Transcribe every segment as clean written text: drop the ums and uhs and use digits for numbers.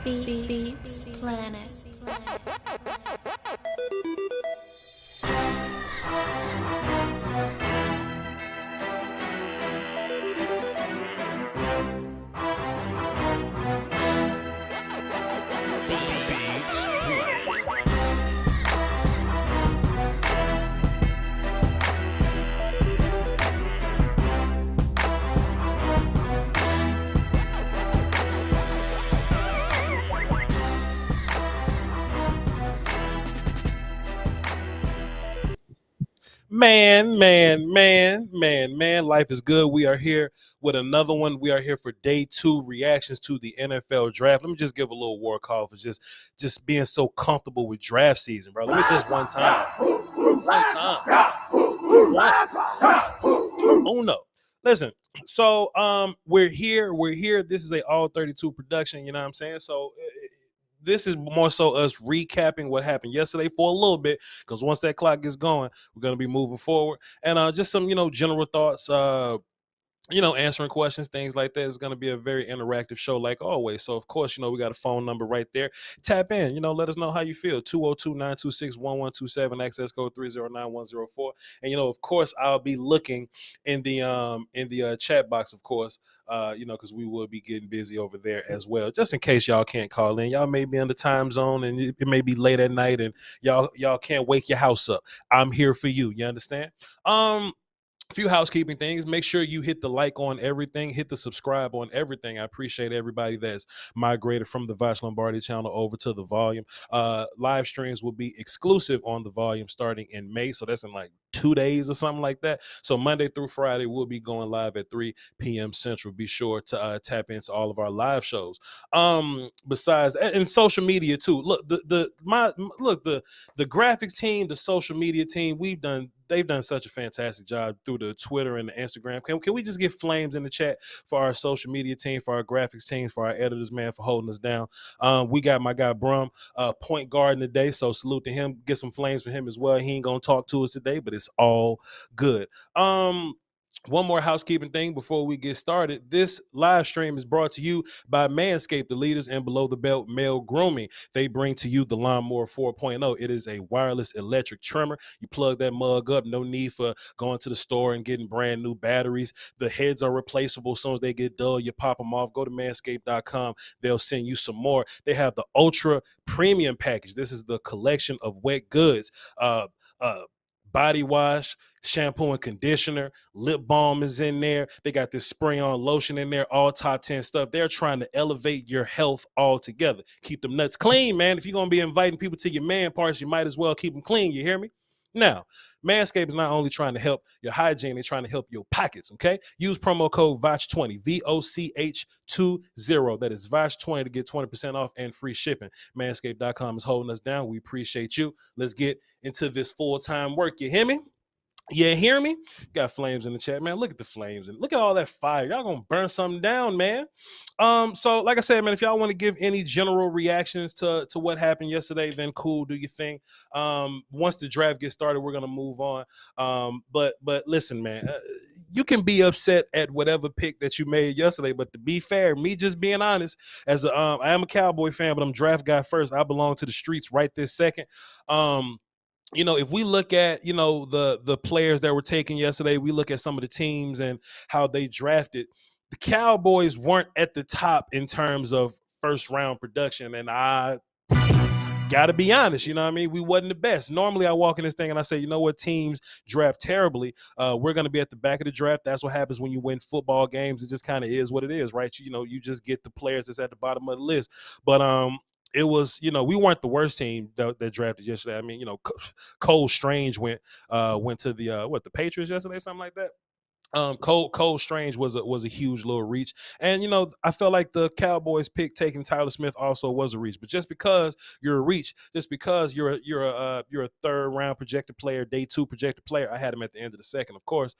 Beats Planet. Man. Life is good. We are here with another one. We are here for day 2 reactions to the NFL draft. Let me just give a little war call for just being so comfortable with draft season, bro. Let me just one time. Oh no. Listen, so we're here. This is a all 32 production, you know what I'm saying? So this is more so us recapping what happened yesterday for a little bit, because once that clock gets going, we're going to be moving forward. And just some, general thoughts, answering questions, things like that. Is going to be a very interactive show, like always. So, of course, we got a phone number right there. Tap in, let us know how you feel. 202-926-1127, access code 309104. And, of course, I'll be looking in the chat box, of course, because we will be getting busy over there as well. Just in case y'all can't call in. Y'all may be in the time zone and it may be late at night and y'all can't wake your house up. I'm here for you. You understand? A few housekeeping things. Make sure you hit the like on everything, hit the subscribe on everything. I appreciate everybody that's migrated from the Voch Lombardi channel over to the volume. Live streams will be exclusive on the volume starting in May, so that's in like 2 days or something like that. So Monday through Friday we'll be going live at 3 p.m. Central. Be sure to tap into all of our live shows. Besides, and social media too. Look, the graphics team, the social media team, they've done such a fantastic job through the Twitter and the Instagram. Can we just get flames in the chat for our social media team, for our graphics team, for our editors, man, for holding us down? We got my guy Brum, point guard in the day, so salute to him. Get some flames for him as well. He ain't gonna talk to us today, but it's all good. One more housekeeping thing before we get started. This live stream is brought to you by Manscaped, the leaders in below the belt male grooming. They bring to you the Lawnmower 4.0. It is a wireless electric trimmer. You plug that mug up. No need for going to the store and getting brand new batteries. The heads are replaceable. As soon as they get dull, you pop them off. Go to manscaped.com. They'll send you some more. They have the ultra premium package. This is the collection of wet goods. Body wash, shampoo and conditioner, lip balm is in there. They got this spray on lotion in there, all top 10 stuff. They're trying to elevate your health altogether. Keep them nuts clean, man. If you're going to be inviting people to your man parties, you might as well keep them clean. You hear me? Now, Manscaped is not only trying to help your hygiene, they're trying to help your pockets, okay? Use promo code VOCH20, VOCH20. That is VOCH20 to get 20% off and free shipping. Manscaped.com is holding us down. We appreciate you. Let's get into this full-time work. You hear me? Yeah, hear me? Got flames in the chat, man. Look at the flames and look at all that fire. Y'all gonna burn something down, man. So like I said, man, if y'all want to give any general reactions to what happened yesterday, then cool, do your thing. Once the draft gets started, we're gonna move on. But listen, man, you can be upset at whatever pick that you made yesterday, but to be fair, me just being honest, as I am a Cowboy fan, but I'm draft guy first. I belong to the streets right this second. If we look at, the players that were taken yesterday, we look at some of the teams and how they drafted. The Cowboys weren't at the top in terms of first round production. And I got to be honest, you know what I mean? We wasn't the best. Normally I walk in this thing and I say, you know what, teams draft terribly. We're going to be at the back of the draft. That's what happens when you win football games. It just kind of is what it is, right? You just get the players that's at the bottom of the list. But it was, we weren't the worst team that drafted yesterday. I mean, Cole Strange went to the Patriots yesterday, something like that. Cole Strange was a huge little reach, and I felt like the Cowboys pick taking Tyler Smith also was a reach. But just because you're a reach, just because you're a third round projected player, day 2 projected player, I had him at the end of the second, of course.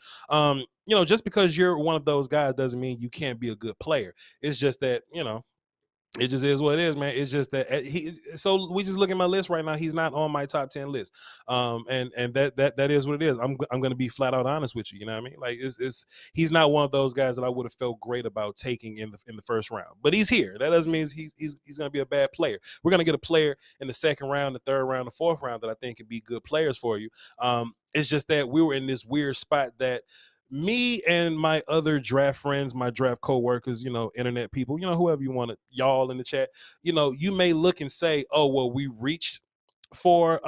Just because you're one of those guys doesn't mean you can't be a good player. It's just that It just is what it is, man. It's just that so we just look at my list right now. He's not on my top 10 list. And that is what it is. I'm going to be flat out honest with you. You know what I mean? Like it's he's not one of those guys that I would have felt great about taking in the first round. But he's here. That doesn't mean he's going to be a bad player. We're going to get a player in the second round, the third round, the fourth round that I think could be good players for you. It's just that we were in this weird spot that me and my other draft friends, my draft co-workers, internet people, whoever you want to, y'all in the chat, you may look and say, oh, well, we reached for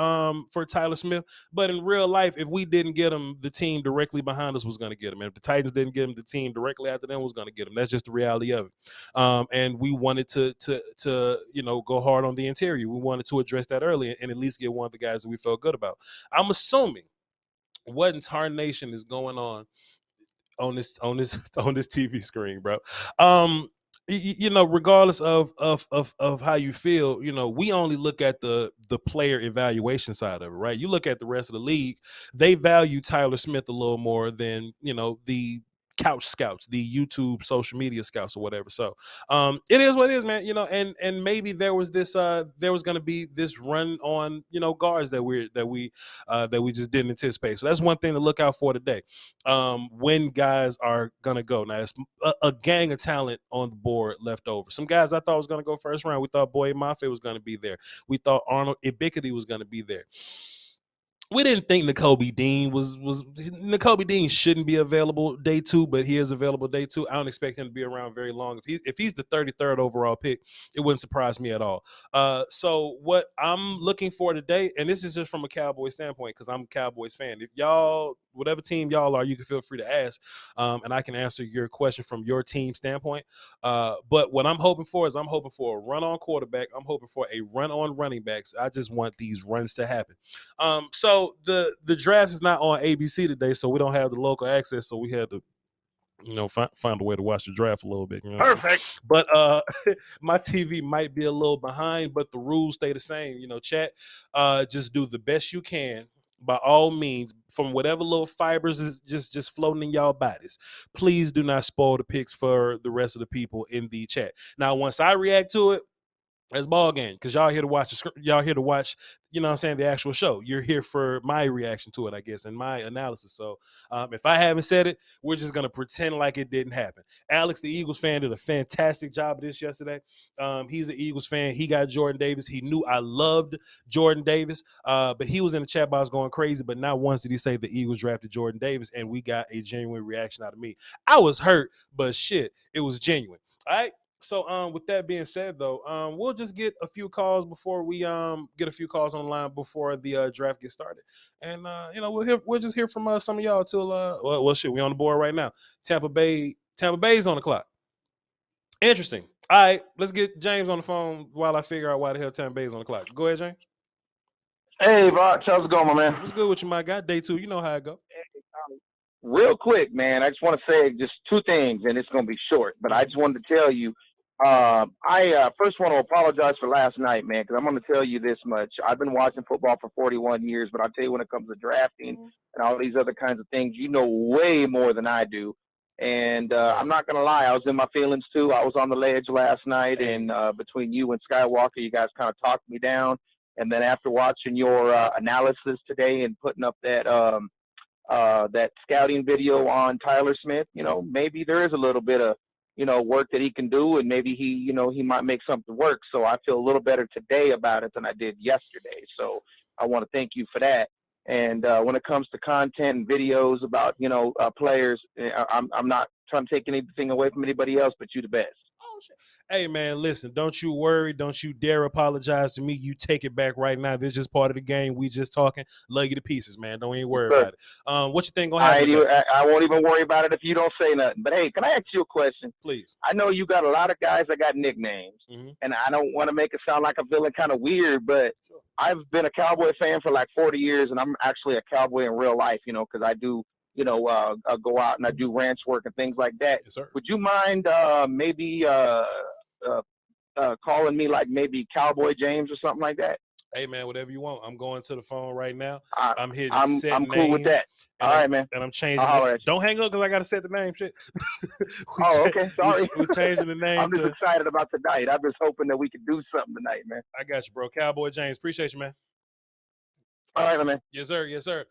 Tyler Smith, but in real life, if we didn't get him, the team directly behind us was going to get him. And if the Titans didn't get him, the team directly after them was going to get him. That's just the reality of it. And we wanted to go hard on the interior. We wanted to address that early and at least get one of the guys that we felt good about. I'm assuming what in tarnation is going on this TV screen, bro. Regardless of how you feel, we only look at the player evaluation side of it, right? You look at the rest of the league, they value Tyler Smith a little more than the couch scouts, the YouTube social media scouts or whatever. So it is what it is, man. And maybe there was going to be this run on guards that we just didn't anticipate. So that's one thing to look out for today. When guys are gonna go. Now it's a gang of talent on the board left over. Some guys I thought was gonna go first round. We thought Boye Mafe was gonna be there. We thought Arnold Ibikity was gonna be there. We didn't think Nakobe Dean was Nakobe Dean shouldn't be available day 2, but he is available day 2. I don't expect him to be around very long. If he's the 33rd overall pick, it wouldn't surprise me at all. So what I'm looking for today, and this is just from a Cowboys standpoint, because I'm a Cowboys fan. If y'all, whatever team y'all are, you can feel free to ask, and I can answer your question from your team standpoint. But what I'm hoping for is I'm hoping for a run on quarterback. I'm hoping for a run on running backs. I just want these runs to happen. So the draft is not on ABC today, so we don't have the local access. So we had to, find a way to watch the draft a little bit. Perfect. But my TV might be a little behind, but the rules stay the same. Chat. Just do the best you can. By all means, from whatever little fibers is just floating in y'all bodies, please do not spoil the picks for the rest of the people in the chat. Now, once I react to it, that's ball game, because y'all here to watch. The actual show. You're here for my reaction to it, I guess, and my analysis. So if I haven't said it, we're just gonna pretend like it didn't happen. Alex, the Eagles fan, did a fantastic job of this yesterday. He's an Eagles fan. He got Jordan Davis. He knew I loved Jordan Davis, but he was in the chat box going crazy. But not once did he say the Eagles drafted Jordan Davis, and we got a genuine reaction out of me. I was hurt, but shit, it was genuine. All right. So with that being said, though, we'll just get a few calls before we get a few calls on the line before the draft gets started, and we'll just hear from some of y'all till shit, we on the board right now. Tampa Bay's on the clock. Interesting. All right, let's get James on the phone while I figure out why the hell Tampa Bay's on the clock. Go ahead, James. Hey, Voch, how's it going, my man? What's good with you, my guy? Day 2, you know how it go. Real quick, man, I just want to say just 2 things, and it's going to be short, but I just wanted to tell you, I first want to apologize for last night, man, because I'm going to tell you this much. I've been watching football for 41 years, but I'll tell you, when it comes to drafting and all these other kinds of things, you know way more than I do. And I'm not going to lie, I was in my feelings, too. I was on the ledge last night, and between you and Skywalker, you guys kind of talked me down. And then after watching your analysis today and putting up that that scouting video on Tyler Smith, maybe there is a little bit of, work that he can do, and maybe he might make something work. So I feel a little better today about it than I did yesterday. So I want to thank you for that. And when it comes to content and videos about, players, I'm not trying to take anything away from anybody else, but you the best. Hey, man, listen, don't you worry. Don't you dare apologize to me. You take it back right now. This is just part of the game. We just talking. Love you to pieces, man. Don't even worry about it. What you think gonna happen? I won't even worry about it if you don't say nothing. But, hey, can I ask you a question? Please. I know you got a lot of guys that got nicknames, and I don't want to make it sound like I'm feeling kind of weird, but I've been a Cowboy fan for like 40 years, and I'm actually a Cowboy in real life, because I do go out and I do ranch work and things like that. Yes, sir. Would you mind maybe calling me like maybe Cowboy James or something like that? Hey man, whatever you want. I'm going to the phone right now. I, I'm hitting I'm set I'm name. cool with that. All right, man. And I'm I'll changing holler it. at you. Don't hang up because I gotta set the name. Shit. Okay. Sorry. We're changing the name I'm just excited about tonight. I'm just hoping that we can do something tonight, man. I got you, bro. Cowboy James. Appreciate you, man. All right, man. Yes, sir. Yes, sir.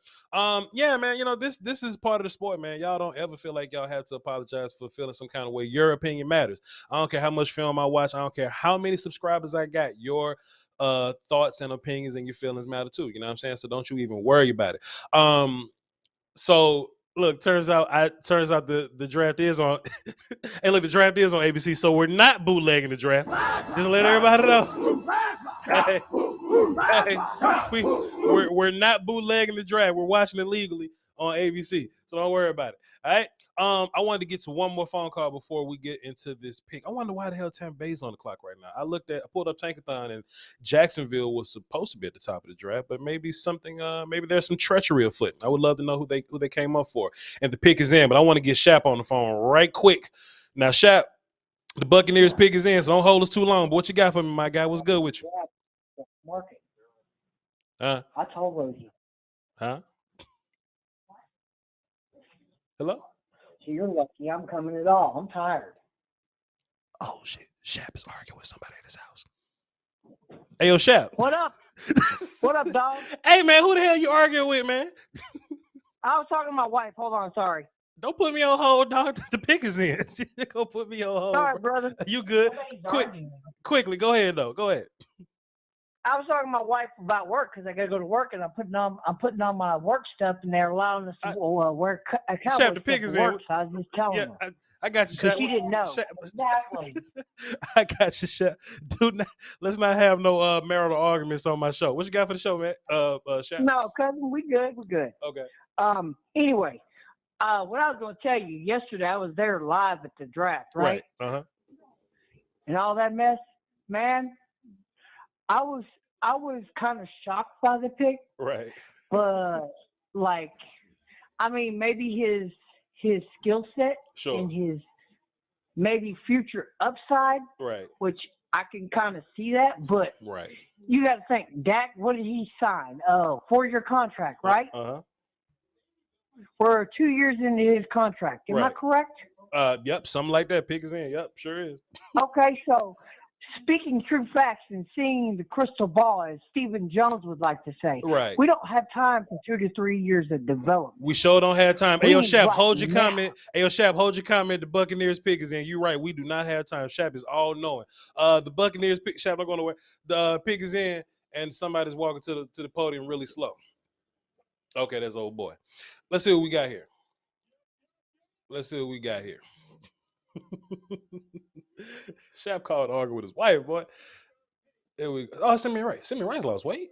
Yeah, man. You know, this is part of the sport, man. Y'all don't ever feel like y'all have to apologize for feeling some kind of way. Your opinion matters. I don't care how much film I watch. I don't care how many subscribers I got. Your thoughts and opinions and your feelings matter too. You know what I'm saying? So don't you even worry about it. So look, turns out the draft is on. Hey, look, the draft is on ABC. So we're not bootlegging the draft. Just let everybody know. Hey, we're not bootlegging the draft. We're watching it legally on ABC. So don't worry about it. All right. I wanted to get to one more phone call before we get into this pick. I wonder why the hell Tampa Bay's on the clock right now. I pulled up Tankathon, and Jacksonville was supposed to be at the top of the draft, but maybe maybe there's some treachery afoot. I would love to know who they came up for. And the pick is in, but I want to get Shap on the phone right quick. Now, Shap, the Buccaneers pick is in, so don't hold us too long. But what you got for me, my guy? What's good with you? Market. Huh? I told you. Huh? Hello? So you're lucky I'm coming at all. I'm tired. Oh, shit. Shap is arguing with somebody at his house. Hey, yo, Shap. What up? What up, dog? Hey, man, who the hell you arguing with, man? I was talking to my wife. Hold on, sorry. Don't put me on hold, dog. The pick is in. Go put me on hold. Sorry, bro. brother. You good? Quickly, go ahead, though. Go ahead. I was talking to my wife about work because I got to go to work, and I'm putting on my work stuff, and they're allowing us to wear a cowboy Shap, the pick is in. work, so I was just telling her. I got you, Shap. She didn't know. Exactly. I got you, Shap. Dude, let's not have no marital arguments on my show. What you got for the show, man? Shap? No, cousin, we good. We're good. Okay. Anyway, what I was going to tell you, yesterday I was there live at the draft, right? Uh-huh. And all that mess, man, I was kind of shocked by the pick. Right. But maybe his skill set and his maybe future upside. Right. Which I can kind of see that, but right. You got to think, Dak, what did he sign? 4-year contract, right? Uh-huh. We're 2 years into his contract. Am I correct? Yep, something like that. Pick is in. Yep, sure is. Okay, so speaking true facts and seeing the crystal ball, as Stephen Jones would like to say, right? We don't have time for 2 to 3 years of development. We sure don't have time. Hey, yo, Shap, hold your comment. Hey, yo, Shap, hold your comment. The Buccaneers pick is in. You're right. We do not have time. Shap is all knowing. The Buccaneers pick. Shap, not going nowhere. The pick is in, and somebody's walking to the podium really slow. Okay, that's old boy. Let's see what we got here. Shap called arguing with his wife, boy. There we go. Oh, Simeon Rice. Simeon Rice lost weight.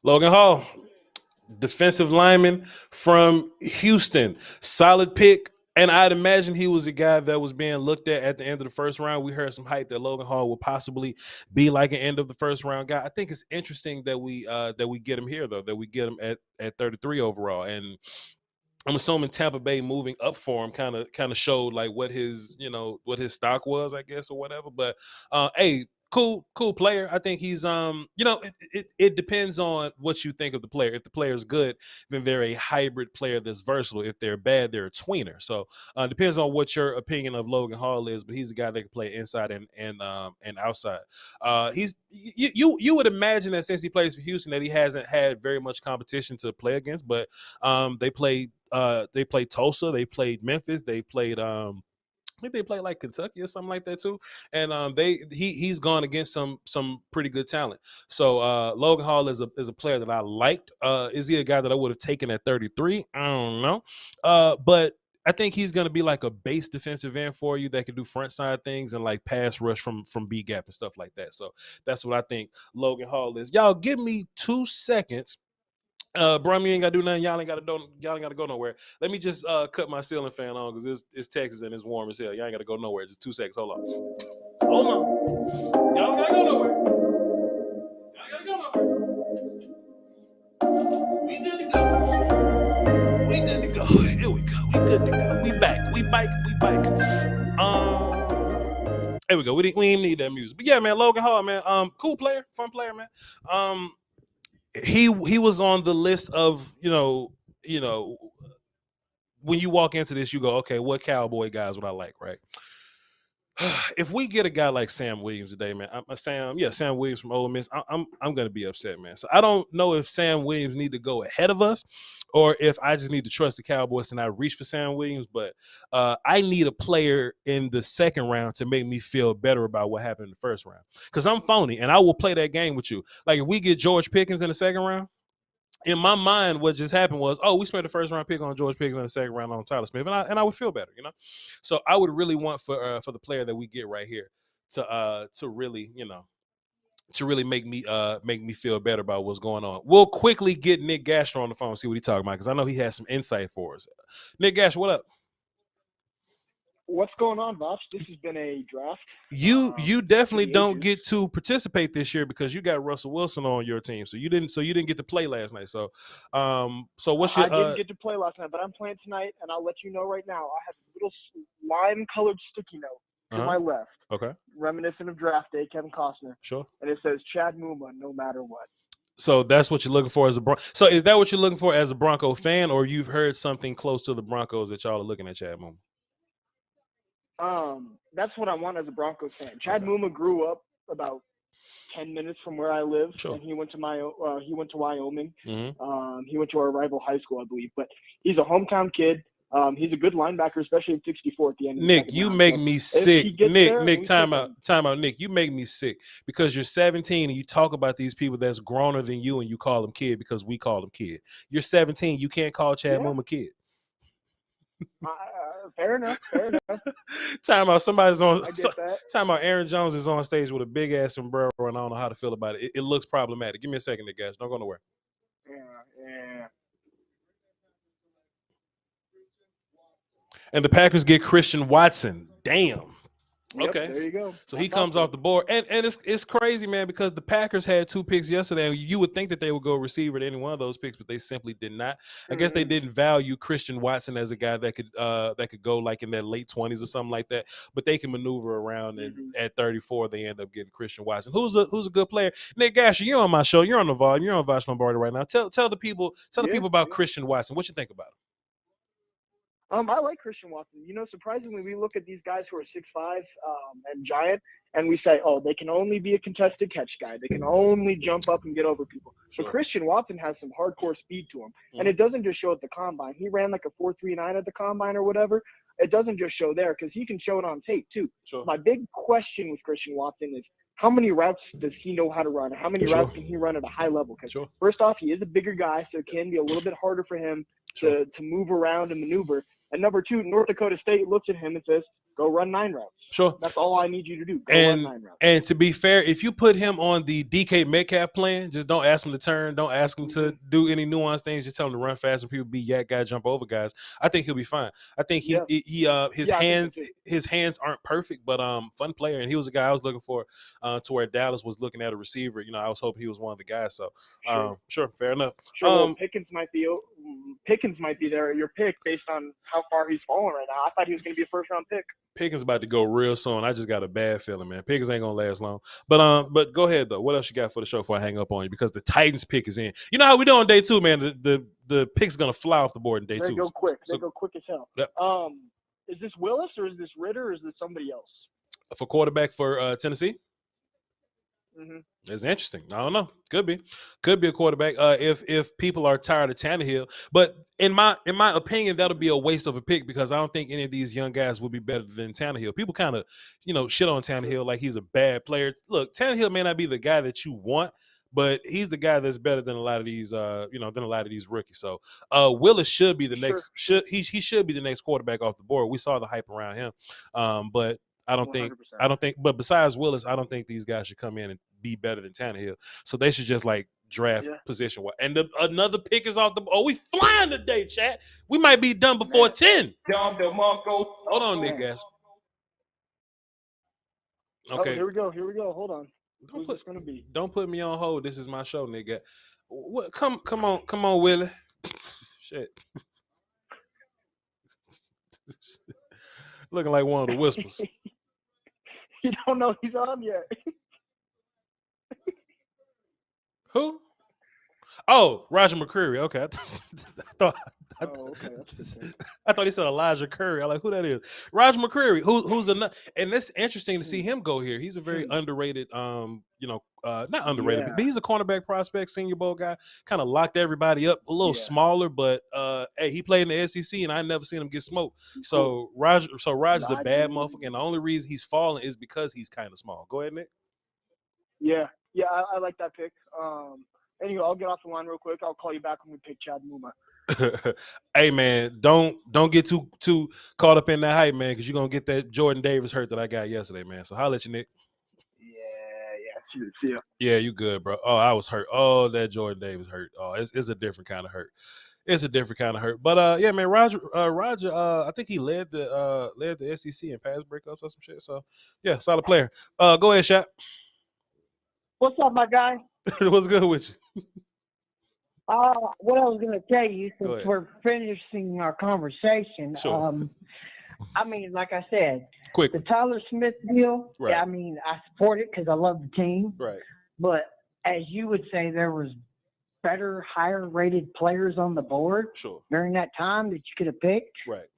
Logan Hall, defensive lineman from Houston. Solid pick. And I'd imagine he was a guy that was being looked at the end of the first round. We heard some hype that Logan Hall would possibly be like an end of the first round guy. I think it's interesting that we get him here, though, that we get him at 33 overall. And I'm assuming Tampa Bay moving up for him kind of showed like what his stock was, I guess, or whatever. But hey, cool player. I think he's it depends on what you think of the player. If the player is good, then they're a hybrid player that's versatile. If they're bad, they're a tweener. So it depends on what your opinion of Logan Hall is, but he's a guy that can play inside and outside. You would imagine that since he plays for Houston that he hasn't had very much competition to play against, but they played Tulsa, they played Memphis, they played I think they played like Kentucky or something like that too. And he's gone against some pretty good talent. So Logan Hall is a player that I liked. Is he a guy that I would have taken at 33? I don't know. But I think he's going to be like a base defensive end for you that can do front side things and like pass rush from B gap and stuff like that. So that's what I think Logan Hall is. Y'all give me 2 seconds. Bro, you ain't gotta do nothing. Y'all ain't gotta go nowhere. Let me just cut my ceiling fan on because it's Texas and it's warm as hell. Y'all ain't gotta go nowhere. Just 2 seconds. Hold on. Y'all gotta go nowhere. We good to go. Here we go. We good to go. We back. There we go. We didn't need that music. But yeah, man, Logan Hall, man. Cool player, fun player, man. He was on the list of, when you walk into this, you go, okay, what Cowboy guys would I like, right? If we get a guy like Sam Williams today, man, Sam Williams from Ole Miss, I'm gonna be upset, man. So I don't know if Sam Williams need to go ahead of us, or if I just need to trust the Cowboys and I reach for Sam Williams. But I need a player in the second round to make me feel better about what happened in the first round, because I'm phony and I will play that game with you. Like if we get George Pickens in the second round, in my mind, what just happened was, oh, we spent the first round pick on George Pickens and the second round on Tyler Smith, and I would feel better, So I would really want for the player that we get right here to really, to really make me feel better about what's going on. We'll quickly get Nick Gasher on the phone, see what he's talking about, because I know he has some insight for us. Nick Gasher, what up? What's going on, Voch? This has been a draft. You definitely don't ages. get to participate this year because you got Russell Wilson on your team, so you didn't get to play last night. So what's your? I didn't get to play last night, but I'm playing tonight, and I'll let you know right now. I have a little lime-colored sticky note to my left, okay, reminiscent of draft day, Kevin Costner. Sure. And it says Chad Muma, no matter what. So that's what you're looking for as a Bronco. So is that what you're looking for as a Bronco fan, or you've heard something close to the Broncos that y'all are looking at Chad Muma? That's what I want as a Broncos fan. Chad Muma grew up about 10 minutes from where I live, and he went to Wyoming. Mm-hmm. He went to our rival high school, I believe. But he's a hometown kid. He's a good linebacker, especially at 64 at the end. Nick, you make me sick. Nick, time out. Nick, you make me sick because you're 17 and you talk about these people that's growner than you and you call them kid because we call them kid. You're 17. You can't call Chad Muma kid. Fair enough. Time out. Somebody's on. I get that. Time out. Aaron Jones is on stage with a big ass sombrero, and I don't know how to feel about it. It looks problematic. Give me a second, Nick, guys. Don't go nowhere. Yeah. And the Packers get Christian Watson. Damn. Yep, Okay, there you go. So he comes off the board, and it's crazy, man, because the Packers had 2 picks yesterday, and you would think that they would go receiver to any one of those picks, but they simply did not. I guess they didn't value Christian Watson as a guy that could go like in their late 20s or something like that, but they can maneuver around, and at 34 they end up getting Christian Watson, who's a good player. Nick Gasher, you're on my show, you're on the volume, you're on Voch Lombardi right now. Tell the people about Christian Watson. What you think about him? I like Christian Watson. Surprisingly, we look at these guys who are 6'5" and giant, and we say, oh, they can only be a contested catch guy. They can only jump up and get over people. Sure. But Christian Watson has some hardcore speed to him, and it doesn't just show at the combine. He ran like a 4.39 at the combine or whatever. It doesn't just show there because he can show it on tape too. Sure. My big question with Christian Watson is how many routes does he know how to run? How many routes can he run at a high level? Because first off, he is a bigger guy, so it can be a little bit harder for him to move around and maneuver. And number 2, North Dakota State looks at him and says, go run 9 routes. Sure. That's all I need you to do. Go run 9 routes. And to be fair, if you put him on the DK Metcalf plan, just don't ask him to turn. Don't ask him to do any nuanced things. Just tell him to run fast and people be yak guy, jump over guys. I think he'll be fine. I think his hands aren't perfect, but fun player. And he was a guy I was looking for to where Dallas was looking at a receiver. I was hoping he was one of the guys. So sure, fair enough. Sure, Pickens might be there at your pick based on how far he's fallen right now. I thought he was going to be a first-round pick. Pickens about to go real soon. I just got a bad feeling, man. Pickens ain't gonna last long. But go ahead though. What else you got for the show before I hang up on you? Because the Titans pick is in. You know how we do on day 2, man. The pick's gonna fly off the board in day 2. They go quick. They go quick as hell. Yep. Is this Willis or is this Ritter or is this somebody else? For quarterback for Tennessee? Mm-hmm. It's interesting. I don't know. Could be a quarterback. If people are tired of Tannehill, but in my opinion, that'll be a waste of a pick because I don't think any of these young guys will be better than Tannehill. People kind of shit on Tannehill like he's a bad player. Look, Tannehill may not be the guy that you want, but he's the guy that's better than a lot of these rookies. So Willis should be the next. He should be the next quarterback off the board. We saw the hype around him, but. I don't 100%. think, but besides Willis, I don't think these guys should come in and be better than Tannehill. So they should just like draft position. And another pick is off the. Oh, we flying today, chat. We might be done before 10. Hold on, Nick, guys. Okay. Oh, here we go. Hold on. Who's this gonna be? Don't put me on hold. This is my show, nigga. What? Come on, Willie. Shit. Looking like one of the whispers. You don't know he's on yet. Who? Oh, Roger McCreary. Okay. Okay. I thought he said Elijah Curry. I'm like, who that is? Roger McCreary. Who's and it's interesting to see him go here. He's a very underrated, not underrated, Yeah. but he's a cornerback prospect, Senior Bowl guy. Kind of locked everybody up. A little smaller, but hey, he played in the SEC, and I never seen him get smoked. So Roger's a bad motherfucker, and the only reason he's falling is because he's kind of small. Go ahead, Nick. Yeah, I like that pick. Anyway, I'll get off the line real quick. I'll call you back when we pick Chad Muma. Hey man, don't get too caught up in that hype, man, because you're gonna get that Jordan Davis hurt that I got yesterday, man. So holla at you, Nick. Yeah. See ya. Yeah, you good, bro. Oh, I was hurt. Oh, that Jordan Davis hurt. Oh, it's a different kind of hurt. It's a different kind of hurt. But yeah, man, Roger, I think he led the SEC in pass breakups or some shit. So yeah, solid player. Go ahead, Shaq. What's up, my guy? What's good with you? What I was going to tell you, since we're finishing our conversation, sure. I mean, like I said, quick, the Tyler Smith deal, right. Yeah, I mean, I support it because I love the team. Right. But as you would say, there was better, higher-rated players on the board during that time that you could have picked. Right.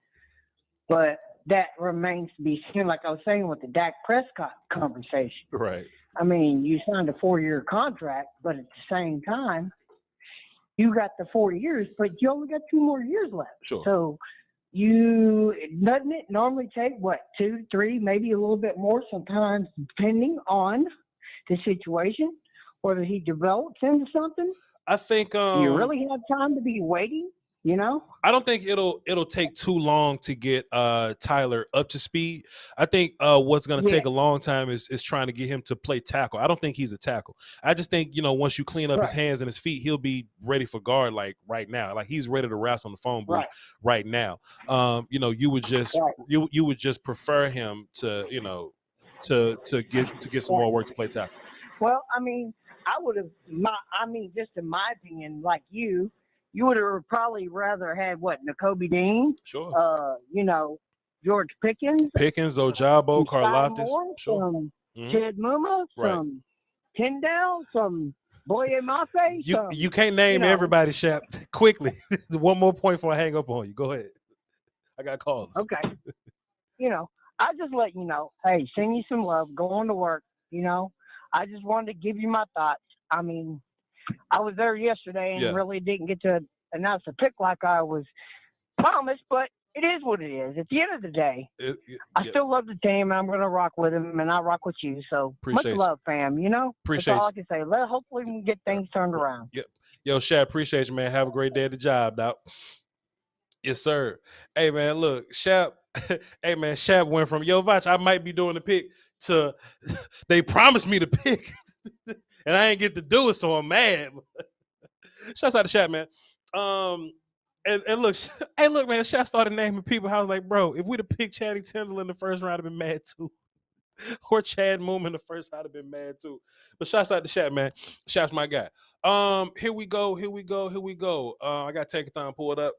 But that remains to be seen, like I was saying with the Dak Prescott conversation. Right. I mean, you signed a 4-year contract, but at the same time, you got the 4 years, but you only got 2 more years left. Sure. So doesn't it normally take, 2, 3, maybe a little bit more sometimes, depending on the situation, whether he develops into something? I think you really have time to be waiting, you know? I don't think it'll take too long to get Tyler up to speed. I think what's going to take a long time is trying to get him to play tackle. I don't think he's a tackle. I just think, once you clean up his hands and his feet, he'll be ready for guard like right now. Like he's ready to wrestle on the phone booth right now. You would just you would just prefer him to, to get some more work to play tackle. Well, I mean, I would have just in my opinion, like you would have probably rather had Nakobe Dean, sure, George Pickens, Ojabo, Karlaftis, sure, Ted Muma, some Tyndall, some Boye Mafe. You can't name everybody, Shaq. Quickly, one more point before I hang up on you. Go ahead. I got calls. Okay. I just let you know. Hey, send you some love. Go on to work. I just wanted to give you my thoughts. I mean, I was there yesterday and really didn't get to announce a pick like I was promised, but it is what it is. At the end of the day, I still love the team, and I'm going to rock with him, and I rock with you. So much love, fam. Appreciate That's all I can say. Hopefully we can get things turned around. Yep. Yo, Shaq, appreciate you, man. Have a great day at the job, Doc. Yes, sir. Hey, man, look, Shaq. Hey, man, Shaq went from, Voch, I might be doing the pick to they promised me the pick. And I ain't get to do it, so I'm mad. Shouts out to Shaq, man. And look, hey, look, man, Shaq started naming people. I was like, bro, if we'd have picked Channing Tindall in the first round, I'd have been mad too. Or Chad Moom in the first round, I'd have been mad too. But shouts out to Shaq, man. Shaq's my guy. Here we go. I got Tankathon pulled up.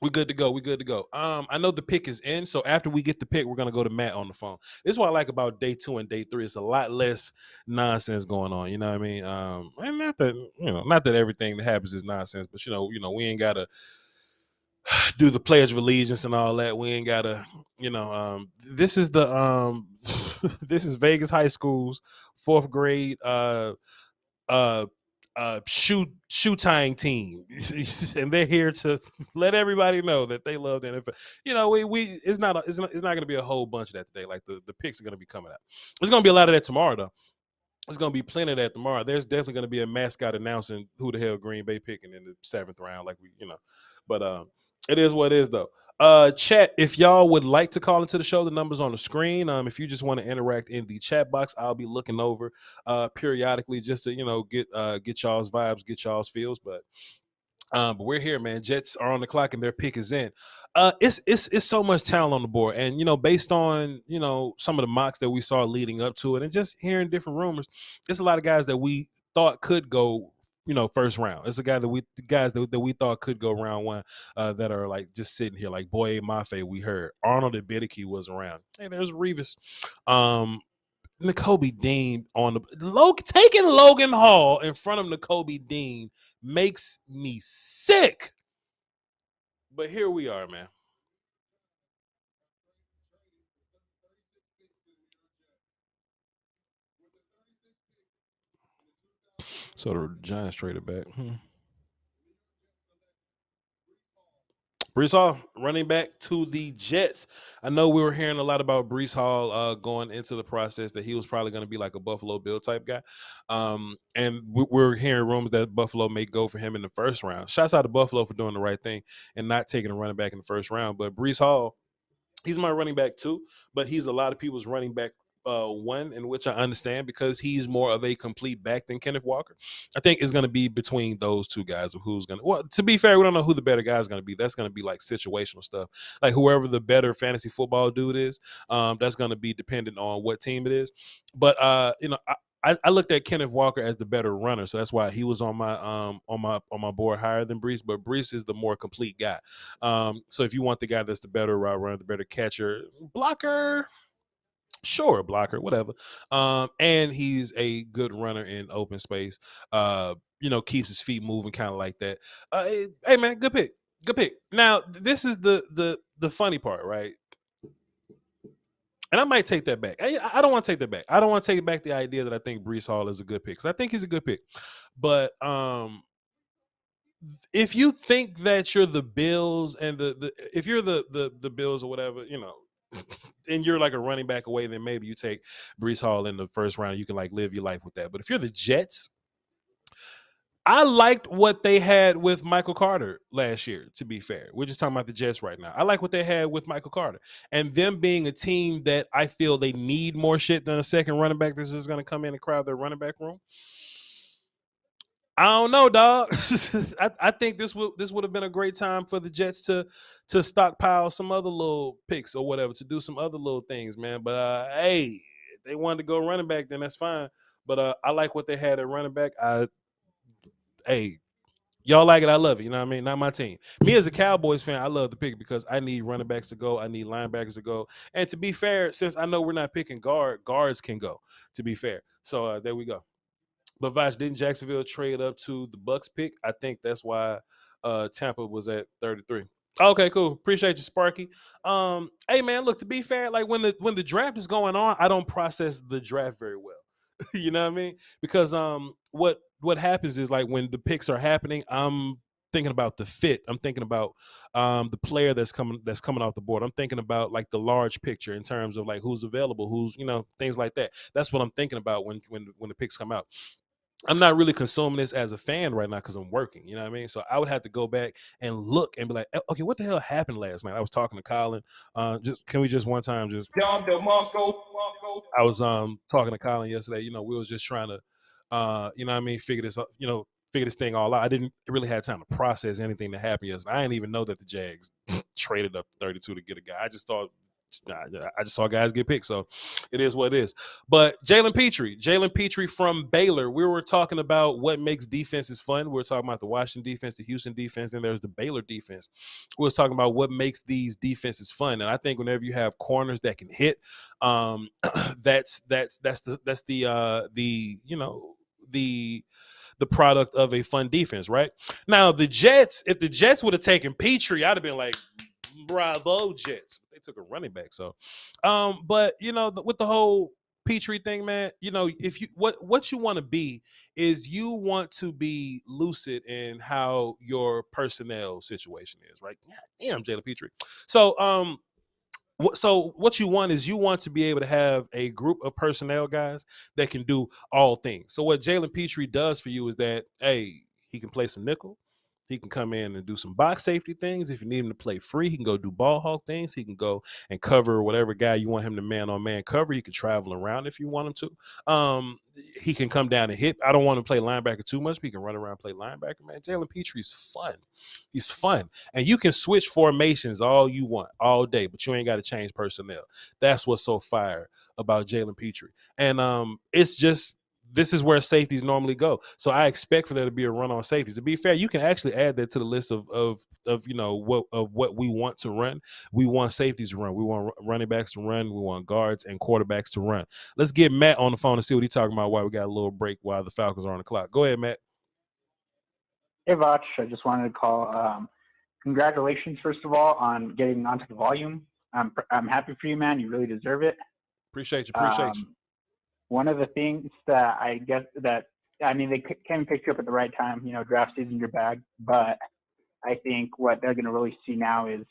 We good to go. I know the pick is in, so after we get the pick, we're gonna go to Matt on the phone. This is what I like about day 2 and day 3. It's a lot less nonsense going on. You know what I mean? And not that everything that happens is nonsense, but we ain't gotta do the Pledge of Allegiance and all that. We ain't gotta, this is the this is Vegas High School's 4th grade shoe tying team, and they're here to let everybody know that they love the NFL. It's not going to be a whole bunch of that today. Like the picks are going to be coming out. There's going to be a lot of that tomorrow, though. There's going to be plenty of that tomorrow. There's definitely going to be a mascot announcing who the hell Green Bay picking in the 7th round, But it is what it is, though. Chat, if y'all would like to call into the show, the number's on the screen. If you just want to interact in the chat box, I'll be looking over periodically just to get y'all's vibes, get y'all's feels. But we're here, man. Jets are on the clock and their pick is in. It's so much talent on the board, and based on some of the mocks that we saw leading up to it, and just hearing different rumors, it's a lot of guys that we thought could go first round. It's a guy that we thought could go round 1 that are like just sitting here, like Boye Mafe. We heard Arnold Ibidiki was around. Hey, there's Revis. Nakobe Dean on the taking Logan Hall in front of Nakobe Dean makes me sick. But here we are, man. So the Giants traded back. Brees Hall, running back to the Jets. I know we were hearing a lot about Brees Hall going into the process that he was probably going to be like a Buffalo Bill type guy. And we're hearing rumors that Buffalo may go for him in the first round. Shouts out to Buffalo for doing the right thing and not taking a running back in the first round. But Brees Hall, he's my running back too, but he's a lot of people's running back one, in which I understand because he's more of a complete back than Kenneth Walker. I think it's going to be between those two guys of who's going to. Well, to be fair, we don't know who the better guy is going to be. That's going to be like situational stuff. Like whoever the better fantasy football dude is, that's going to be dependent on what team it is. But I looked at Kenneth Walker as the better runner, so that's why he was on my board higher than Brees. But Brees is the more complete guy. So if you want the guy that's the better route runner, the better catcher, blocker, sure, blocker, whatever. And he's a good runner in open space. Keeps his feet moving, kind of like that. Hey man, good pick, good pick. Now this is the funny part, right? And I might take that back. I don't want to take that back. I don't want to take back the idea that I think Brees Hall is a good pick because I think he's a good pick. But if you think that you're the Bills and if you're the Bills or whatever, and you're like a running back away, then maybe you take Brees Hall in the first round. You can like live your life with that. But if you're the Jets, I liked what they had with Michael Carter last year, to be fair. We're just talking about the Jets right now. I like what they had with Michael Carter. And them being a team that I feel they need more shit than a second running back that's just going to come in and crowd their running back room. I don't know, dog. I think this would have been a great time for the Jets to stockpile some other little picks or whatever, to do some other little things, man. But hey, if they wanted to go running back, then that's fine. But I like what they had at running back. Hey, y'all like it, I love it. You know what I mean? Not my team. Me as a Cowboys fan, I love the pick because I need running backs to go. I need linebackers to go. And to be fair, since I know we're not picking guards can go, to be fair. So there we go. But Voch, didn't Jacksonville trade up to the Bucks pick? I think that's why Tampa was at 33. Okay, cool. Appreciate you, Sparky. Hey man, look, to be fair, like when the draft is going on, I don't process the draft very well. You know what I mean? Because what happens is like when the picks are happening, I'm thinking about the fit. I'm thinking about the player that's coming off the board. I'm thinking about like the large picture in terms of like who's available, who's things like that. That's what I'm thinking about when the picks come out. I'm not really consuming this as a fan right now because I'm working. You know what I mean? So I would have to go back and look and be like, okay, what the hell happened last night? I was talking to Colin. Can we just one time just I was talking to Colin yesterday. We was just trying to figure this thing all out. I didn't really have time to process anything that happened yesterday. I didn't even know that the Jags traded up 32 to get a guy. I just saw guys get picked, so it is what it is. But Jalen Petrie from Baylor, we were talking about what makes defenses fun. We were talking about the Washington defense, the Houston defense, and there's the Baylor defense. We was talking about what makes these defenses fun, and I think whenever you have corners that can hit, that's the product of a fun defense, right? Now if the Jets would have taken Petrie, I'd have been like, bravo Jets. They took a running back. So but with the whole Petrie thing, man, if you what you want to be is you want to be lucid in how your personnel situation is, right? Yeah, I'm Jalen Petrie. So what you want is you want to be able to have a group of personnel guys that can do all things. So what Jalen Petrie does for you is that, hey, he can play some nickel. He can come in and do some box safety things. If you need him to play free, he can go do ball hawk things. He can go and cover whatever guy you want him to man-on-man cover. He can travel around if you want him to. He can come down and hit. I don't want to play linebacker too much, but he can run around and play linebacker, man. Jalen Petrie's fun. He's fun. And you can switch formations all you want, all day, but you ain't got to change personnel. That's what's so fire about Jalen Petrie. And it's just this is where safeties normally go. So I expect for there to be a run on safeties. To be fair, you can actually add that to the list of what we want to run. We want safeties to run. We want running backs to run. We want guards and quarterbacks to run. Let's get Matt on the phone and see what he's talking about while we got a little break while the Falcons are on the clock. Go ahead, Matt. Hey, Voch. I just wanted to call. Congratulations, first of all, on getting onto the volume. I'm happy for you, man. You really deserve it. Appreciate you. One of the things that I guess that, I mean, they came and picked you up at the right time, draft season your bag, but I think what they're going to really see now is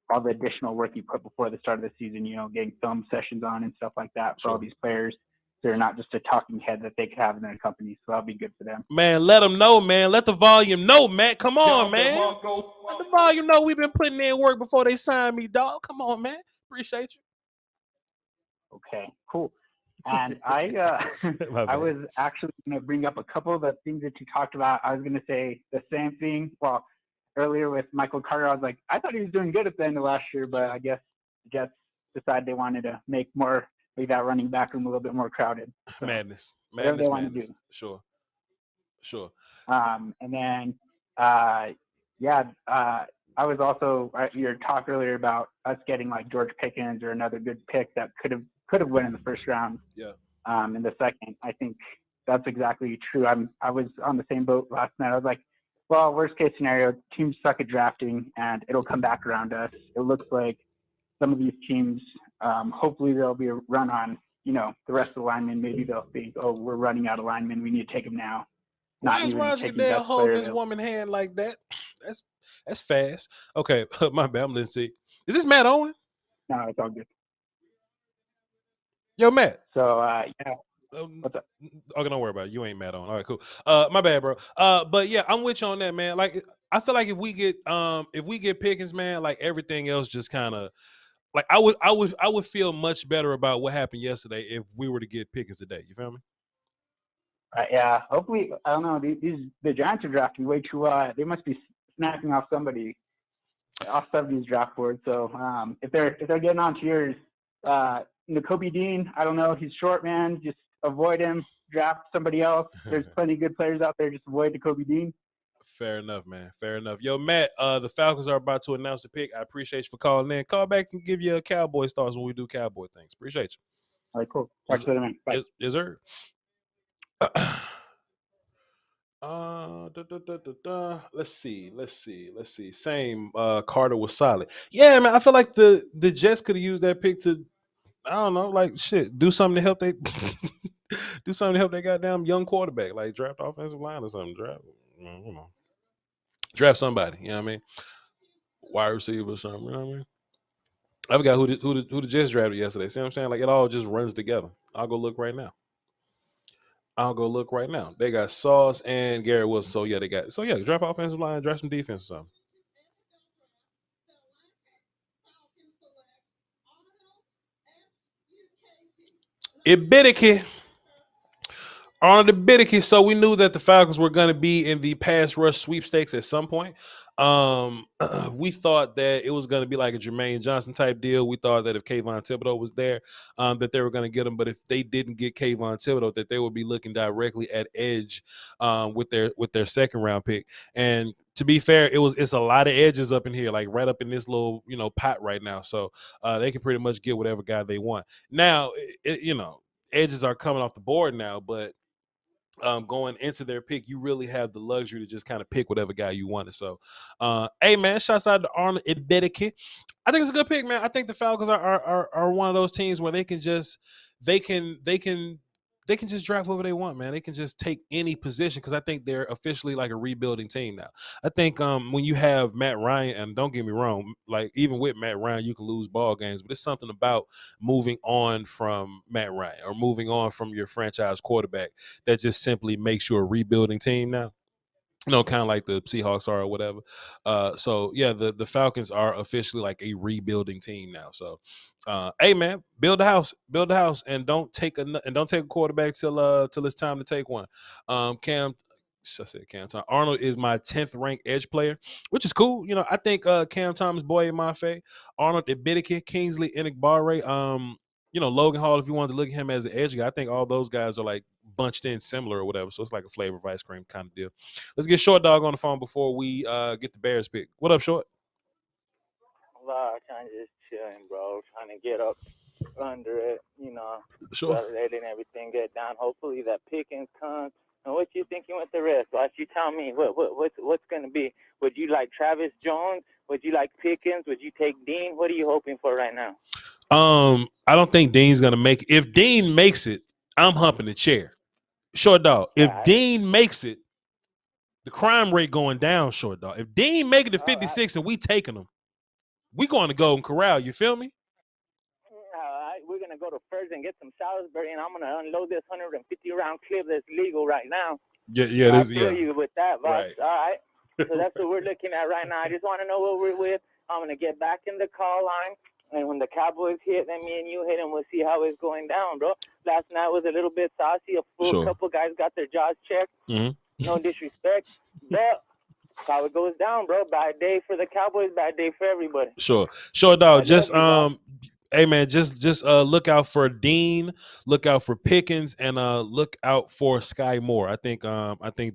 all the additional work you put before the start of the season, getting film sessions on and stuff like that for all these players. They're not just a talking head that they could have in their company, so that'll be good for them. Man, let them know, man. Let the volume know, Matt. Come on, man. Let the volume know we've been putting in work before they sign me, dog. Come on, man. Appreciate you. Okay, cool. And I was actually going to bring up a couple of the things that you talked about. I was going to say the same thing. Well, earlier with Michael Carter, I was like, I thought he was doing good at the end of last year, but I guess the Jets decided they wanted to make that running back room a little bit more crowded. So madness. They want to do. Sure. And then, I was also your talk earlier about us getting like George Pickens or another good pick that could have went in the first round. Yeah. In the second, I think that's exactly true. I was on the same boat last night. I was like, well, worst case scenario, teams suck at drafting and it'll come back around us. It looks like some of these teams, hopefully there'll be a run on, the rest of the linemen. Maybe they'll think, oh, we're running out of linemen. We need to take them now. Why is Roger Goodell holding this woman's hand like that? That's fast. Okay, my bad. I'm listening. Is this Matt Owen? No, it's all good. Yo, Matt. So, yeah. What's up? Okay, don't worry about it. You ain't Matt Owen. All right, cool. My bad, bro. But yeah, I'm with you on that, man. Like, I feel like if we get Pickens, man, like everything else just kind of like I would feel much better about what happened yesterday if we were to get Pickens today. You feel me? Yeah, hopefully, I don't know. The Giants are drafting way too. They must be snacking off somebody's draft board. So if they're getting onto yours, Nakobe Dean, I don't know. He's short, man. Just avoid him. Draft somebody else. There's plenty of good players out there. Just avoid Nakobe Dean. Fair enough, man. Fair enough. Yo, Matt, the Falcons are about to announce the pick. I appreciate you for calling in. Call back and give you a Cowboy stars when we do Cowboy things. Appreciate you. All right, cool. Talk to you later, man. Bye. Is there? Let's see. Same. Carter was solid. Yeah, man. I feel like the Jets could have used that pick to, I don't know, like shit, do something to help they do something to help their goddamn young quarterback, like draft offensive line or something. Draft somebody. You know what I mean? Wide receiver or something. You know what I mean? I forgot who the Jets drafted yesterday. See what I'm saying? Like it all just runs together. I'll go look right now. They got Sauce and Garrett Wilson. So yeah, draft offensive line, draft some defense or something. Arnold Ibidiki. So we knew that the Falcons were going to be in the pass rush sweepstakes at some point. We thought that it was going to be like a Jermaine Johnson type deal. We thought that if Kayvon Thibodeau was there, that they were going to get him. But if they didn't get Kayvon Thibodeau, that they would be looking directly at edge with their second round pick. And to be fair, it's a lot of edges up in here, like right up in this little pot right now. So they can pretty much get whatever guy they want. Now, edges are coming off the board now, but going into their pick, you really have the luxury to just kind of pick whatever guy you wanted. So, hey man, shouts out to Arnold Ibidiki. I think it's a good pick, man. I think the Falcons are one of those teams where they can just draft whoever they want, man. They can just take any position because I think they're officially like a rebuilding team now. I think when you have Matt Ryan, and don't get me wrong, like even with Matt Ryan, you can lose ball games, but it's something about moving on from Matt Ryan or moving on from your franchise quarterback that just simply makes you a rebuilding team now. Kind of like the Seahawks are or whatever. So yeah, the Falcons are officially like a rebuilding team now. So, hey man, build a house, and don't take a quarterback till it's time to take one. Cam Thomas. Arnold is my 10th ranked edge player, which is cool. I think Cam Thomas, Boye Mafe, Arnold Ibidiki, Kingsley Enikbare, Logan Hall, if you wanted to look at him as an edge guy, I think all those guys are like bunched in similar or whatever. So it's like a flavor of ice cream kind of deal. Let's get Short Dog on the phone before we get the Bears pick. What up, Short? Trying to just chilling, bro. Trying to get up under it, Sure. letting everything get down. Hopefully that Pickens comes. And what you thinking with the rest? Why don't you tell me what's going to be? Would you like Travis Jones? Would you like Pickens? Would you take Dean? What are you hoping for right now? I don't think Dean's gonna make it. If Dean makes it, I'm humping the chair. Short Dog. If Dean makes it, the crime rate going down, Short Dog. If Dean make it to 56 and we taking him, we going to Golden Corral. You feel me? We're going to go to first and get some Salisbury, and I'm going to unload this 150-round clip that's legal right now. Yeah. I feel you with that, Voch. Right. All right. So that's what we're looking at right now. I just want to know what we're with. I'm going to get back in the call line, and when the Cowboys hit, then me and you hit, and we'll see how it's going down, bro. Last night was a little bit saucy. A couple guys got their jaws checked. Mm-hmm. No disrespect, but how it goes down, bro. Bad day for the Cowboys, bad day for everybody. Sure, Dog. Hey man, just look out for Dean, look out for Pickens, and look out for Sky Moore. I think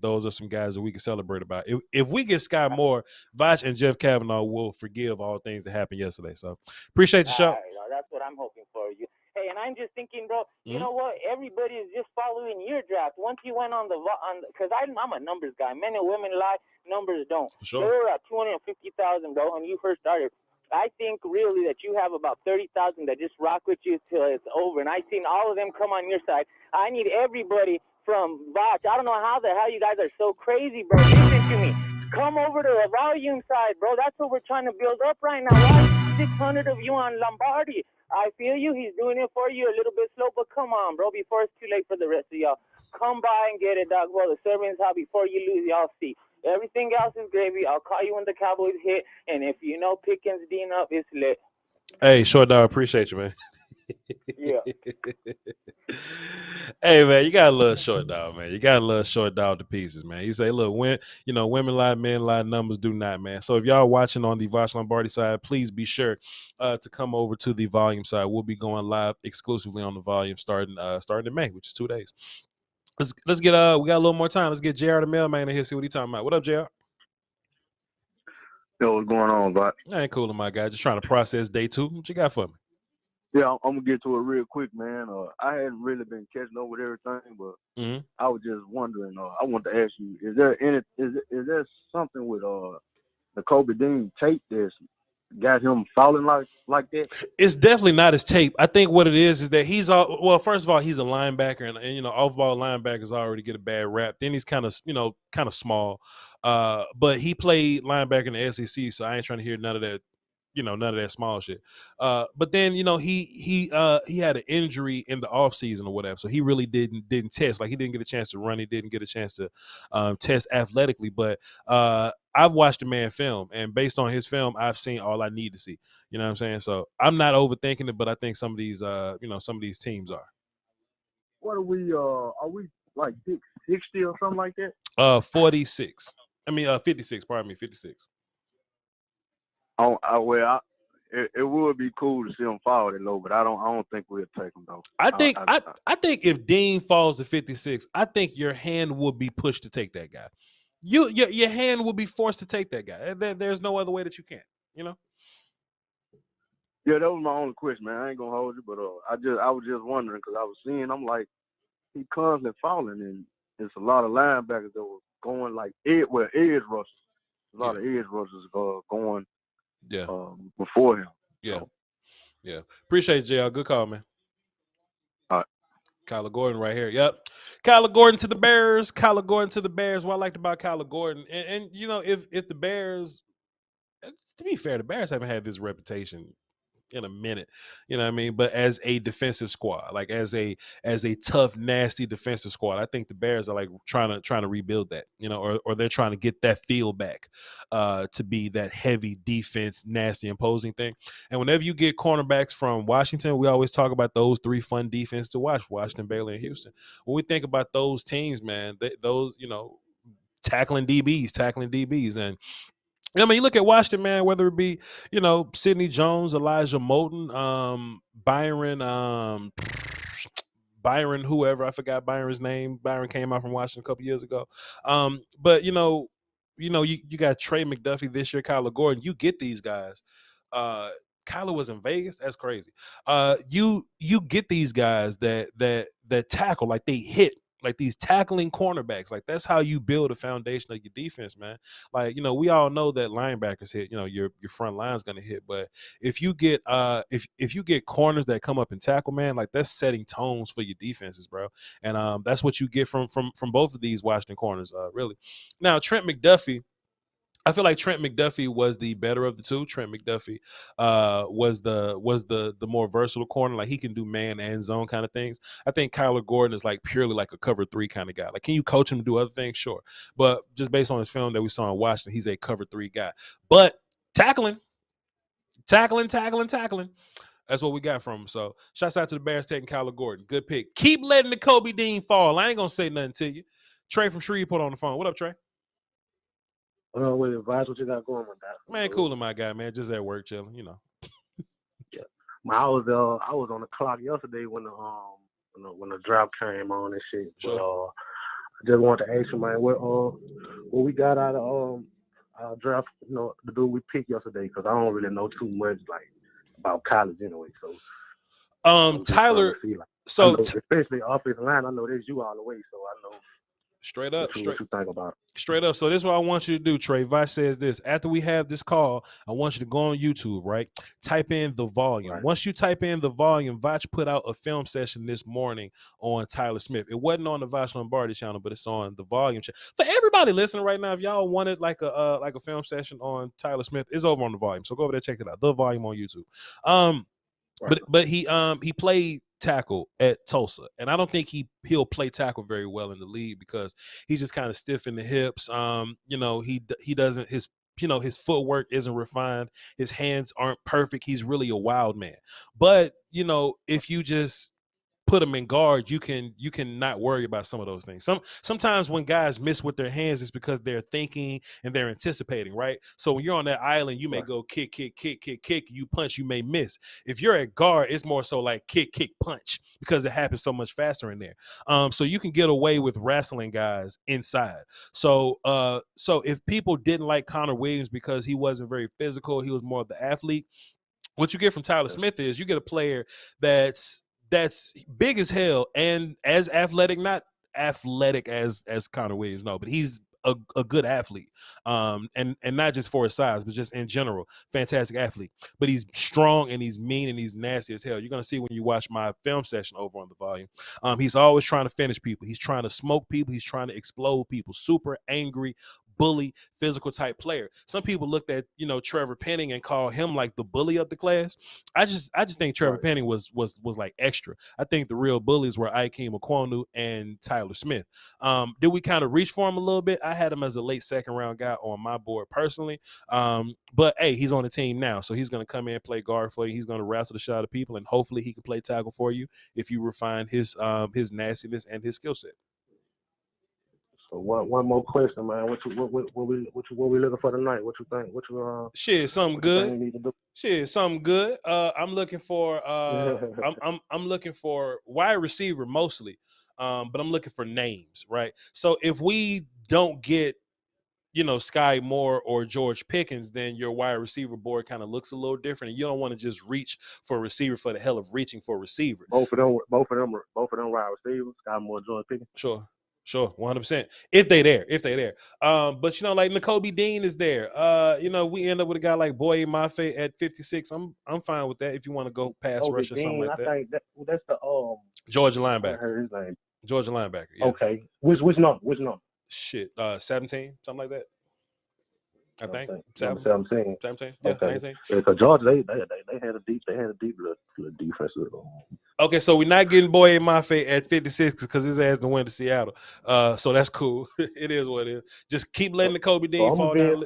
those are some guys that we can celebrate about. If we get Sky Moore, Voch and Jeff Kavanaugh will forgive all things that happened yesterday. So appreciate the show. Right, that's what I'm hoping for you. Hey, and I'm just thinking, bro. You know what? Everybody is just following your draft. Once you went on because I'm a numbers guy. Men and women lie, numbers don't. For sure. They were at 250,000, bro, when you first started. I think really that you have about 30,000 that just rock with you till it's over. And I've seen all of them come on your side. I need everybody from Voch. I don't know how the hell you guys are so crazy, bro. Listen to me. Come over to the volume side, bro. That's what we're trying to build up right now. Why 600 of you on Lombardi? I feel you. He's doing it for you a little bit slow, but come on, bro. Before it's too late for the rest of y'all. Come by and get it, dog. Well, the servants how before you lose, y'all see. Everything else is gravy. I'll call you when the Cowboys hit. And if you know Pickens Dean up, it's lit. Hey, Short Dog, appreciate you, man. Yeah. Hey, man, you gotta love Short Dog, man. You gotta love Short Dog to pieces, man. He say, look, women lie, men lie, numbers do not, man. So if y'all watching on the Voch Lombardi side, please be sure to come over to the volume side. We'll be going live exclusively on the volume starting in May, which is 2 days. Let's get we got a little more time. Let's get JR the mailman in here, see what he talking about. What up, JR? Yo, what's going on, Voch? I ain't cool, my guy. Just trying to process day 2. What you got for me? Yeah, I'm gonna get to it real quick, man. I hadn't really been catching up with everything, but I was just wondering. I want to ask you: is there something with Nakobe Dean tape that's got him falling like that? It's definitely not his tape. I think what it is that he's first of all, he's a linebacker, and off-ball linebackers already get a bad rap. Then he's kind of small, but he played linebacker in the SEC, so I ain't trying to hear none of that. None of that small shit. But then, he had an injury in the offseason or whatever. So he really didn't test. Like, he didn't get a chance to run. He didn't get a chance to test athletically. But I've watched the man film, and based on his film, I've seen all I need to see. You know what I'm saying? So I'm not overthinking it, but I think some of these teams are. What are we like 60 or something like that? 46. I mean 56, pardon me, 56. It would be cool to see him fall that low, but I don't think we'll take him though. I think if Dean falls to 56, I think your hand will be pushed to take that guy. Your hand will be forced to take that guy. There's no other way that you can. Yeah, that was my only question, man. I ain't gonna hold you, but I was just wondering because I was seeing I'm like he constantly falling, and it's a lot of linebackers that were going like edge rushers. A lot of edge rushers going. Yeah. Before him. Yeah. So. Yeah. Appreciate it, JL. Good call, man. All right. Kyler Gordon right here. Yep. Kyler Gordon to the Bears. Kyler Gordon to the Bears. What I liked about Kyler Gordon. And if the Bears, to be fair, the Bears haven't had this reputation in a minute, you know what I mean? But as a defensive squad, like as a tough, nasty defensive squad, I think the Bears are like trying to rebuild that, or they're trying to get that feel back to be that heavy defense, nasty, imposing thing. And whenever you get cornerbacks from Washington, we always talk about those 3 fun defenses to watch: Washington, Baylor, and Houston. When we think about those teams, man, those tackling DBs, and I mean, you look at Washington, man, whether it be, Sidney Jones, Elijah Moulton, Byron Byron, whoever, I forgot Byron's name. Byron came out from Washington a couple years ago. But you got Trey McDuffie this year, Kyler Gordon. You get these guys. Kyler was in Vegas. That's crazy. You get these guys that tackle, like they hit, like these tackling cornerbacks. Like that's how you build a foundation of your defense, man. Like, we all know that linebackers hit, your front line's gonna hit. But if you get if you get corners that come up and tackle, man, like that's setting tones for your defenses, bro. And that's what you get from both of these Washington corners, really. Now, Trent McDuffie, I feel like Trent McDuffie was the better of the two. Trent McDuffie was the more versatile corner. Like he can do man and zone kind of things. I think Kyler Gordon is like purely like a cover 3 kind of guy. Like, can you coach him to do other things? Sure. But just based on his film that we saw in Washington, he's a cover 3 guy. But tackling. That's what we got from him. So shouts out to the Bears taking Kyler Gordon. Good pick. Keep letting Nakobe Dean fall. I ain't going to say nothing to you. Trey from Shreveport on the phone. What up, Trey? With advice, what you got going with that? Man, cooling, my guy, man. Just at work, chilling, Yeah. I was on the clock yesterday when the draft came on and shit. Sure. But I just wanted to ask you, man, what we got out of our draft, the dude we picked yesterday, because I don't really know too much like about college anyway. So Tyler. See, like, so especially offensive line, I know there's you all the way, so I know. Straight up. What you think about it? Straight up. So this is what I want you to do, Trey. Voch says this. After we have this call, I want you to go on YouTube, right? Type in The Volume. Right. Once you type in The Volume, Voch put out a film session this morning on Tyler Smith. It wasn't on the Voch Lombardi channel, but it's on The Volume channel. For everybody listening right now, if y'all wanted like a film session on Tyler Smith, it's over on The Volume. So go over there, check it out. The Volume on YouTube. Right. But he played tackle at Tulsa, and I don't think he'll play tackle very well in the league because he's just kind of stiff in the hips. He doesn't his footwork isn't refined. His hands aren't perfect. He's really a wild man. But if you just put them in guard, you can not worry about some of those things. Sometimes when guys miss with their hands, it's because they're thinking and they're anticipating, right? So when you're on that island, you may go kick, you punch, you may miss. If you're at guard, it's more so like kick, punch, because it happens so much faster in there. So you can get away with wrestling guys inside. So if people didn't like Connor Williams because he wasn't very physical, he was more of the athlete, what you get from Tyler Smith is you get a player that's big as hell and as athletic, not athletic as Connor Williams, no, but he's a good athlete, and not just for his size, but just in general, fantastic athlete. But he's strong and he's mean and he's nasty as hell. You're gonna see when you watch my film session over on The Volume. He's always trying to finish people. He's trying to smoke people. He's trying to explode people. Super angry, bully, physical type player. Some people looked at Trevor Penning and call him like the bully of the class. I just think Trevor Penning was like extra. I think the real bullies were Ikem Ekwonu and Tyler Smith. Did we kind of reach for him a little bit? I had him as a late second round guy on my board personally. But hey, he's on the team now, so he's gonna come in and play guard for you. He's gonna wrestle the shot of people, and hopefully he can play tackle for you if you refine his nastiness and his skill set. So one more question, man. What we looking for tonight? What you think? Something good. I'm looking for I'm looking for wide receiver mostly, but I'm looking for names, right? So if we don't get Sky Moore or George Pickens, then your wide receiver board kind of looks a little different, and you don't want to just reach for a receiver for the hell of reaching for a receiver. Both of them wide receivers, Sky Moore, George Pickens. Sure, 100%. If they there. But like Nakobe Dean is there. We end up with a guy like Boye Mafe at 56. I'm fine with that if you want to go pass rush or something like that. I think that's the Georgia linebacker. I heard his name. Georgia linebacker. Yeah. Okay. Which number? Shit, 17, something like that. I think 17. Yeah, okay. 19. Because Georgia, they had a deep little defense. Okay, so we're not getting Boye Mafe at 56 because his ass done went to Seattle. So that's cool. It is what it is. Just keep letting Nakobe Dean fall down.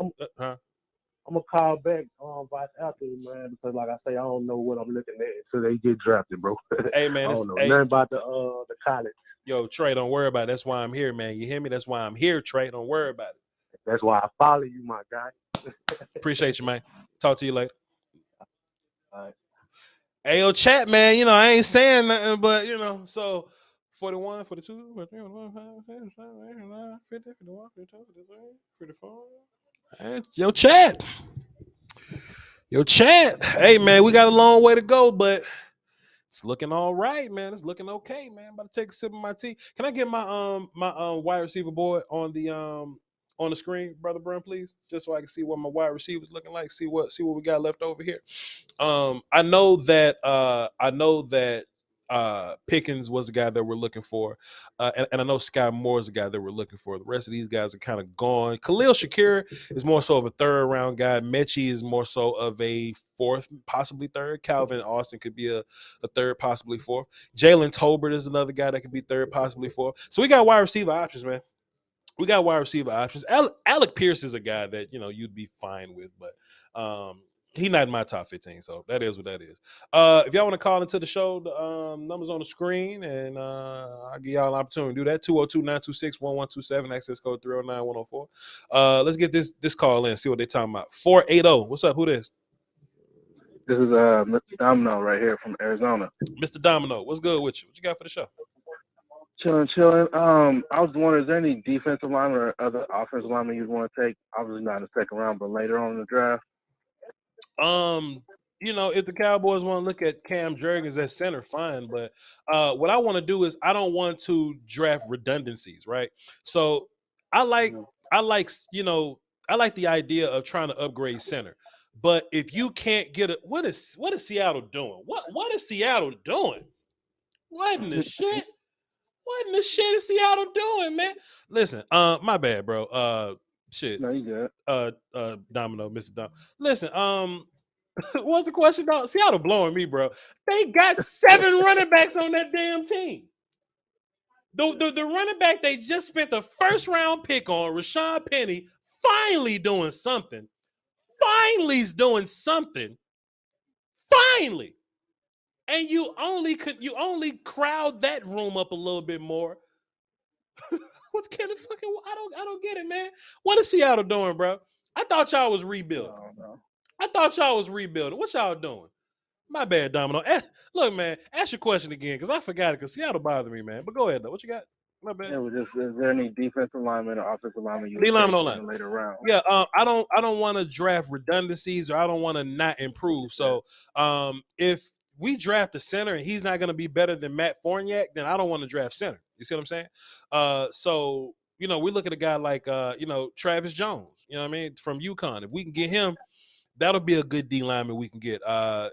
I'm gonna call back Voch after, man, because like I say, I don't know what I'm looking at until they get drafted, bro. Hey man, I don't know nothing about the college. Yo, Trey, don't worry about it. That's why I'm here, man. You hear me? That's why I'm here, Trey. Don't worry about it. That's why I follow you, my guy. Appreciate you, man. Talk to you later. All right. Hey, yo, chat, man. I ain't saying nothing, but so 41, 42, 43, 50, 51, 52, 53, 54. Yo, chat. Hey, man, we got a long way to go, but it's looking all right, man. It's looking okay, man. I'm about to take a sip of my tea. Can I get my wide receiver board on the screen, brother Brun, please, just so I can see what my wide receivers looking like. See what we got left over here. I know that Pickens was the guy that we're looking for, and I know Sky Moore is the guy that we're looking for. The rest of these guys are kind of gone. Khalil Shakir is more so of a third round guy. Mechie is more so of a fourth, possibly third. Calvin Austin could be a third, possibly fourth. Jalen Tolbert is another guy that could be third, possibly fourth. So we got wide receiver options, man. We got wide receiver options. Alec Pierce is a guy that you'd be fine with, but he's not in my top 15, so that is what that is. If y'all want to call into the show, the numbers on the screen, and I'll give y'all an opportunity to do that. 202-926-1127, access code 309-104. Let's get this call in, see what they're talking about. 480. What's up? Who this? This is Mr. Domino right here from Arizona. Mr. Domino, what's good with you? What you got for the show? Chilling. I was wondering, is there any defensive lineman or other offensive lineman you'd want to take? Obviously not in the second round, but later on in the draft. If the Cowboys want to look at Cam Jurgens at center, fine. But what I want to do is I don't want to draft redundancies, right? So I like the idea of trying to upgrade center. But if you can't get what is Seattle doing? What is Seattle doing? What in the shit? What in the shit is Seattle doing, man? Listen, my bad, bro. Shit. No, you good. Domino, Mr. Dom. Listen, what's the question, dog? Seattle blowing me, bro. They got 7 running backs on that damn team. The running back they just spent the first round pick on, Rashad Penny, finally doing something. Finally's doing something. Finally. And you only crowd that room up a little bit more. What kind of fucking? I don't get it, man. What is Seattle doing, bro? I thought y'all was rebuilding. I thought y'all was rebuilding. What y'all doing? My bad, Domino. Look, man, ask your question again because I forgot it because Seattle bothered me, man. But go ahead, though. What you got? My bad. Yeah, is there any defensive lineman or offensive lineman you would take in the later round? Yeah, I don't want to draft redundancies or I don't want to not improve. So if we draft a center and he's not going to be better than Matt Fournier, then I don't want to draft center. You see what I'm saying? So we look at a guy like Travis Jones. You know what I mean, from UConn. If we can get him, that'll be a good D lineman we can get.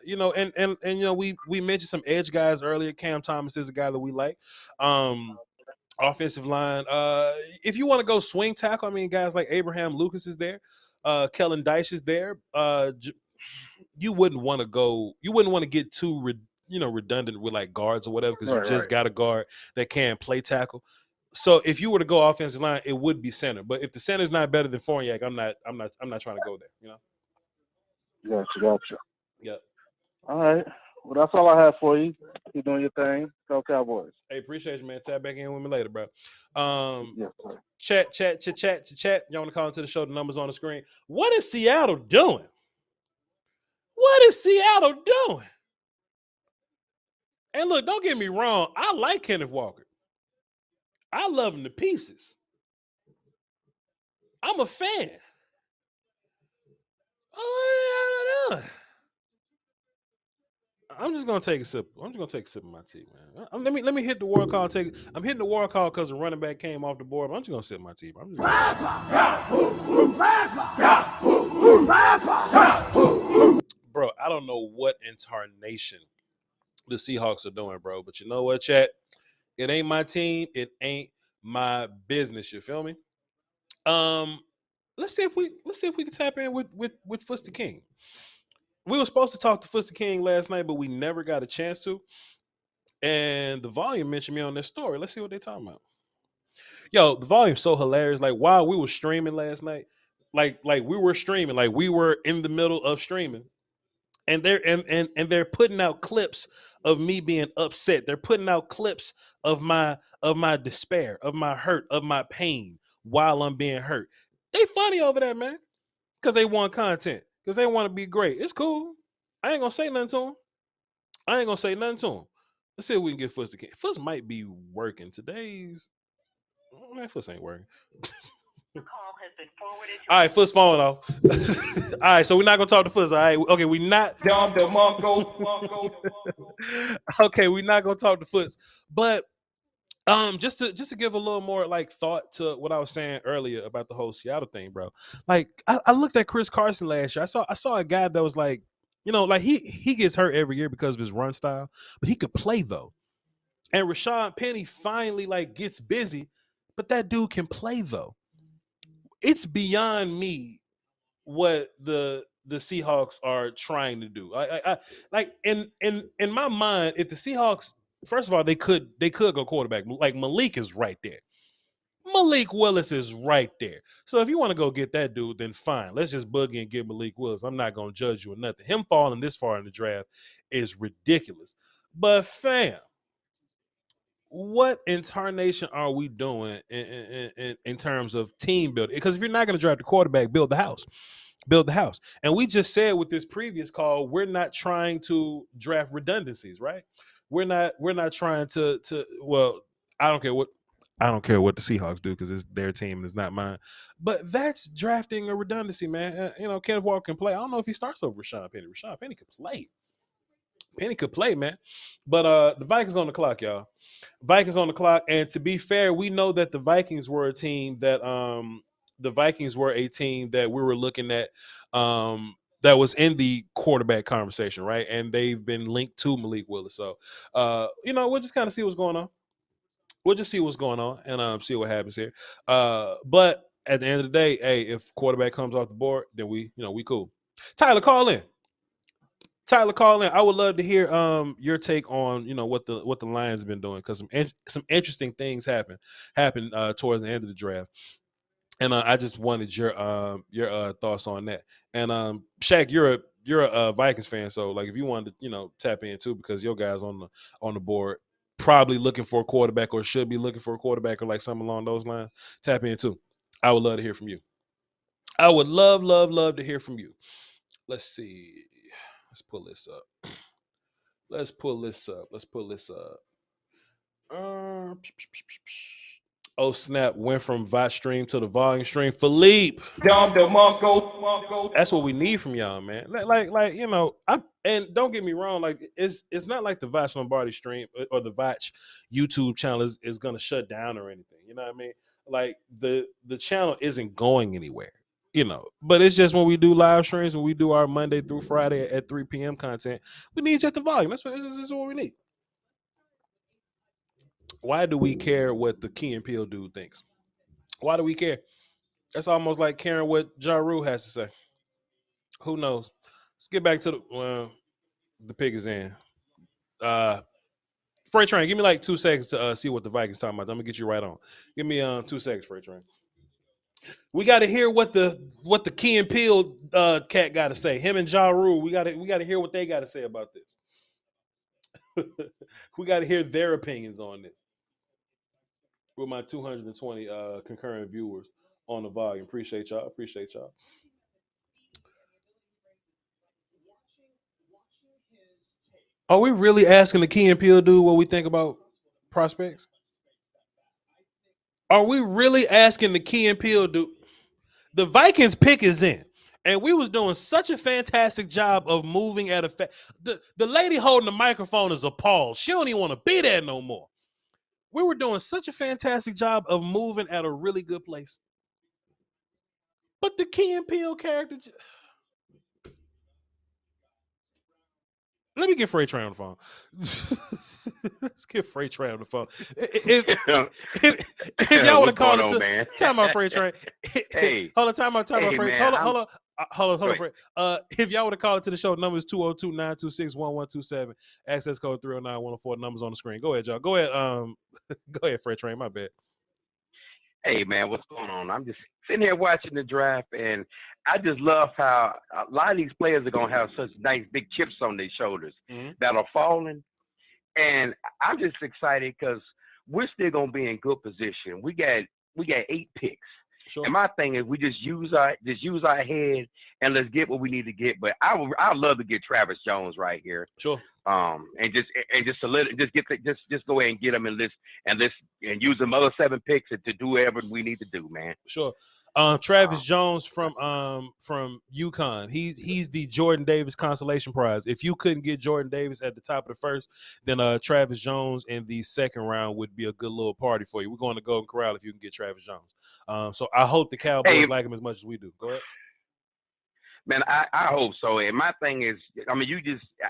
We mentioned some edge guys earlier. Cam Thomas is a guy that we like. Offensive line. If you want to go swing tackle, I mean, guys like Abraham Lucas is there. Kellen Dyche is there. You wouldn't want to get too redundant with like guards or whatever because you just got a guard that can play tackle. So if you were to go offensive line, it would be center. But if the center's not better than Fournier, I'm not trying to go there. Gotcha. Yep. All right. Well, that's all I have for you. Keep doing your thing. Go Cowboys. Hey, appreciate you, man. Tap back in with me later, bro. Yes, sir. Chat. Y'all want to call into the show? The numbers on the screen. What is Seattle doing? What is Seattle doing? And look, don't get me wrong. I like Kenneth Walker. I love him to pieces. I'm a fan. I'm just gonna take a sip. I'm just gonna take a sip of my tea, man. Let me hit the war call. I'm hitting the war call because the running back came off the board. But I'm just gonna sip my tea. Bro, I don't know what incarnation the Seahawks are doing, bro. But you know what, chat? It ain't my team. It ain't my business. You feel me? Let's see if we can tap in with Fuster King. We were supposed to talk to Fuster King last night, but we never got a chance to. And the Volume mentioned me on their story. Let's see what they're talking about. Yo, the Volume's so hilarious. Like while we were streaming last night, like we were streaming, like we were in the middle of streaming, and they're putting out clips of me being upset. They're putting out clips of my despair, of my hurt, of my pain while I'm being hurt. They funny over there, man, because they want content. Because they want to be great. It's cool. I ain't going to say nothing to them. Let's see if we can get Foots to camp. Foots might be working. Today's Foots ain't working. All right, Foots falling off. All right, so we're not gonna talk to Foots. All right, okay, we not. Okay, we're not gonna talk to Foots, but just to give a little more like thought to what I was saying earlier about the whole Seattle thing, bro. Like I looked at Chris Carson last year. I saw a guy that was like, like he gets hurt every year because of his run style, but he could play though. And Rashad Penny finally like gets busy, but that dude can play though. It's beyond me what the Seahawks are trying to do. I like in my mind, if the Seahawks, first of all, they could go quarterback. Like Malik is right there. Malik Willis is right there. So if you want to go get that dude, then fine. Let's just boogie and get Malik Willis. I'm not gonna judge you or nothing. Him falling this far in the draft is ridiculous. But fam, what in tarnation are we doing in terms of team building? Because if you're not going to draft the quarterback, build the house. And we just said with this previous call, we're not trying to draft redundancies, right? We're not trying to well, I don't care what the Seahawks do because it's their team and it's not mine. But that's drafting a redundancy, man. Kenneth Walker can play. I don't know if he starts over Rashad Penny. Rashad Penny could play. Penny could play, man. But the Vikings on the clock, y'all. Vikings on the clock. And to be fair, we know that the Vikings were a team that we were looking at that was in the quarterback conversation, right? And they've been linked to Malik Willis. So we'll just kind of see what's going on. We'll just see what's going on and see what happens here. But at the end of the day, hey, if quarterback comes off the board, then we cool. Tyler, call in. I would love to hear your take on what the Lions have been doing because some interesting things happened towards the end of the draft, and I just wanted your thoughts on that. And Shaq, you're a Vikings fan, so like if you wanted to tap in too because your guys on the board probably looking for a quarterback or should be looking for a quarterback or like something along those lines, tap in too. I would love to hear from you. I would love to hear from you. Let's see. Let's pull this up. Oh snap! Went from Voch stream to the volume stream. Philippe, that's what we need from y'all, man. And don't get me wrong. Like it's not like the Voch Lombardi stream or the Voch YouTube channel is gonna shut down or anything. You know what I mean? Like the channel isn't going anywhere. But it's just when we do live streams, when we do our Monday through Friday at 3 p.m. content, we need you at the volume. That's what we need. Why do we care what the Key and Peele dude thinks? Why do we care? That's almost like caring what Ja Rule has to say. Who knows? Let's get back to the pick is in. Freight Train, give me like 2 seconds to see what the Vikings talking about. I'm gonna get you right on. Give me 2 seconds, Freight Train. We got to hear what the Key and Peele cat got to say. Him and Ja Rule. We got to hear what they got to say about this. We got to hear their opinions on this. With my 220 concurrent viewers on the volume, appreciate y'all. Are we really asking the Key and Peele dude what we think about prospects? Are we really asking the Key and Peele dude? The Vikings pick is in, and we was doing such a fantastic job of moving at a the lady holding the microphone is appalled. She don't even want to be there no more. We were doing such a fantastic job of moving at a really good place. But the Key and Peele character... Let me get Freight Train on the phone. Let's get Freight Train on the phone. If y'all want to call it, time out, Freight Train. Hey, hold on, time out, Freight. Man, hold on, Freight. If y'all want to call it to the show, number is 202-926-1127. Access code 309-104. Numbers on the screen. Go ahead, y'all. Go ahead. Go ahead, Freight Train. My bad. Hey, man, what's going on? I'm just sitting here watching the draft, and I just love how a lot of these players are going to have such nice big chips on their shoulders that are falling. And I'm just excited because we're still going to be in good position. We got 8 picks. Sure. And my thing is we just use our head and let's get what we need to get. But I'd love to get Travis Jones right here. Sure. And just go ahead and get them and use them other 7 picks to do whatever we need to do, man. Sure. Travis Jones from UConn. He's the Jordan Davis consolation prize. If you couldn't get Jordan Davis at the top of the first, then Travis Jones in the second round would be a good little party for you. We're going to Golden Corral if you can get Travis Jones. So I hope the Cowboys like him as much as we do. Go ahead. Man, I hope so. And my thing is, I mean,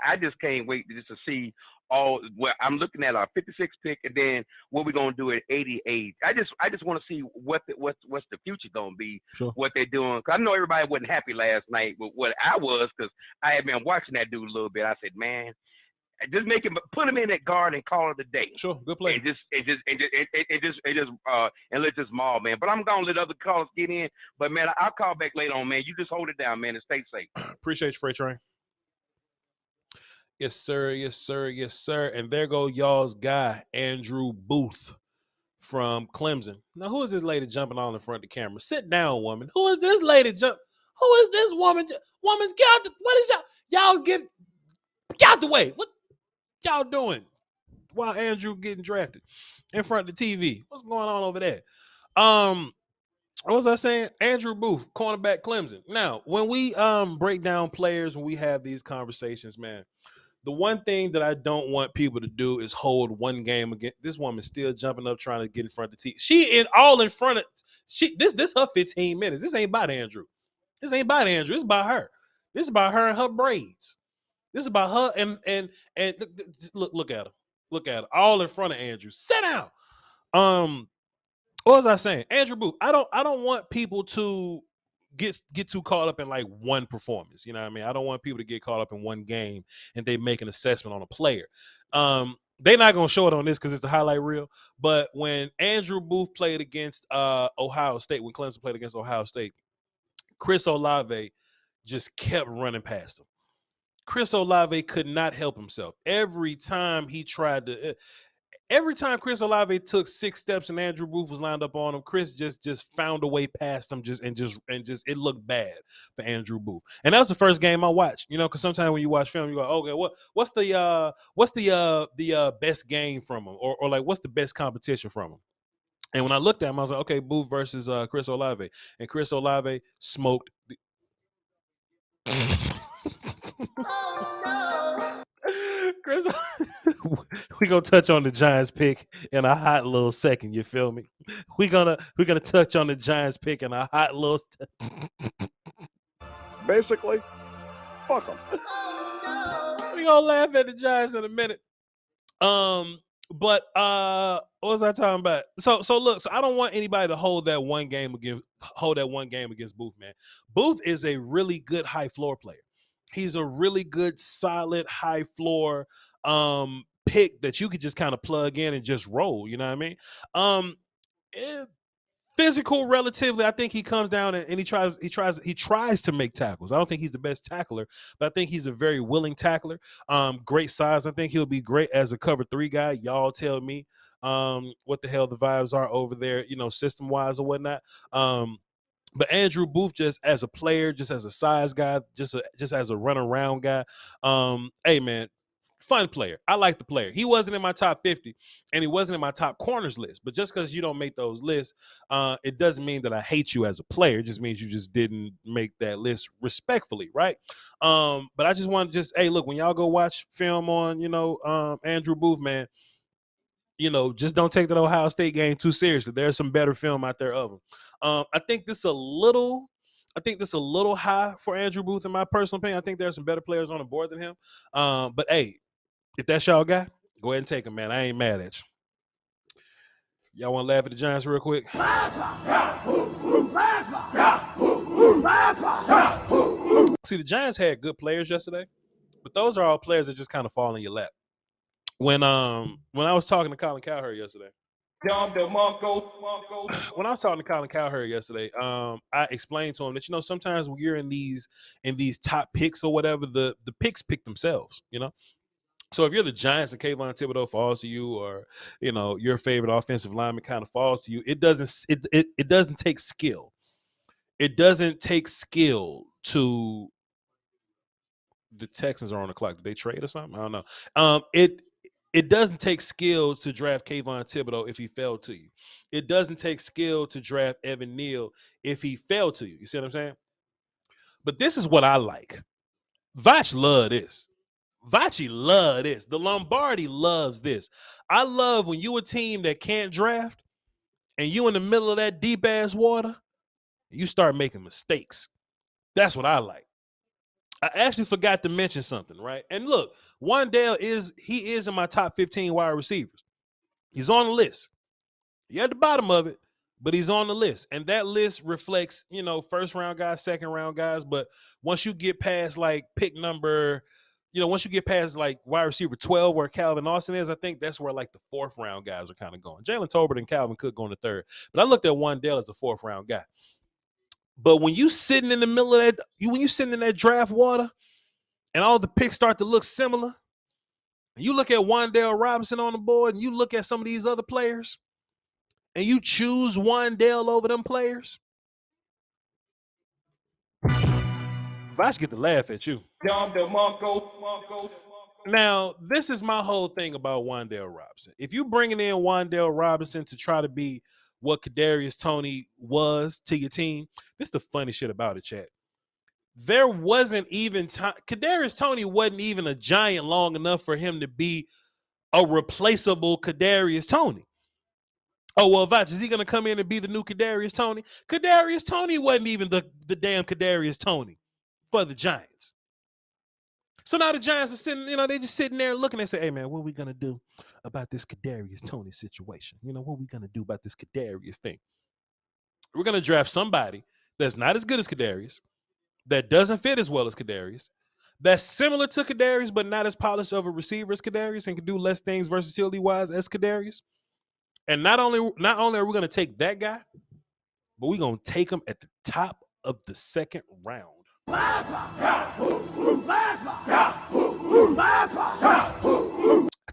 I just can't wait to see all. Well, I'm looking at our 56 pick, and then what we're gonna do at 88. I just want to see what's the future gonna be. Sure. What they're doing. Cause I know everybody wasn't happy last night with what I was, because I had been watching that dude a little bit. I said, man, just put him in that guard and call it a day. Sure, good play. And let this maul, man. But I'm gonna let other callers get in. But man, I'll call back later on, man. You just hold it down, man, and stay safe. Appreciate you, Freight Train. Yes, sir. Yes, sir. Yes, sir. And there go y'all's guy, Andrew Booth from Clemson. Now, who is this lady jumping all in front of the camera? Sit down, woman. Who is this lady Who is this woman? Woman, get out what is y'all get out the way? What y'all doing while Andrew getting drafted in front of the TV? What's going on over there? What was I saying? Andrew Booth, cornerback, Clemson. Now, when we break down players, when we have these conversations, man, the one thing that I don't want people to do is hold one game again. This woman's still jumping up trying to get in front of the TV. She in front of this her 15 minutes. This ain't about Andrew. This ain't about Andrew. It's about her. This is about her and her braids. This is about her and look at her. Look at her. All in front of Andrew. Sit down. What was I saying? Andrew Booth. I don't want people to get too caught up in like one performance. You know what I mean? I don't want people to get caught up in one game and they make an assessment on a player. They're not gonna show it on this because it's the highlight reel. But when Andrew Booth played against Ohio State, when Clemson played against Ohio State, Chris Olave just kept running past him. Chris Olave could not help himself. Every time Chris Olave took 6 steps and Andrew Booth was lined up on him, Chris just found a way past him, and it looked bad for Andrew Booth. And that was the first game I watched, because sometimes when you watch film, you go, okay, what's the best game from him, or like what's the best competition from him? And when I looked at him, I was like, okay, Booth versus Chris Olave, and Chris Olave smoked. Oh no. Chris, we gonna touch on the Giants pick in a hot little second. You feel me? We're gonna touch on the Giants pick in a hot little. Basically, fuck them. Oh, no. We gonna laugh at the Giants in a minute. But what was I talking about? So look, I don't want anybody to hold that one game against Booth, man. Booth is a really good high floor player. He's a really good, solid, high floor pick that you could just kind of plug in and just roll. You know what I mean? Physical, relatively, I think he comes down and he tries to make tackles. I don't think he's the best tackler, but I think he's a very willing tackler. Great size. I think he'll be great as a cover 3 guy. Y'all tell me what the hell the vibes are over there, system wise or whatnot. But Andrew Booth, just as a player, just as a size guy, just as a run around guy, hey man, fun player. I like the player. He wasn't in my top 50, and he wasn't in my top corners list. But just because you don't make those lists, it doesn't mean that I hate you as a player. It just means you just didn't make that list respectfully, right? But I just want to hey, look, when y'all go watch film on, Andrew Booth, man, just don't take that Ohio State game too seriously. There's some better film out there of him. I think this a little high for Andrew Booth, in my personal opinion. I think there's some better players on the board than him. But hey, if that's y'all guy, go ahead and take him, man. I ain't mad at you. Y'all want to laugh at the Giants real quick? See, the Giants had good players yesterday, but those are all players that just kind of fall in your lap. When I was talking to Colin Cowherd yesterday, when I was talking to Colin Cowherd yesterday, I explained to him that sometimes when you're in these top picks or whatever, the picks pick themselves. So if you're the Giants and Kayvon Thibodeau falls to you, or your favorite offensive lineman kind of falls to you, it doesn't take skill. It doesn't take skill to The Texans are on the clock. Did they trade or something? I don't know. It doesn't take skill to draft Kayvon Thibodeau if he fell to you. It doesn't take skill to draft Evan Neal if he fell to you. You see what I'm saying? But this is what I like. Voch love this. Vachi love this. The Lombardi loves this. I love when you a team that can't draft and you in the middle of that deep ass water, you start making mistakes. That's what I like. I actually forgot to mention something, right? And look, Wan'Dale is in my top 15 wide receivers. He's on the list. You're at the bottom of it, but he's on the list. And that list reflects, first round guys, second round guys. But once you get past like pick number, once you get past like wide receiver 12 where Calvin Austin is, I think that's where like the fourth round guys are kind of going. Jalen Tolbert and Calvin Cook going to third. But I looked at Wan'Dale as a fourth round guy. But when you sitting in the middle of that, when you sitting in that draft water and all the picks start to look similar, and you look at Wan'Dale Robinson on the board and you look at some of these other players, and you choose Wan'Dale over them players, Voch get to laugh at you. Now, this is my whole thing about Wan'Dale Robinson. If you bringing in Wan'Dale Robinson to try to be what Kadarius Toney was to your team, this is the funny shit about it, chat. There wasn't even time. Kadarius Toney wasn't even a Giant long enough for him to be a replaceable Kadarius Toney. Oh, well, Voch, is he going to come in and be the new Kadarius Toney? Kadarius Toney wasn't even the damn Kadarius Toney for the Giants. So now the Giants are sitting, they just sitting there looking and say, hey, man, what are we going to do about this Kadarius Toney situation? What are we going to do about this Kadarius thing? We're going to draft somebody that's not as good as Kadarius, that doesn't fit as well as Kadarius, that's similar to Kadarius but not as polished of a receiver as Kadarius and can do less things versatility-wise as Kadarius. And not only are we going to take that guy, but we're going to take him at the top of the second round. I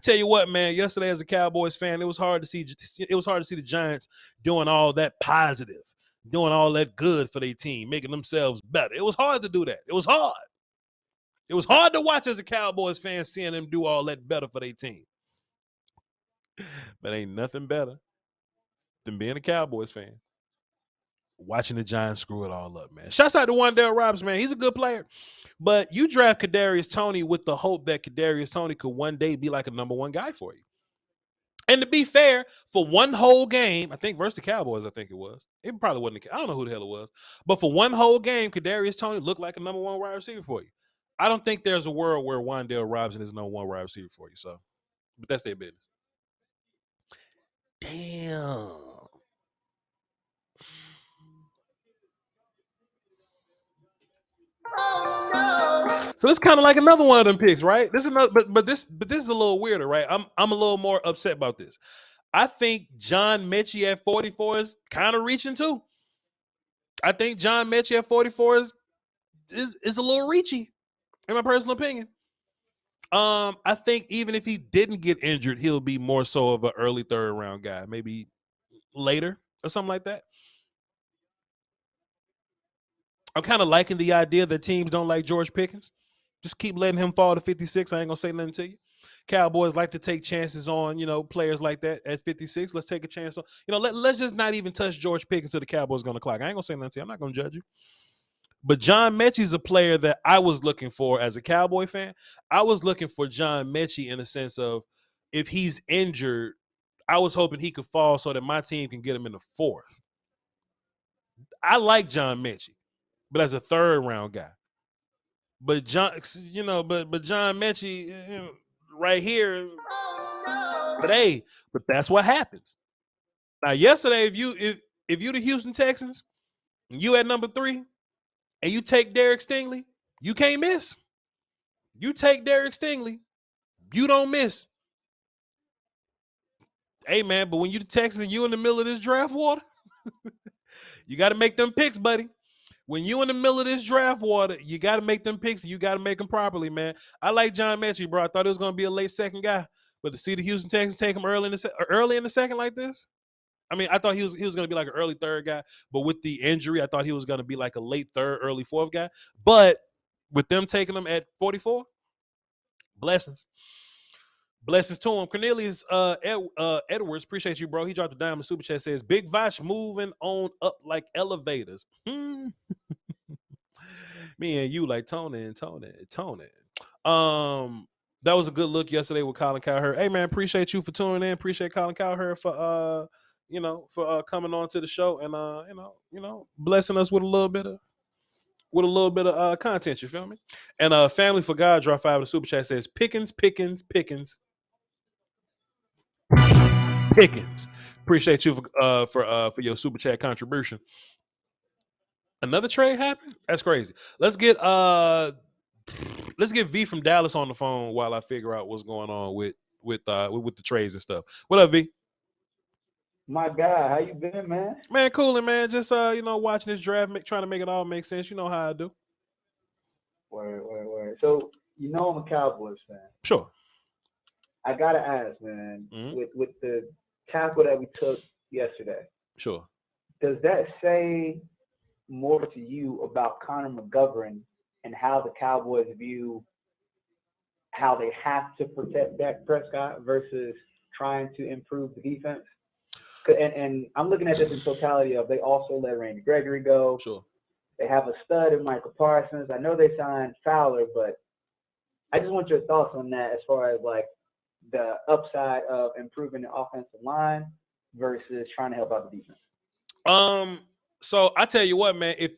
tell you what, man, yesterday as a Cowboys fan, it was hard to see the Giants doing all that positive, doing all that good for their team, making themselves better. It was hard to do that. It was hard. It was hard to watch as a Cowboys fan, seeing them do all that better for their team. But ain't nothing better than being a Cowboys fan, watching the Giants screw it all up, man. Shouts out to Wan'Dale Robinson, man. He's a good player. But you draft Kadarius Toney with the hope that Kadarius Toney could one day be like a number one guy for you. And to be fair, for one whole game, I think versus the Cowboys, I think it was. It probably wasn't. I don't know who the hell it was. But for one whole game, Kadarius Toney looked like a number one wide receiver for you. I don't think there's a world where Wan'Dale Robinson is number one wide receiver for you. So, but that's their business. Damn. So it's kind of like another one of them picks, right? This is another, but this is a little weirder, right? I'm a little more upset about this. I think John Mechie at 44 is kind of reaching too. I think John Mechie at 44 is a little reachy, in my personal opinion. I think even if he didn't get injured, he'll be more so of an early third round guy, maybe later or something like that. I'm kind of liking the idea that teams don't like George Pickens. Just keep letting him fall to 56. I ain't gonna say nothing to you. Cowboys like to take chances on, players like that at 56. Let's take a chance on, let's just not even touch George Pickens till the Cowboys gonna clock. I ain't gonna say nothing to you. I'm not gonna judge you. But John Mechie's a player that I was looking for as a Cowboy fan. I was looking for John Mechie in the sense of if he's injured, I was hoping he could fall so that my team can get him in the fourth. I like John Mechie, but as a third round guy. But John, but John Mechie right here. But that's what happens. Now, yesterday, if you the Houston Texans, and you at number 3, and you take Derek Stingley, you can't miss. You take Derek Stingley, you don't miss. Hey, man, but when you the Texans and you in the middle of this draft water, you got to make them picks, buddy. When you in the middle of this draft water, you got to make them picks. And you got to make them properly, man. I like John Mechie, bro. I thought it was going to be a late second guy. But to see the Houston Texans take him early in the second like this, I mean, I thought he was going to be like an early third guy. But with the injury, I thought he was going to be like a late third, early fourth guy. But with them taking them at 44. Blessings to him. Cornelius Edwards, appreciate you, bro. He dropped a diamond super chat. Says Big Voch moving on up like elevators. Me and you like Tony. That was a good look yesterday with Colin Cowherd. Hey man, appreciate you for tuning in. Appreciate Colin Cowherd for coming on to the show and blessing us with a little bit of content. You feel me? And Family for God drop 5 of the super chat. Says Pickens. Appreciate you for your super chat contribution. Another trade happened? That's crazy. Let's get V from Dallas on the phone while I figure out what's going on with the trades and stuff. What up, V? My guy, how you been, man? Man, coolin', man. Just watching this draft, trying to make it all make sense. You know how I do. Word. So I'm a Cowboys fan. Sure. I gotta ask, man, with the tackle that we took yesterday. Sure. Does that say more to you about Connor McGovern and how the Cowboys view how they have to protect Dak Prescott versus trying to improve the defense? And I'm looking at this in totality of they also let Randy Gregory go. Sure. They have a stud in Michael Parsons. I know they signed Fowler, but I just want your thoughts on that as far as like the upside of improving the offensive line versus trying to help out the defense. So I tell you what, man, if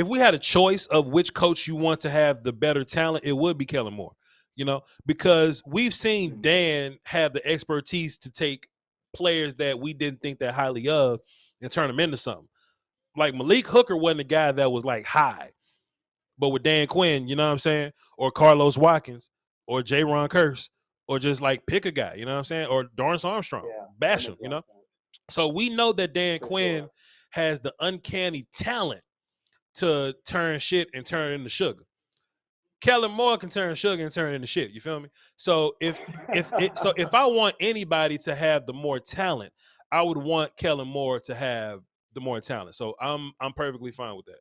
we had a choice of which coach you want to have the better talent, it would be Kellen Moore, because we've seen Dan have the expertise to take players that we didn't think that highly of and turn them into something. Like Malik Hooker wasn't a guy that was like high, but with Dan Quinn, you know what I'm saying? Or Carlos Watkins or Jaron Kearse, or just like pick a guy, you know what I'm saying? Or Dorrance Armstrong, bash him, So we know that Dan Quinn has the uncanny talent to turn shit and turn it into sugar. Kellen Moore can turn sugar and turn it into shit. You feel me? So if I want anybody to have the more talent, I would want Kellen Moore to have the more talent. So I'm perfectly fine with that.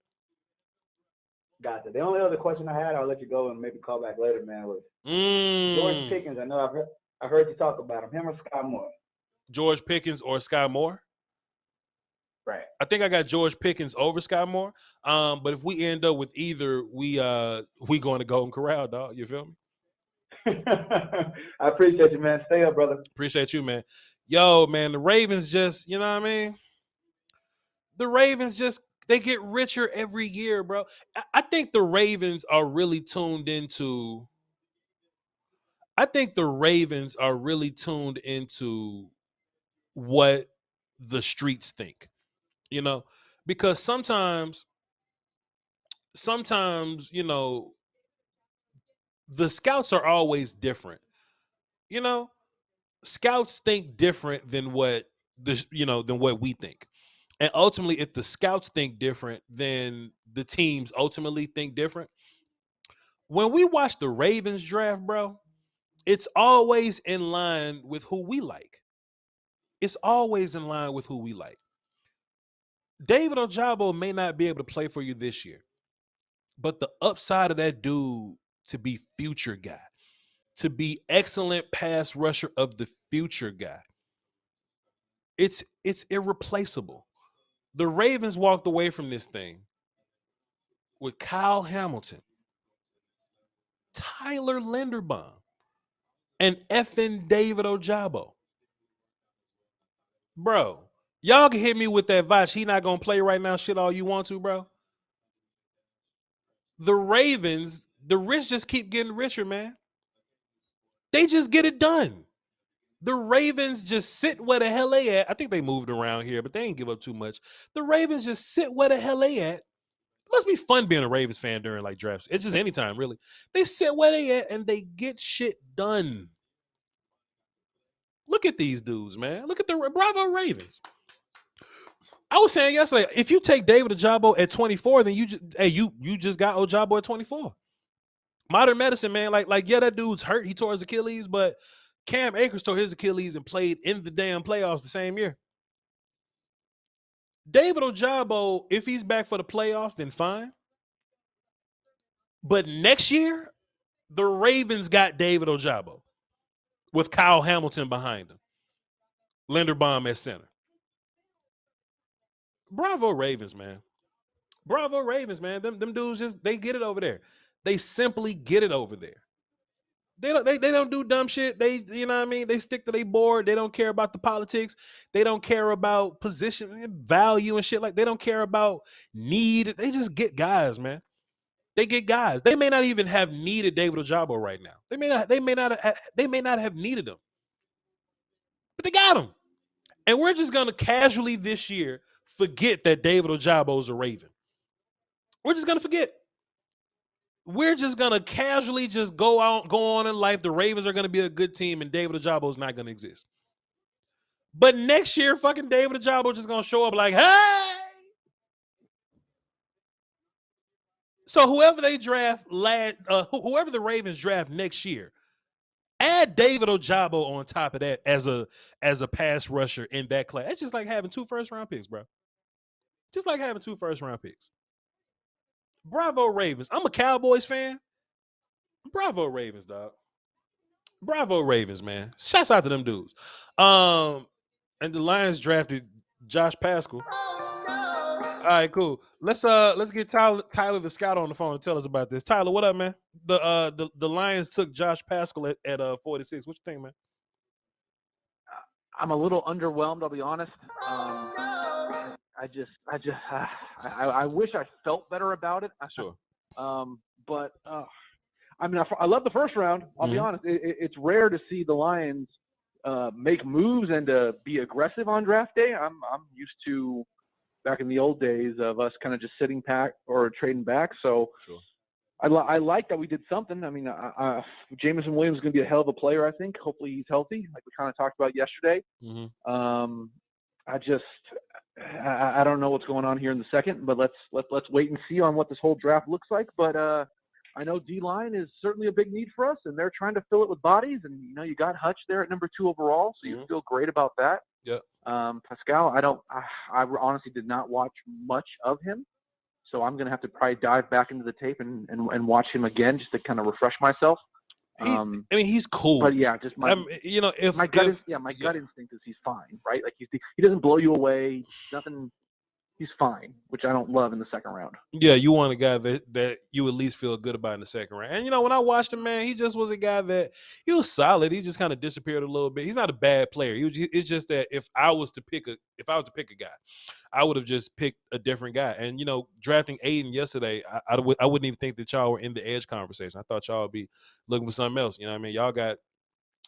Gotcha. The only other question I had, I'll let you go and maybe call back later, man, was George Pickens. I know I've heard you talk about him or Sky Moore. George Pickens or Sky Moore? Right. I think I got George Pickens over Sky Moore. But if we end up with either, we going to Golden Corral, dog. You feel me? I appreciate you, man. Stay up, brother. Appreciate you, man. Yo, man, the Ravens just, you know what I mean? The Ravens just, they get richer every year, bro. I think the Ravens are really tuned into what the streets think, because sometimes, the scouts are always different. Scouts think different than what than what we think. And ultimately, if the scouts think different, then the teams ultimately think different. When we watch the Ravens draft, bro, it's always in line with who we like. David Ojabo may not be able to play for you this year, but the upside of that dude to be future guy, to be excellent pass rusher of the future guy, it's irreplaceable. The Ravens walked away from this thing with Kyle Hamilton, Tyler Linderbaum, and effing David Ojabo. Bro, y'all can hit me with that Voch. He not going to play right now shit all you want to, bro. The Ravens, the rich just keep getting richer, man. They just get it done. The Ravens just sit where the hell they at. I think they moved around here, but they ain't give up too much. The Ravens just sit where the hell they at. It must be fun being a Ravens fan during like drafts. It's just anytime, really. They sit where they at and they get shit done. Look at these dudes, man. Look at the Bravo Ravens. I was saying yesterday, if you take David Ojabo at 24, then you just got Ojabo at 24. Modern medicine, man. Like yeah, that dude's hurt. He tore his Achilles, but Cam Akers tore his Achilles and played in the damn playoffs the same year. David Ojabo, if he's back for the playoffs, then fine. But next year, the Ravens got David Ojabo with Kyle Hamilton behind him. Linderbaum at center. Bravo Ravens, man. Bravo Ravens, man. Them dudes just they get it over there. They simply get it over there. They don't do dumb shit. They you know what I mean? They stick to their board. They don't care about the politics. They don't care about position value and shit like they don't care about need. They just get guys, man. They get guys. They may not even have needed David Ojabo right now. They may not have needed him. But they got him. And we're just gonna casually this year forget that David Ojabo is a Raven. We're just gonna forget. We're just gonna casually just go on in life. The Ravens are gonna be a good team, and David Ojabo is not gonna exist. But next year, fucking David Ojabo just gonna show up like, hey. So whoever they draft, whoever the Ravens draft next year, add David Ojabo on top of that as a pass rusher in that class. It's just like having 2 first-round picks, bro. Just like having 2 first-round picks. Bravo Ravens. I'm a Cowboys fan. Bravo Ravens, dog. Bravo Ravens, man. Shouts out to them dudes. And the Lions drafted Josh Pascal. All right, cool. Let's get Tyler the scout on the phone to tell us about this. Tyler, what up, man? The Lions took Josh Pascal at 46. What you think, man? I'm a little underwhelmed, I'll be honest. I wish I felt better about it. Sure. But I mean, I love the first round. I'll be honest. It's rare to see the Lions make moves and to be aggressive on draft day. I'm used to back in the old days of us kind of just sitting back or trading back. So sure. I like that we did something. I mean, Jameson Williams is going to be a hell of a player, I think. Hopefully he's healthy, like we kind of talked about yesterday. I don't know what's going on here in the second, but let's wait and see on what this whole draft looks like. But I know D-line is certainly a big need for us, and they're trying to fill it with bodies. And, you know, you got Hutch there at number 2 overall, so you feel great about that. Yeah. Pascal, I honestly did not watch much of him. So I'm going to have to probably dive back into the tape and watch him again just to kind of refresh myself. He's cool. But yeah, just my gut instinct is he's fine, right? Like he doesn't blow you away. Nothing. He's fine, which I don't love in the second round. Yeah, you want a guy that you at least feel good about in the second round. And you know, when I watched him, man, he just was a guy that he was solid. He just kind of disappeared a little bit. He's not a bad player. It's just that if I was to pick a guy, I would have just picked a different guy. And you know, drafting Aiden yesterday, I wouldn't even think that y'all were in the edge conversation. I thought y'all would be looking for something else. You know what I mean? Y'all got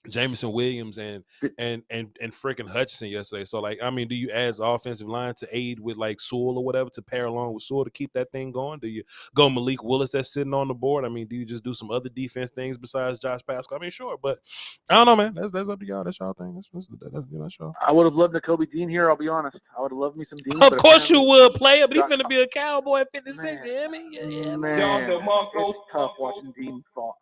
Jameson Williams and freaking Hutchinson yesterday. So like, I mean, do you add offensive line to aid with like Sewell or whatever to pair along with Sewell to keep that thing going? Do you go Malik Willis that's sitting on the board? I mean, do you just do some other defense things besides Josh Pascal? I mean, sure, but I don't know, man. That's up to y'all. That's y'all thing. That's y'all. I would have loved Nakobe Dean here. I'll be honest. I would have loved me some Dean. Of course you would, player, but he's finna be a Cowboy at 56. You hear me? Yeah, man. It's tough watching Dean fall.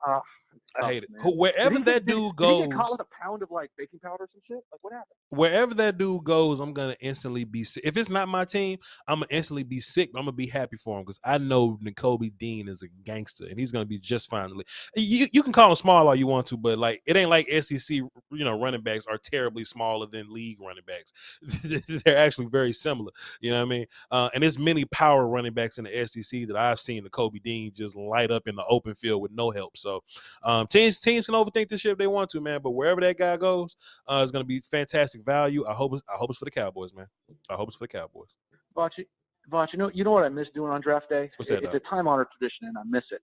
I hate it. Wherever that dude goes, did he get caught with a pound of like baking powder or some shit? Like what happened? Wherever that dude goes, I'm gonna instantly be sick. If it's not my team, I'm gonna instantly be sick. But I'm gonna be happy for him because I know Nakobe Dean is a gangster and he's gonna be just fine. You can call him small all you want to, but like it ain't like SEC, running backs are terribly smaller than league running backs. They're actually very similar. You know what I mean? And there's many power running backs in the SEC that I've seen Nakobe Dean just light up in the open field with no help. So teams can overthink this shit if they want to, man. But wherever that guy goes, it's gonna be fantastic value. I hope it's for the Cowboys, man. I hope it's for the Cowboys. Voch, you know what I miss doing on draft day? What's that? It's a time-honored tradition, and I miss it.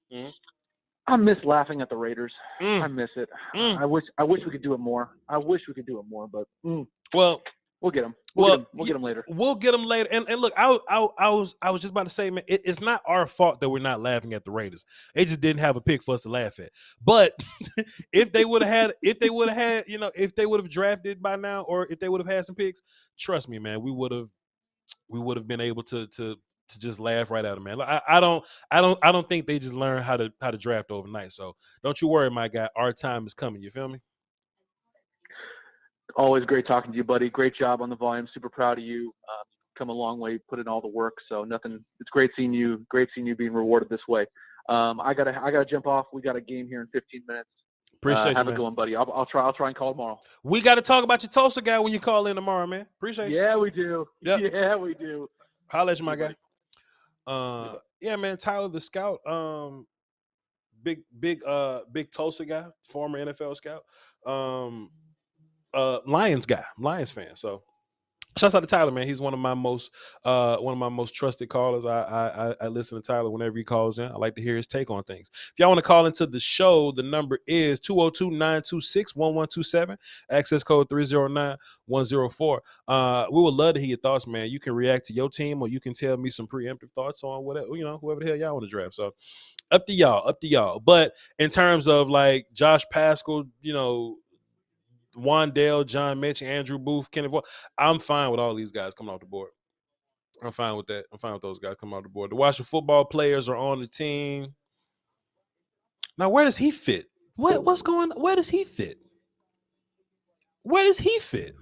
I miss laughing at the Raiders. I miss it. I wish we could do it more. But well, we'll get them. We'll get them later. We'll get them later. And look, I was just about to say, man, it's not our fault that we're not laughing at the Raiders. They just didn't have a pick for us to laugh at. But if they would have drafted by now, or if they would have had some picks, trust me, man, we would have been able to just laugh right at them, man. I don't think they just learned how to draft overnight. So don't you worry, my guy. Our time is coming. You feel me? Always great talking to you, buddy. Great job on the volume. Super proud of you. Come a long way, put in all the work. So it's great seeing you being rewarded this way. I gotta jump off. We got a game here in 15 minutes. Appreciate you, have man. a good one, buddy. I'll try and call tomorrow. We got to talk about your Tulsa guy when you call in tomorrow, man. Appreciate you. Yeah, we do. Yep. Yeah, we do. Holla at you, my guy. Yeah, man. Tyler the Scout. Big Tulsa guy, former NFL scout. Lions guy, Lions fan. So shouts out to Tyler, man. He's one of my most trusted callers. I listen to Tyler whenever he calls in. I like to hear his take on things. If y'all want to call into the show, the number is 202-926-1127, access code 309-104. We would love to hear your thoughts, man. You can react to your team, or you can tell me some preemptive thoughts on whatever, whoever the hell y'all want to draft. So up to y'all. But in terms of like Josh Pascal, Wandale, John Mitchell, Andrew Booth, Kenneth Walker, I'm fine with all these guys coming off the board. I'm fine with that. I'm fine with those guys coming off the board. The Washington football players are on the team. Now, where does he fit? What's going on? Where does he fit? Where does he fit?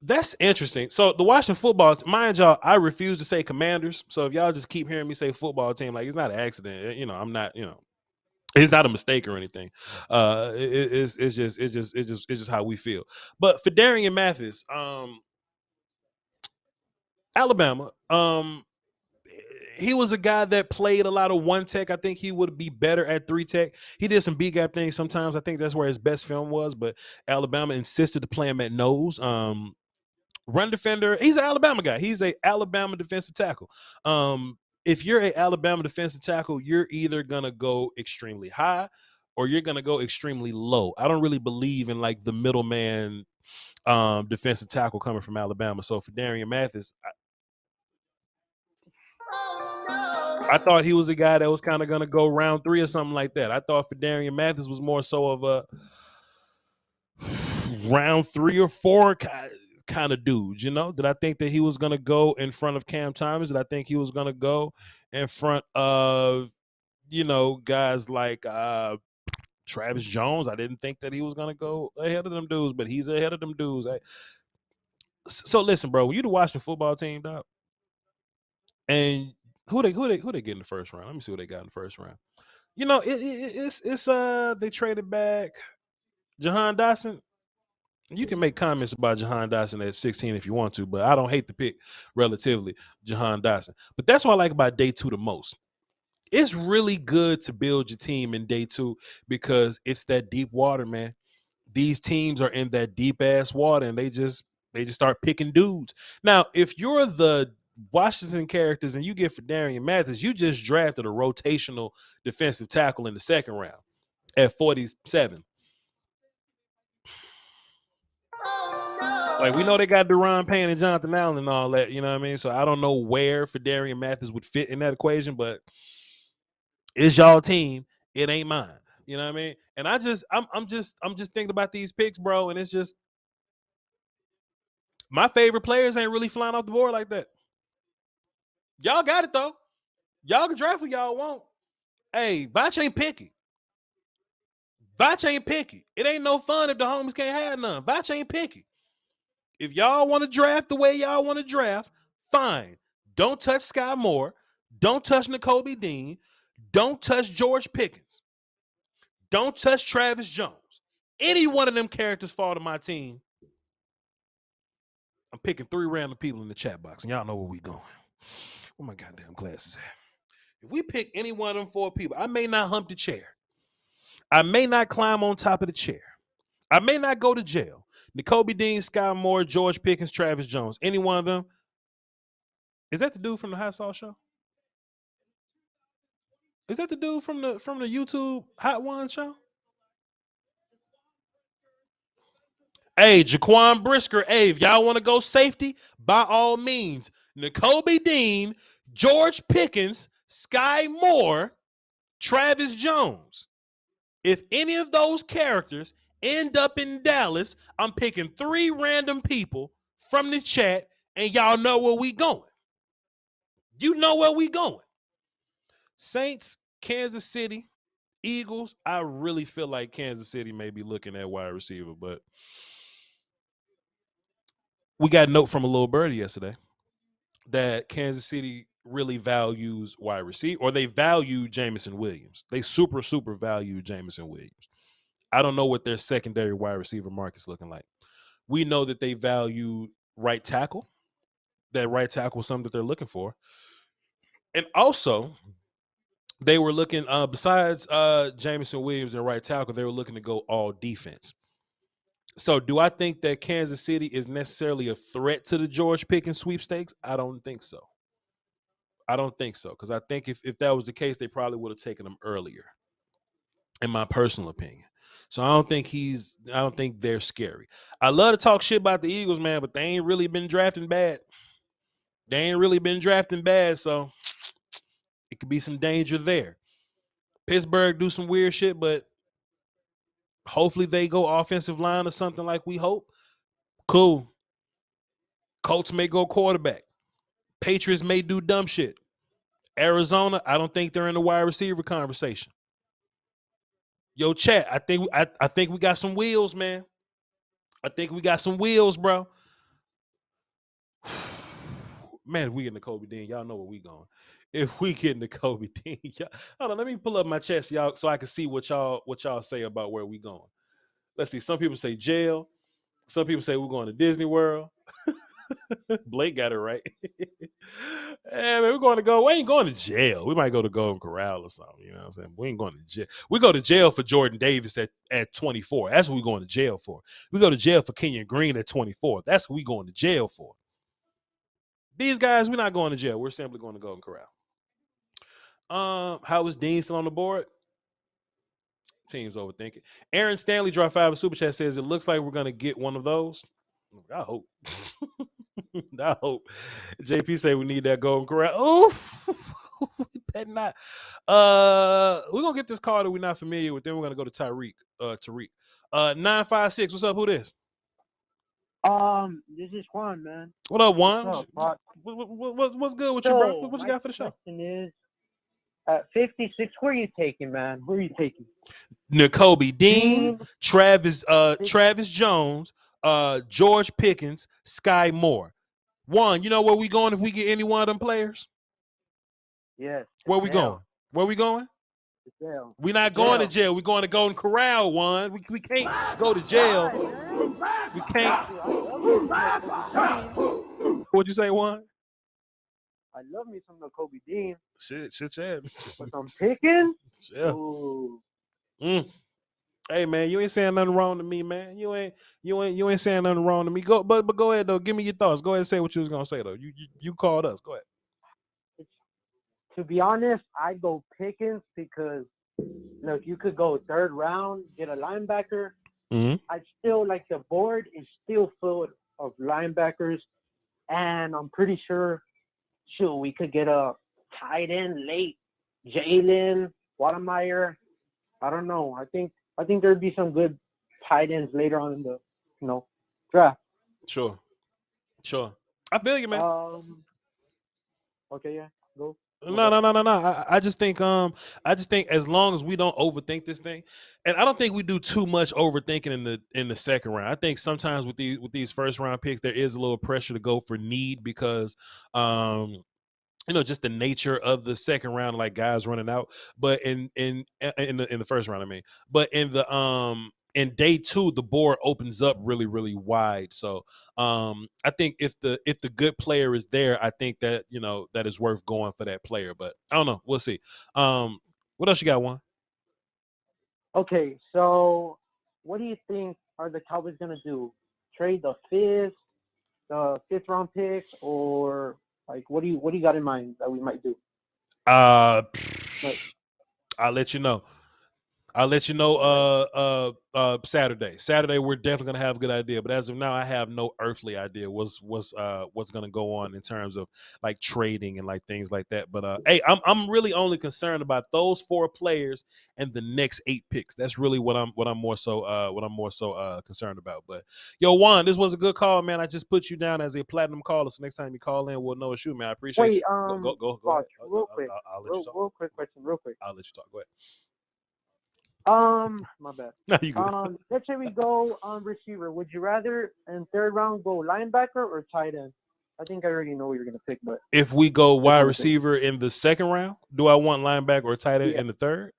That's interesting. So the Washington football, mind y'all, I refuse to say Commanders. So if y'all just keep hearing me say football team, like it's not an accident. I'm not, it's not a mistake or anything. It's just how we feel. But for Darian Mathis, Alabama, he was a guy that played a lot of one tech. I think he would be better at three tech. He did some B gap things sometimes. I think that's where his best film was. But Alabama insisted to play him at nose. Run defender. He's an Alabama guy. He's a Alabama defensive tackle. If you're an Alabama defensive tackle, you're either gonna go extremely high or you're gonna go extremely low. I don't really believe in like the middleman defensive tackle coming from Alabama. So for Darian Mathis, I thought he was a guy that was kind of gonna go round 3 or something like that. I thought for Darian Mathis was more so of a round 3 or 4 kind of dude, Did I think that he was going to go in front of Cam Thomas? Did I think he was going to go in front of, guys like Travis Jones? I didn't think that he was going to go ahead of them dudes, but he's ahead of them dudes. So listen, bro, when you the Washington football team, dog, and who they get in the first round? Let me see what they got in the first round. It's they traded back Jahan Dotson. You can make comments about Jahan Dotson at 16 if you want to, but I don't hate the pick relatively, Jahan Dotson. But that's what I like about day 2 the most. It's really good to build your team in day 2 because it's that deep water, man. These teams are in that deep ass water and they just start picking dudes. Now, if you're the Washington characters and you get for Darian Mathis, you just drafted a rotational defensive tackle in the second round at 47. Like, we know they got Deron Payne and Jonathan Allen and all that, you know what I mean? So I don't know where Fidarian Mathis would fit in that equation, but it's y'all team. It ain't mine. You know what I mean? And I'm just thinking about these picks, bro, and it's just my favorite players ain't really flying off the board like that. Y'all got it though. Y'all can draft who y'all want. Hey, Voch ain't picky. Voch ain't picky. It ain't no fun if the homies can't have none. Voch ain't picky. If y'all want to draft the way y'all want to draft, fine. Don't touch Sky Moore. Don't touch Nakobe Dean. Don't touch George Pickens. Don't touch Travis Jones. Any one of them characters fall to my team. I'm picking 3 random people in the chat box, and y'all know where we going. Where my goddamn glasses at? If we pick any one of them 4 people, I may not hump the chair. I may not climb on top of the chair. I may not go to jail. Nakobe Dean, Sky Moore, George Pickens, Travis Jones. Any one of them. Is that the dude from the Hot Sauce Show? Is that the dude from the YouTube Hot One Show? Hey, Jaquan Brisker. Hey, if y'all want to go safety, by all means. Nakobe Dean, George Pickens, Sky Moore, Travis Jones. If any of those characters end up in Dallas, I'm picking 3 random people from the chat, and y'all know where we going. You know where we going. Saints, Kansas City, Eagles. I really feel like Kansas City may be looking at wide receiver, but we got a note from a little birdie yesterday that Kansas City really values wide receiver, or they value Jameson Williams. They super value Jameson Williams. I don't know what their secondary wide receiver market's looking like. We know that they value right tackle. That right tackle is something that they're looking for. And also, they were looking, besides Jameson Williams and right tackle, they were looking to go all defense. So do I think that Kansas City is necessarily a threat to the George Pickens sweepstakes? I don't think so. Because I think if that was the case, they probably would have taken him earlier, in my personal opinion. So I don't think they're scary. I love to talk shit about the Eagles, man, but they ain't really been drafting bad. So it could be some danger there. Pittsburgh do some weird shit, but hopefully they go offensive line or something like we hope. Cool. Colts may go quarterback. Patriots may do dumb shit. Arizona, I don't think they're in the wide receiver conversation. Yo, chat, I think we got some wheels, man. I think we got some wheels, bro. Man, if we get Nakobe Dean, y'all know where we going. If we get Nakobe Dean, hold on, let me pull up my chest, y'all, so I can see what y'all say about where we going. Let's see. Some people say jail. Some people say we're going to Disney World. Blake got it right. Man, we ain't going to jail. We might go to Golden Corral or something. You know what I'm saying? We ain't going to jail. We go to jail for Jordan Davis at 24. That's what we're going to jail for. We go to jail for Kenyon Green at 24. That's what we're going to jail for. These guys, we're not going to jail. We're simply going to Golden Corral. How is Dean still on the board? Team's overthinking. Aaron Stanley dropped 5 super chat, says it looks like we're going to get one of those. I hope. I hope. JP say we need that Golden Corral. Oh, we better not. We're gonna get this card that we're not familiar with. Then we're gonna go to Tariq. 956. What's up? Who this? This is Juan, man. What up, Juan? What's good with you, bro? What you got for the show? Question is, at 56, who are you taking, man? Who are you taking? Nakobe Dean, Travis Jones, George Pickens, Sky Moore. Juan, you know where we going if we get any one of them players? Yes. Where we going? Where we going? Jail. We're not going to jail. We're going to Golden Corral, Juan. We can't go to jail. We can't. What'd you say, Juan? I love me some Nakobe Dean. Shit, yeah. But some Pickens? Yeah. Ooh. Hey man, you ain't saying nothing wrong to me, man. You ain't saying nothing wrong to me. But go ahead though. Give me your thoughts. Go ahead and say what you was gonna say though. You called us. Go ahead. To be honest, I go Pickens because look, you could go 3rd round, get a linebacker. I still like the board is still full of linebackers, and I'm pretty sure, we could get a tight end late, Jalen Watermeyer. I don't know. I think there'd be some good tight ends later on in the draft. Sure. I feel you, man. Okay, yeah, go. No. I just think as long as we don't overthink this thing, and I don't think we do too much overthinking in the second round. I think sometimes with these first round picks, there is a little pressure to go for need because just the nature of the second round, like guys running out. But in the first round, I mean, but in day 2, the board opens up really, really wide. So I think if the good player is there, I think that that is worth going for that player. But I don't know. We'll see. What else you got, Juan? Okay, so what do you think are the Cowboys gonna do? Trade the 5th round picks, or like what do you got in mind that we might do? I'll let you know. Saturday we're definitely gonna have a good idea, but as of now I have no earthly idea what's gonna go on in terms of like trading and like things like that. But hey, I'm really only concerned about those 4 players and the next 8 picks. That's really what I'm more so concerned about. But yo, Juan, this was a good call, man. I just put you down as a platinum caller, so next time you call in, we'll know it's you, man. I appreciate you. Go Voch, ahead. real quick. I'll let you talk. Real quick question, real quick. I'll let you talk. Go ahead. My bad. No, you good. Let's say we go on receiver. Would you rather in 3rd round go linebacker or tight end? I think I already know what you're gonna pick, but if we go wide receiver in the second round, do I want linebacker or tight end in the third?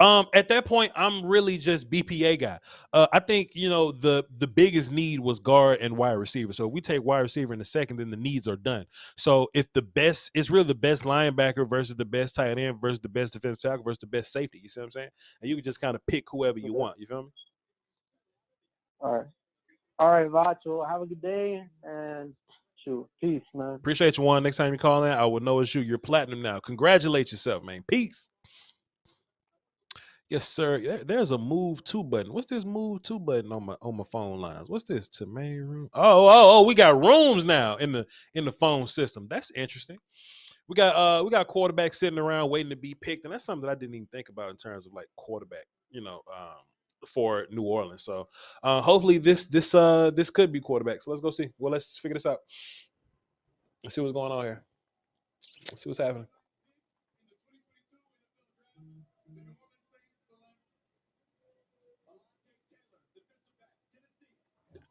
At that point, I'm really just BPA guy. I think the biggest need was guard and wide receiver. So if we take wide receiver in the second, then the needs are done. So if it's really the best linebacker versus the best tight end versus the best defensive tackle versus the best safety. You see what I'm saying? And you can just kind of pick whoever you want. You feel me? All right, Voch. Well, have a good day and shoot, peace, man. Appreciate you, Juan. Next time you call in, I will know it's you. You're platinum now. Congratulate yourself, man. Peace. Yes, sir. There's a move to button. What's this move to button on my phone lines? What's this? To main room. Oh, we got rooms now in the phone system. That's interesting. We got quarterbacks sitting around waiting to be picked, and that's something that I didn't even think about in terms of like quarterback, for New Orleans. So hopefully this could be quarterback. So let's go see. Well, let's figure this out. Let's see what's going on here. Let's see what's happening.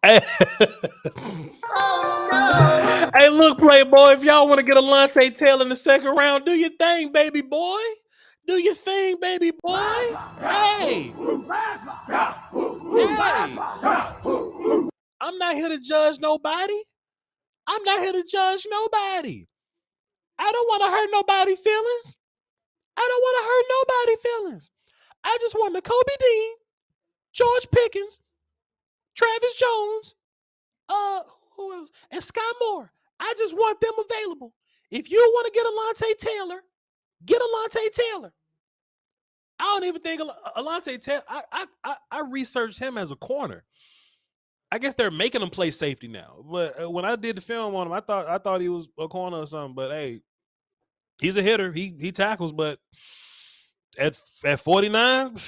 Hey, hey, look, Playboy, if y'all want to get Alontae Taylor in the second round, do your thing, baby boy. Do your thing, baby boy. Hey. I'm not here to judge nobody. I don't want to hurt nobody's feelings. I just want Nakobe Dean, George Pickens, Travis Jones, who else? And Sky Moore. I just want them available. If you want to get Alontae Taylor, get Alontae Taylor. I don't even think Alontae Taylor. I researched him as a corner. I guess they're making him play safety now. But when I did the film on him, I thought he was a corner or something. But hey, he's a hitter. He tackles. But at 49,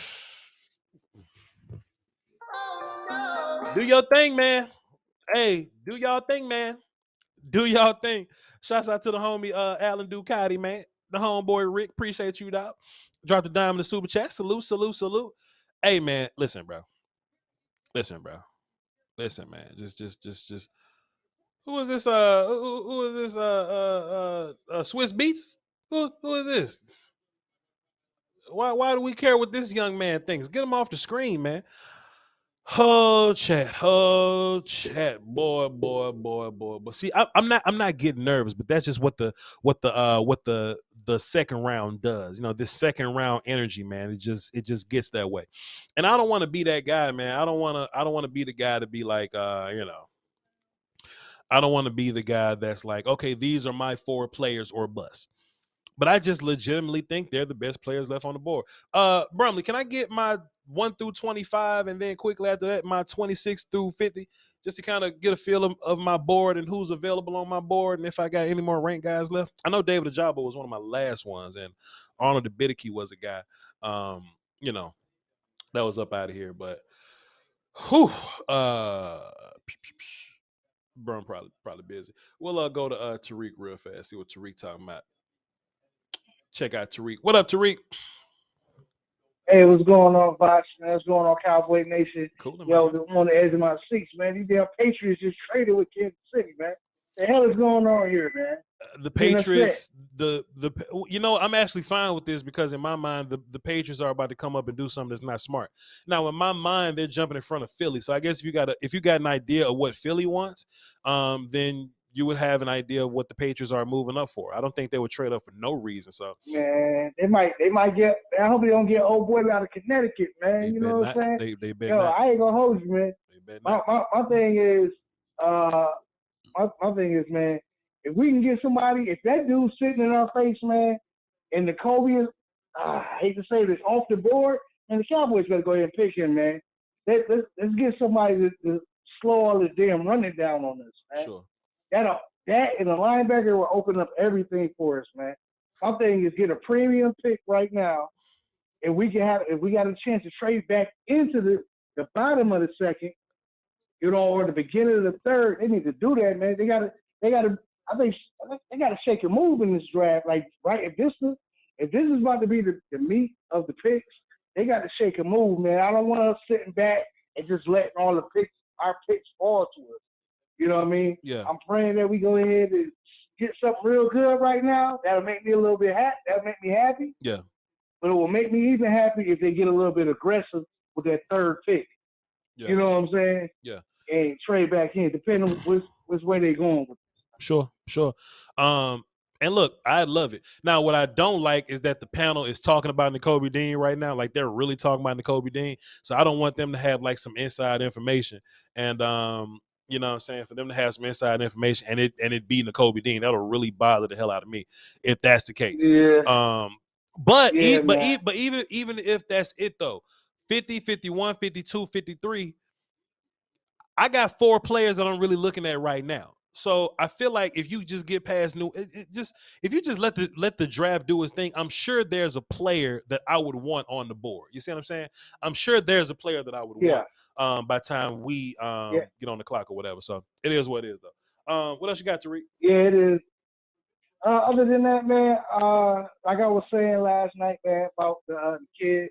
do your thing, man. Hey, do y'all thing, man. Do y'all thing. Shouts out to the homie Alan Ducati, man. The homeboy Rick. Appreciate you, dog. Drop the dime in the super chat. Salute. Hey, man. Listen, bro. Listen, man. Just. Who is this? Who is this? Swiss Beats? Who is this? Why do we care what this young man thinks? Get him off the screen, man. Oh chat, boy. See, I'm not getting nervous, but that's just what the second round does. This second round energy, man. It just gets that way, and I don't want to be that guy, man. I don't want to be the guy to be like, I don't want to be the guy that's like, okay, these are my 4 players or bust. But I just legitimately think they're the best players left on the board. Brumley, can I get my 1 through 25 and then quickly after that my 26 through 50, just to kind of get a feel of my board and who's available on my board and if I got any more ranked guys left? I know David Ajabo was one of my last ones, and Arnold Debicki was a guy, that was up out of here. But Brum probably busy. We'll go to Tariq real fast, see what Tariq talking about. Check out Tariq. What up, Tariq? Hey, what's going on, Voch, man? What's going on, Cowboy Nation? Cool, Yo, I'm on the edge of my seats, man. These damn Patriots just traded with Kansas City, man. The hell is going on here, man? The Patriots, I'm actually fine with this because in my mind, the Patriots are about to come up and do something that's not smart. Now, in my mind, they're jumping in front of Philly. So I guess if you got an idea of what Philly wants, then you would have an idea of what the Patriots are moving up for. I don't think they would trade up for no reason. So man, they might get. I hope they don't get old boy out of Connecticut, man. You know what I'm saying? They better not. I ain't gonna hold you, man. My thing is, man, if we can get somebody, if that dude's sitting in our face, man, and Nakobe is, I hate to say this, off the board, and the Cowboys better go ahead and pick him, man. Let's get somebody to slow all this damn running down on us, man. Sure. That and the linebacker will open up everything for us, man. My thing is get a premium pick right now, and if we got a chance to trade back into the bottom of the second, or the beginning of the third, they need to do that, man. They gotta. I think they gotta shake a move in this draft. Like, right, if this is about to be the meat of the picks, they got to shake a move, man. I don't want us sitting back and just letting all our picks fall to us. You know what I mean? Yeah. I'm praying that we go ahead and get something real good right now. That'll make me a little bit happy. That'll make me happy. Yeah. But it will make me even happy if they get a little bit aggressive with that third pick. Yeah. You know what I'm saying? Yeah. And trade back in, depending on which way they're going with it. Sure. And look, I love it. Now, what I don't like is that the panel is talking about Nakobe Dean right now. Like, they're really talking about Nakobe Dean. So I don't want them to have like some inside information. And you know what I'm saying? For them to have some inside information and it be Nakobe Dean, that'll really bother the hell out of me if that's the case. Yeah. But Yeah, even if that's it though, 50, 51, 52, 53, I got 4 players that I'm really looking at right now. So I feel like if you just get past if you just let the draft do its thing, I'm sure there's a player that I would want on the board. You see what I'm saying? I'm sure there's a player that I would want by the time we get on the clock or whatever. So it is what it is though. What else you got, Tariq? Yeah, it is. Other than that, man, like I was saying last night, man, about the kid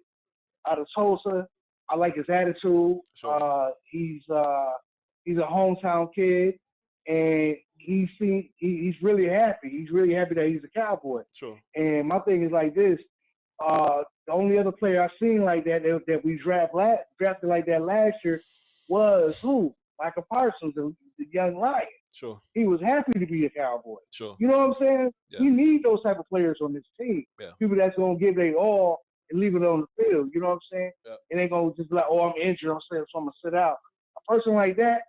out of Tulsa, I like his attitude. Sure. He's a hometown kid, and he's really happy. He's really happy that he's a Cowboy. Sure. And my thing is like this: the only other player I've seen like that we drafted like that last year was Michael Parsons, the young Lion. Sure. He was happy to be a Cowboy. Sure. You know what I'm saying? Yeah. We need those type of players on this team. Yeah. People that's gonna give their all and leave it on the field. You know what I'm saying? Yeah. And they gonna just be like, oh, I'm injured, so I'm gonna sit out. A person like that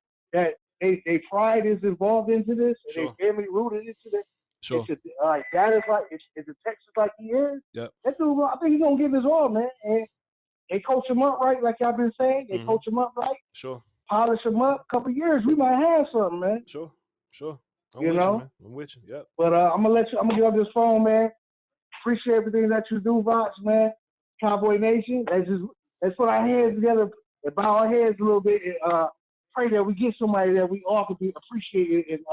they pride is involved into this, and Sure. they family rooted into this. Sure. Like that is like it's a Texas like he is. Yep. That dude, I think he's gonna give his all, man. And they coach him up right, like y'all been saying. They coach him up right. Sure. Polish him up. A couple years, we might have something, man. Sure. I'm You with know? you, man. I'm with you. Yep. But I'm gonna get off this phone, man. Appreciate everything that you do, Voch, man. Cowboy Nation. Let's put our heads together and bow our heads a little bit and pray that we get somebody that we all can be appreciated and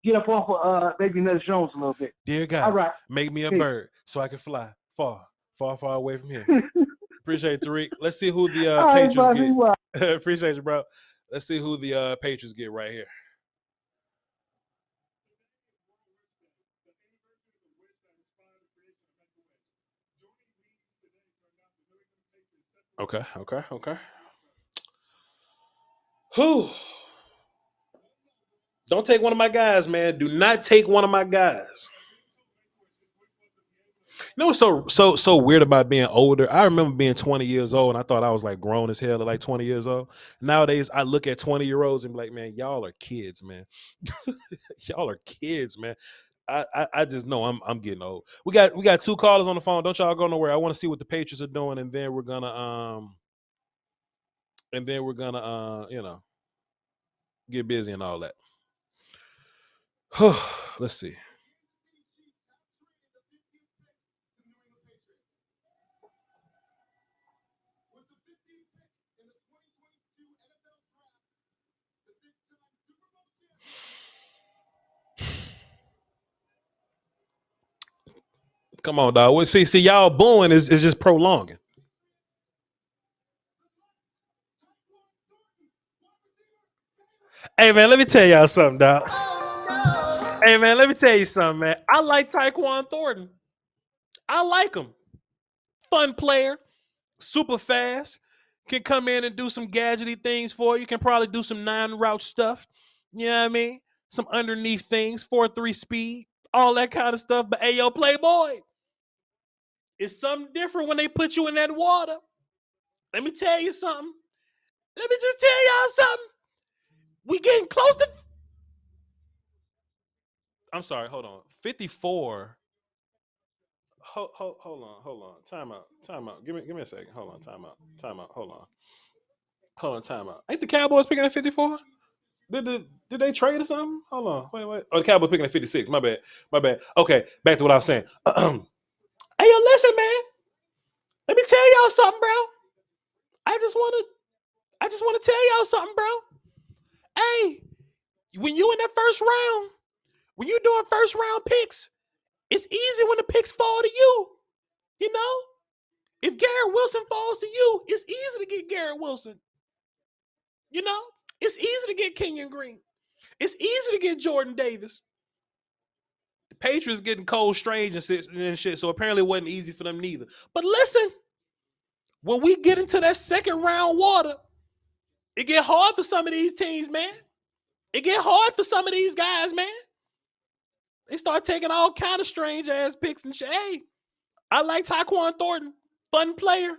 get up off of maybe Nuts Jones a little bit. Dear God, all right. Make me a bird so I can fly far away from here. Appreciate it, Tariq. Let's see who the Patriots get. Appreciate you, bro. Let's see who the Patriots get right here. Okay. Whew. Don't take one of my guys, man. Do not take one of my guys. You know what's so weird about being older? I remember being 20 years old and I thought I was like grown as hell at like 20 years old. Nowadays, I look at 20-year-olds and be like, man, y'all are kids, man. Y'all are kids, man. I just know I'm getting old. We got 2 callers on the phone. Don't y'all go nowhere. I want to see what the Patriots are doing, and then we're gonna get busy and all that. Let's see. Come on, dog. See, y'all booing is just prolonging. Hey, man, let me tell y'all something, dog. Hey, man, let me tell you something, man. I like Tyquan Thornton. I like him. Fun player. Super fast. Can come in and do some gadgety things for you. Can probably do some 9-route stuff. You know what I mean? Some underneath things. 4.3 speed. All that kind of stuff. But, hey, yo, Playboy. It's something different when they put you in that water. Let me tell you something. Let me just tell y'all something. We getting close to... I'm sorry, hold on. 54. Hold on. Time out. Give me a second. Hold on, time out. Hold on, time out. Ain't the Cowboys picking at 54? Did they trade or something? Hold on. Wait. Oh, the Cowboys picking at 56. My bad. Okay, back to what I was saying. Hey, yo, listen, man. Let me tell y'all something, bro. I just want to tell y'all something, bro. Hey, when you in that first round, when you doing first round picks, it's easy when the picks fall to you. You know? If Garrett Wilson falls to you, it's easy to get Garrett Wilson. You know? It's easy to get Kenyon Green. It's easy to get Jordan Davis. The Patriots getting Cole Strange and shit, so apparently it wasn't easy for them neither. But listen, when we get into that second round water, it get hard for some of these teams, man. It get hard for some of these guys, man. They start taking all kind of strange ass picks and shit. Hey, I like Tyquan Thornton. Fun player.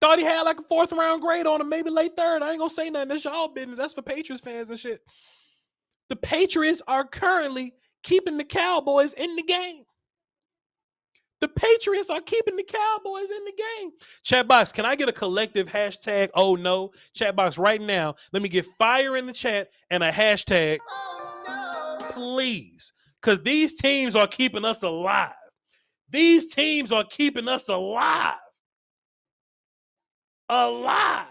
Thought he had like a 4th round grade on him, maybe late 3rd. I ain't gonna say nothing. That's y'all business. That's for Patriots fans and shit. The Patriots are currently keeping the Cowboys in the game. The Patriots are keeping the Cowboys in the game. Chat box, can I get a collective hashtag? Oh no. Chat box right now. Let me get fire in the chat and a hashtag. Oh no. Please. Because these teams are keeping us alive. These teams are keeping us alive. Alive.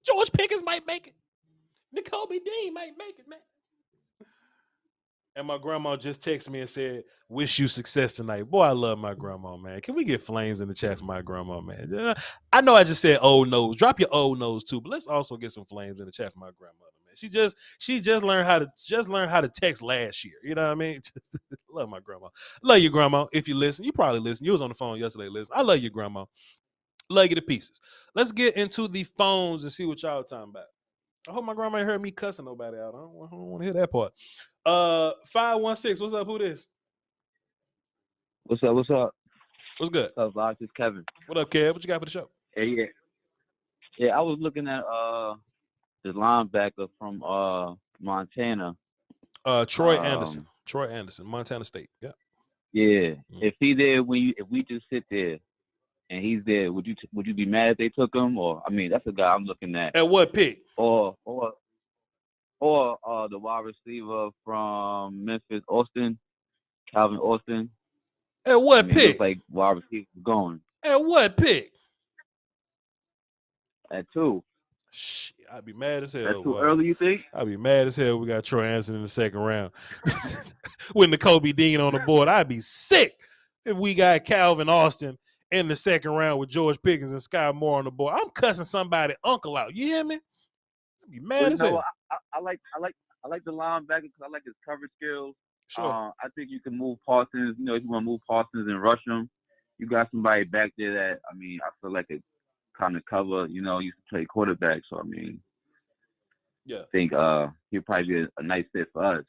George Pickens might make it. Nakobe Dean might make it, man. And my grandma just texted me and said, wish you success tonight. Boy, I love my grandma, man. Can we get flames in the chat for my grandma, man? I know I just said old nose. Drop your old nose too, but let's also get some flames in the chat for my grandmother, man. She just learned how to text last year. You know what I mean? Love my grandma. Love you, grandma. If you listen, you probably listen. You was on the phone yesterday, listen. I love you, grandma. Love you to pieces. Let's get into the phones and see what y'all talking about. I hope my grandma ain't heard me cussing nobody out. I don't want to hear that part. 516. What's up? Who this? What's up? What's up? What's good? What's up, Voch? It's Kevin. What up, Kev? What you got for the show? Yeah. I was looking at this linebacker from Montana. Troy Anderson. Troy Anderson, Montana State. Yeah. Yeah. If he there if we just sit there and he's there, would you be mad if they took him? Or I mean, that's the guy I'm looking at. At what pick? Or the wide receiver from Memphis, Calvin Austin. At what pick? Looks like wide receiver going. At what pick? At 2. Shit, I'd be mad as hell. That's too early, you think? I'd be mad as hell. We got Troy Anderson in the 2nd round with Nakobe Dean on the board. I'd be sick if we got Calvin Austin in the 2nd round with George Pickens and Sky Moore on the board. I'm cussing somebody uncle out. You hear me? I'd be mad as hell. I like the linebacker because I like his coverage skills. Sure. I think you can move Parsons. If you want to move Parsons and rush him, you got somebody back there that I feel like it kind of cover. Used to play quarterback, so yeah, I think he'll probably be a nice fit for us.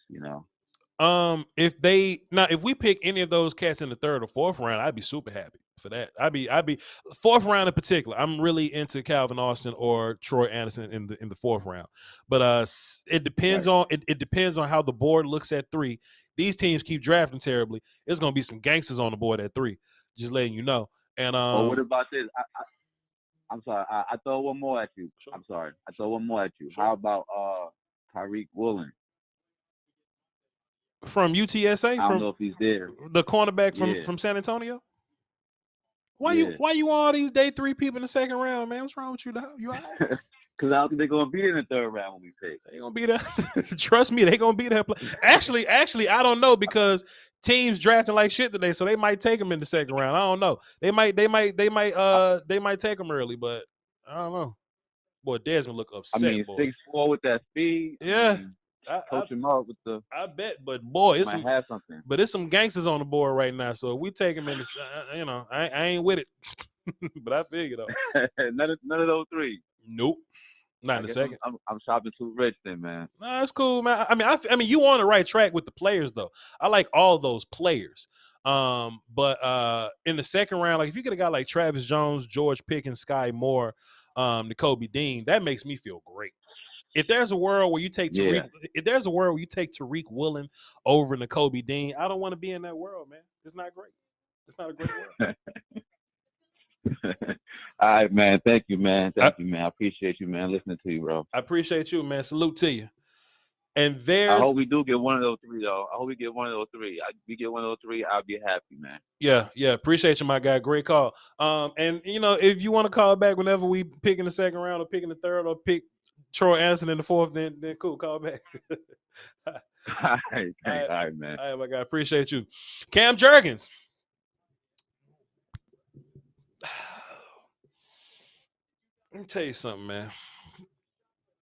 If we pick any of those cats in the 3rd or 4th round, I'd be super happy for that. I'd be 4th round in particular. I'm really into Calvin Austin or Troy Anderson in the 4th round. But it depends on it depends on how the board looks at 3. These teams keep drafting terribly. There's gonna be some gangsters on the board at 3. Just letting you know. And what about this? I'm sorry. I throw one more at you. Sure. I'm sorry. I throw one more at you. Sure. How about Tariq Woolen? From UTSA? I don't know if he's there. The cornerback from San Antonio? Why you all these day 3 people in the 2nd round, man? What's wrong with you? You all right? Because I don't think they're gonna be in the 3rd round when we pick. They're gonna be there. Trust me, they're gonna be there. Actually, I don't know because teams drafting like shit today, so they might take them in the 2nd round. I don't know. They might take them early, but I don't know. Boy, Desmond look upset. 6'4" with that speed. Yeah. Coach him up with the. I bet, but boy, it's some gangsters on the board right now. So if we take them in the, I ain't with it, but I figure though. none of those 3. Nope, not in the 2nd. I'm shopping too rich then, man. No, that's cool, man. I mean, you on the right track with the players though. I like all those players. But in the 2nd round, like if you get a guy like Travis Jones, George Pickens, Sky Moore, Nakobe Dean, that makes me feel great. If there's a world where you take Tariq Woolen over Nakobe Dean, I don't want to be in that world, man. It's not great. It's not a great world. All right, man. Thank you, man. I appreciate you, man. Listening to you, bro. I appreciate you, man. Salute to you. And I hope we do get one of those 3, though. I hope we get one of those 3. We get one of those 3, I'll be happy, man. Yeah. Appreciate you, my guy. Great call. And if you want to call back whenever we pick in the 2nd round or pick in the 3rd or pick Troy Anderson in the 4th, then cool. Call back. All right, man. All right, my guy. Appreciate you. Cam Jurgens. Let me tell you something, man.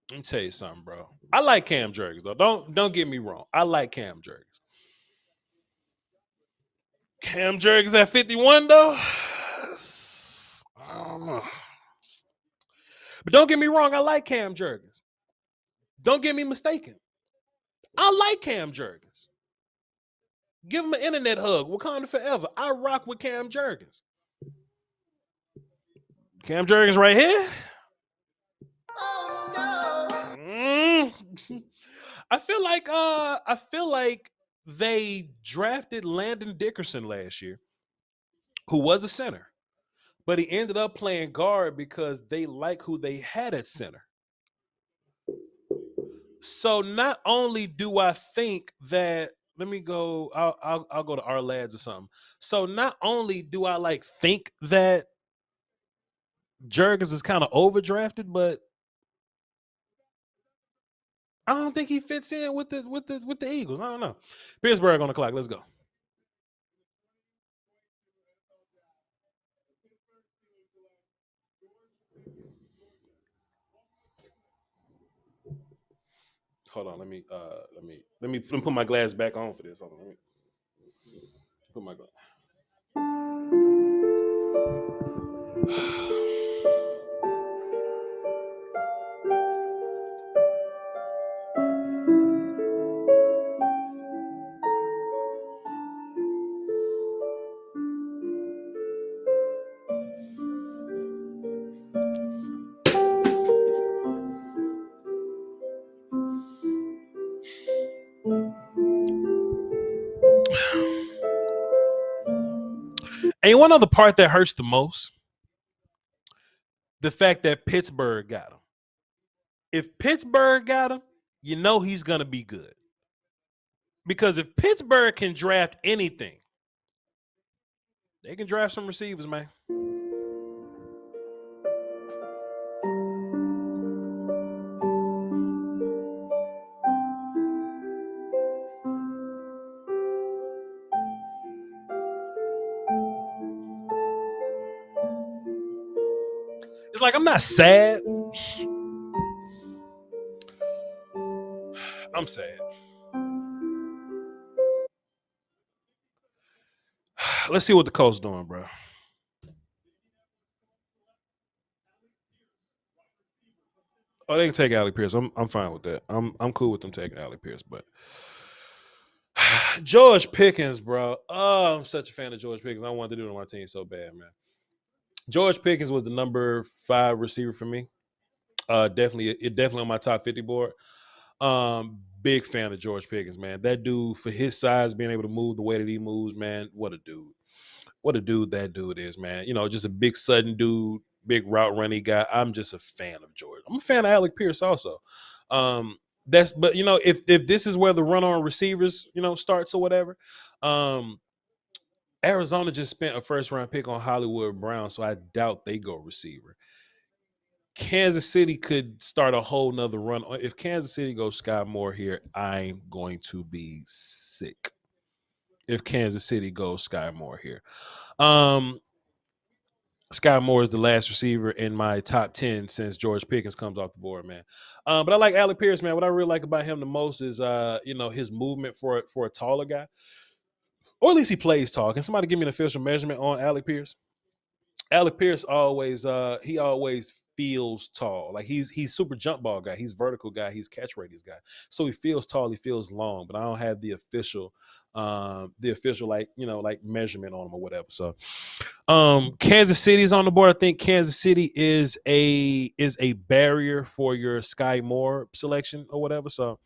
Let me tell you something, bro. I like Cam Jurgens, though. Don't get me wrong. I like Cam Jurgens. Cam Jurgens at 51, though. I don't know. But don't get me wrong. I like Cam Jurgens. Don't get me mistaken. I like Cam Jurgens. Give him an internet hug. Wakanda forever. I rock with Cam Jurgens. Cam Jurgens right here. Oh no. I feel like they drafted Landon Dickerson last year, who was a center, but he ended up playing guard because they like who they had at center. So not only do I think that, let me go, I'll go to our lads or something. So not only do I think that Jurgens is kind of overdrafted, but I don't think he fits in with the Eagles. I don't know. Pittsburgh on the clock. Let's go. Hold on. Let me put my glass back on for this. Hold on. Let me put my glass. And one other part that hurts the most, the fact that Pittsburgh got him. If Pittsburgh got him, you know he's going to be good. Because if Pittsburgh can draft anything, they can draft some receivers, man. It's like I'm not sad. I'm sad. Let's see what the Colts doing, bro. Oh, they can take Alec Pierce. I'm fine with that. I'm cool with them taking Alec Pierce, but George Pickens, bro. Oh, I'm such a fan of George Pickens. I wanted to do it on my team so bad, man. George Pickens was the number 5 receiver for me. Definitely on my top 50 board. Big fan of George Pickens, man. That dude, for his size, being able to move the way that he moves, man, what a dude. What a dude that dude is, man. You know, just a big sudden dude, big route running guy. I'm just a fan of George. I'm a fan of Alec Pierce also. But you know, if this is where the run on receivers, you know, starts or whatever, Arizona just spent a first round pick on Hollywood Brown, so I doubt they go receiver. Kansas City could start a whole nother run. If Kansas City goes Sky Moore here, I'm going to be sick. If Kansas City goes Sky Moore here. Sky Moore is the last receiver in my top 10 since George Pickens comes off the board, man. But I like Alec Pierce, man. What I really like about him the most is, you know, his movement for a taller guy. Or at least he plays tall. Can somebody give me an official measurement on Alec Pierce? Alec Pierce always feels tall. Like he's super jump ball guy. He's vertical guy. He's catch radius guy. So he feels tall. He feels long. But I don't have the official like, you know, like measurement on him or whatever. So Kansas City's on the board. I think Kansas City is a barrier for your Sky Moore selection or whatever. So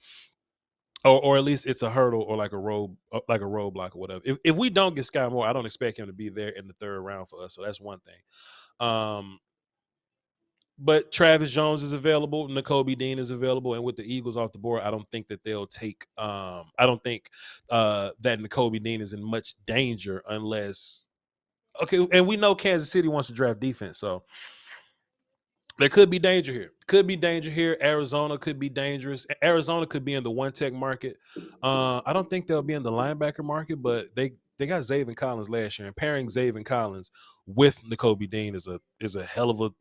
or at least it's a hurdle or like a roadblock or whatever. If we don't get Sky Moore, I don't expect him to be there in the 3rd round for us. So that's one thing. But Travis Jones is available, Nakobe Dean is available, and with the Eagles off the board, I don't think that they'll take. I don't think that Nakobe Dean is in much danger unless. Okay, and we know Kansas City wants to draft defense, so there could be danger here. Arizona could be dangerous. Arizona could be in the one tech market. I don't think they'll be in the linebacker market, but they got Zaven Collins last year, and pairing Zaven Collins with Nakobe Dean is a hell of a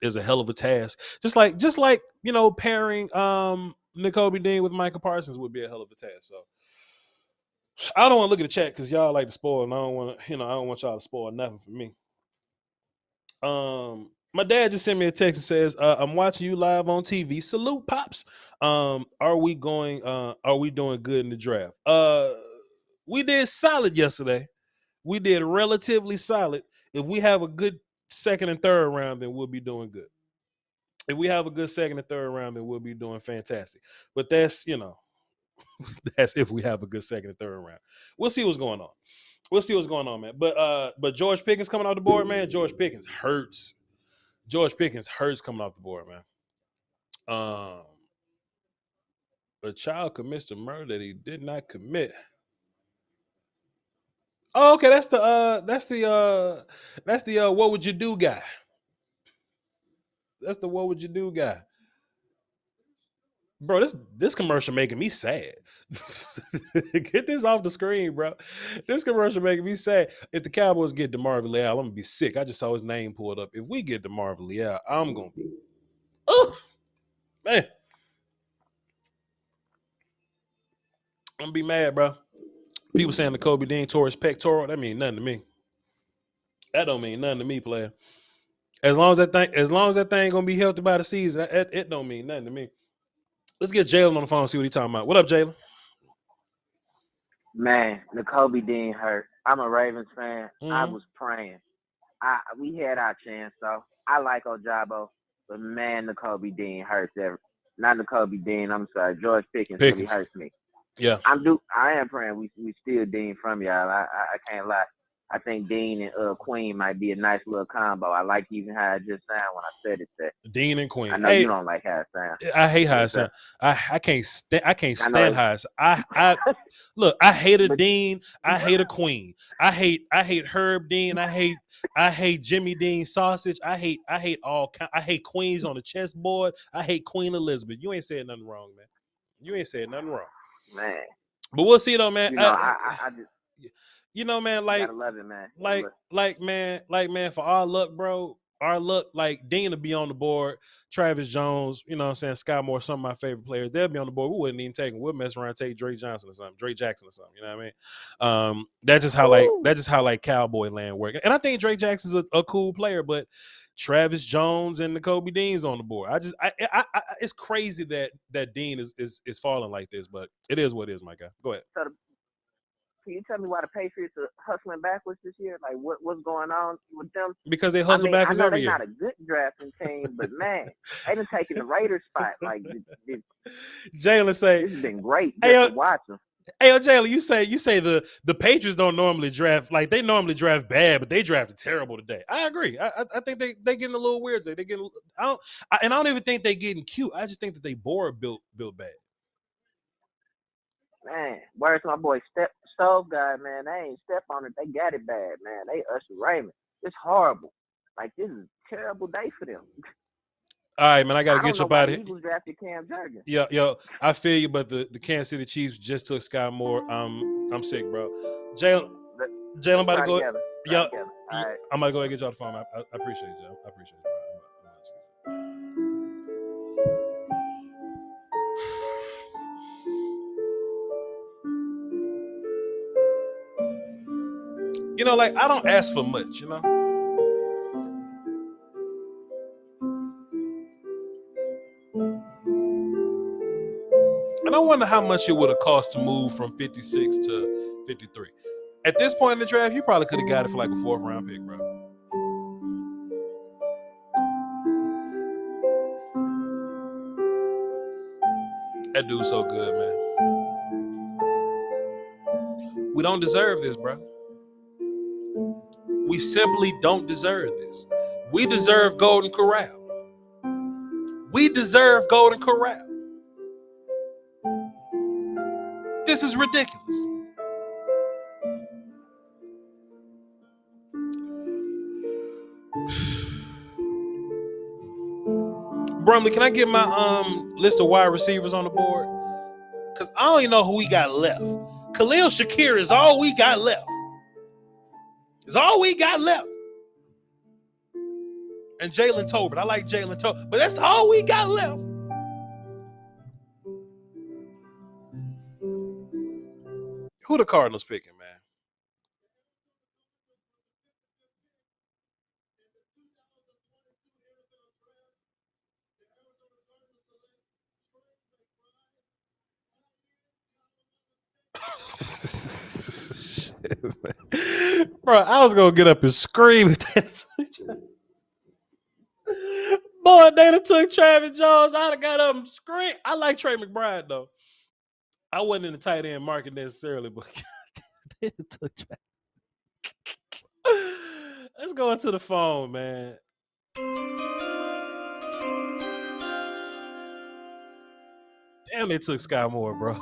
is a hell of a task. Just like pairing Nakobe Dean with Micah Parsons would be a hell of a task. So I don't want to look at the chat because y'all like to spoil, and I don't want to, I don't want y'all to spoil nothing for me. My dad just sent me a text and says, I'm watching you live on TV. Salute, Pops. Are we doing good in the draft? We did solid yesterday. We did relatively solid. If we have a good second and third round, then we'll be doing good. If we have a good second and third round, then we'll be doing fantastic. But that's, that's if we have a good second and third round. We'll see what's going on. We'll see what's going on, man. But George Pickens coming off the board, man. George Pickens hurts. George Pickens hurts coming off the board, man. A child commits to murder that he did not commit. Oh, okay. That's the what would you do guy. That's the what would you do guy. Bro, this commercial making me sad. Get this off the screen, bro. This commercial making me sad. If the Cowboys get DeMarvin Leal, I'm gonna be sick. I just saw his name pulled up. If we get DeMarvin Leal, I'm gonna be, man. I'm gonna be mad, bro. People saying Nakobe Dean tore his pectoral. That mean nothing to me. That don't mean nothing to me, player. As long as that thing gonna be healthy by the season, it don't mean nothing to me. Let's get Jalen on the phone and see what he's talking about. What up, Jalen? Man, Nakobe Dean hurt. I'm a Ravens fan. Mm-hmm. I was praying. We had our chance, so I like Ojabo, but man, Nakobe Dean hurts. Not Nakobe Dean. I'm sorry, George Pickens really hurts me. Yeah, I am praying we steal Dean from y'all. I can't lie. I think Dean and Queen might be a nice little combo. I like even how it just sounded when I said it. That Dean and Queen. I know you don't like how it sounds. I hate how it sounds. I can't stand how it sounds. Look. I hate a Dean. I hate a Queen. I hate Herb Dean. I hate Jimmy Dean sausage. I hate Queens on the chessboard. I hate Queen Elizabeth. You ain't said nothing wrong, man. You ain't said nothing wrong, man. But we'll see though, man. I just. Man, like, gotta love it, man. Man, for our luck, bro, like Dean will be on the board. Travis Jones, you know what I'm saying, Sky Moore, some of my favorite players, they'll be on the board. We wouldn't even take them. We'll mess around and take Drake Jackson or something, you know what I mean? That's just how Cowboy land work. And I think Drake Jackson's a cool player, but Travis Jones and Nakobe Dean's on the board. It's crazy that Dean is falling like this, but it is what it is, my guy. Go ahead. Can you tell me why the Patriots are hustling backwards this year? Like, what's going on with them? Because they hustle backwards every year. I know they're not a good drafting team, but man, they've been taking the Raiders spot. Like, Jalen say, this has been great to watch them. Hey, Jalen, you say the Patriots don't normally draft, like they normally draft bad, but they drafted terrible today. I agree. I think they getting a little weird. They getting. I don't even think they getting cute. I just think that they board built bad. Man, where's my boy Stove guy, man? They ain't step on it. They got it bad, man. They Usher Raymond. It's horrible. Like, this is a terrible day for them. All right, man, I got to get you up out of here. Eagles drafted Cam Jurgens. Yo, I feel you, but the Kansas City Chiefs just took Sky Moore. I'm sick, bro. Jalen, I'm about to go. Yo, I'm about to go ahead and get you on the phone. I appreciate you. I appreciate you, bro. Like, I don't ask for much, And I wonder how much it would have cost to move from 56 to 53. At this point in the draft, you probably could have got it for like a 4th round pick, bro. That dude's so good, man. We don't deserve this, bro. We simply don't deserve this. We deserve Golden Corral. We deserve Golden Corral. This is ridiculous. Brumley, can I get my list of wide receivers on the board? Because I don't even know who we got left. Khalil Shakir is all we got left. It's all we got left. And Jalen Tolbert. I like Jalen Tolbert. But that's all we got left. Who the Cardinals picking, man? Shit, man. Bro, I was going to get up and scream. Boy, they done took Travis Jones. I'd have got up and screamed. I like Trey McBride, though. I wasn't in the tight end market necessarily, but they took Travis. Let's go into the phone, man. Damn, they took Sky Moore, bro.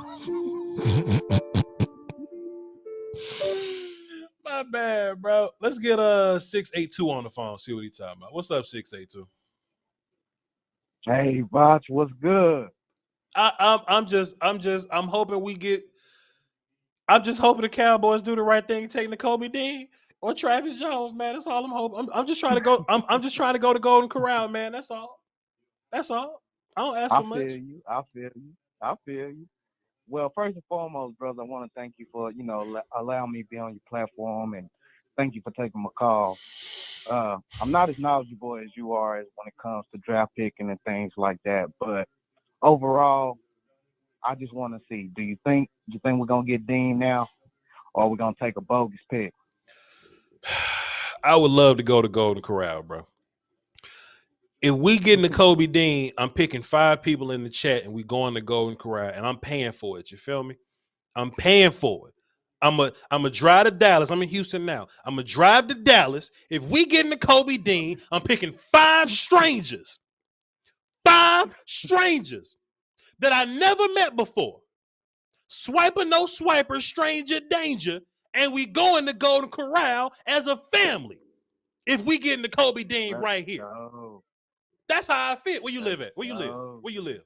My bad, bro. Let's get 682 on the phone. See what he's talking about. What's up, 682? Hey, Voch, what's good? I'm hoping we get. I'm just hoping the Cowboys do the right thing, taking Nakobe Dean or Travis Jones, man. That's all I'm hoping. I'm just trying to go. I'm just trying to go to Golden Corral, man. That's all. That's all. I don't ask for much. I feel you. Well, first and foremost, brother, I want to thank you for, allowing me to be on your platform, and thank you for taking my call. I'm not as knowledgeable as you are when it comes to draft picking and things like that, but overall, I just want to see, do you think we're going to get Dean now, or are we going to take a bogus pick? I would love to go to Golden Corral, bro. If we get Nakobe Dean, I'm picking 5 people in the chat and we going to Golden Corral, and I'm paying for it. You feel me? I'm paying for it. I'm a drive to Dallas. I'm in Houston now. I'm going to drive to Dallas. If we get Nakobe Dean, I'm picking 5 strangers. 5 strangers that I never met before. Swiper, no swiper, stranger danger, and we going to Golden Corral as a family. If we get Nakobe Dean right here. That's how I fit. Where you live at? Where you live? Where you live?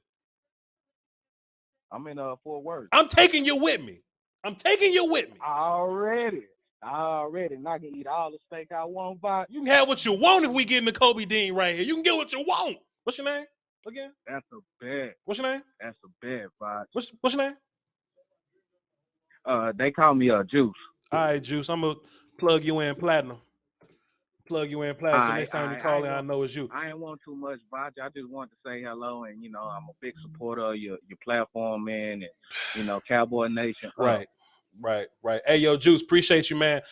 I'm in Fort Worth. I'm taking you with me. Already. And I can eat all the steak I want, Voch. You can have what you want if we get Nakobe Dean right here. You can get what you want. What's your name again? That's a bet. What's your name? That's a bet, Voch. What's your name? They call me Juice. All right, Juice. I'm going to plug you in platinum. So next time you call in, I know it's you. I ain't want too much, Voch. I just want to say hello, and I'm a big supporter of your platform, man, and Cowboy Nation. Right. Hey, yo, Juice, appreciate you, man.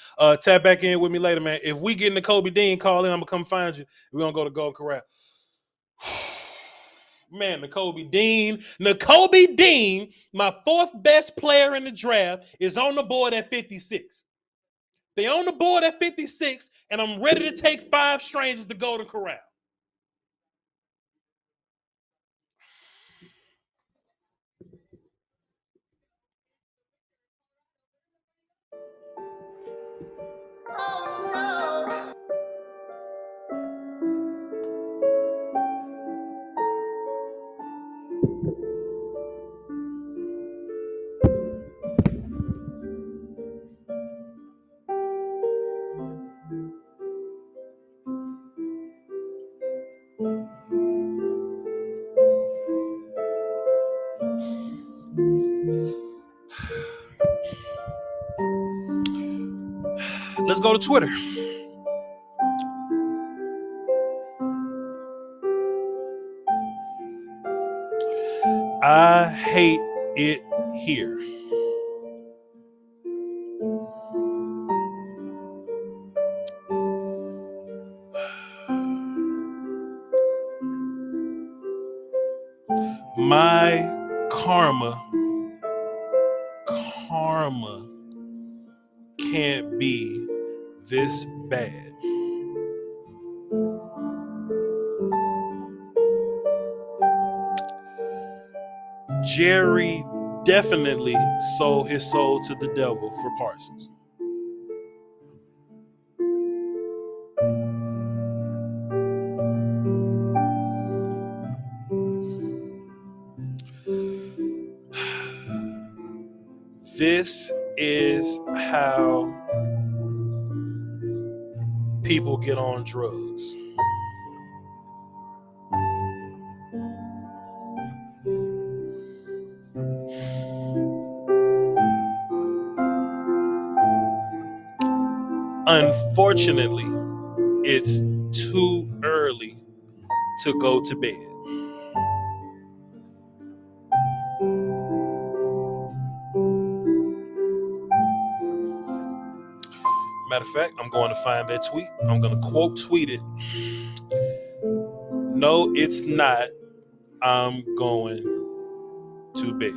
Tap back in with me later, man. If we get Nakobe Dean, call in. I'm gonna come find you. We're gonna go to Golden Corral. Man, Nakobe Dean, my 4th best player in the draft, is on the board at 56. They on the board at 56, and I'm ready to take 5 strangers to Golden Corral. Oh, no. Let's go to Twitter. I hate it here. My karma can't be this bad. Jerry definitely sold his soul to the devil for Parsons. This is how people get on drugs. Unfortunately, it's too early to go to bed. Matter of fact, I'm going to find that tweet. I'm going to quote tweet it. No, it's not. I'm going to bed.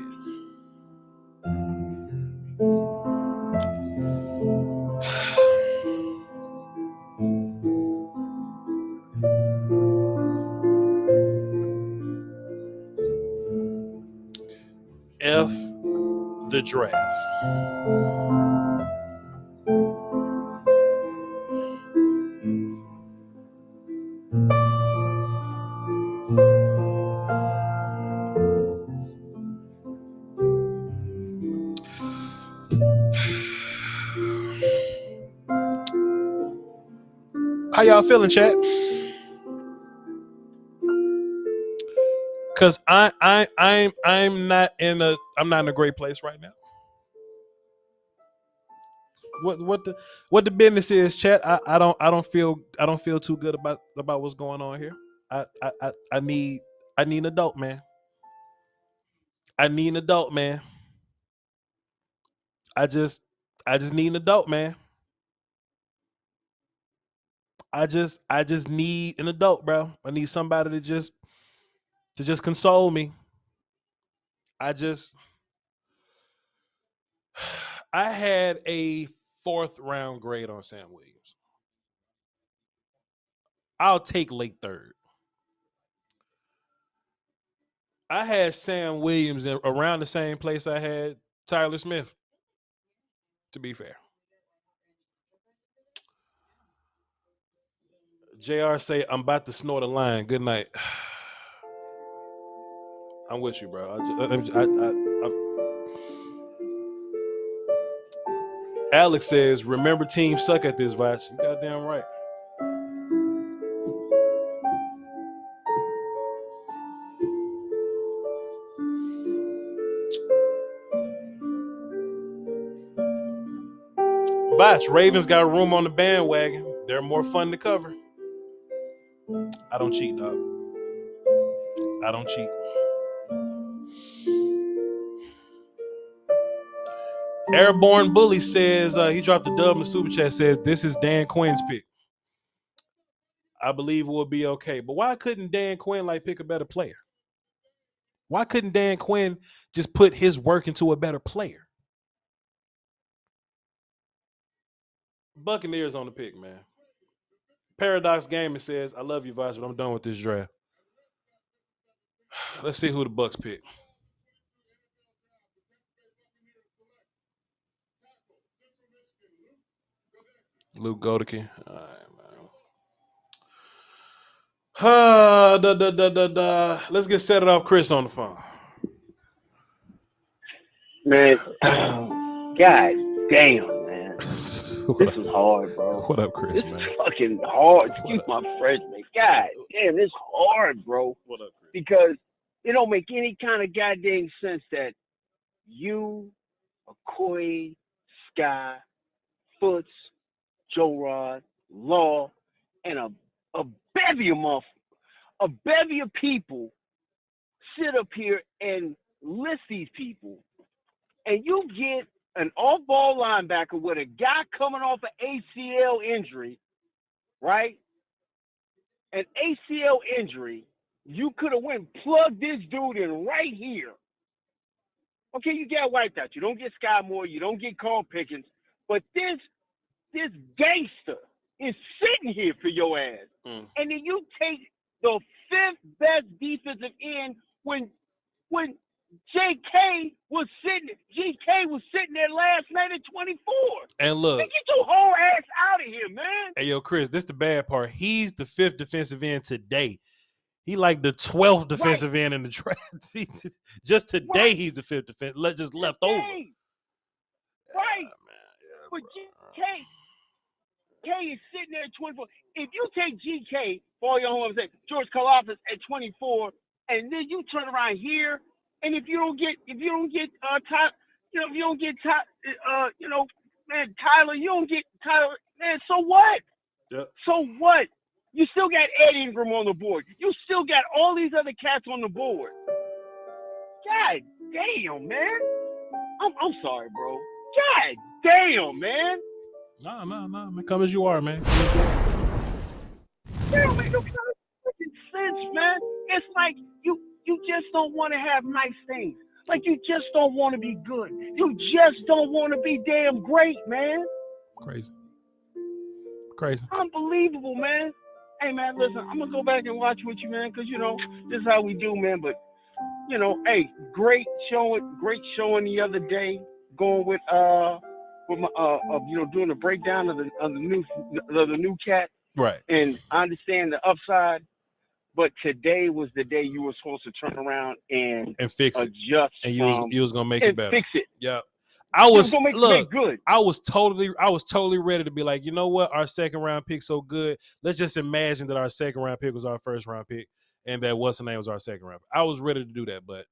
F the draft. How y'all feeling, chat? Cause I'm not in a great place right now. What the business is, chat? I don't feel too good about what's going on here. I need an adult man. I need an adult man. I just need an adult man. I just need an adult, bro. I need somebody to just console me. I had a 4th round grade on Sam Williams. I'll take late 3rd. I had Sam Williams around the same place I had Tyler Smith, to be fair. JR say, I'm about to snort a line. Good night. I'm with you, bro. Alex says, remember teams suck at this, Voch. You goddamn right. Voch, Ravens got room on the bandwagon. They're more fun to cover. I don't cheat, dog. I don't cheat. Airborne Bully says, he dropped a dub in the super chat, says, this is Dan Quinn's pick. I believe it will be okay. But why couldn't Dan Quinn pick a better player? Why couldn't Dan Quinn just put his work into a better player? Buccaneers on the pick, man. Paradox Gaming says, I love you, Voch, but I'm done with this draft. Let's see who the Bucs pick. Luke Goedeke. All right, man. Let's get set it off. Chris on the phone. Man, God damn, man. This is hard, bro. What up, Chris, this man? Is fucking hard. Excuse my French, man. God damn, this is hard, bro. What up, Chris? Because it don't make any kind of goddamn sense that you, Okoye, Sky, Foots, Joe Rod, Law, and a bevy of people sit up here and list these people, and you get an off-ball linebacker with a guy coming off an ACL injury, right? An ACL injury, you could have went and plugged this dude in right here. Okay, you get wiped out. You don't get Sky Moore. You don't get Carl Pickens. But this gangster is sitting here for your ass. And then you take the 5th best defensive end when GK was sitting there last night at 24. And look, get your whole ass out of here, man. Hey, yo, Chris, this the bad part. He's the 5th defensive end today. He like the 12th defensive end in the draft. Just today, he's the 5th defense. Just left over. Right. But GK is sitting there at 24. If you take GK for all your homes, George Karlaftis at 24, and then you turn around here, and if you don't get top, man, Tyler, you don't get Tyler, man. So what? Yep. So what? You still got Ed Ingram on the board. You still got all these other cats on the board. God damn, man. I'm sorry, bro. God damn, man. Nah, man. Come as you are, man. That don't make no kind of freaking sense, man. It's like you just don't want to have nice things. Like you just don't want to be good. You just don't want to be damn great, man. Crazy. Unbelievable, man. Hey, man, listen, I'm going to go back and watch with you, man, because, this is how we do, man. But, hey, great showing the other day, going with my, doing a breakdown of the new cat. Right. And I understand the upside, but today was the day you were supposed to turn around and fix it. Adjust and you was gonna make it better. Fix it. Yeah. I was good. I was totally ready to be like, you know what, our second round pick so good. Let's just imagine that our second round pick was our first round pick, and that what's the name was our second round pick. I was ready to do that, but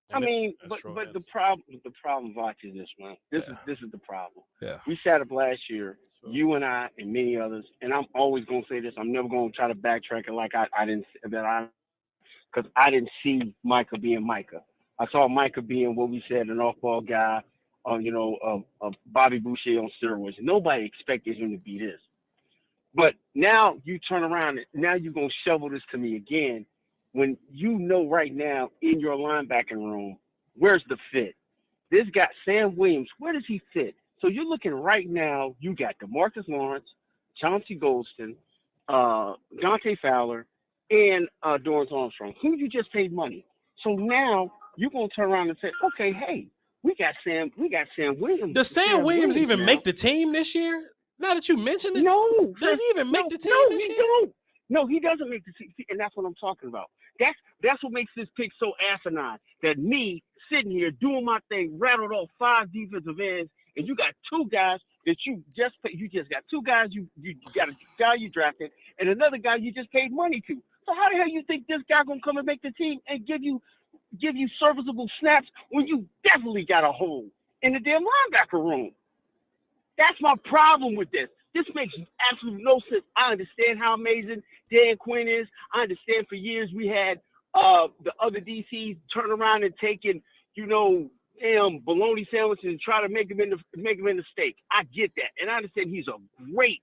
the problem, Voch, is this, man. This is the problem. Yeah. We sat up last year, you and I and many others, and I'm always gonna say this. I'm never gonna try to backtrack it like I didn't see Micah being Micah. I saw Micah being what we said, an off-ball guy, Bobby Boucher on steroids. Nobody expected him to be this. But now you turn around and now you're gonna shovel this to me again. When you know right now in your linebacking room, where's the fit? This guy, Sam Williams, where does he fit? So you're looking right now, you got DeMarcus Lawrence, Chauncey Golston, Dante Fowler, and Dorrance Armstrong, who you just paid money. So now you're going to turn around and say, okay, hey, we got Sam Williams. Does Sam Williams even make the team this year? Now that you mentioned it? No. Does he even make the team this year? Don't. No, he doesn't make the team, and that's what I'm talking about. That's what makes this pick so asinine, that me sitting here doing my thing, rattled off 5 defensive ends, and you got 2 guys that you just got 2 guys you got a guy you drafted and another guy you just paid money to. So how the hell you think this guy gonna come and make the team and give you serviceable snaps when you definitely got a hole in the damn linebacker room? That's my problem with this. This makes absolutely no sense. I understand how amazing Dan Quinn is. I understand for years we had the other DCs turn around and taking, damn bologna sandwiches and try to make them into steak. I get that. And I understand he's a great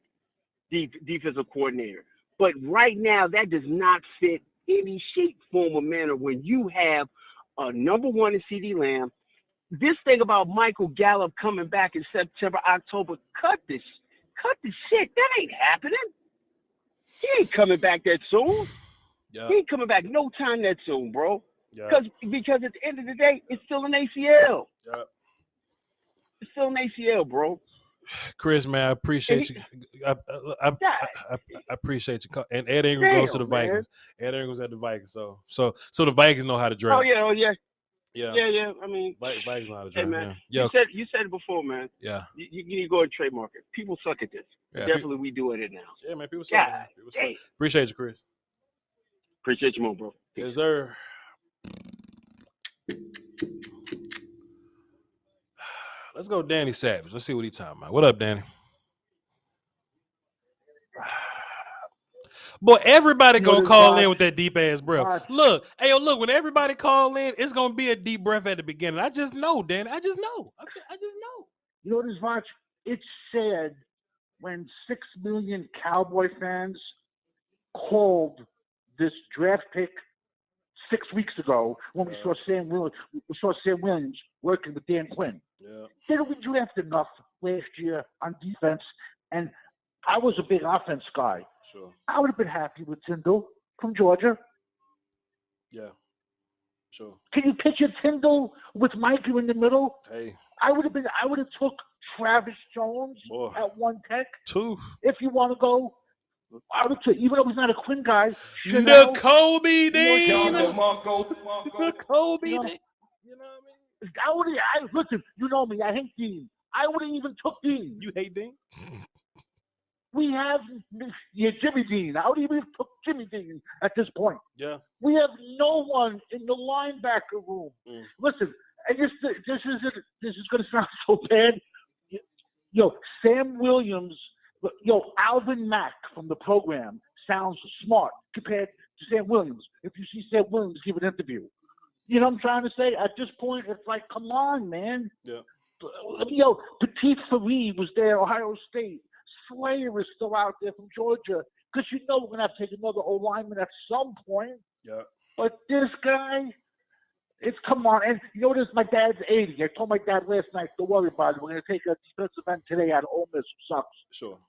defensive coordinator. But right now, that does not fit any shape, form, or manner when you have a number 1 in CeeDee Lamb. This thing about Michael Gallup coming back in September, October, cut the shit. That ain't happening. He ain't coming back that soon. Yeah. He ain't coming back no time that soon, bro. Yeah. Because at the end of the day, it's still an ACL. Yeah. It's still an ACL, bro. Chris, man, I appreciate you. I appreciate you. And Ed Ingram goes to the Vikings. Ed Ingram's at the Vikings, so the Vikings know how to draft. Oh yeah. Yeah. I mean, Vikings know how to hey draft. man, Yeah. you said it before, man. Yeah. You need to go and trademark it. People suck at this. Yeah, Definitely, we do it now. Yeah, man. People suck. Appreciate you, Chris. Appreciate you more, bro. Yes, sir. Let's go, Danny Savage. Let's see what he's talking about. What up, Danny? Boy, everybody gonna call in with that deep ass breath. Look, when everybody call in, it's gonna be a deep breath at the beginning. I just know, Danny. I just know. I just know. You know what is, Voch? It's sad when 6 million Cowboy fans called this draft pick 6 weeks ago when we saw Sam Williams working with Dan Quinn. Yeah. Didn't we draft enough last year on defense? And I was a big offense guy. Sure. I would have been happy with Tyndall from Georgia. Yeah. Sure. Can you picture Tyndall with Micah in the middle? Hey. I would have took Travis Jones at 1 tech. 2. If you want to go, I would take, even though he's not a Quinn guy. Nakobe Dean. Nakobe Dean. You know what I mean? Listen, you know me. I hate Dean. I would have even took Dean. You hate Dean? We have Jimmy Dean. I would even took Jimmy Dean at this point. Yeah. We have no one in the linebacker room. Listen, and this is going to sound so bad, Sam Williams, Alvin Mack from the program sounds smart compared to Sam Williams. If you see Sam Williams give an interview, you know what I'm trying to say? At this point, it's like, come on, man. Yeah. Petit Free was there, Ohio State. Slayer is still out there from Georgia. Because we're going to have to take another O-lineman at some point. Yeah. But this guy, come on. And you know what? My dad's 80. I told my dad last night, don't worry about it. We're going to take a defensive end today out of Ole Miss, who sucks. Sure.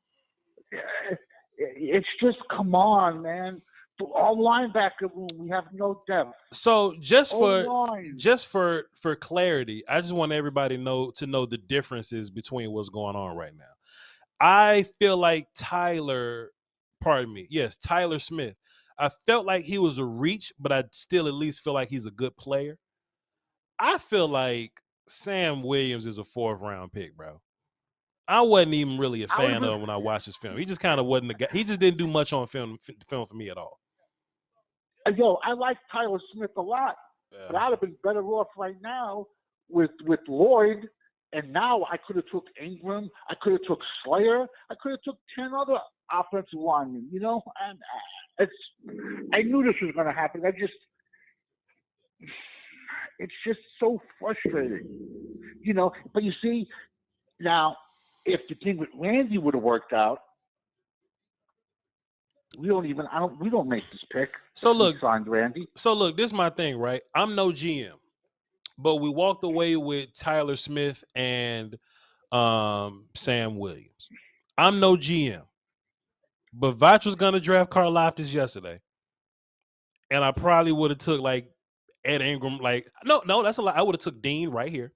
It's just, come on, man. Our linebacker room, we have no depth. So just for clarity, I just want everybody to know the differences between what's going on right now. I feel like Tyler Smith. I felt like he was a reach, but I still at least feel like he's a good player. I feel like Sam Williams is a 4th round pick, bro. I wasn't even really a fan of him when I watched his film. He just kind of wasn't a guy. He just didn't do much on film for me at all. I like Tyler Smith a lot, but I'd have been better off right now with Lloyd. And now I could have took Ingram. I could have took Slayer. I could have took 10 other offensive linemen. And I knew this was going to happen. It's just so frustrating, But you see, now if the thing with Randy would have worked out, we don't make this pick. So look, signed Randy. So look, this is my thing, right? I'm no GM, but we walked away with Tyler Smith and Sam Williams. I'm no GM, but Voch was gonna draft Karlaftis yesterday, and I probably would have took like Ed Ingram. No, that's a lie. I would have took Dean right here.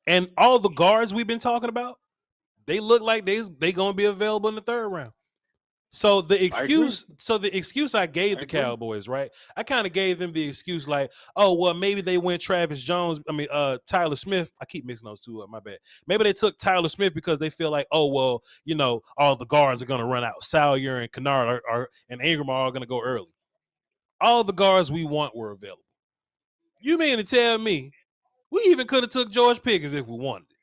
And all the guards we've been talking about, they look like they gonna be available in the 3rd round. So the excuse I gave the Cowboys, right? I kind of gave them the excuse like, oh well, maybe they went Tyler Smith. I keep mixing those two up. My bad. Maybe they took Tyler Smith because they feel like, oh well, all the guards are gonna run out. Salyer and Kennard and Ingram are all gonna go early. All the guards we want were available. You mean to tell me we even could have took George Pickens if we wanted it,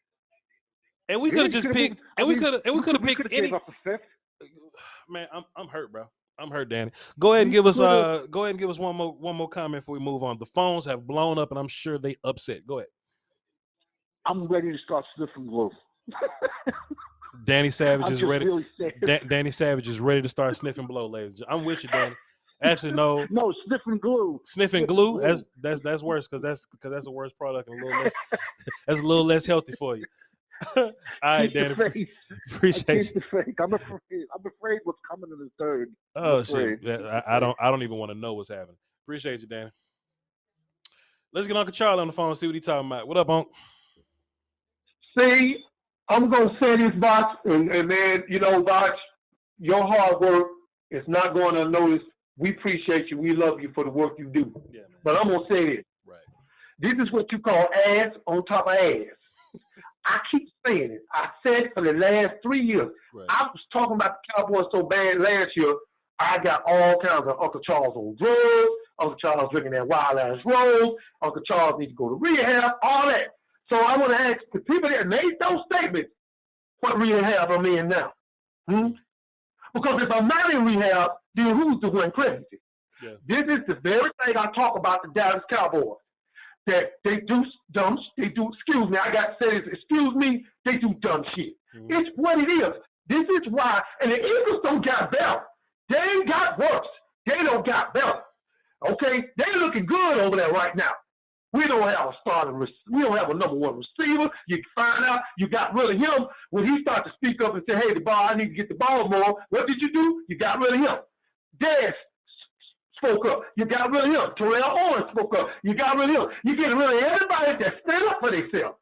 and we could have just picked, and we could have picked any. Man, I'm hurt, bro. I'm hurt, Danny. Go ahead and give us one more comment before we move on. The phones have blown up, and I'm sure they upset. Go ahead. I'm ready to start sniffing glue. Danny Savage is ready. Really Danny Savage is ready to start sniffing blow, ladies. I'm with you, Danny. Actually, no. No, sniffing glue. Sniffing glue. That's worse because that's a worse product and a little less. That's a little less healthy for you. All right, Danny. Appreciate you. I'm afraid what's coming in the 3rd. Oh shit! I don't even want to know what's happening. Appreciate you, Danny. Let's get Uncle Charlie on the phone and see what he's talking about. What up, Unc? See, I'm gonna say this, Voch, and man, Voch, your hard work is not going unnoticed. We appreciate you. We love you for the work you do. Yeah, but I'm gonna say this. Right. This is what you call ass on top of ass. I keep saying it. I said it for the last 3 years. Right. I was talking about the Cowboys so bad last year. I got all kinds of Uncle Charles on drugs, Uncle Charles drinking that wild-ass road, Uncle Charles needs to go to rehab, all that. So I want to ask the people that made those statements, what rehab I'm in now? Because if I'm not in rehab, then who's the one crazy? Yeah. This is the very thing I talk about the Dallas Cowboys. That they do dumb, excuse me, I got to say this, excuse me, they do dumb shit. Mm-hmm. It's what it is. This is why, and the Eagles don't got better. They ain't got worse. They don't got better. Okay? They looking good over there right now. We don't have we don't have a number 1 receiver. You find out you got rid of him when he started to speak up and say, hey, I need to get the ball more. What did you do? You got rid of him. Dez spoke up. You got rid of him. Terrell Owens spoke up. You got rid of him. You get rid of everybody that stand up for themselves.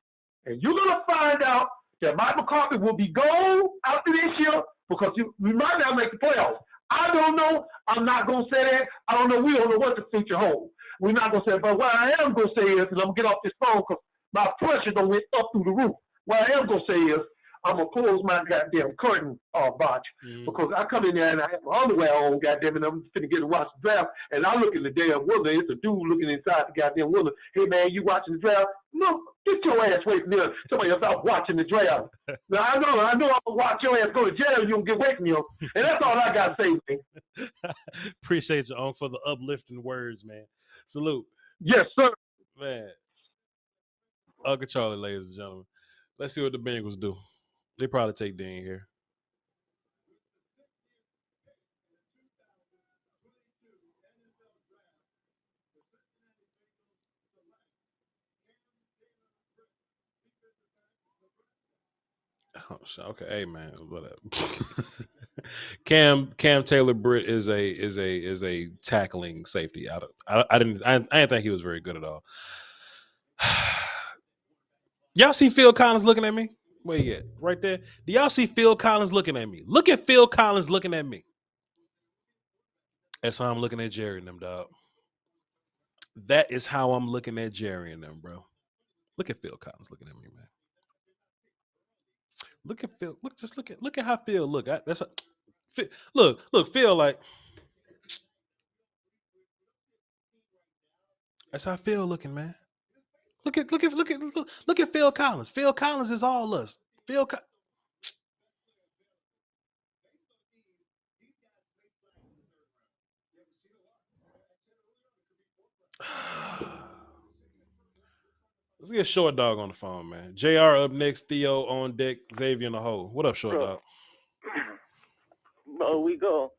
And you're going to find out that Mike McCarthy will be gone after this year because we might not make the playoffs. I don't know. I'm not going to say that. I don't know. We don't know what the future holds. We're not going to say it. But what I am going to say is, and I'm going to get off this phone because my pressure don't went up through the roof. What I am going to say is, I'm gonna close my goddamn curtain, Voch, because I come in there and I have my underwear on, goddamn, and I'm finna get to watch the draft, and I look in the damn window. It's a dude looking inside the goddamn window. Hey man, you watching the draft? No, get your ass away from there. Somebody else out watching the draft. Now I know I'm gonna watch your ass go to jail. You don't get away from you, and that's all I gotta say, man. Appreciate you, for the uplifting words, man. Salute. Yes, sir. Man. Uncle Charlie, ladies and gentlemen. Let's see what the Bengals do. They probably take Dean here. Oh, okay, hey man, whatever. Cam Taylor-Britt is a tackling safety. I didn't think he was very good at all. Y'all see Phil Collins looking at me? Where you at? Right there. Do y'all see Phil Collins looking at me? Look at Phil Collins looking at me. That's how I'm looking at Jerry and them, dog. That is how I'm looking at Jerry and them, bro. Look at Phil Collins looking at me, man. Look at Phil. Look at how Phil look. Look, Phil like. That's how Phil looking, man. Look at Phil Collins. Phil Collins is all us. Let's get Short Dog on the phone, man. JR up next, Theo on deck, Xavier in the hole. What up, Short Dog? Bro, we go.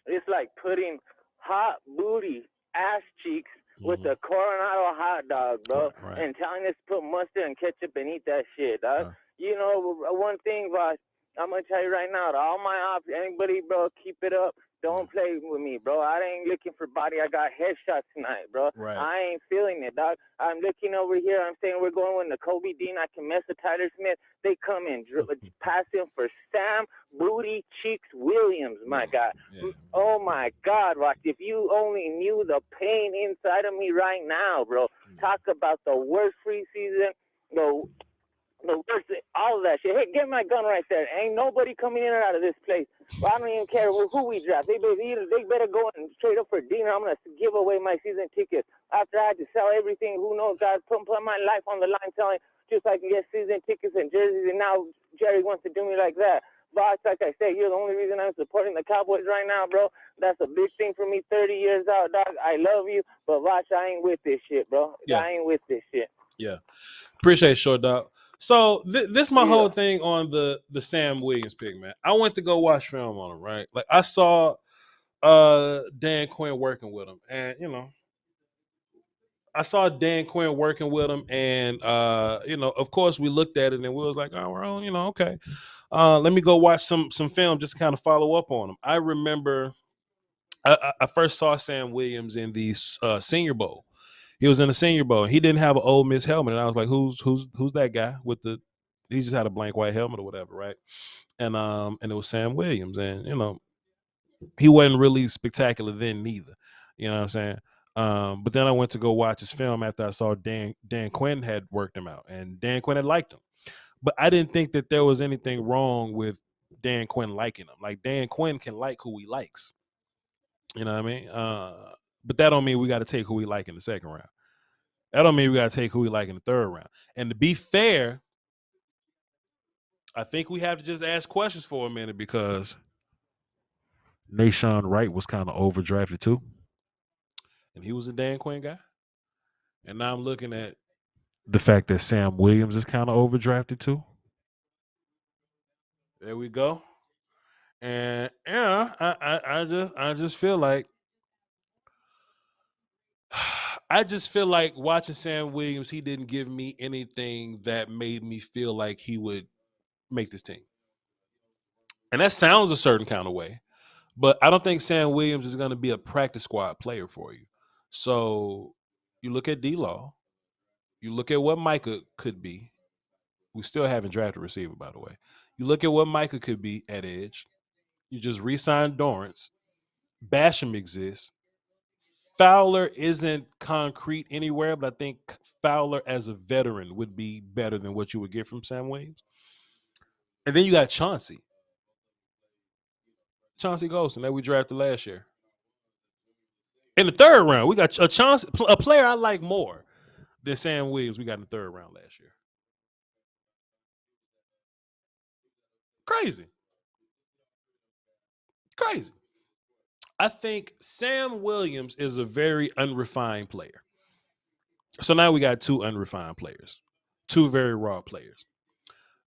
It's like putting hot booty ass cheeks with a Coronado hot dog, bro, and telling us to put mustard and ketchup and eat that shit, dog. You know, one thing, Voch, I'm going to tell you right now, to all my ops, anybody, bro, keep it up. Don't play with me, bro. I ain't looking for body. I got headshots tonight, bro. Right. I ain't feeling it, dog. I'm looking over here. I'm saying we're going with Nakobe Dean. I can mess with Tyler Smith. They come in, pass him for Sam Booty Cheeks Williams, my God. Yeah. Oh, my God, Rock. If you only knew the pain inside of me right now, bro. Talk about the worst preseason, the worst, all of that shit. Hey, get my gun right there. Ain't nobody coming in or out of this place. Well, I don't even care who we draft. They better go and trade up for Dean. I'm going to give away my season tickets. After I had to sell everything, who knows, God, put my life on the line selling just so I can get season tickets and jerseys, and now Jerry wants to do me like that. But like I said, you're the only reason I'm supporting the Cowboys right now, bro. That's a big thing for me 30 years out, dog. I love you, but Voch, I ain't with this shit, bro. Yeah. I ain't with this shit. Yeah. Appreciate it, Short Dog. So this my whole thing on the Sam Williams pick, man. I went to go watch film on him, right? Like I saw Dan Quinn working with him, and I saw Dan Quinn working with him, and of course we looked at it and we was like, oh, we're on, okay. Let me go watch some film just to kind of follow up on him. I remember I first saw Sam Williams in the Senior Bowl. He was in the Senior Bowl. He didn't have an Ole Miss helmet, and I was like, "Who's that guy with the?" He just had a blank white helmet or whatever, right? And it was Sam Williams, and he wasn't really spectacular then neither. You know what I'm saying? But then I went to go watch his film after I saw Dan Quinn had worked him out, and Dan Quinn had liked him. But I didn't think that there was anything wrong with Dan Quinn liking him. Like Dan Quinn can like who he likes. You know what I mean? But that don't mean we got to take who we like in the second round. That don't mean we got to take who we like in the third round. And to be fair, I think we have to just ask questions for a minute because Nashawn Wright was kind of overdrafted too. And he was a Dan Quinn guy. And now I'm looking at the fact that Sam Williams is kind of overdrafted too. There we go. And I just feel like watching Sam Williams, he didn't give me anything that made me feel like he would make this team. And that sounds a certain kind of way, but I don't think Sam Williams is going to be a practice squad player for you. So you look at D-Law, you look at what Micah could be. We still haven't drafted a receiver, by the way. You look at what Micah could be at edge. You just re-signed Dorrance. Basham exists. Fowler isn't concrete anywhere, but I think Fowler as a veteran would be better than what you would get from Sam Williams. And then you got Chauncey Golston that we drafted last year. In the third round, we got a player I like more than Sam Williams. We got in the third round last year. Crazy. I think Sam Williams is a very unrefined player. So now we got two unrefined players, two very raw players.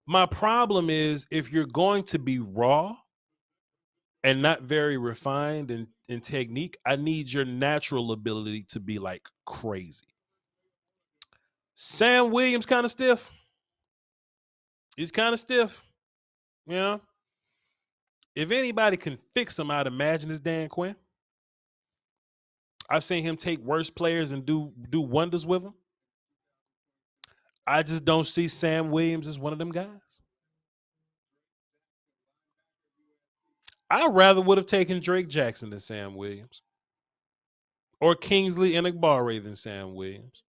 My problem is if you're going to be raw and not very refined in technique, I need your natural ability to be like crazy. Sam Williams kind of stiff. He's kind of stiff. You know? If anybody can fix him, I'd imagine it's Dan Quinn. I've seen him take worse players and do wonders with them. I just don't see Sam Williams as one of them guys. I rather would have taken Drake Jackson than Sam Williams. Or Kingsley Enagbare than Sam Williams.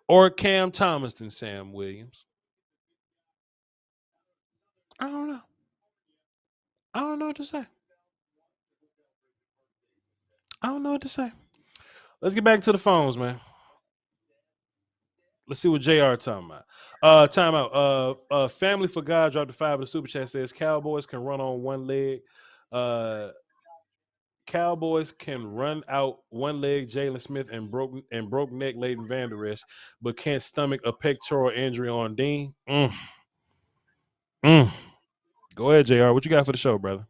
Or Cam Thomas than Sam Williams. I don't know. I don't know what to say. Let's get back to the phones, man. Let's see what JR talking about. Time out. Family for God dropped the 5 in the super chat, says Cowboys can run on one leg. Cowboys can run out one leg Jalen Smith and broke neck Leighton Vander Esch, but can't stomach a pectoral injury on Dean. Go ahead, JR. What you got for the show, brother?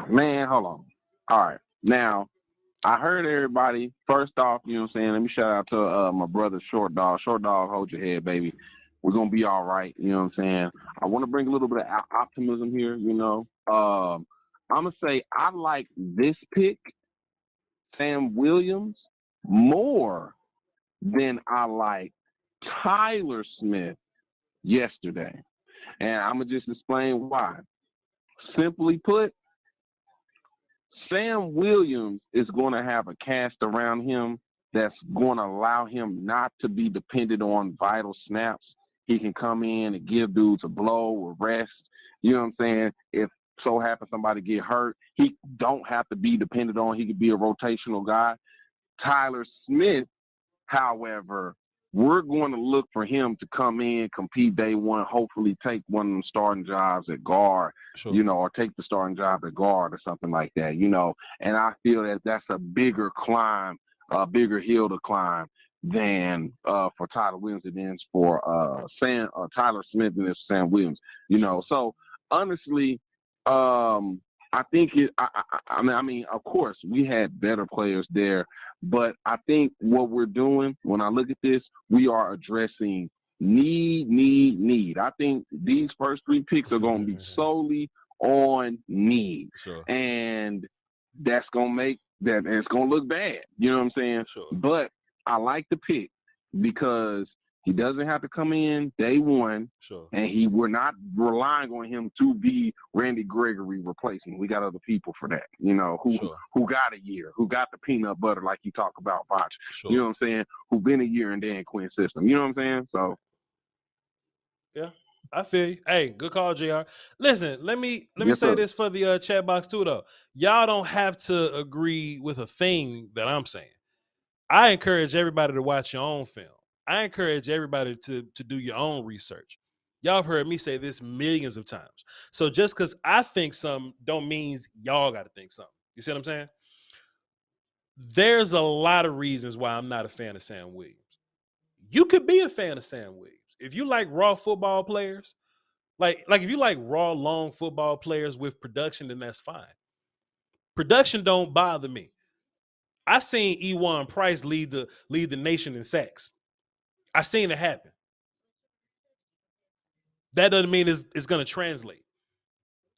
Man, hold on. All right. Now, I heard everybody. First off, you know what I'm saying? Let me shout out to my brother, Short Dog. Short Dog, hold your head, baby. We're going to be all right. You know what I'm saying? I want to bring a little bit of optimism here, you know. I'm going to say I like this pick, Sam Williams, more than I like Tyler Smith yesterday. And I'm going to just explain why. Simply put, Sam Williams is going to have a cast around him that's going to allow him not to be dependent on vital snaps. He can come in and give dudes a blow or rest. You know what I'm saying? If so happens somebody get hurt, he don't have to be dependent on. He could be a rotational guy. Tyler Smith, however, we're going to look for him to come in, compete day one, hopefully take one of them starting jobs at guard, you know, or take the starting job at guard or something like that, you know. And I feel that that's a bigger climb, a bigger hill to climb than for Tyler Williams and then for Tyler Smith and Sam Williams, you know. So honestly, I think I mean, of course, we had better players there, but I think what we're doing, when I look at this, we are addressing need. I think these first 3 picks are going to be solely on need. Sure. And that's going to make that, and it's going to look bad. You know what I'm saying? Sure. But I like the pick because he doesn't have to come in day one, sure, and we're not relying on him to be Randy Gregory replacement. We got other people for that, you know, who got a year, who got the peanut butter like you talk about, Voch. Sure. You know what I'm saying? Who been a year in Dan Quinn's system. You know what I'm saying? So, yeah, I feel you. Hey, good call, JR. Listen, let me Yes, say sir. this for the chat box too, though. Y'all don't have to agree with a thing that I'm saying. I encourage everybody to watch your own film. I encourage everybody to do your own research. Y'all have heard me say this millions of times. So just because I think something don't mean y'all got to think something. You see what I'm saying? There's a lot of reasons why I'm not a fan of Sam Williams. You could be a fan of Sam Williams. If you like raw football players, like if you like raw, long football players with production, then that's fine. Production don't bother me. I seen Ewan Price lead the nation in sacks. I seen it happen. That doesn't mean it's going to translate.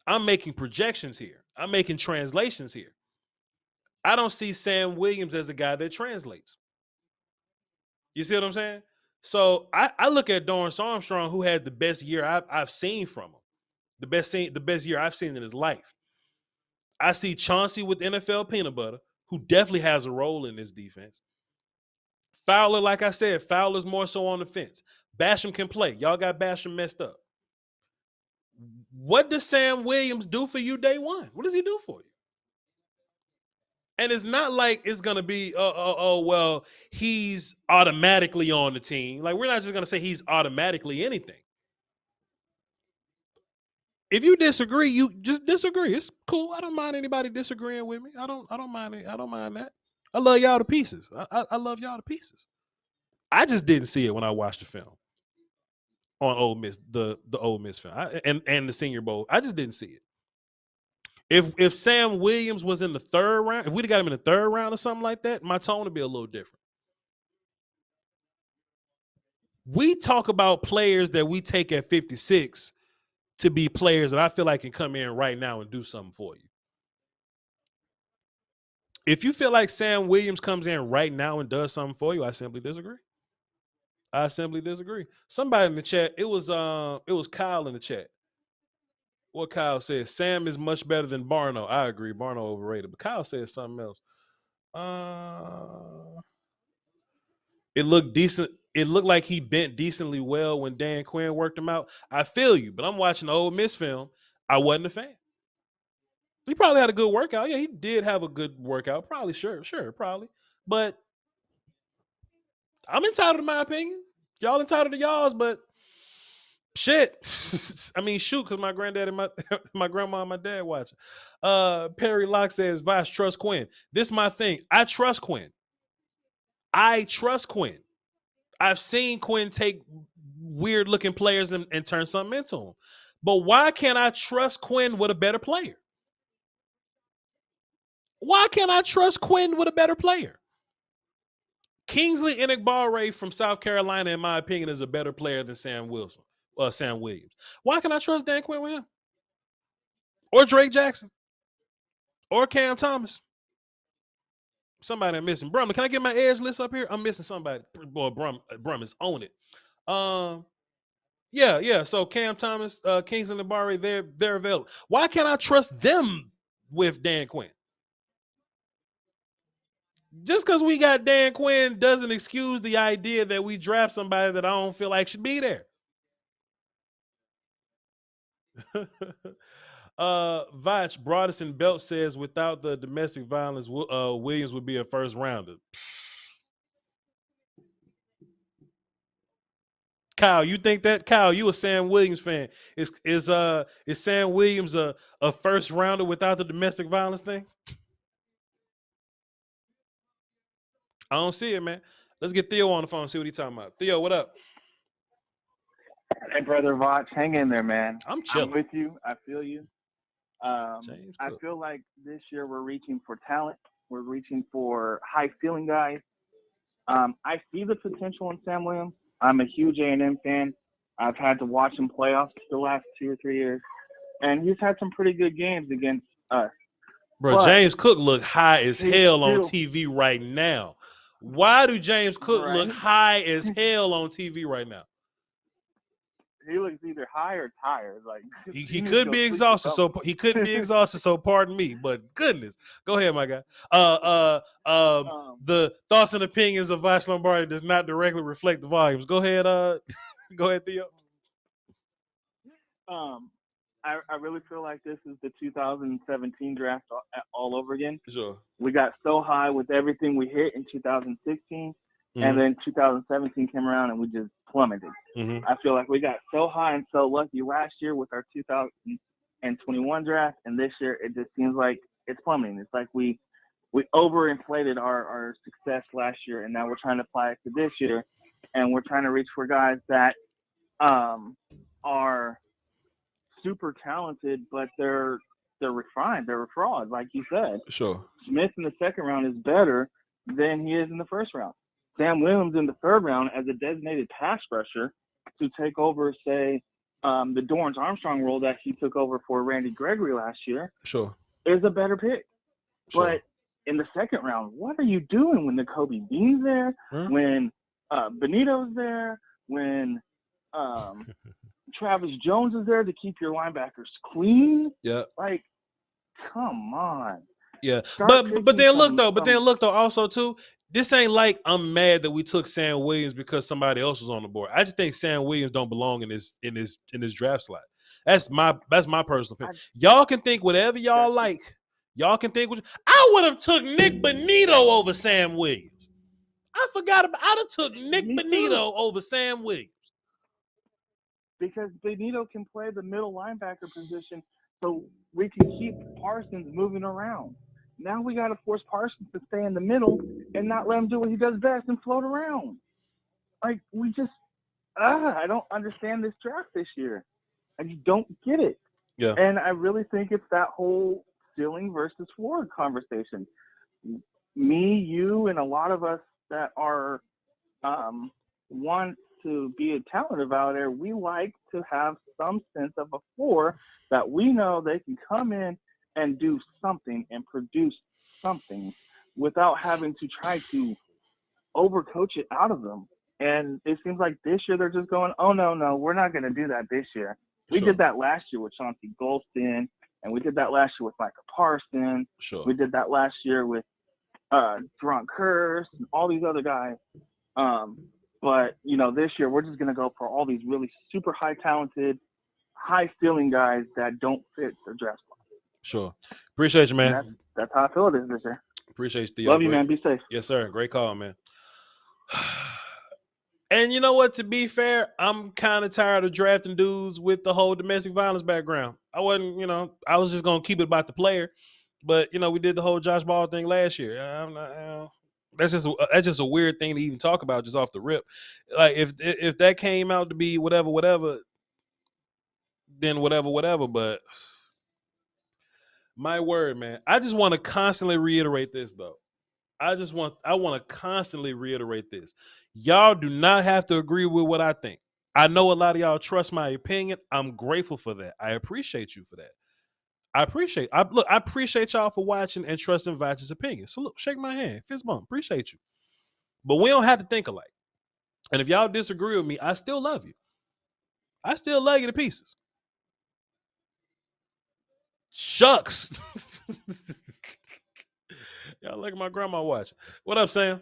I'm making projections here. I'm making translations here. I don't see Sam Williams as a guy that translates. You see what I'm saying? So I look at Dorrance Armstrong, who had the best year I've seen from him, the best year I've seen in his life. I see Chauncey with NFL peanut butter, who definitely has a role in this defense. Fowler, like I said, Fowler's more so on the fence. Basham can play. Y'all got Basham messed up. What does Sam Williams do for you day one? What does he do for you? And it's not like it's going to be, well, he's automatically on the team. Like, we're not just going to say he's automatically anything. If you disagree, you just disagree. It's cool. I don't mind anybody disagreeing with me. I don't mind it. I don't mind that. I love y'all to pieces. I love y'all to pieces. I just didn't see it when I watched the film on Ole Miss, the Ole Miss film, and the Senior Bowl. I just didn't see it. If Sam Williams was in the third round, if we'd have got him in the third round or something like that, my tone would be a little different. We talk about players that we take at 56 to be players that I feel like can come in right now and do something for you. If you feel like Sam Williams comes in right now and does something for you, I simply disagree. Somebody in the chat, it was Kyle in the chat. What Kyle says, Sam is much better than Barno. I agree, Barno overrated. But Kyle says something else. It looked decent. It looked like he bent decently well when Dan Quinn worked him out. I feel you, but I'm watching the Ole Miss film. I wasn't a fan. He probably had a good workout. Yeah, he did have a good workout. Probably, sure, probably. But I'm entitled to my opinion. Y'all entitled to y'all's, but shit. I mean, shoot, because my granddad and my grandma and my dad watching. Perry Locke says, Voch, trust Quinn. This is my thing. I trust Quinn. I've seen Quinn take weird looking players and turn something into them. But why can't I trust Quinn with a better player? Why can't I trust Quinn with a better player? Kingsley Enagbare from South Carolina, in my opinion, is a better player than Sam Williams. Why can I trust Dan Quinn with him? Or Drake Jackson? Or Cam Thomas? Somebody I'm missing. Brum, can I get my edge list up here? I'm missing somebody. Boy, Brum is on it. Yeah. So Cam Thomas, Kingsley Enagbare, they're available. Why can't I trust them with Dan Quinn? Just because we got Dan Quinn doesn't excuse the idea that we draft somebody that I don't feel like should be there. Voch, Broderson Belt says without the domestic violence, Williams would be a first rounder. Kyle, you think that? Kyle, you a Sam Williams fan. Is Sam Williams a first rounder without the domestic violence thing? I don't see it, man. Let's get Theo on the phone and see what he's talking about. Theo, what up? Hey, brother Voch, hang in there, man. I'm chilling. I'm with you. I feel you. I feel like this year we're reaching for talent. We're reaching for high-ceiling guys. I see the potential in Sam Williams. I'm a huge A&M fan. I've had to watch him playoffs the last 2 or 3 years, and he's had some pretty good games against us. Bro, but James Cook look high as hell on TV right now. Why do James Cook look high as hell on TV right now? He looks either high or tired. Like he could be exhausted, so he couldn't be exhausted. So pardon me, but goodness, go ahead, my guy. The thoughts and opinions of Voch Lombardi does not directly reflect the volumes. Go ahead, go ahead, Theo. I really feel like this is the 2017 draft all over again. Sure. We got so high with everything we hit in 2016, and then 2017 came around and we just plummeted. I feel like we got so high and so lucky last year with our 2021 draft, and this year it just seems like it's plummeting. It's like we overinflated our success last year, and now we're trying to apply it to this year, and we're trying to reach for guys that are super talented, but they're refined. They're fraud, like you said. Sure. Smith in the second round is better than he is in the first round. Sam Williams in the third round as a designated pass rusher to take over, say, the Dorrance Armstrong role that he took over for Randy Gregory last year. Sure. Is a better pick. Sure. But in the second round, what are you doing when Nakobe Dean's there, when Benito's there, when Travis Jones is there to keep your linebackers clean? Yeah. Like, come on. Yeah. But then look though, also too, this ain't like I'm mad that we took Sam Williams because somebody else was on the board. I just think Sam Williams don't belong in this draft slot. That's my personal opinion. Y'all can think whatever y'all like. Y'all can think I would have took Nick Bonito over Sam Williams. I forgot about. I'd have took Nick Bonito over Sam Williams. Because Bonito can play the middle linebacker position, so we can keep Parsons moving around. Now we got to force Parsons to stay in the middle and not let him do what he does best and float around. Like, we just, I don't understand this draft this year. I just don't get it. Yeah. And I really think it's that whole ceiling versus floor conversation. Me, you, and a lot of us that are want to be a talent evaluator, we like to have some sense of a floor that we know they can come in and do something and produce something without having to try to overcoach it out of them. And it seems like this year they're just going, oh, no, we're not going to do that this year. We did that last year with Chauncey Golston, and we did that last year with Micah Parsons. Sure. We did that last year with Deron Kearse and all these other guys. But, this year we're just going to go for all these really super high talented, high ceiling guys that don't fit the draft spot. Sure. Appreciate you, man. That's how I feel it is this year. Appreciate you, Theo. Love you, man. Be safe. Yes, sir. Great call, man. And you know what? To be fair, I'm kind of tired of drafting dudes with the whole domestic violence background. I wasn't, I was just going to keep it about the player. But, we did the whole Josh Ball thing last year. I'm not, that's just a weird thing to even talk about just off the rip. Like, if that came out to be whatever, then whatever. But my word, man, I just want to constantly reiterate this, though. I want to constantly reiterate this. Y'all do not have to agree with what I think. I know a lot of y'all trust my opinion. I'm grateful for that. I appreciate you for that. I appreciate y'all for watching and trusting Voch's opinion. So look, shake my hand, fist bump. Appreciate you. But we don't have to think alike. And if y'all disagree with me, I still love you. I still love you to pieces. Shucks. Y'all look at my grandma watching. What up, Sam?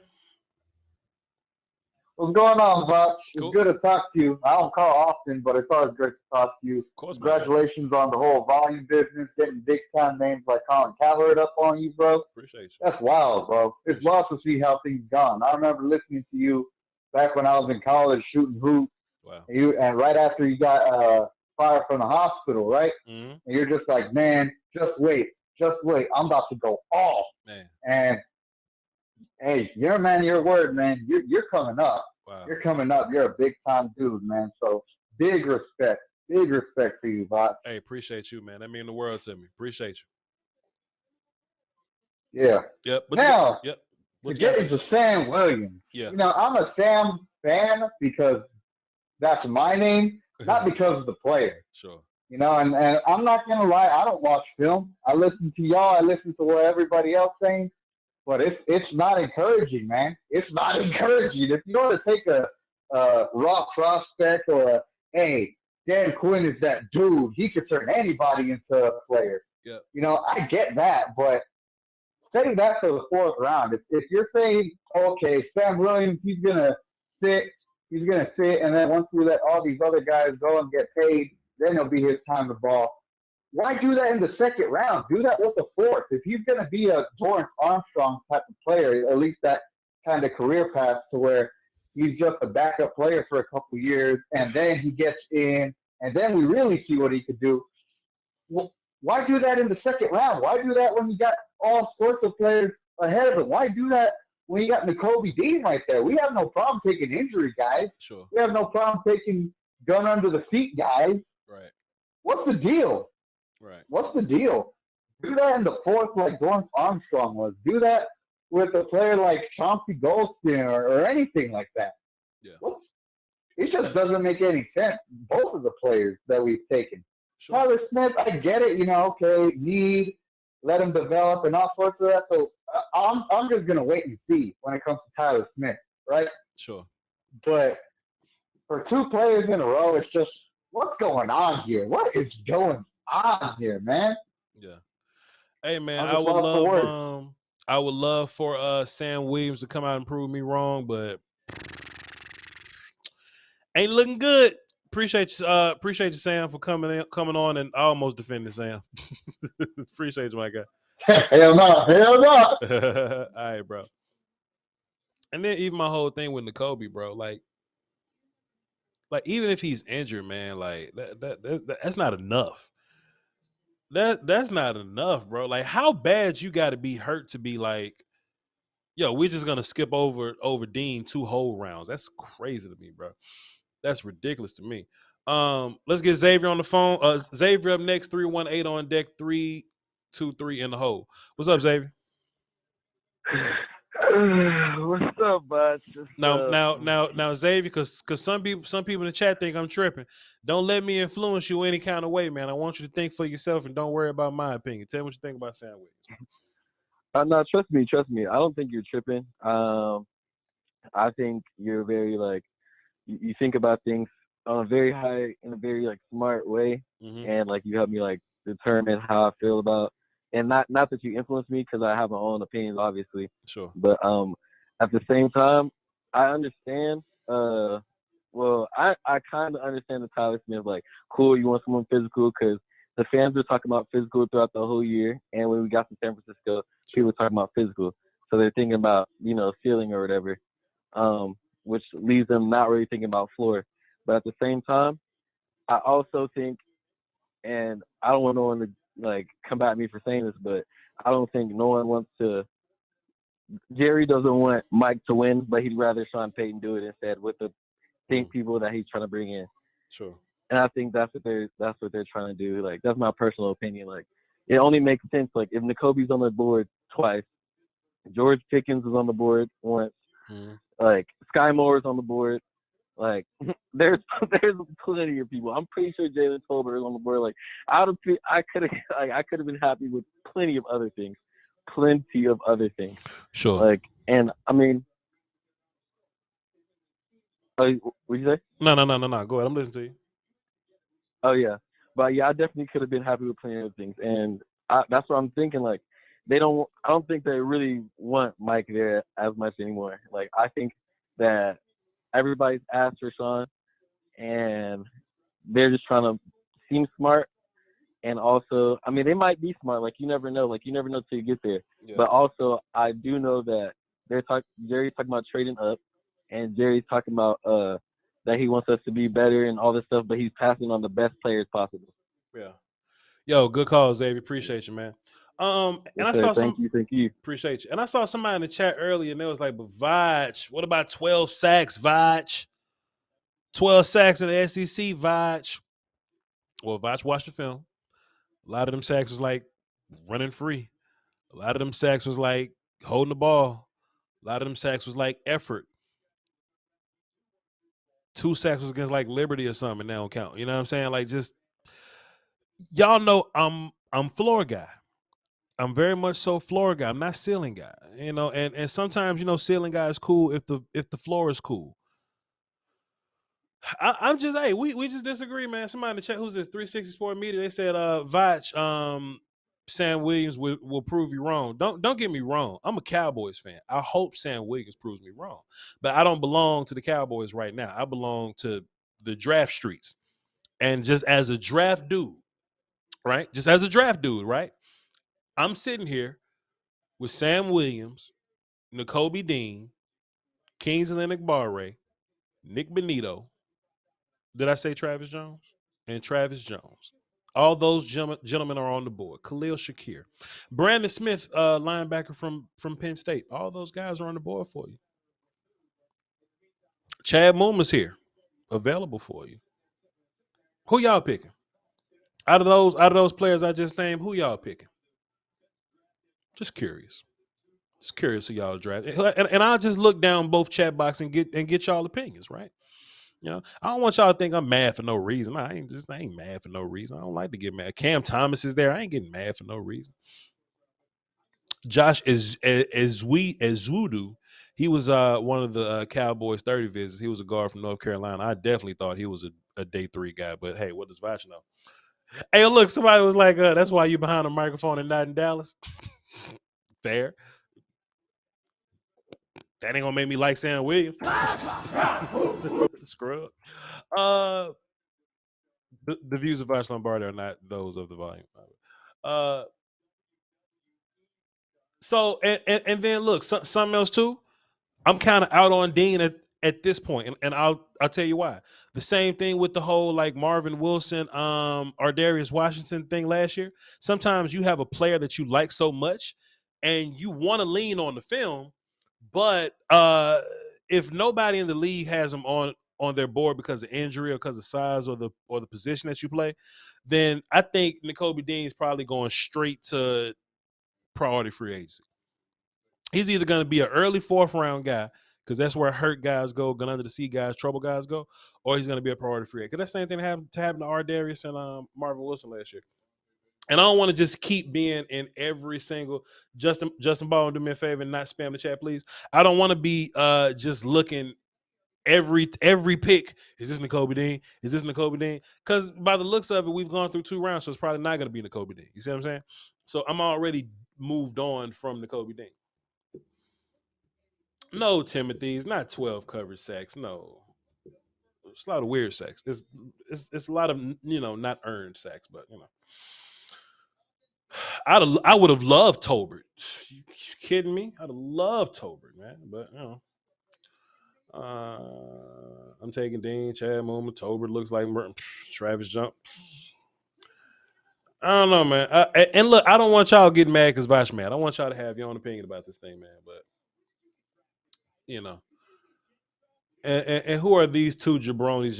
What's going on, Voch? It's good to talk to you. I don't call often, but it's always great to talk to you. Of course, congratulations on the whole volume business, getting big-time names like Colin Cowherd up on you, bro. Appreciate you. That's wild, bro. It's wild to see how things gone. I remember listening to you back when I was in college shooting hoops. Wow. And right after you got fired from the hospital, right? Mm-hmm. And you're just like, man, just wait. I'm about to go off. Man. And hey, you're a man of your word, man. You're coming up. Wow. You're coming up. You're a big time dude, man. So big respect to you, Voch. Hey, appreciate you, man. That means the world to me. Appreciate you. Yeah. Yep. Now, to get into Sam Williams. Yeah. I'm a Sam fan because that's my name, not because of the player. Sure. And I'm not gonna lie, I don't watch film. I listen to y'all. I listen to what everybody else saying. But it's not encouraging, man. It's not encouraging. If you want to take a raw prospect or hey, Dan Quinn is that dude. He could turn anybody into a player. Yeah. I get that, but save that for the fourth round. If you're saying, okay, Sam Williams, he's gonna sit, and then once we let all these other guys go and get paid, then it'll be his time to ball. Why do that in the second round? Do that with the fourth. If he's going to be a Dorrance Armstrong type of player, at least that kind of career path to where he's just a backup player for a couple of years, and then he gets in, and then we really see what he could do. Well, why do that in the second round? Why do that when you got all sorts of players ahead of him? Why do that when you got Nakobe Dean right there? We have no problem taking injury guys. Sure. We have no problem taking gun under the feet guys. Right. What's the deal? Right. What's the deal? Do that in the fourth like Dorrance Armstrong was. Do that with a player like Chauncey Golston or anything like that. Yeah. It just doesn't make any sense. Both of the players that we've taken. Sure. Tyler Smith, I get it. Okay, let him develop and all sorts of that. So I'm just gonna wait and see when it comes to Tyler Smith, right? Sure. But for two players in a row, it's just what's going on here? What is going on here, man? Yeah. Hey, man, I would love for Sam Williams to come out and prove me wrong, but ain't looking good. Appreciate you, Sam, for coming on and almost defending Sam. Appreciate you, my guy. Hell no. All right, bro. And then even my whole thing with Nakobe, bro, like even if he's injured, man, like that's not enough. That's not enough, bro. Like, how bad you got to be hurt to be like, yo, we're just gonna skip over Dean 2 whole rounds. That's crazy to me, bro. That's ridiculous to me. Let's get Xavier on the phone. Xavier up next, 318 on deck, 323 in the hole. What's up, Xavier? What's up, bud? Now, Xavier, because some people in the chat think I'm tripping. Don't let me influence you any kind of way, man. I want you to think for yourself and don't worry about my opinion. Tell me what you think about Sam Williams. No, trust me. I don't think you're tripping. I think you're very you think about things on a very high, in a very smart way, and you help me determine how I feel about. And not that you influence me, because I have my own opinions, obviously. Sure. But at the same time, I understand. I kind of understand the Tyler Smith, cool, you want someone physical, because the fans were talking about physical throughout the whole year. And when we got to San Francisco, people were talking about physical. So they're thinking about, ceiling or whatever, which leaves them not really thinking about floor. But at the same time, I also think, and I don't want no one to combat me for saying this, but I don't think no one wants to. Jerry doesn't want Mike to win, but he'd rather Sean Payton do it instead with the people that he's trying to bring in. Sure. And I think that's what they're trying to do. That's my personal opinion. It only makes sense. If Nakobe's on the board twice, George Pickens is on the board once, Sky Moore's on the board. There's plenty of people. I'm pretty sure Jalen Tolbert is on the board. I could have been happy with plenty of other things. Sure. And I mean, what you say? No. Go ahead. I'm listening to you. Oh yeah, but yeah, I definitely could have been happy with plenty of things, and that's what I'm thinking. I don't think they really want Mike there as much anymore. I think that everybody's asked for Sean, and they're just trying to seem smart. And also, I mean, they might be smart. You never know. You never know till you get there. Yeah. But also, I do know that Jerry's talking about trading up, and Jerry's talking about that he wants us to be better and all this stuff, but he's passing on the best players possible. Yeah. Yo, good call, Xavier. Appreciate you, man. And I saw thank you. Appreciate you. And I saw somebody in the chat earlier, and they was like, "But Voch, what about 12 sacks, Voch? 12 sacks in the SEC, Voch." Well, Voch watched the film. A lot of them sacks was running free. A lot of them sacks was holding the ball. A lot of them sacks was effort. 2 sacks was against Liberty or something, and that don't count. You know what I'm saying? Just y'all know I'm floor guy. I'm very much so floor guy. I'm not ceiling guy. And sometimes ceiling guy is cool if the floor is cool. I'm just we just disagree, man. Somebody in the chat, who's this? 360 Sport Media. They said Voch, Sam Williams will prove you wrong. Don't get me wrong. I'm a Cowboys fan. I hope Sam Williams proves me wrong. But I don't belong to the Cowboys right now. I belong to the draft streets. And just as a draft dude, right? Just as a draft dude, right? I'm sitting here with Sam Williams, Nakobe Dean, Kingsley Enagbare, Nick Benito. Did I say Travis Jones? And Travis Jones. All those gentlemen are on the board. Khalil Shakir. Brandon Smith, linebacker from Penn State. All those guys are on the board for you. Chad Mooma's here, available for you. Who y'all picking? Out of those players I just named, who y'all picking? Just curious. Just curious who y'all draft. And I'll just look down both chat box and get y'all opinions, right? I don't want y'all to think I'm mad for no reason. I ain't mad for no reason. I don't like to get mad. Cam Thomas is there. I ain't getting mad for no reason. Josh Ezwudu, he was one of the Cowboys 30 visits. He was a guard from North Carolina. I definitely thought he was a day 3 guy. But hey, what does Voch know? Hey, look, somebody was like, that's why you behind a microphone and not in Dallas. Fair. That ain't gonna make me like Sam Williams. Scrub. The views of Voch Lombardi are not those of the volume. So and then look, something else too. I'm kind of out on Dean at this point, and I'll tell you why. The same thing with the whole like Marvin Wilson, Ardarius Washington thing last year. Sometimes you have a player that you like so much, and you want to lean on the film, but if nobody in the league has them on their board because of injury or because of size or the position that you play, then I think Nakobe Dean is probably going straight to priority free agency. He's either going to be an early 4th round guy because that's where hurt guys go, gun under the sea guys, trouble guys go, or he's going to be a priority free agent. Because that same thing happened to Ardarius and Marvin Wilson last year. And I don't want to just keep being in every single Justin Ball, do me a favor and not spam the chat, please. I don't want to be just looking every pick. Is this Nakobe Dean? Is this Nakobe Dean? Because by the looks of it, we've gone through 2 rounds, so it's probably not going to be Nakobe Dean. You see what I'm saying? So I'm already moved on from Nakobe Dean. No, Timothy, it's not 12 coverage sacks. No, it's a lot of weird sacks. It's a lot of not earned sacks, but I would have loved Tolbert. You kidding me? I'd have loved Tolbert, man. But I'm taking Dean, Chad Muma, Tolbert looks like Travis Jump. I don't know, man. And look, I don't want y'all getting mad because Voch mad. I want y'all to have your own opinion about this thing, man. But and who are these 2 jabronis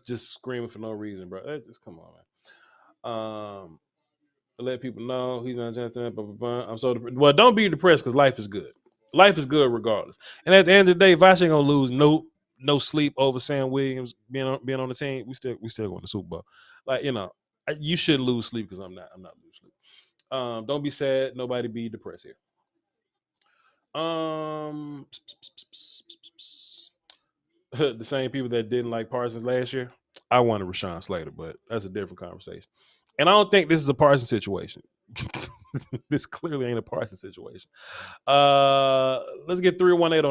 just screaming for no reason, bro? Just come on, man. Let people know he's not just I'm so well. Don't be depressed because life is good. Life is good regardless. And at the end of the day, Voch ain't gonna lose no sleep over Sam Williams being on the team. We still going to Super Bowl. Like you shouldn't lose sleep because I'm not losing sleep. Don't be sad. Nobody be depressed here. The same people that didn't like Parsons last year, I wanted Rashawn Slater, but that's a different conversation. And I don't think this is a Parsons situation. This clearly ain't a Parsons situation. Let's get 318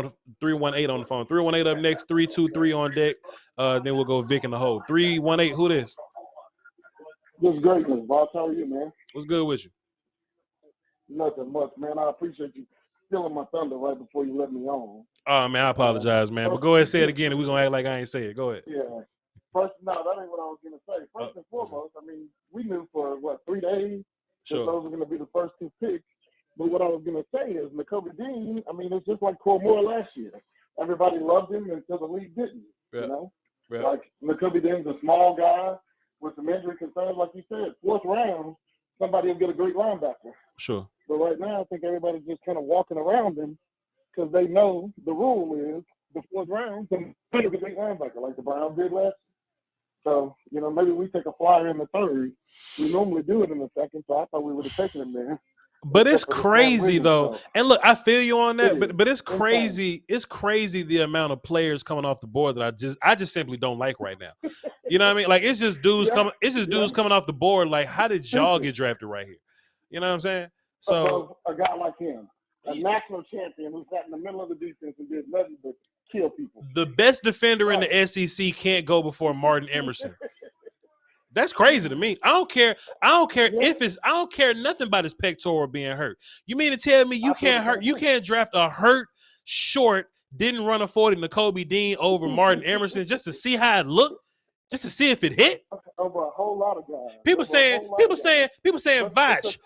on the phone. 318 up next, 323 on deck. Then we'll go Vic in the hole. 318, who this? This is greatness, boss. How are you, man? What's good with you? Nothing much, man. I appreciate you stealing my thunder right before you let me on. Oh, man, I apologize, man. But go ahead and say it again, and we're going to act like I ain't say it. Go ahead. Yeah. First, no, that ain't what I was going to say. First and foremost, I mean, we knew for, 3 days that those were going to be the first 2 picks. But what I was going to say is Nakobe Dean, I mean, it's just like Cormore last year. Everybody loved him until the league didn't, you know? Yeah. Like, Nakobe Dean's a small guy with some injury concerns, like you said. 4th round, somebody will get a great linebacker. Sure. But right now, I think everybody's just kind of walking around him because they know the rule is the 4th round, some a great linebacker like the Browns did last year. So, maybe we take a flyer in the 3rd. We normally do it in the 2nd, so I thought we would have taken him there. But it's crazy though. And look, I feel you on that, but it's crazy. It's crazy the amount of players coming off the board that I just simply don't like right now. You know what I mean? Like it's just dudes coming off the board. Like, how did y'all get drafted right here? You know what I'm saying? So a guy like him, a national champion who sat in the middle of the defense and did nothing but kill people. The best defender in the SEC can't go before Martin Emerson. That's crazy to me. I don't care nothing about his pectoral being hurt. You mean to tell me you can't draft a hurt, short, didn't run a 40 Nakobe Dean over Martin Emerson just to see how it looked? Just to see if it hit? Over a whole lot of guys. People saying Voch.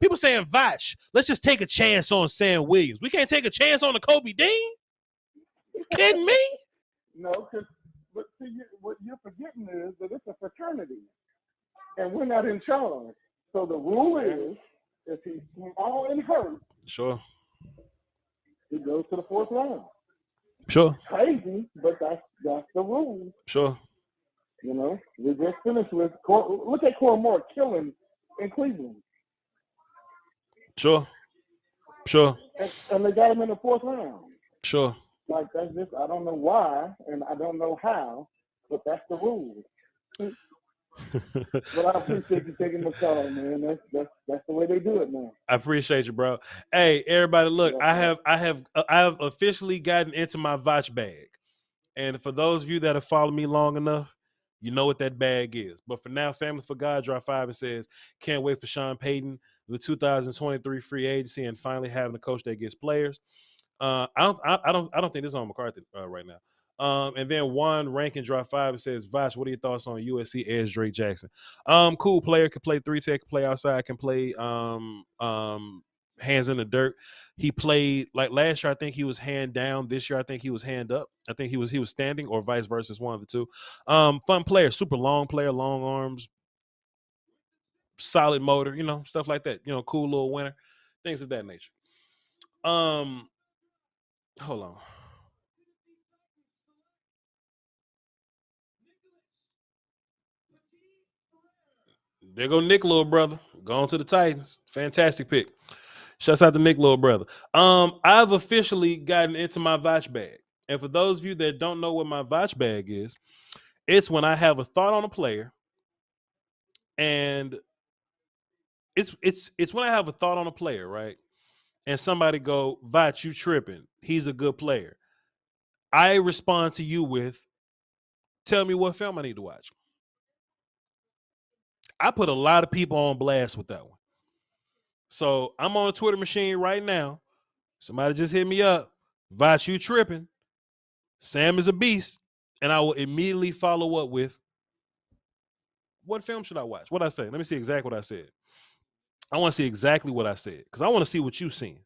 People saying Voch. Let's just take a chance on Sam Williams. We can't take a chance on Nakobe Dean? You kidding me? No, but see, what you're forgetting is that it's a fraternity, and we're not in charge. So the rule is, if he's small and hurt, sure, he goes to the 4th round. Sure. It's crazy, but that's the rule. Sure. We just finished with look at Cormore killing in Cleveland. Sure. And they got him in the 4th round. Sure. Like, that's just, I don't know why, and I don't know how, but that's the rule. But I appreciate you taking my call, man. That's the way they do it now. I appreciate you, bro. Hey, everybody, look, I have officially gotten into my Voch bag. And for those of you that have followed me long enough, you know what that bag is. But for now, Family for God dropped 5 and says, can't wait for Sean Payton, the 2023 free agency, and finally having a coach that gets players. I don't think this is on McCarthy right now. And then Juan Rankin dropped 5 and says, Voch, what are your thoughts on USC edge Drake Jackson? Cool player, can play 3-tech, can play outside, can play hands in the dirt. He played like last year. I think he was hand down. This year, I think he was hand up. I think he was standing, or vice versa, one of the two. Fun player, super long player, long arms, solid motor, stuff like that. Cool little winner, things of that nature. Hold on. There go Nick, little brother. Going to the Titans. Fantastic pick. Shouts out to Nick, little brother. I've officially gotten into my Voch bag. And for those of you that don't know what my Voch bag is, it's when I have a thought on a player, and it's when I have a thought on a player, right? And somebody go, Voch, you tripping. He's a good player. I respond to you with, tell me what film I need to watch. I put a lot of people on blast with that one. So I'm on a Twitter machine right now. Somebody just hit me up. Voch, you tripping. Sam is a beast. And I will immediately follow up with, what film should I watch? What I say? Let me see exactly what I said. I want to see exactly what I said, because I want to see what you've seen.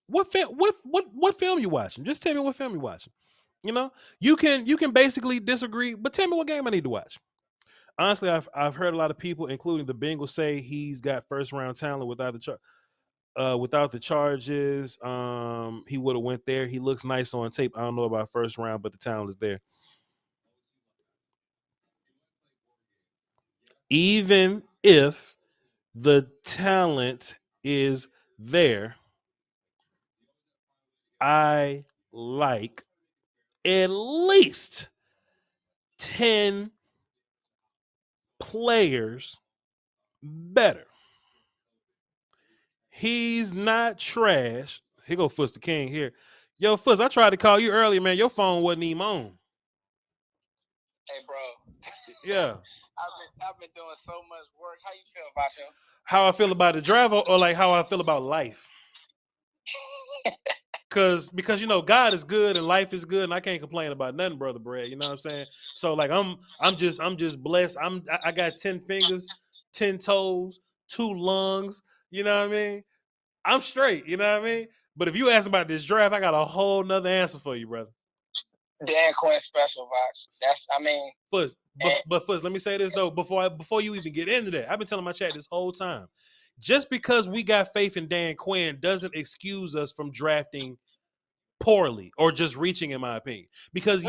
What film you watching? Just tell me what film you watching. You can basically disagree, but tell me what game I need to watch. Honestly, I've heard a lot of people, including the Bengals, say he's got first round talent without the charges. He would have went there. He looks nice on tape. I don't know about first round, but the talent is there. Even if the talent is there, I like at least 10 players better. He's not trash. Here go Fuss the King here. Yo, Fuss, I tried to call you earlier, man. Your phone wasn't even on. Hey, bro. Yeah. I've been doing so much work. How you feel about him? How I feel about the drive, or like how I feel about life? Because God is good and life is good, and I can't complain about nothing, brother Brad. You know what I'm saying? So like I'm just blessed. I got 10 fingers, 10 toes, 2 lungs. You know what I mean? I'm straight. You know what I mean? But if you ask about this draft, I got a whole nother answer for you, brother. Dan Quinn special, Voch. Fuss, but Fuss, let me say this though, before you even get into that, I've been telling my chat this whole time. Just because we got faith in Dan Quinn doesn't excuse us from drafting poorly or just reaching, in my opinion. Because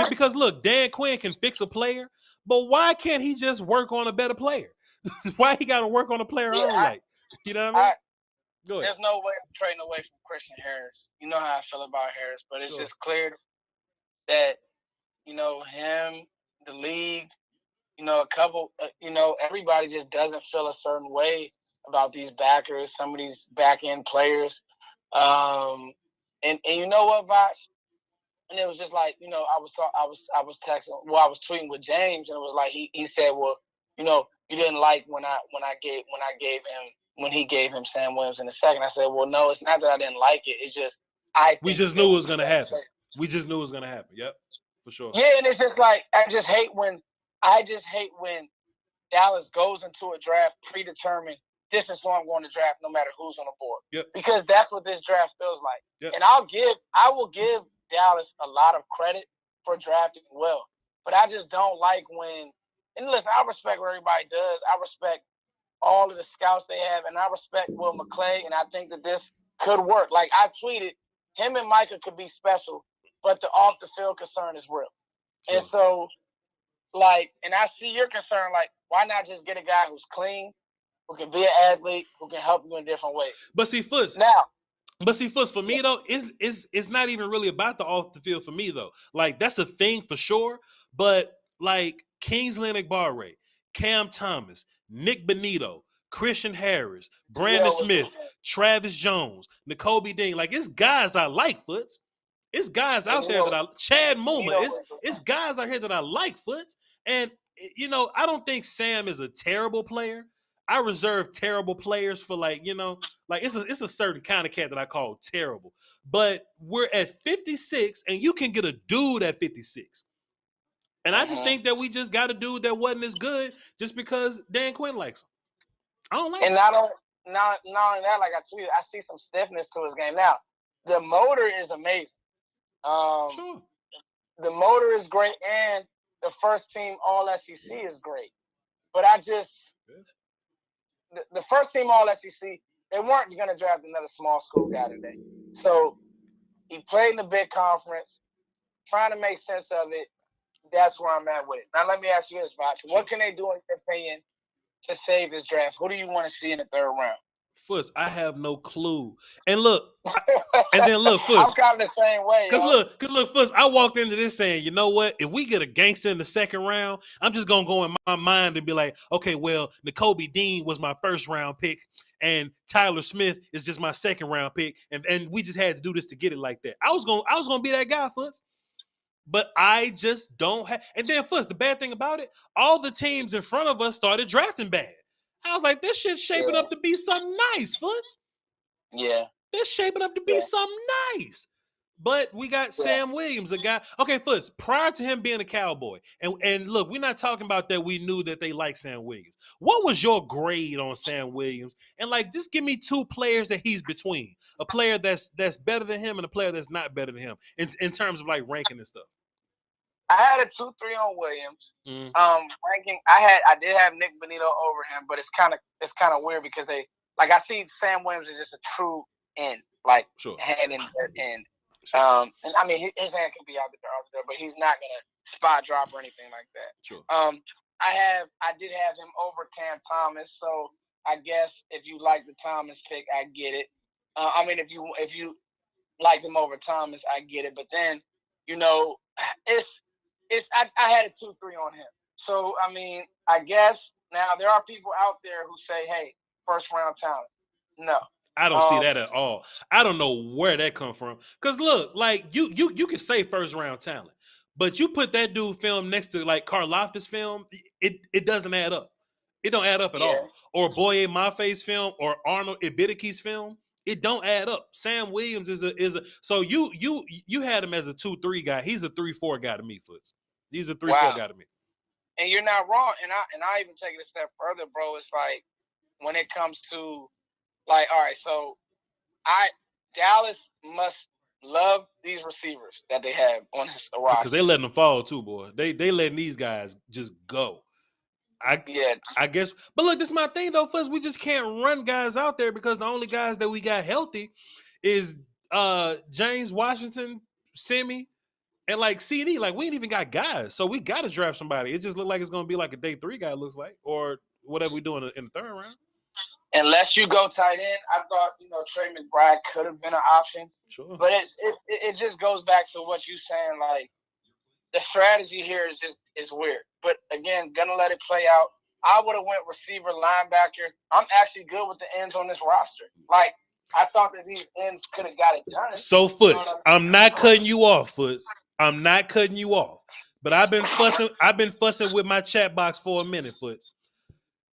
because look, Dan Quinn can fix a player, but why can't he just work on a better player? Why he got to work on a player you know what I mean? Go ahead. There's no way I'm trading away from Christian Harris. You know how I feel about Harris, but it's just clear that him, the league, a couple, everybody just doesn't feel a certain way about these backers, some of these back end players. And you know what, Voch? And it was just like, I was texting, I was tweeting with James, and it was like he said, well, you didn't like when he gave him Sam Williams in the second. I said, well, no, it's not that I didn't like it. It's just we just knew it was gonna happen. We just knew it was gonna happen. Yep, for sure. Yeah, and it's just like I just hate when Dallas goes into a draft predetermined. This is who I'm going to draft, no matter who's on the board. Yep. Because that's what this draft feels like. Yep. And I will give Dallas a lot of credit for drafting well, but I just don't like when. And listen, I respect what everybody does. I respect all of the scouts they have, and I respect Will McClay, and I think that this could work. Like I tweeted, him and Micah could be special, but the off the field concern is real. Sure. And so, and I see your concern, why not just get a guy who's clean, who can be an athlete, who can help you in different ways? But see, Fuss, for me though, it's not even really about the off the field for me though. Like that's a thing for sure, but like Kingsley Enagbare, Cam Thomas, Nick Benito, Christian Harris, Brandon Smith, Travis Jones, Nakobe Dean. Like, it's guys I like, Foots. It's guys out there that I Chad Muma. It's guys out here that I like, Foots. And I don't think Sam is a terrible player. I reserve terrible players for like it's a certain kind of cat that I call terrible. But we're at 56, and you can get a dude at 56. And I just think that we just got a dude that wasn't as good just because Dan Quinn likes him. I don't like and not only that, like I tweeted, I see some stiffness to his game. Now, the motor is amazing. Sure. The motor is great, and the first team All SEC is great. But the first team All SEC, they weren't going to draft another small school guy today. So he played in the big conference, trying to make sense of it. That's where I'm at with it. Now, let me ask you this, Voch. Sure. What can they do, in your opinion, to save this draft? Who do you want to see in the third round? Foots, I have no clue. And look, Foots. I'm kind of the same way. Cause look, Foots, I walked into this saying, you know what? If we get a gangster in the second round, I'm just gonna go in my mind and be like, okay, well, Nakobe Dean was my first round pick, and Tyler Smith is just my second round pick, and we just had to do this to get it like that. I was gonna be that guy, Foots. But I just don't have. And then, Foots, the bad thing about it, all the teams in front of us started drafting bad. I was like, this shit's shaping up to be something nice, Foots. Yeah. This shaping up to be something nice. But we got Sam Williams, a guy. Okay, Foots, prior to him being a Cowboy, and look, we're not talking about that we knew that they liked Sam Williams. What was your grade on Sam Williams? And, like, just give me two players that he's between. A player that's better than him and a player that's not better than him in terms of, like, ranking and stuff. I had a 2-3 on Williams. Ranking, I did have Nick Benito over him, but it's kind of weird because I see Sam Williams as just a true end, like hand in their end. Sure. And I mean his hand can be out there, but he's not gonna spot drop or anything like that. Sure. I did have him over Cam Thomas, so I guess if you like the Thomas pick, I get it. I mean if you liked him over Thomas, I get it. But then, I had a 2-3 on him. So, I mean, I guess now there are people out there who say, hey, first round talent. No. I don't see that at all. I don't know where that come from. Because, look, like, you can say first round talent, but you put that dude film next to, like, Karlaftis film, it doesn't add up. It don't add up at all. Or Boye Mafe's film or Arnold Ibidiki's film. It don't add up. Sam Williams is a so you had him as a 2-3 guy. He's a 3-4 guy to me, Foots. He's a 3-4 guy to me. And you're not wrong. And I even take it a step further, bro. It's like when it comes to like, all right, so Dallas must love these receivers that they have on his roster. Because they letting them fall too, boy. They letting these guys just go. I guess. But look, this is my thing though, Fuzz. We just can't run guys out there because the only guys that we got healthy is James Washington, Semi, and like CD. Like we ain't even got guys. So we gotta draft somebody. It just look like it's gonna be like a day 3 guy, it looks like, or whatever we do in the third round. Unless you go tight end, I thought, Trey McBride could have been an option. Sure. But it just goes back to what you're saying, like the strategy here is weird. But again, gonna let it play out. I would have went receiver, linebacker. I'm actually good with the ends on this roster. Like I thought that these ends could have got it done. So Foots, I'm not cutting you off, Foots. I'm not cutting you off. But I've been fussing with my chat box for a minute, Foots.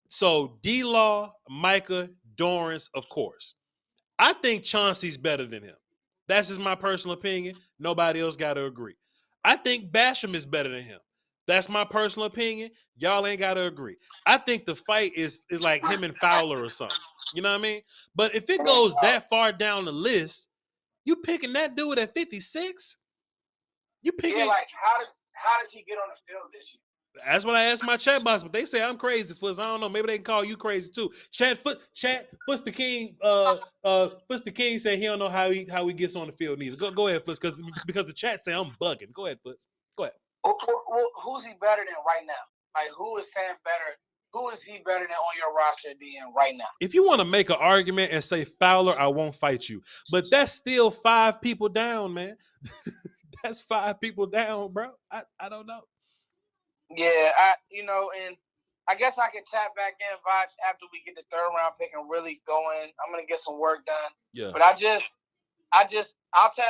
So D-Law, Micah, Dorrance, of course. I think Chauncey's better than him. That's just my personal opinion. Nobody else got to agree. I think Basham is better than him. That's my personal opinion. Y'all ain't got to agree. I think the fight is like him and Fowler or something. You know what I mean? But if it goes that far down the list, you picking that dude at 56? You picking? Yeah, like how does he get on the field this year? That's what I asked my chat box, but they say I'm crazy, Fuzz. I don't know. Maybe they can call you crazy too. Fuzz the King. Fuzz the King said he don't know how he gets on the field neither. Go ahead, Fuzz, because the chat say I'm bugging. Go ahead, Fuzz. Go ahead. Well, who's he better than right now? Like who is Sam better? Who is he better than on your roster DN right now? If you want to make an argument and say Fowler, I won't fight you. But that's still 5 people down, man. That's 5 people down, bro. I don't know. Yeah, and I guess I can tap back in, Voch, after we get the third round pick and really go in. I'm gonna get some work done. Yeah. But I'll tap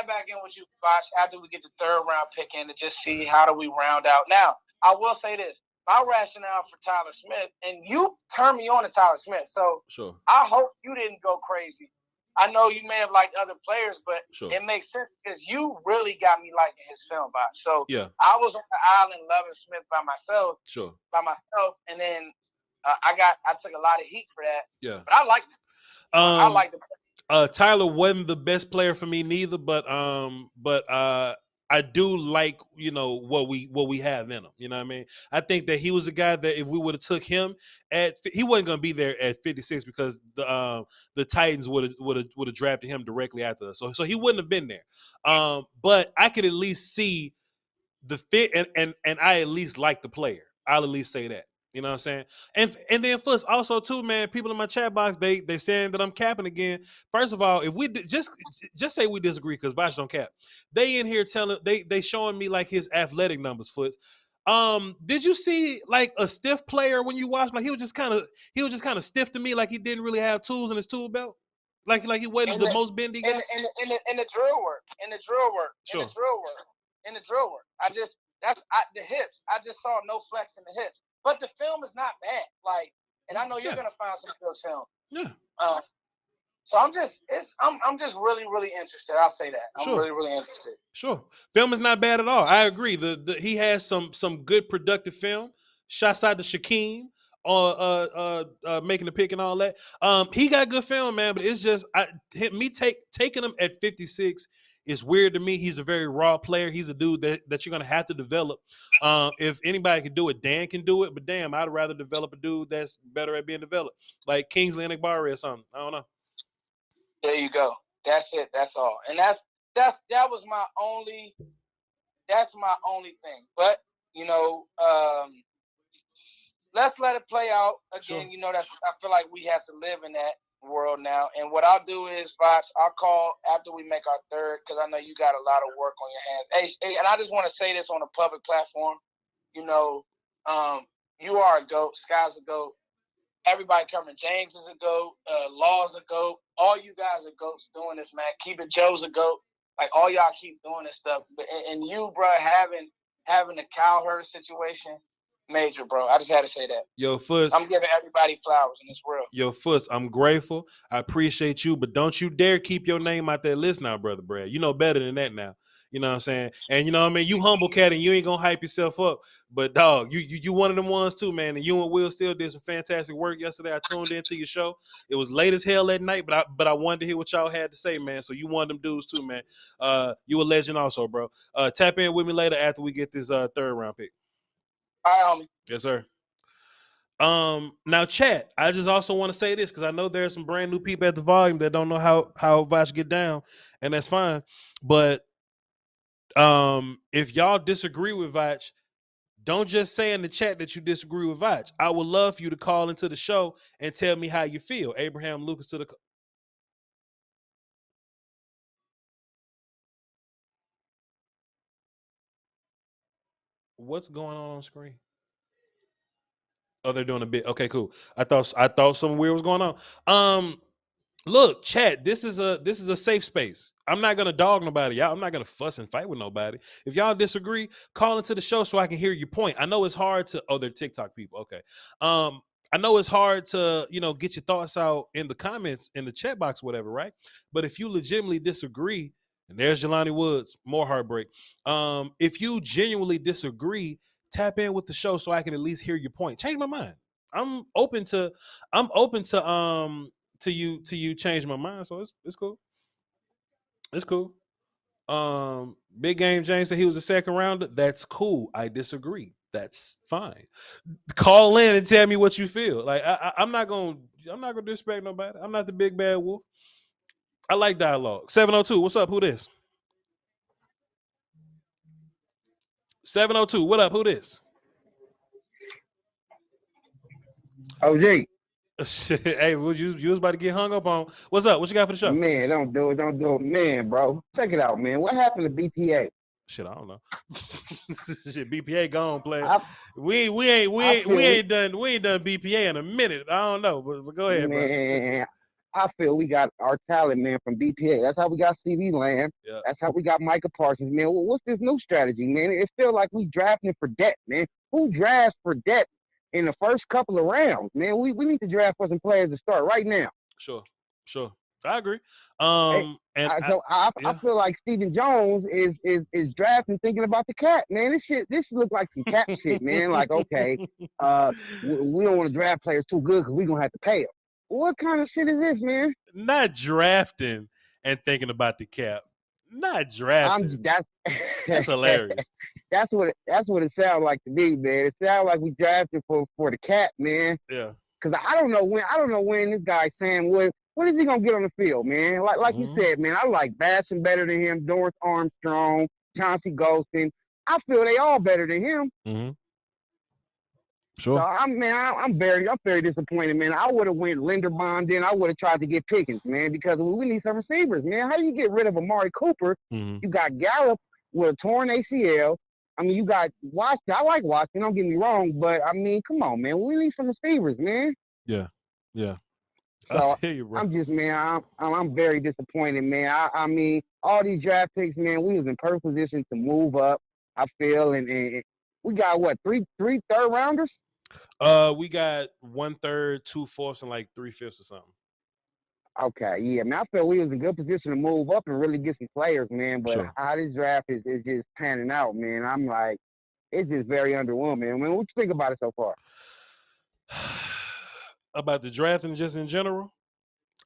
back in with you, Voch, after we get the third round pick in to just see how do we round out. Now, I will say this. My rationale for Tyler Smith, and you turned me on to Tyler Smith, so sure. I hope you didn't go crazy. I know you may have liked other players, but sure. It makes sense because you really got me liking his film, Voch. So yeah. I was on the island loving Smith by myself, and then I took a lot of heat for that. Yeah. But I liked it. I liked it. Tyler wasn't the best player for me neither, but I do like, what we have in him. You know what I mean? I think that he was a guy that if we would have took him he wasn't going to be there at 56 because the Titans would have drafted him directly after us. So he wouldn't have been there. But I could at least see the fit and I at least like the player. I'll at least say that. You know what I'm saying? And then first also too, man, people in my chat box, they saying that I'm capping again. First of all, if we just say we disagree because Voch don't cap. They in here telling they showing me like his athletic numbers, Foots. Did you see like a stiff player when you watched? Like he was just kind of stiff to me, like he didn't really have tools in his tool belt. Like he wasn't the most bendy guy. In the drill work. Sure. In the drill work. The hips. I just saw no flex in the hips. But the film is not bad. Like, and I know you're gonna find some good film. Yeah. So I'm just really, really interested. I'll say that. I'm really, really interested. Sure. Film is not bad at all. I agree. He has some good productive film. Shouts out to Shaquem making the pick and all that. He got good film, man, but it's just taking him at 56 is weird to me. He's a very raw player. He's a dude that you're gonna have to develop. If anybody can do it, Dan can do it. But damn, I'd rather develop a dude that's better at being developed, like Kingsley Enagbari or something. I don't know. There you go. That's it. That's all. And that was my only. That's my only thing. But let's let it play out again. Sure. I feel like we have to live in that world now. And what I'll do is, Voch, I'll call after we make our third because I know you got a lot of work on your hands. Hey, and I just want to say this on a public platform. You are a GOAT. Sky's a GOAT. Everybody covering James is a GOAT. Law's a GOAT. All you guys are GOATs doing this, man. Keep it Joe's a GOAT. Like all y'all keep doing this stuff. And you, bro, having the Cowherd situation. Major, bro. I just had to say that. Yo, Foots. I'm giving everybody flowers in this world. Yo, Foots, I'm grateful. I appreciate you, but don't you dare keep your name out that list now, brother Brad. You know better than that now. You know what I'm saying? And you know what I mean? You humble cat and you ain't gonna hype yourself up. But dog, you one of them ones too, man. And you and Will still did some fantastic work yesterday. I tuned into your show. It was late as hell at night, but I wanted to hear what y'all had to say, man. So you one of them dudes too, man. You a legend also, bro. Tap in with me later after we get this third round pick. All right, homie. Yes, sir. Now, chat. I just also want to say this because I know there's some brand new people at the volume that don't know how Voch get down, and that's fine. But if y'all disagree with Voch, don't just say in the chat that you disagree with Voch. I would love for you to call into the show and tell me how you feel. Abraham Lucas to the. What's going on screen? Oh, they're doing a bit. Okay, cool. I thought something weird was going on. Look, chat, this is a safe space. I'm not gonna dog nobody. I'm not gonna fuss and fight with nobody. If y'all disagree, call into the show so I can hear your point. I know it's hard to they're TikTok people. Okay. I know it's hard to, get your thoughts out in the comments in the chat box, whatever, right? But if you legitimately disagree, and there's Jelani Woods, more heartbreak. If you genuinely disagree, tap in with the show so I can at least hear your point. Change my mind. I'm open to you change my mind. So it's cool. It's cool. Big Game James said he was a second rounder. That's cool. I disagree. That's fine. Call in and tell me what you feel. Like I'm not gonna disrespect nobody. I'm not the big bad wolf. I like dialogue. 702. What's up? Who this? 702. What up? Who this? OG. Hey, you was about to get hung up on. What's up? What you got for the show? Man, don't do it. Man, bro. Check it out, man. What happened to BTA? Shit, I don't know. Shit, BPA gone, player. We ain't done BPA in a minute. I don't know, but go ahead, man. I feel we got our talent, man, from BPA. That's how we got CV Lamb. Yeah. That's how we got Micah Parsons, man. Well, what's this new strategy, man? It feels like we drafting for depth, man. Who drafts for depth in the first couple of rounds, man? We need to draft for some players to start right now. Sure. I agree. I feel like Stephen Jones is drafting thinking about the cap, man. This look like some cap shit, man. Like, okay, we don't want to draft players too good because we're gonna have to pay them. What kind of shit is this, man? Not drafting and thinking about the cap. Not drafting. That's hilarious. That's what it sounds like to me, man. It sounds like we drafted for the cap, man. Yeah. Because I don't know when this guy Sam Wood. What is he gonna get on the field, man? Like you said, man. I like Basson better than him. Dorrance Armstrong, Chauncey Golston. I feel they all better than him. Mm-hmm. Sure. So I'm very disappointed, man. I would have went Linderbaum, then I would have tried to get Pickens, man, because we need some receivers, man. How do you get rid of Amari Cooper? Mm-hmm. You got Gallup with a torn ACL. I mean, you got Washington. I like Washington, don't get me wrong, but I mean, come on, man. We need some receivers, man. Yeah. So I feel you, bro. I'm just, man, I'm very disappointed, man. I mean, all these draft picks, man, we was in perfect position to move up, I feel, and we got what, three third rounders? We got 1/3, 2/4, and like 3/5 or something. Okay, yeah, man. I feel we was in good position to move up and really get some players, man. But Sure. how this draft is just panning out, man. I'm like, it's just very underwhelming. I mean, what you think about it so far? About the drafting just in general?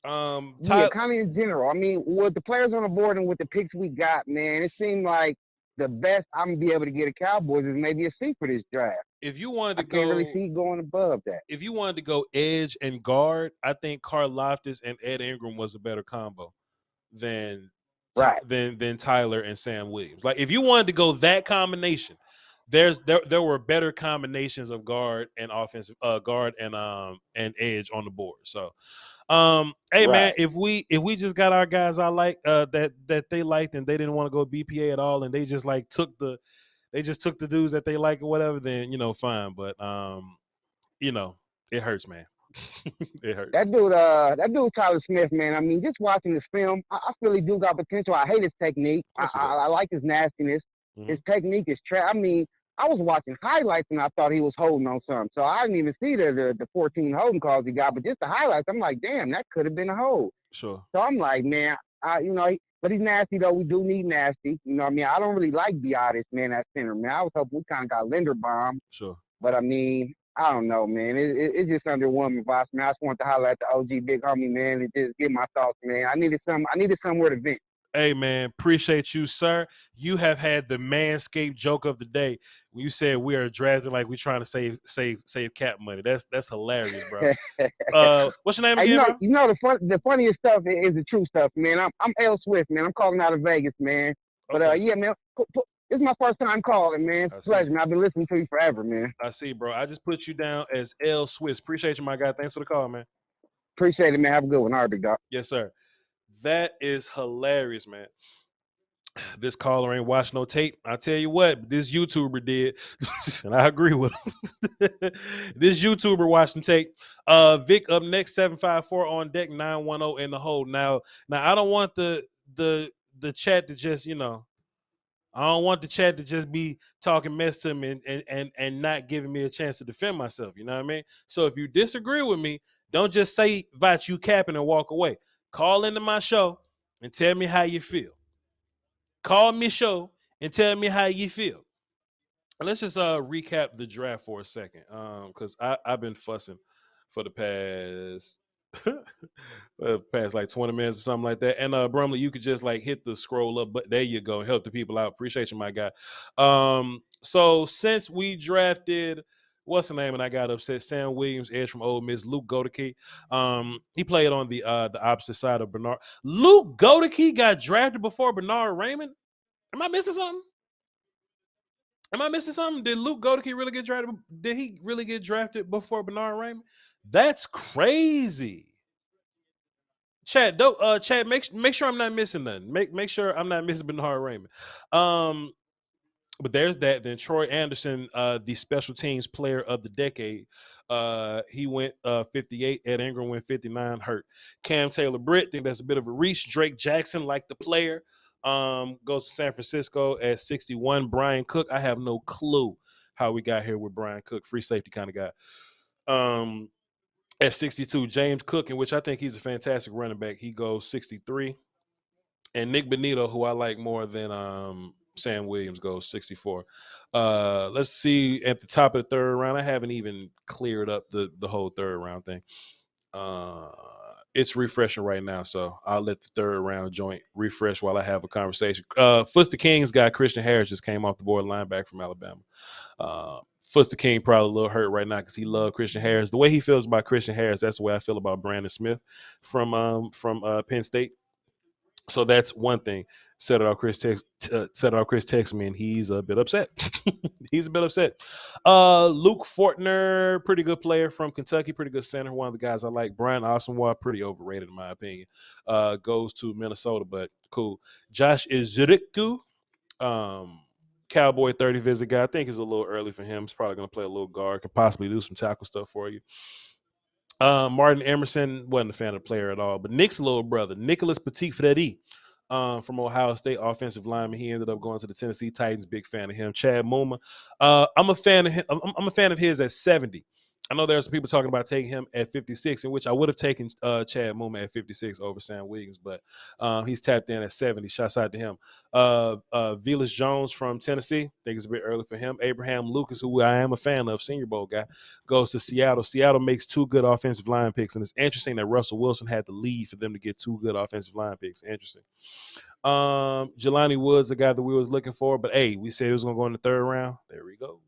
Yeah, kind of in general. I mean, with the players on the board and with the picks we got, man, it seemed like the best I'm gonna be able to get a Cowboys is maybe a C for this draft. If you wanted to I can't really see going above that. If you wanted to go edge and guard, I think Karlaftis and Ed Ingram was a better combo than Tyler and Sam Williams. Like, if you wanted to go that combination, there were better combinations of guard and offensive guard and edge on the board. So hey man, if we just got our guys I like that they liked and they didn't want to go BPA at all and they just like took the dudes that they like or whatever, then fine. But it hurts, man. It hurts. That dude Tyler Smith, man. I mean, just watching this film, I feel he do got potential. I hate his technique. I like his nastiness. Mm-hmm. His technique is I mean, I was watching highlights and I thought he was holding on something. So I didn't even see the 14 holding calls he got, but just the highlights, I'm like, damn, that could have been a hold. Sure. So I'm like, man, but he's nasty though. We do need nasty. You know what I mean? I don't really like Biotis, man, at center, man. I was hoping we kind of got Linderbaum. Sure. But I mean, I don't know, man. It's just underwhelming, boss, man. I just want to highlight the OG big homie, man, and just get my thoughts, man. I needed somewhere to vent. Hey man, appreciate you, sir. You have had the Manscaped joke of the day when you said we are drafting like we're trying to save cap money. That's hilarious, bro. What's your name again, bro? You know the funniest stuff is the true stuff, man. I'm L Swift, man. I'm calling out of Vegas, man. But yeah, man. This is my first time calling, man. It's a pleasure, man. I've been listening to you forever, man. I see, bro. I just put you down as L Swiss. Appreciate you, my guy. Thanks for the call, man. Appreciate it, man. Have a good one. All right, big dog. Yes, sir. That is hilarious, man. This caller ain't watched no tape. I tell you what, this YouTuber did, and I agree with him. This YouTuber watched some tape. Vic up next, 754 on deck, 910 in the hole. Now I don't want the chat to just, I don't want the chat to just be talking mess to me and not giving me a chance to defend myself. You know what I mean? So if you disagree with me, don't just say, Voch, you capping and walk away. Call into my show and tell me how you feel. Call me show and tell me how you feel. And let's just recap the draft for a second, because I've been fussing for the past like 20 minutes or something like that. And Brumley, you could just like hit the scroll up, but there you go, help the people out. Appreciate you, my guy. So since we drafted, what's the name? And I got upset. Sam Williams, edge from Ole Miss. Luke Goedeke. He played on the opposite side of Bernard. Luke Goedeke got drafted before Bernard Raymond. Am I missing something? Did Luke Goedeke really get drafted? Did he really get drafted before Bernard Raymond? That's crazy. Chad, make sure I'm not missing nothing. Make sure I'm not missing Bernard Raymond. But there's that. Then Troy Anderson, the special teams player of the decade. He went 58. Ed Ingram went 59. Hurt. Cam Taylor-Britt, think that's a bit of a reach. Drake Jackson, like the player, goes to San Francisco at 61. Brian Cook, I have no clue how we got here with Brian Cook, free safety kind of guy. At 62, James Cook, in which I think he's a fantastic running back. He goes 63. And Nick Benito, who I like more than Sam Williams, goes 64. Let's see at the top of the third round. I haven't even cleared up the whole third round thing. It's refreshing right now, so I'll let the third round joint refresh while I have a conversation. Foster King's guy, Christian Harris, just came off the board, linebacker from Alabama. Foster King probably a little hurt right now because he loved Christian Harris. The way he feels about Christian Harris, that's the way I feel about Brandon Smith from Penn State. So that's one thing. Set it off. Chris texts me, and he's a bit upset. He's a bit upset. Luke Fortner, pretty good player from Kentucky, pretty good center. One of the guys I like. Brian Asamoah, pretty overrated in my opinion. Goes to Minnesota, but cool. Josh Izudike, Cowboy 30 visit guy. I think it's a little early for him. He's probably going to play a little guard. Could possibly do some tackle stuff for you. Martin Emerson wasn't a fan of the player at all, but Nick's little brother, Nicholas Petit-Frere, from Ohio State, offensive lineman. He ended up going to the Tennessee Titans. Big fan of him. Chad Muma. I'm a fan of him. I'm a fan of his at 70. I know there's some people talking about taking him at 56, in which I would have taken Chad Muma at 56 over Sam Williams, but he's tapped in at 70. Shouts out to him. Velus Jones from Tennessee. I think it's a bit early for him. Abraham Lucas, who I am a fan of, Senior Bowl guy, goes to Seattle. Seattle makes 2 good offensive line picks, and it's interesting that Russell Wilson had to leave for them to get 2 good offensive line picks. Interesting. Jelani Woods, the guy that we was looking for, but hey, we said he was going to go in the third round. There we go.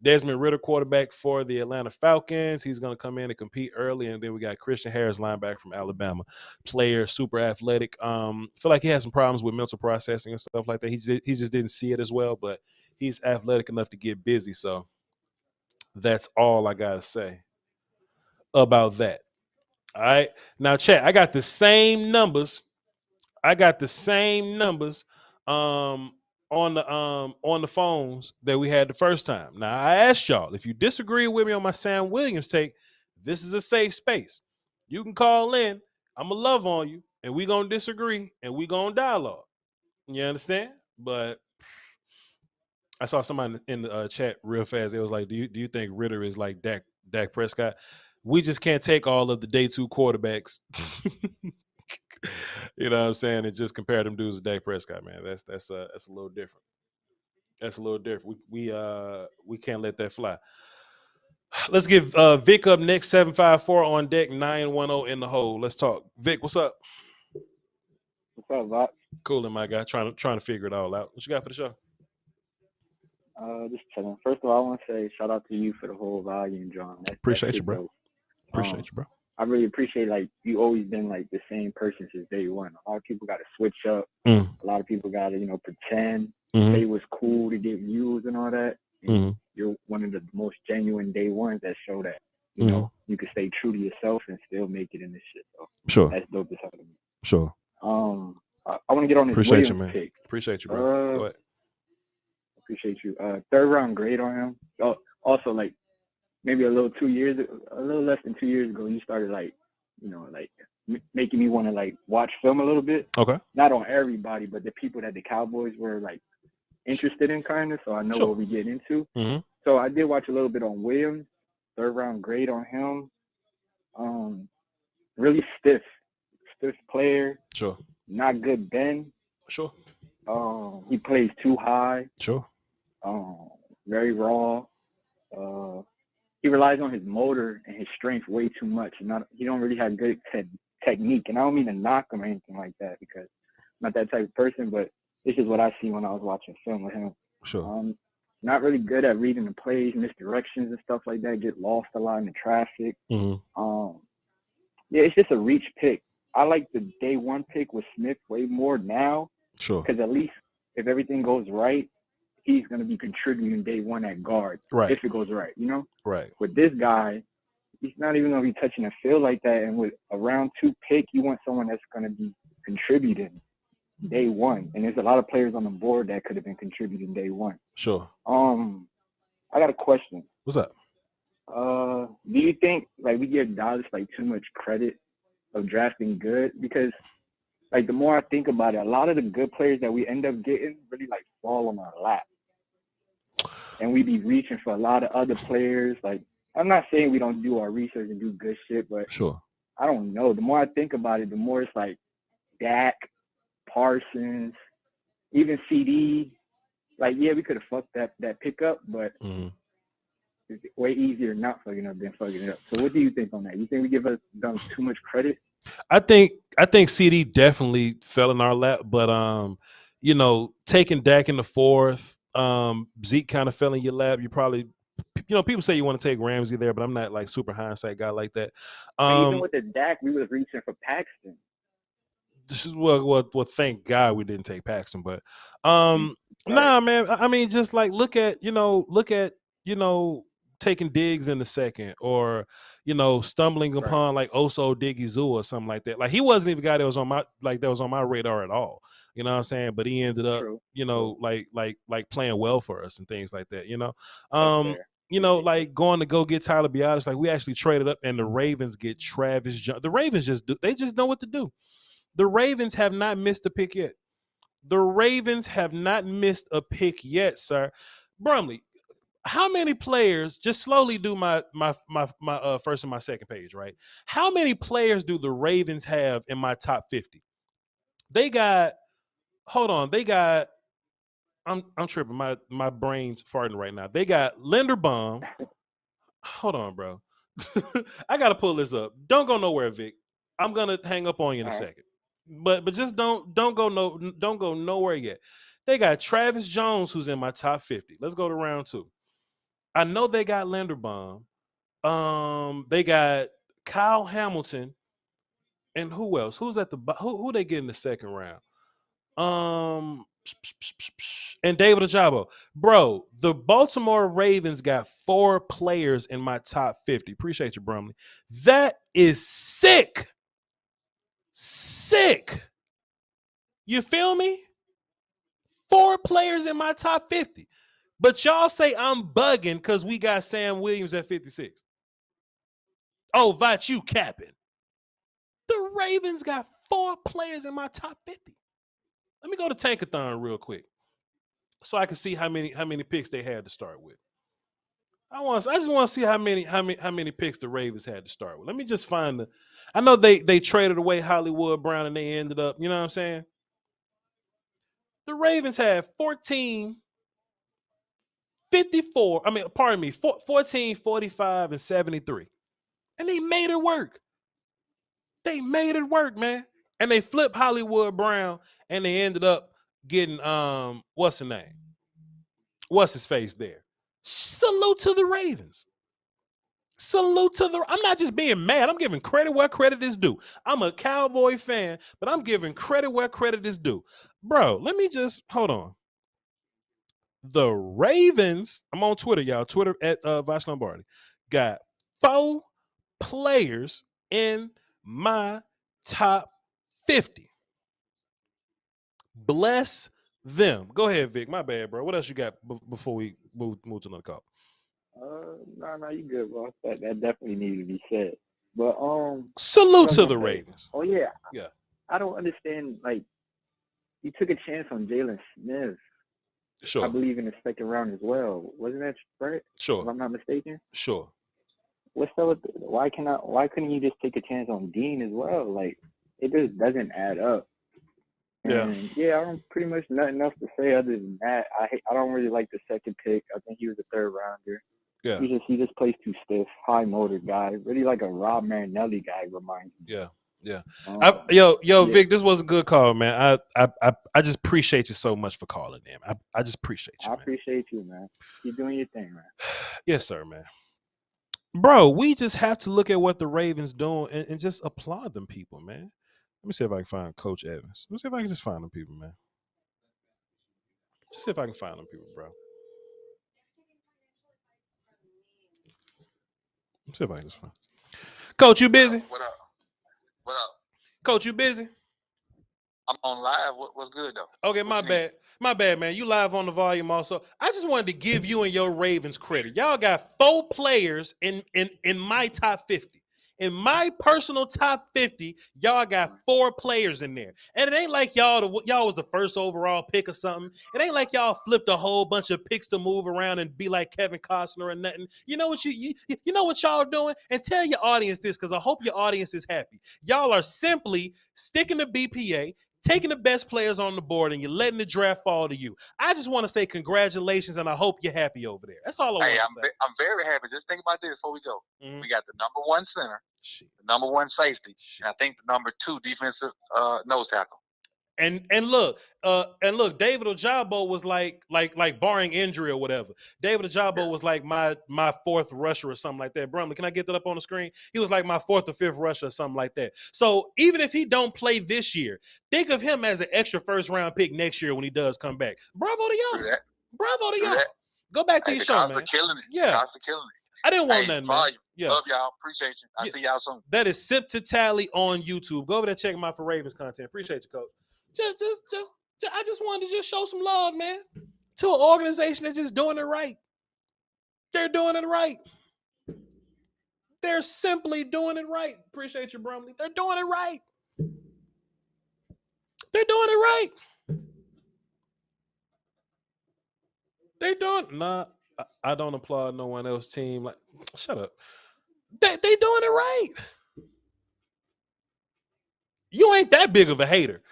Desmond Ridder, quarterback for the Atlanta Falcons. He's going to come in and compete early. And then we got Christian Harris, linebacker from Alabama. Player, super athletic. Feel like he had some problems with mental processing and stuff like that. He just didn't see it as well, but he's athletic enough to get busy. So that's all I got to say about that. All right. Now, chat, I got the same numbers. On the phones that we had the first time. Now I asked y'all, if you disagree with me on my Sam Williams take, this is a safe space. You can call in. I'm gonna love on you, and we gonna disagree, and we gonna dialogue. You understand? But I saw somebody in the chat real fast. It was like, do you think Ridder is like Dak Prescott? We just can't take all of the day 2 quarterbacks. You know what I'm saying? And just compare them dudes to Dak Prescott, man. That's a little different. That's a little different. We can't let that fly. Let's give Vic up next. 754 on deck. 910 in the hole. Let's talk. Vic, what's up? What's up, Voch? Coolin', my guy. Trying to figure it all out. What you got for the show? Just chilling. First of all, I want to say shout out to you for the whole volume, John. Appreciate you, bro. Dope. Appreciate you, bro. I really appreciate, like, you always been like the same person since day one. A lot of people got to switch up. A lot of people got to, pretend they was cool to get views and all that. And you're one of the most genuine day ones that show that, you know, you can stay true to yourself and still make it in this shit. So sure. That's dope as hell to me. Sure. I want to get on this Appreciate you, Williams man. pick. Appreciate you, bro. Go ahead. Appreciate you. Third round grade on him. Oh, also, like, maybe a little less than 2 years ago, you started making me want to like watch film a little bit. Okay. Not on everybody, but the people that the Cowboys were like interested in, kind of. So I know what we get into. So I did watch a little bit on Williams. Third round grade on him. Really stiff player. Sure. Not good bend. Sure. He plays too high. Sure. Very raw. He relies on his motor and his strength way too much. He don't really have good technique. And I don't mean to knock him or anything like that, because I'm not that type of person, but this is what I see when I was watching film with him. Sure. Not really good at reading the plays, misdirections and stuff like that. Get lost a lot in the traffic. Yeah, it's just a reach pick. I like the day 1 pick with Smith way more now. Sure. Because at least if everything goes right, he's going to be contributing day 1 at guard. Right. If it goes right, Right. With this guy, he's not even going to be touching the field like that. And with a round 2 pick, you want someone that's going to be contributing. day one, and there's a lot of players on the board that could have been contributing day one. Sure. I got a question. What's up? Do you think like we give Dallas like too much credit of drafting good? Because like the more I think about it, a lot of the good players that we end up getting really like fall on our lap, and we be reaching for a lot of other players. Like I'm not saying we don't do our research and do good shit, but sure, I don't know. The more I think about it, the more it's like Dak, Parsons, even CD. Like yeah, we could have fucked that pickup, but it's way easier not fucking up than fucking it up. So what do you think on that? You think we give us them too much credit? I think CD definitely fell in our lap, but you know, taking Dak in the fourth, Zeke kind of fell in your lap. You probably, you know, people say you want to take Ramsey there, but I'm not like super hindsight guy like that. Even with the Dak, we was reaching for Paxton. This is well, thank God we didn't take Paxton, but nah, man. I mean, just like look at taking Diggs in the second, or stumbling upon like Oso Diggy or something like that. Like he wasn't even a guy that was on my radar at all. You know what I'm saying? But he ended up, like playing well for us and things like that. Like going to go get Tyler Biadasz. Like we actually traded up, and the Ravens get Travis Jones. The Ravens just know what to do. The Ravens have not missed a pick yet. The Ravens have not missed a pick yet, sir. Brumley, how many players, just slowly do my first and my second page, right? How many players do the Ravens have in my top 50? They got, hold on, they got, I'm tripping. My brain's farting right now. They got Linderbaum. Hold on, bro. I gotta pull this up. Don't go nowhere, Vic. I'm gonna hang up on you in a second. But just don't go nowhere yet. They got Travis Jones, who's in my top 50. Let's go to round 2. I know they got Linderbaum. They got Kyle Hamilton, and who else? Who's at the who they get in the second round? And David Ojabo. Bro, the Baltimore Ravens got 4 players in my top 50. Appreciate you, Brumley. That is sick. Sick. You feel me? 4 players in my top 50. But y'all say I'm bugging because we got Sam Williams at 56. Oh, Voch, you capping. The Ravens got 4 players in my top 50. Let me go to Tankathon real quick so I can see how many picks they had to start with. I just want to see how many picks the Ravens had to start with. Let me just find the. I know they traded away Hollywood Brown and they ended up, you know what I'm saying? The Ravens had 14, 54. I mean, pardon me, 14, 45, and 73. And they made it work. They made it work, man. And they flipped Hollywood Brown and they ended up getting what's the name? What's his face there? Salute to the Ravens. Salute to the. I'm not just being mad. I'm giving credit where credit is due. I'm a Cowboy fan, but I'm giving credit where credit is due. Bro, let me just hold on. The Ravens, I'm on Twitter, y'all. Twitter at Voch Lombardi. Got 4 players in my top 50. Bless them. Go ahead, Vic. My bad, bro. What else you got before we move to another call? No, you good, bro. That definitely needed to be said. But salute to the Ravens. Oh yeah. Yeah. I don't understand. Like, you took a chance on Jalen Smith. Sure. I believe in the second round as well. Wasn't that right? Sure. If I'm not mistaken. Sure. What's up with why couldn't you just take a chance on Dean as well? Like, it just doesn't add up. And yeah, I don't pretty much nothing else to say other than that. I don't really like the second pick. I think he was a 3rd rounder. Yeah. He just plays too stiff, high motor guy. Really like a Rob Marinelli guy reminds me. Yeah. Yeah. Vic, this was a good call, man. I just appreciate you so much for calling, man. I just appreciate you. I appreciate you, man. Keep doing your thing, man. Yes, sir, man. Bro, we just have to look at what the Ravens doing and just applaud them people, man. Let me see if I can find Coach Evans. Let me see if I can just find them people, man. Just see if I can find them people, bro. Let's see if I can just find. Coach, you busy? What up? Coach, you busy? I'm on live. What's good though? Okay, my bad, man. You live on the volume also. I just wanted to give you and your Ravens credit. Y'all got 4 players in my top 50. In my personal top 50, y'all got 4 players in there. And it ain't like y'all was the first overall pick or something. It ain't like y'all flipped a whole bunch of picks to move around and be like Kevin Costner or nothing. You know what you know what y'all doing? And tell your audience this, because I hope your audience is happy. Y'all are simply sticking to BPA, taking the best players on the board, and you're letting the draft fall to you. I just want to say congratulations, and I hope you're happy over there. That's all I want to say. I'm very happy. Just think about this before we go. We got the number 1 center, the number 1 safety, and I think the number 2 defensive nose tackle. And look, David Ojabo was like barring injury or whatever. David Ojabo was like my 4th rusher or something like that. Brumley, can I get that up on the screen? He was like my 4th or 5th rusher or something like that. So even if he don't play this year, think of him as an extra 1st round pick next year when he does come back. Bravo to y'all. Bravo to y'all. Go back to your show, man. Killing it. Yeah. Killing it. I didn't want nothing, man. Yeah. Love y'all. Appreciate you. I'll see y'all soon. That is Sip to Tally on YouTube. Go over there, check him out for Ravens content. Appreciate you, Coach. I just wanted to just show some love, man, to an organization that's just doing it right. They're doing it right. They're simply doing it right. Appreciate you, Brumley. They're doing it right. They're doing it right. They doing nah. I don't applaud no one else's team. Like, shut up. They doing it right. You ain't that big of a hater.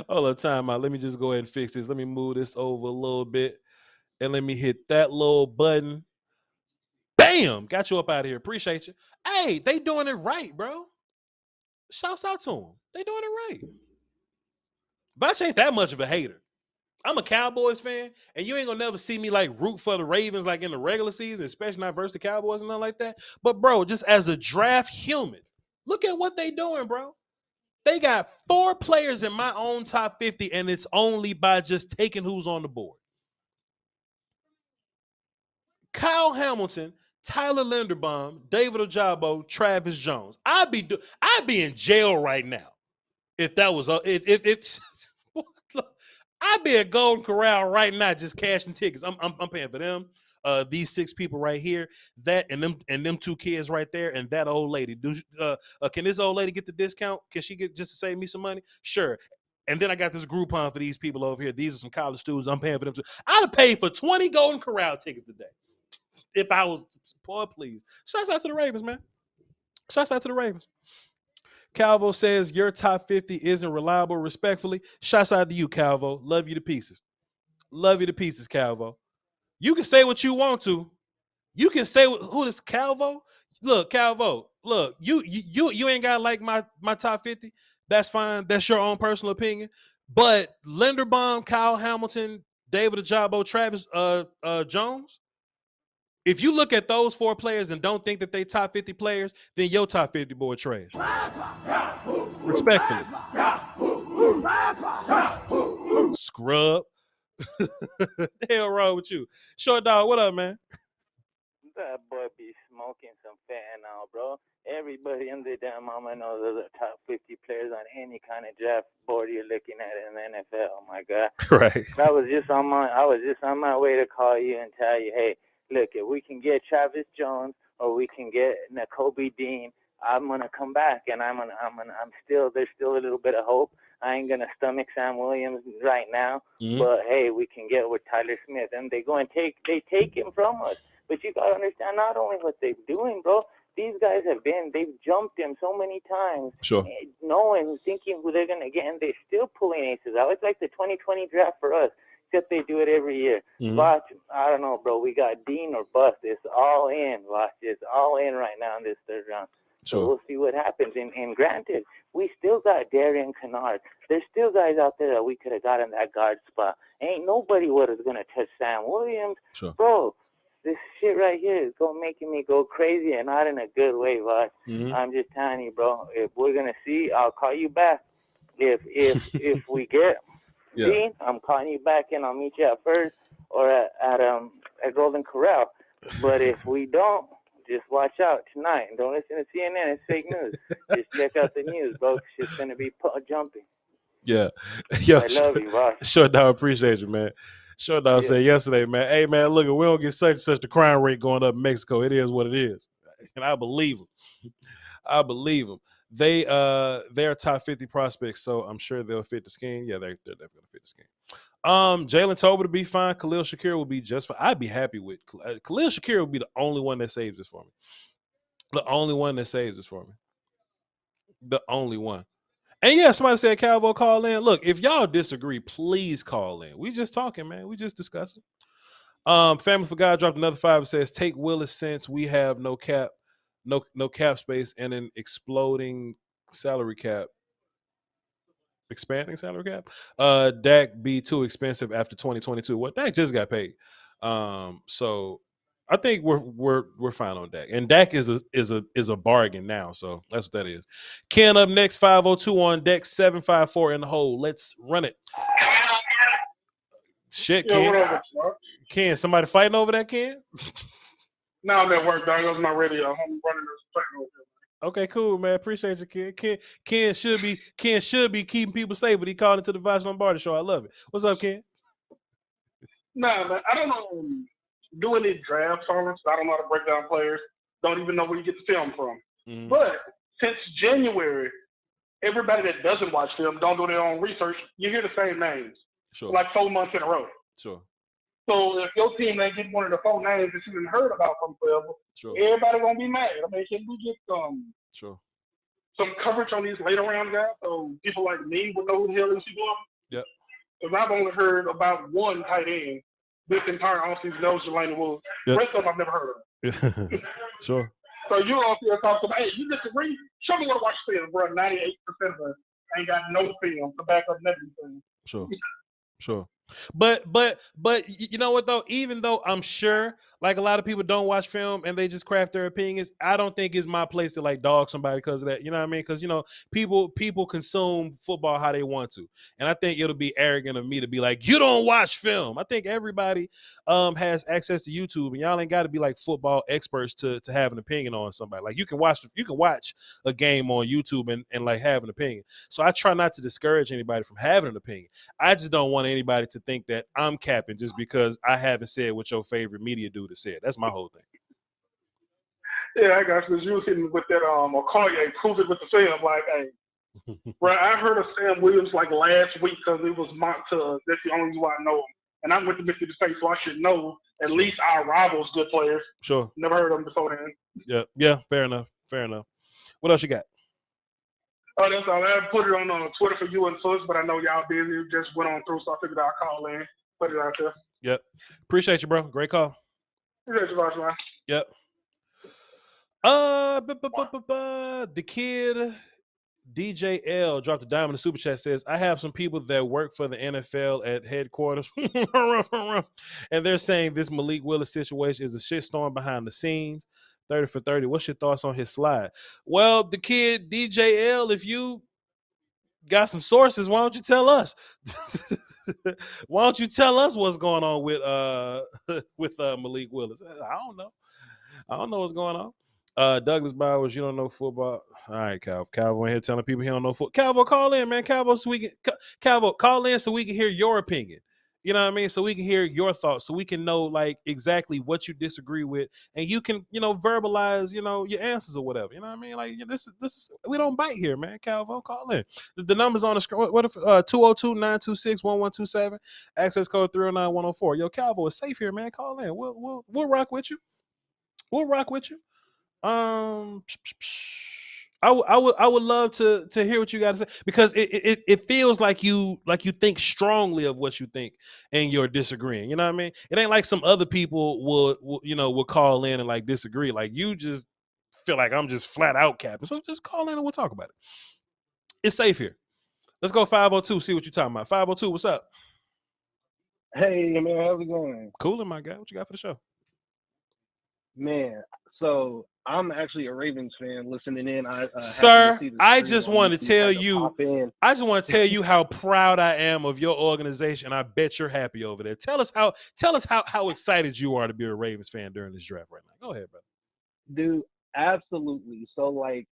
Hold on, time out. Let me just go ahead and fix this. Let me move this over a little bit. And let me hit that little button. Bam! Got you up out of here. Appreciate you. Hey, they doing it right, bro. Shouts out to them. They doing it right. But I ain't that much of a hater. I'm a Cowboys fan, and you ain't gonna never see me like root for the Ravens like in the regular season, especially not versus the Cowboys and nothing like that. But bro, just as a draft human, look at what they doing, bro. They got 4 players in my own top 50, and it's only by just taking who's on the board. Kyle Hamilton, Tyler Linderbaum, David Ojabo, Travis Jones. I'd be in jail right now if that was it's. I'd be at Golden Corral right now just cashing tickets. I'm paying for them. These 6 people right here, that and them 2 kids right there, and that old lady. Can this old lady get the discount? Can she get just to save me some money? Sure. And then I got this Groupon for these people over here. These are some college students. I'm paying for them too. I'd have paid for 20 Golden Corral tickets today if I was poor. Please. Shouts out to the Ravens, man. Shouts out to the Ravens. Calvo says your top 50 isn't reliable. Respectfully, shouts out to you, Calvo. Love you to pieces. Love you to pieces, Calvo. You can say what you want to. You can say who is Calvo? Look, Calvo. Look, you ain't got to like my top 50. That's fine. That's your own personal opinion. But Linderbaum, Kyle Hamilton, David Ojabo, Travis Jones. If you look at those 4 players and don't think that they top 50 players, then your top 50 boy trash. Respectfully. Scrub. The hell wrong with you? Short dog, what up, man? That boy be smoking some fentanyl, bro. Everybody in the damn mama knows those are top 50 players on any kind of draft board you're looking at in the NFL. Oh my God. Right. I was just on my way to call you and tell you, hey, look, if we can get Travis Jones or we can get Nakobe Dean, I'm gonna come back, and there's still a little bit of hope. I ain't gonna stomach Sam Williams right now, but hey, we can get with Tyler Smith, and they take him from us. But you gotta understand not only what they're doing, bro. These guys they've jumped him so many times, sure, knowing, thinking who they're gonna get, and they're still pulling aces out. It's like the 2020 draft for us. Except they do it every year. Watch, I don't know, bro. We got Dean or bust. It's all in. Watch, it's all in right now in this 3rd round. Sure. So we'll see what happens. And granted, we still got Darian Kennard. There's still guys out there that we could have got in that guard spot. Ain't nobody was going to touch Sam Williams. Sure. Bro, this shit right here is making me go crazy, and not in a good way, Watch. I'm just telling you, bro. If we're going to see, I'll call you back. If we get Dean, I'm calling you back and I'll meet you at first or at Golden Corral. But if we don't, Just watch out tonight and don't listen to CNN. It's fake news. Just check out the news, folks. It's going to be jumping. Yeah. Yo, I love you, boss. Sure, dog. Appreciate you, man. Sure, dog said yesterday, man, hey, man, look, we don't get such and such the crime rate going up in Mexico. It is what it is. And I believe him. I believe them. They're top 50 prospects, so I'm sure they'll fit the scheme. Yeah, they're definitely going to fit the scheme. Jalen Tolbert to be fine. Khalil Shakir will be just fine. I'd be happy with Khalil Shakir will be the only one that saves this for me. The only one that saves this for me. The only one. And yeah, somebody said Calvo call in. Look, if y'all disagree, please call in. We just talking, man. We just discussing. Family for God dropped another 5 and says, take Willis since we have no cap space and an expanding salary cap. Dak be too expensive after 2022. Well, Dak just got paid. So I think we're fine on Dak. And Dak is a bargain now. So that's what that is. Ken up next, 502 on deck, 754 in the hole. Let's run it. Shit, Ken. Ken, somebody fighting over that, Ken? No, I'm at work, dog. That was my radio. I'm running this fighting over here. Okay, cool, man. Appreciate you, Ken. Ken should be keeping people safe, but he called into the Voch Lombardi show. I love it. What's up, Ken? Nah, man. I don't do any draft tournaments. I don't know how to break down players. Don't even know where you get the film from. Mm-hmm. But since January, everybody that doesn't watch film, don't do their own research, you hear the same names. Sure. Like 4 months in a row. Sure. So if your team ain't get one of the 4 names that you didn't heard about from forever, everybody gonna be mad. I mean, can we get some coverage on these later round guys so people like me would know who the hell is he going? Yep. Because I've only heard about one tight end this entire offseason. That was Jermaine Willis. The rest of them I've never heard of. Sure. So you all see us talking about, hey, you disagree? Show me what to watch film, bro. 98% of us ain't got no film to back up nothing. Sure. But you know what though? Even though I'm sure like a lot of people don't watch film and they just craft their opinions, I don't think it's my place to like dog somebody because of that. You know what I mean? Because people consume football how they want to, and I think it'll be arrogant of me to be like, you don't watch film. I think everybody has access to YouTube, and y'all ain't got to be like football experts to have an opinion on somebody. Like you can watch a game on YouTube and like have an opinion. So I try not to discourage anybody from having an opinion. I just don't want anybody to think that I'm capping just because I haven't said what your favorite media dude has said. That's my whole thing. Yeah, I got you. You was hitting with that Okoye, prove it with the film. Like, hey, bro, I heard of Sam Williams like last week because it was Monta. That's the only reason why I know him. And I went to Mississippi State, so I should know at least our rivals, good players. Sure. Never heard of them beforehand. Yeah. Fair enough. What else you got? Oh, that's all. I put it on Twitter for you and Sus, but I know y'all busy. It just went on through, so I figured I'd call in, put it out there. Yep. Appreciate you, bro. Great call. Appreciate you, boss man. Yep. The kid DJ L dropped a dime in the super chat, says, I have some people that work for the NFL at headquarters and they're saying this Malik Willis situation is a shitstorm behind the scenes. 30 for 30. What's your thoughts on his slide? Well, the kid DJ L, if you got some sources, why don't you tell us? Why don't you tell us what's going on with Malik Willis? I don't know what's going on. Douglas Bowers, you don't know football. All right, Calvo in here telling people he don't know football. Calvo, call in, man. Calvo, call in so we can hear your opinion. You know what I mean? So we can hear your thoughts, so we can know like exactly what you disagree with, and you can, verbalize, your answers or whatever. You know what I mean? Like this is we don't bite here, man. Calvo, call in. The number's on the screen. What if 202-926-1127, access code 309-104. Yo, Calvo is safe here, man. Call in. We'll rock with you. We'll rock with you. I would love to hear what you got to say, because it feels like you think strongly of what you think and you're disagreeing. You know what I mean? It ain't like some other people will call in and like disagree. Like you just feel like I'm just flat out capping. So just call in and we'll talk about it. It's safe here. Let's go 502. See what you're talking about. 502. What's up? Hey man, how's it going? Coolin', my guy. What you got for the show? Man, so I'm actually a Ravens fan listening in. Sir, I just want to tell you how proud I am of your organization. I bet you're happy over there. Tell us how excited you are to be a Ravens fan during this draft right now. Go ahead, brother. Dude, absolutely. So, like,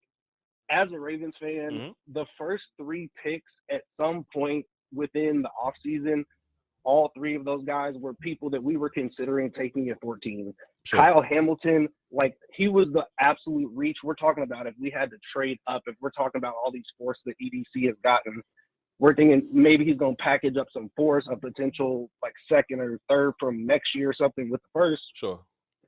as a Ravens fan, the first 3 picks at some point within the offseason, all 3 of those guys were people that we were considering taking at 14. Sure. Kyle Hamilton, like, he was the absolute reach. We're talking about if we had to trade up, if we're talking about all these forces that EDC has gotten, we're thinking maybe he's going to package up some force, a potential, like, 2nd or 3rd from next year or something with the first. Sure.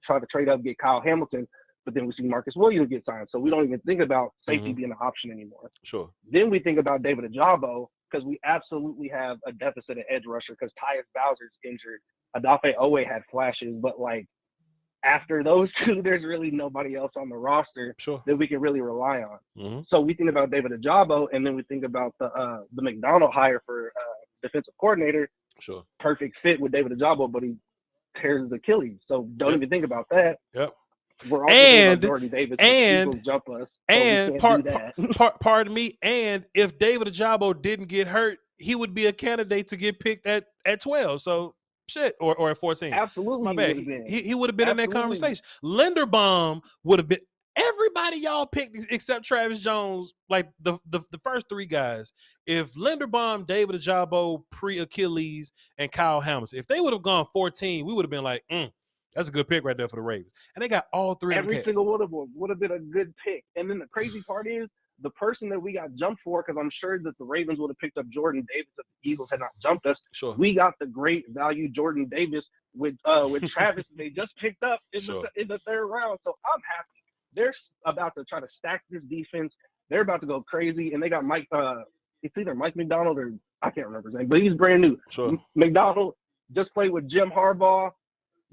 Try to trade up, get Kyle Hamilton. But then we see Marcus Williams get signed. So we don't even think about safety being an option anymore. Sure. Then we think about David Ajabo because we absolutely have a deficit at edge rusher because Tyus Bowser's injured. Adafe Owe had flashes, but, like, after those 2, there's really nobody else on the roster that we can really rely on. So we think about David Ajabo, and then we think about the McDonald hire for defensive coordinator. Sure. Perfect fit with David Ajabo, but he tears his Achilles. So don't even think about that. Yep. We're also thinking about Jordan Davis. And Jump us, and pardon me. And if David Ajabo didn't get hurt, he would be a candidate to get picked at 12. So shit, or at 14. Absolutely, my bad. He would have been in that conversation. Linderbaum would have been. Everybody y'all picked except Travis Jones, like the first 3 guys. If Linderbaum, David Ajabo, pre-Achilles, and Kyle Hamilton, if they would have gone 14, we would have been like, that's a good pick right there for the Ravens. And they got all 3 of them. Every single one of them would have been a good pick. And then the crazy part is the person that we got jumped for, because I'm sure that the Ravens would have picked up Jordan Davis if the Eagles had not jumped us. Sure. We got the great value Jordan Davis with Travis. They just picked up in the 3rd round. So I'm happy. They're about to try to stack this defense. They're about to go crazy. And they got Mike, it's either Mike McDonald or I can't remember his name, but he's brand new. Sure. McDonald just played with Jim Harbaugh.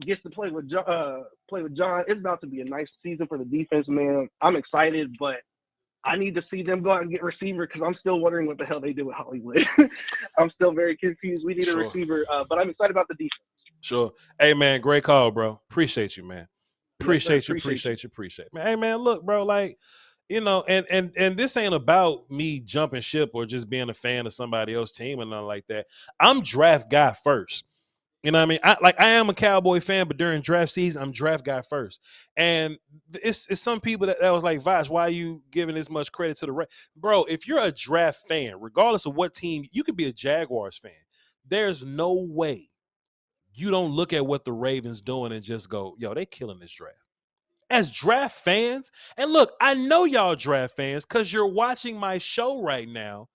Gets to play with John. It's about to be a nice season for the defense, man. I'm excited, but I need to see them go out and get receiver because I'm still wondering what the hell they did with Hollywood. I'm still very confused. We need a receiver, but I'm excited about the defense. Sure. Hey, man, great call, bro. Appreciate you, man. Appreciate you. Man, hey, man, look, bro, like, you know, and this ain't about me jumping ship or just being a fan of somebody else's team or nothing like that. I'm draft guy first. You know what I mean? I am a Cowboy fan, but during draft season, I'm draft guy first. And it's some people that was like, Voch, why are you giving this much credit to the bro? If you're a draft fan, regardless of what team, you could be a Jaguars fan. There's no way you don't look at what the Ravens doing and just go, yo, they killing this draft. As draft fans, and look, I know y'all draft fans because you're watching my show right now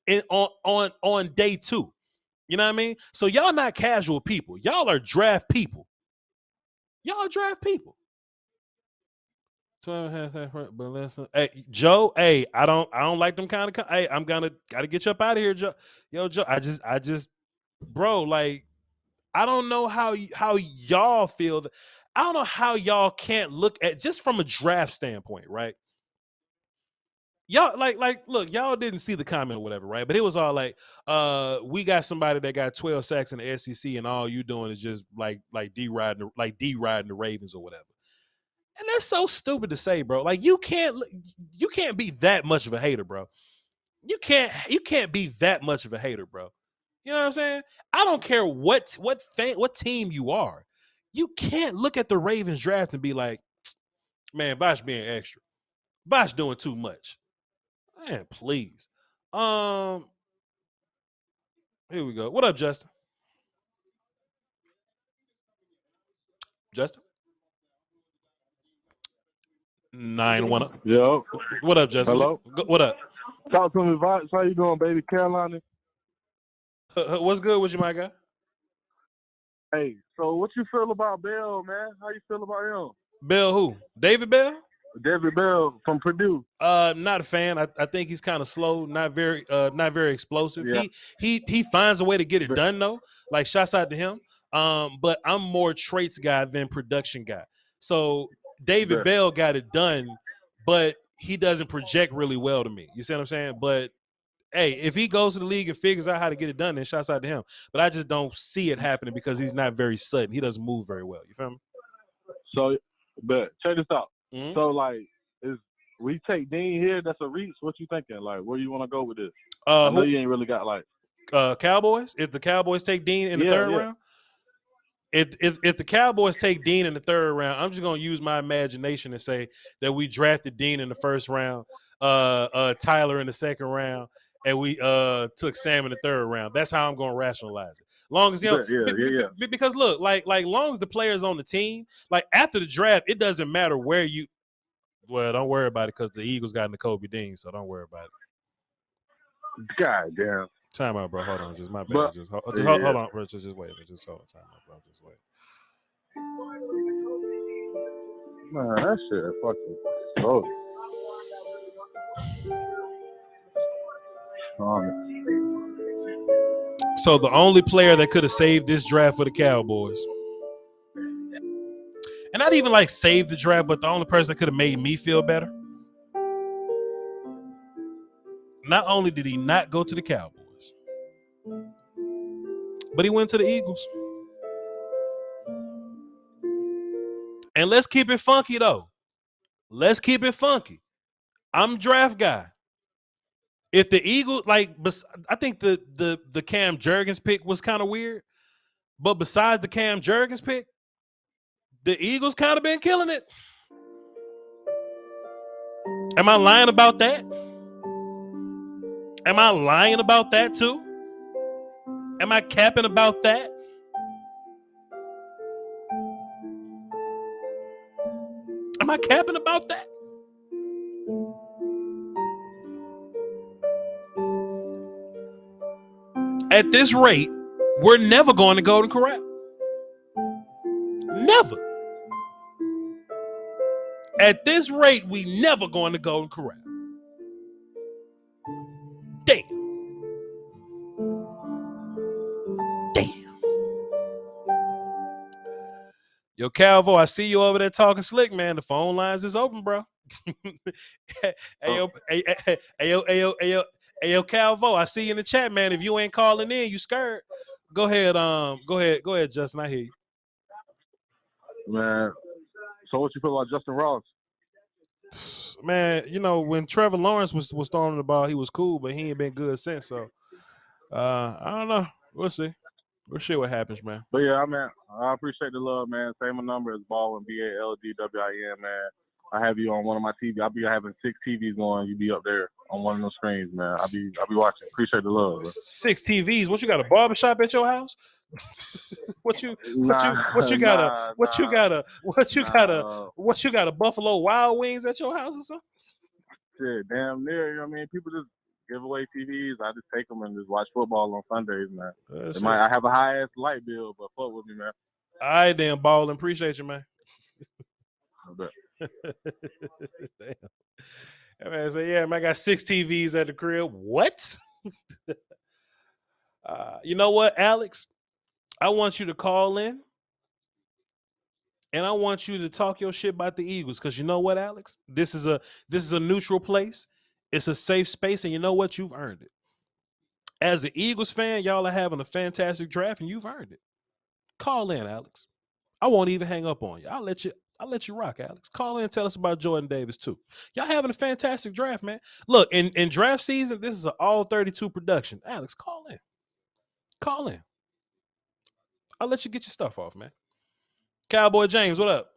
on day 2. You know what I mean? So y'all not casual people. Y'all are draft people. Y'all draft people. 12.5. Hey, Joe. Hey, I don't like them kind of. Hey, gotta get you up out of here, Joe. Yo, Joe. I just, bro. Like, I don't know how y'all feel. I don't know how y'all can't look at just from a draft standpoint, right? Y'all like look, y'all didn't see the comment or whatever, right? But it was all like, we got somebody that got 12 sacks in the SEC, and all you doing is just like D-riding the Ravens or whatever. And that's so stupid to say, bro. Like, you can't be that much of a hater, bro. You can't be that much of a hater, bro. You know what I'm saying? I don't care what team you are. You can't look at the Ravens draft and be like, man, Voch being extra. Voch doing too much. Man, please. Here we go. What up, Justin? Justin? 9-1. Yo. What up, Justin? Hello. What up? Talk to me, Voch. How you doing, baby? Carolina. What's good with you, my guy? Hey, so what you feel about Bell, man? How you feel about him? Bell who? David Bell? David Bell from Purdue. Not a fan. I think he's kind of slow, not very explosive. Yeah. He finds a way to get it done though. Like, shouts out to him. But I'm more traits guy than production guy. So David Bell got it done, but he doesn't project really well to me. You see what I'm saying? But hey, if he goes to the league and figures out how to get it done, then shouts out to him. But I just don't see it happening because he's not very sudden. He doesn't move very well. You feel me? So, but check this out. Mm-hmm. So, like, we take Dean here, that's a reach. What you thinking? Like, where you want to go with this? I know you ain't really got, like... Cowboys? If the Cowboys take Dean in the third round? if the Cowboys take Dean in the third round, I'm just gonna use my imagination and say that we drafted Dean in the first round, Tyler in the second round, and we took Sam in the third round. That's how I'm gonna rationalize it. Long as because look, like long as the players on the team, like after the draft, it doesn't matter where you. Well, don't worry about it because the Eagles got Nakobe Dean, so don't worry about it. God damn. Time out, bro. Hold on. Just my bad. Just hold on, bro. Just wait. Just hold on. Time out, bro. Just wait. Man, that shit fucking slow. So the only player that could have saved this draft for the Cowboys, and not even like save the draft, but the only person that could have made me feel better. Not only did he not go to the Cowboys, but he went to the Eagles. And let's keep it funky, though. Let's keep it funky. I'm draft guy. If the Eagles, I think the Cam Jurgens pick was kind of weird. But besides the Cam Jurgens pick, the Eagles kind of been killing it. Am I lying about that? Am I lying about that too? Am I capping about that? Am I capping about that? At this rate, we're never going to Golden Corral. Never. At this rate, we never going to Golden Corral. Damn. Yo, Calvo, I see you over there talking slick, man. The phone lines is open, bro. Hey, yo, Calvo, I see you in the chat, man. If you ain't calling in, you scared. Go ahead, Justin. I hear you. Man, so what you feel about Justin Ross? Man, when Trevor Lawrence was throwing the ball, he was cool, but he ain't been good since. So, I don't know. We'll see. We'll see what happens, man. But yeah, I appreciate the love, man. Say my number is Baldwin, BALDWIN, man. I have you on one of my TV. I'll be having 6 TVs going. You be up there on one of those screens, man. I'll be watching. Appreciate the love, bro. 6 TVs. What, you got a barbershop at your house? What you got a Buffalo Wild Wings at your house or something? Shit, damn near. You know what I mean? People just give away TVs. I just take them and just watch football on Sundays, man. I have a high ass light bill, but fuck with me, man. All right, then, Ballin'. Appreciate you, man. I bet. Damn. That man say, yeah, man, I got 6 TVs at the crib. What? You know what, Alex? I want you to call in, and I want you to talk your shit about the Eagles. Because you know what, Alex? This is a neutral place. It's a safe space, and you know what? You've earned it. As an Eagles fan, y'all are having a fantastic draft, and you've earned it. Call in, Alex. I won't even hang up on you. I'll let you rock, Alex. Call in and tell us about Jordan Davis, too. Y'all having a fantastic draft, man. Look, in draft season, this is an all-32 production. Alex, call in. Call in. I'll let you get your stuff off, man. Cowboy James, what up?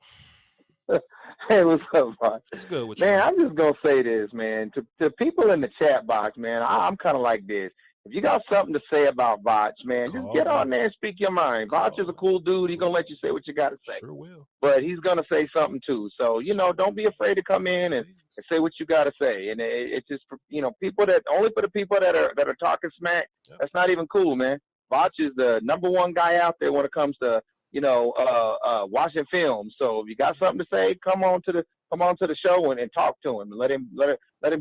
Hey, what's up, Voch? It's good with you, man. I'm just gonna say this, man. To people in the chat box, man, I'm kind of like this. If you got something to say about Voch, man, just get on there and speak your mind. Voch is a cool dude. He's gonna let you say what you got to say. Sure will. But he's gonna say something too. So don't be afraid to come in and say what you got to say. And it's just people that only for the people that are talking smack. Yep. That's not even cool, man. Voch is the number one guy out there when it comes to watching film. So if you got something to say, come on to the show and talk to him and let him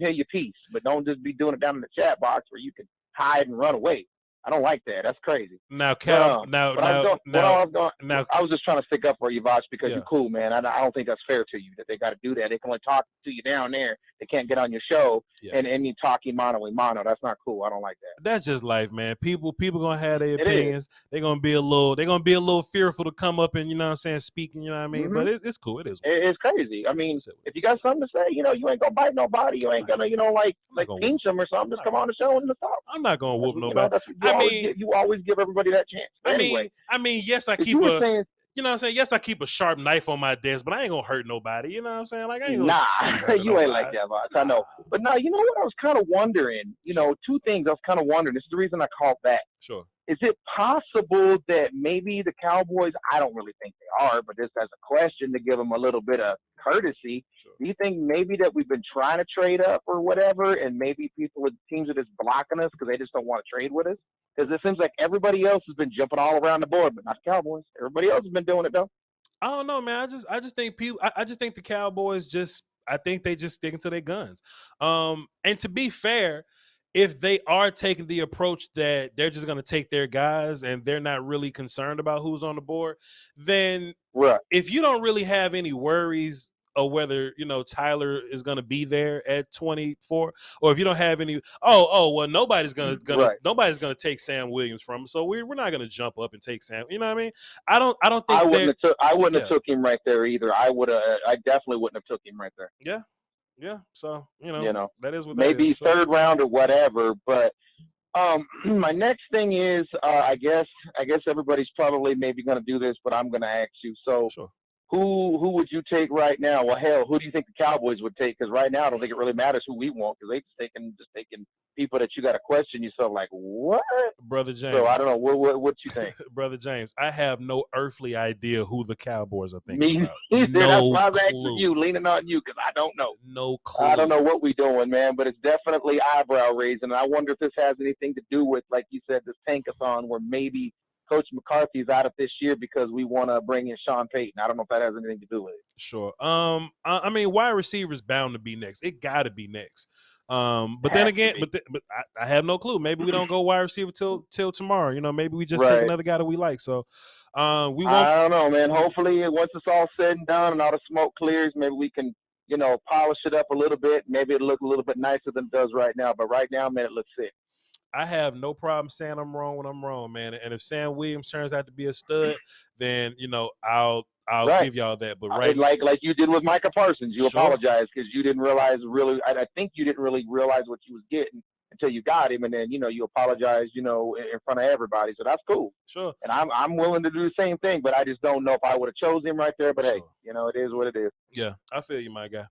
hear your piece. But don't just be doing it down in the chat box where you can hide and run away. I don't like that. That's crazy. Now, Cal, I was just trying to stick up for you, Voch, because you're cool, man. I don't think that's fair to you that they got to do that. They can only talk to you down there. They can't get on your show and you talking mano a mano. That's not cool. I don't like that. That's just life, man. People gonna have their opinions. They're gonna be a little fearful to come up and speaking. You know what I mean? Mm-hmm. But it's cool. It is. It's crazy. I mean, if you got something to say, you ain't gonna bite nobody. You ain't gonna pinch them or something. Just come on the show and talk. I'm not gonna whoop nobody. you always give everybody that chance. But anyway, yes, I keep you were saying, you know what I'm saying? Yes, I keep a sharp knife on my desk, but I ain't gonna hurt nobody. You know what I'm saying? Like I ain't gonna you ain't like that, Voch. I know. But no, you know what I was kind of wondering? You know, two things I was kind of wondering. This is the reason I called back. Sure. Is it possible that maybe the Cowboys, I don't really think they are, but just as a question to give them a little bit of courtesy, do you think maybe that we've been trying to trade up or whatever, and maybe people with teams are just blocking us because they just don't want to trade with us? Because it seems like everybody else has been jumping all around the board, but not the Cowboys. Everybody else has been doing it, though. I don't know, man. I just think I just think the Cowboys I think they just sticking to their guns. And to be fair, if they are taking the approach that they're just going to take their guys and they're not really concerned about who's on the board, then if you don't really have any worries of whether, you know, Tyler is going to be there at 24, or if you don't have any, well, nobody's going to take Sam Williams from him, so we're not going to jump up and take Sam. You know what I mean? I don't think I wouldn't have took him right there either. I definitely wouldn't have took him right there. Yeah. So you know that is what maybe that is. Third round or whatever. But my next thing is I guess everybody's probably maybe going to do this, but I'm going to ask you. So who would you take right now? Well, hell, who do you think the Cowboys would take? Because right now I don't think it really matters who we want, because they just taking people that you got to question yourself, like, what? Brother James. So I don't know. What you think? Brother James, I have no earthly idea who the Cowboys are thinking about. That's why I'm asking you, leaning on you, because I don't know. No clue. I don't know what we're doing, man, but it's definitely eyebrow raising. And I wonder if this has anything to do with, like you said, this tankathon, where maybe Coach McCarthy's out of this year because we want to bring in Sean Payton. I don't know if that has anything to do with it. Sure. I mean, wide receiver's bound to be next. It got to be next. But then again, but I have no clue. Maybe we don't go wide receiver till tomorrow. You know, maybe we just take another guy that we like. So we won't. I don't know, man. Hopefully, once it's all said and done and all the smoke clears, maybe we can, you know, polish it up a little bit. Maybe it'll look a little bit nicer than it does right now. But right now, man, it looks sick. I have no problem saying I'm wrong when I'm wrong, man. And if Sam Williams turns out to be a stud, then, you know, I'll give y'all that. But like you did with Micah Parsons, you apologize because you didn't realize I think you didn't really realize what you was getting until you got him, and then, you know, you apologize, you know, in front of everybody. So that's cool. Sure. And I'm willing to do the same thing, but I just don't know if I would have chosen him right there. But hey, you know, it is what it is. Yeah, I feel you, my guy.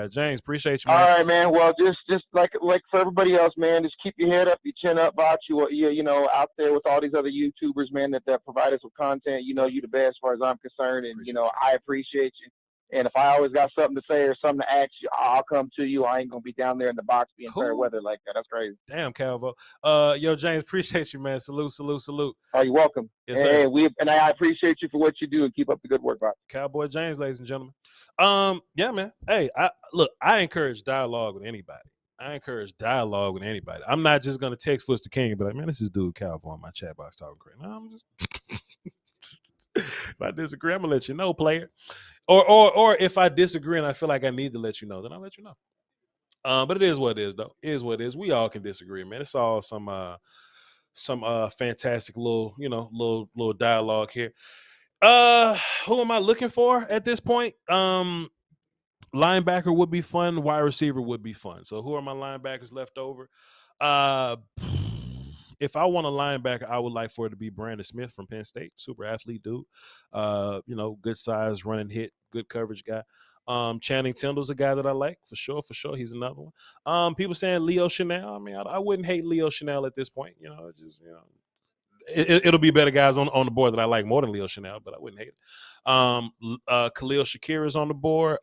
James, appreciate you, man. All right, man. Well, just like for everybody else, man, just keep your head up, your chin up, Voch. You know, out there with all these other YouTubers, man, that provide us with content. You know, you the best as far as I'm concerned, and you know, I appreciate you. And if I always got something to say or something to ask you, I'll come to you. I ain't gonna be down there in the box being fair weather like that. That's crazy. Damn, Calvo. Yo, James, appreciate you, man. Salute. Oh, you're welcome. Yes, and I appreciate you for what you do, and keep up the good work, Voch. Cowboy James, ladies and gentlemen. Yeah, man. Hey, I encourage dialogue with anybody. I'm not just gonna text Foster King, but like, man, this is dude Calvo on my chat box talking crazy. No, I'm just if I disagree, I'm gonna let you know, player. Or if I disagree and I feel like I need to let you know, then I'll let you know. But it is what it is, though. It is what it is. We all can disagree, man. It's all some fantastic little dialogue here. Who am I looking for at this point? Linebacker would be fun. Wide receiver would be fun. So who are my linebackers left over? If I want a linebacker, I would like for it to be Brandon Smith from Penn State. Super athlete dude. You know, good size, running hit, good coverage guy. Channing Tindall's a guy that I like for sure. He's another one. People saying Leo Chanel. I mean, I wouldn't hate Leo Chanel at this point. You know, just, you know, it'll be better guys on the board that I like more than Leo Chanel, but I wouldn't hate it. Khalil Shakir is on the board.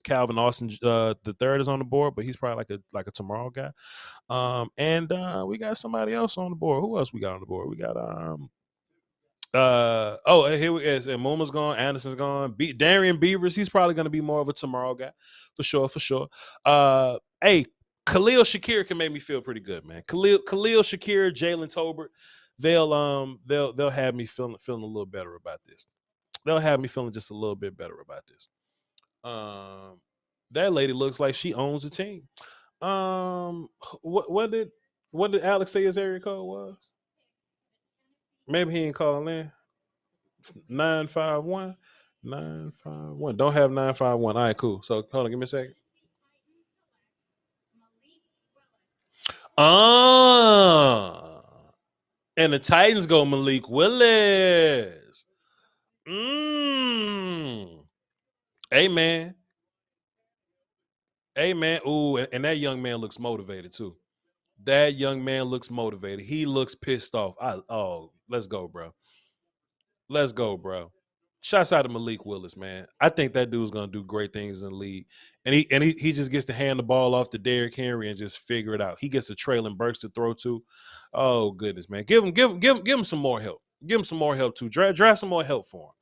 Calvin Austin the third is on the board, but he's probably like a tomorrow guy. And we got somebody else on the board. Who else we got on the board? We got here we is. And Muma's gone, Anderson's gone. Darian Beavers, he's probably gonna be more of a tomorrow guy for sure. Hey, Khalil Shakir can make me feel pretty good, man. Khalil Shakir, Jalen Tolbert, they'll have me feeling a little better about this. They'll have me feeling just a little bit better about this. That lady looks like she owns the team. What did Alex say his area code was? Maybe he ain't call in. 951. Don't have 951. All right, cool. So hold on, give me a second. And the Titans go Malik Willis. Hey, man. Ooh, and that young man looks motivated, too. That young man looks motivated. He looks pissed off. Let's go, bro. Let's go, bro. Shouts out to Malik Willis, man. I think that dude's gonna do great things in the league, and he just gets to hand the ball off to Derrick Henry and just figure it out. He gets a Traylon Burks to throw to. Oh goodness, man, give him some more help. Give him some more help too. Draft some more help for him.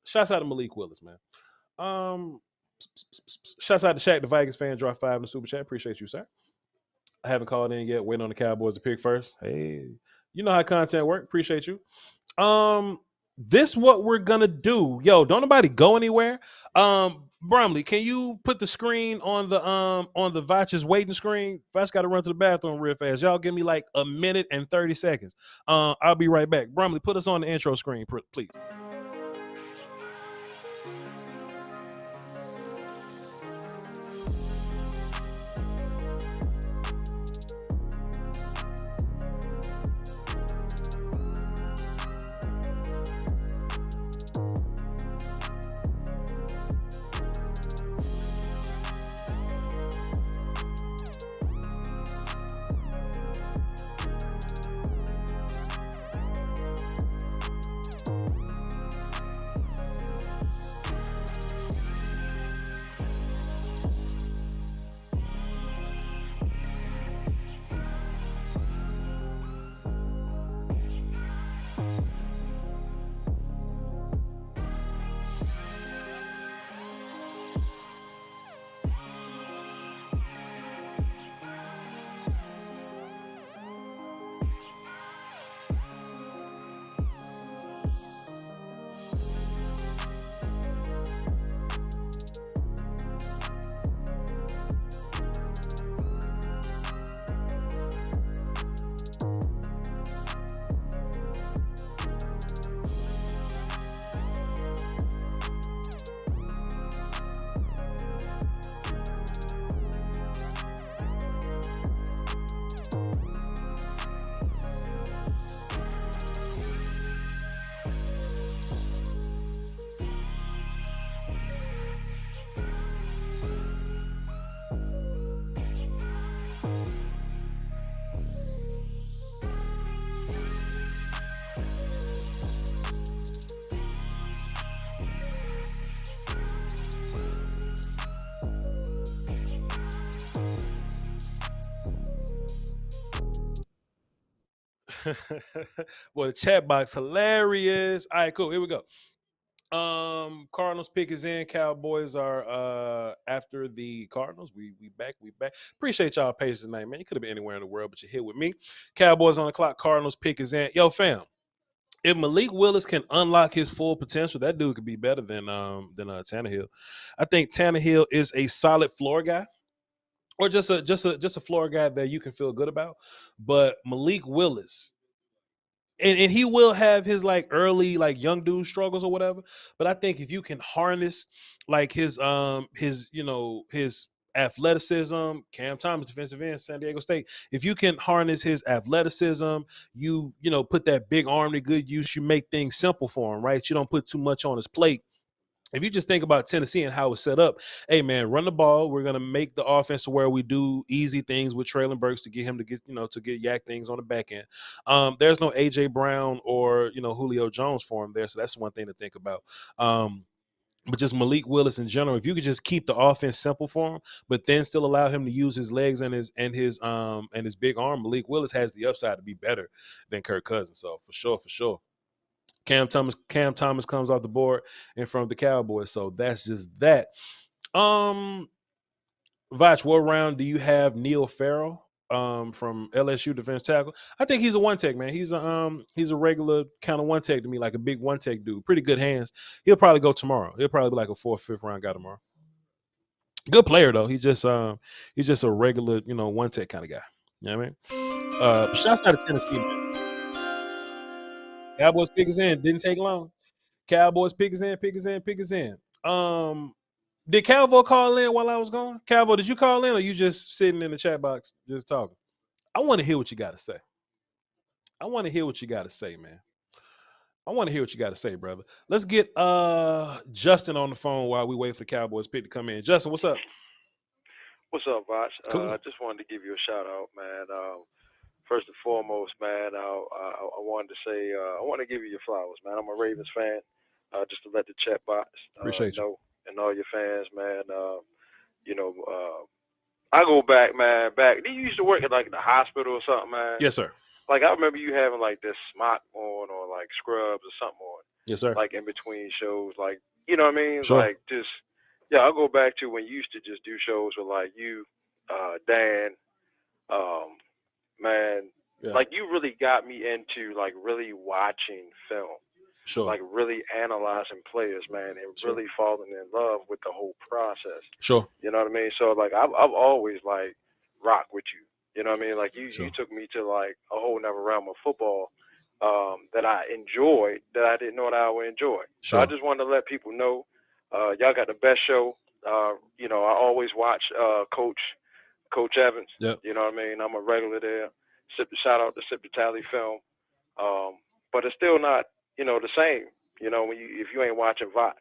Shouts out to Malik Willis, man. Shouts out to Shaq, the Vikings fan. Drop 5 in the super chat. Appreciate you, sir. I haven't called in yet. Waiting on the Cowboys to pick first. Hey, you know how content work. Appreciate you. This what we're gonna do. Yo, don't nobody go anywhere. Bromley, can you put the screen on the Voch's waiting screen? Voch got to run to the bathroom real fast. Y'all give me like a minute and 30 seconds. I'll be right back. Bromley, put us on the intro screen, please. Well, the chat box hilarious. All right, cool. Here we go. Cardinals pick is in. Cowboys are after the Cardinals. We back. Appreciate y'all patience tonight, man. You could have been anywhere in the world, but you're here with me. Cowboys on the clock. Cardinals pick is in. Yo, fam. If Malik Willis can unlock his full potential, that dude could be better than Tannehill. I think Tannehill is a solid floor guy, or just a floor guy that you can feel good about. But Malik Willis, and he will have his like early like young dude struggles or whatever. But I think if you can harness like his athleticism, Cam Thomas, defensive end, San Diego State. If you can harness his athleticism, you put that big arm to good use. You make things simple for him, right? You don't put too much on his plate. If you just think about Tennessee and how it's set up, hey man, run the ball. We're gonna make the offense to where we do easy things with Traylon Burks to get him to get yak things on the back end. There's no AJ Brown or Julio Jones for him there, so that's one thing to think about. But just Malik Willis in general, if you could just keep the offense simple for him, but then still allow him to use his legs and his big arm, Malik Willis has the upside to be better than Kirk Cousins. So for sure. Cam Thomas comes off the board in front of the Cowboys. So that's just that. Voch, what round do you have Neil Farrell from LSU defense tackle? I think he's a one tech, man. He's a regular kind of one tech to me, like a big one tech dude. Pretty good hands. He'll probably go tomorrow. He'll probably be like a 4th, 5th round guy tomorrow. Good player though. He's just a regular, one tech kind of guy. You know what I mean? Shouts out to Tennessee, man. Cowboys pick is in. Didn't take long. Cowboys pick is in. Did Calvo call in while I was gone? Calvo, did you call in or you just sitting in the chat box just talking? I want to hear what you got to say. I want to hear what you got to say, man. I want to hear what you got to say, brother. Let's get Justin on the phone while we wait for the Cowboys pick to come in. Justin, what's up? What's up, Voch? Cool. I just wanted to give you a shout out, man. First and foremost, man, I wanted to say I want to give you your flowers, man. I'm a Ravens fan. Just to let the chat box Appreciate you. know, and all your fans, man. I go back, man. You used to work at like the hospital or something, man. Yes, sir. Like I remember you having like this smock on or like scrubs or something on. Yes, sir. Like in between shows, like you know what I mean? Sure. Like just I'll go back to when you used to just do shows with like you, Dan, man. Yeah. Like you really got me into like really watching film. Sure. Like really analyzing players, man, and Sure. really falling in love with the whole process. Sure. You know what I mean? So like I've always like rock with you. You know what I mean? Like you Sure. you took me to like a whole nother realm of football that I enjoyed that I didn't know that I would enjoy. So I Sure. just wanted to let people know y'all got the best show. I always watch Coach Evans. Yep. You know what I mean? I'm a regular there. Shout out to Sip the Tally Film. But it's still not, the same, if you ain't watching Voch.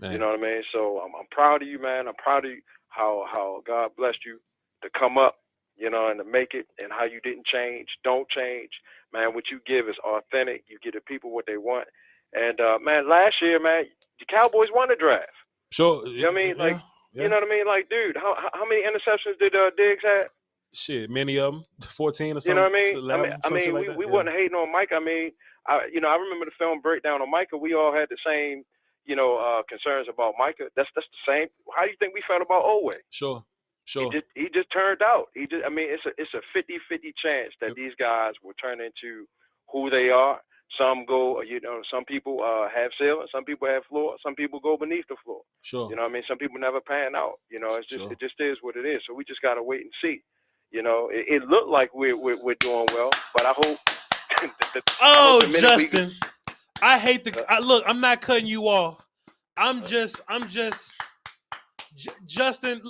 Man. You know what I mean? So I'm proud of you, man. I'm proud of you how God blessed you to come up, and to make it, and how you didn't change, don't change. Man, what you give is authentic. You give the people what they want. And, man, last year, man, the Cowboys won the draft. Sure. You know what I mean? Like, yeah. you know what I mean? Like, dude, how many interceptions did Diggs have? Shit, many of them, 14 or something. You know what I mean? 11, like we that. wasn't hating on Micah. I mean, I remember the film breakdown on Micah. We all had the same, concerns about Micah. That's the same. How do you think we felt about Oweh? Sure. He just turned out. It's a 50-50 chance that these guys will turn into who they are. Some go, some people have ceiling, some people have floor, some people go beneath the floor. Sure. You know what I mean? Some people never pan out. It's just Sure. It just is what it is. So we just gotta wait and see. It looked like we're doing well, but I hope. Oh, Justin, I hate look. I'm not cutting you off. I'm just Justin.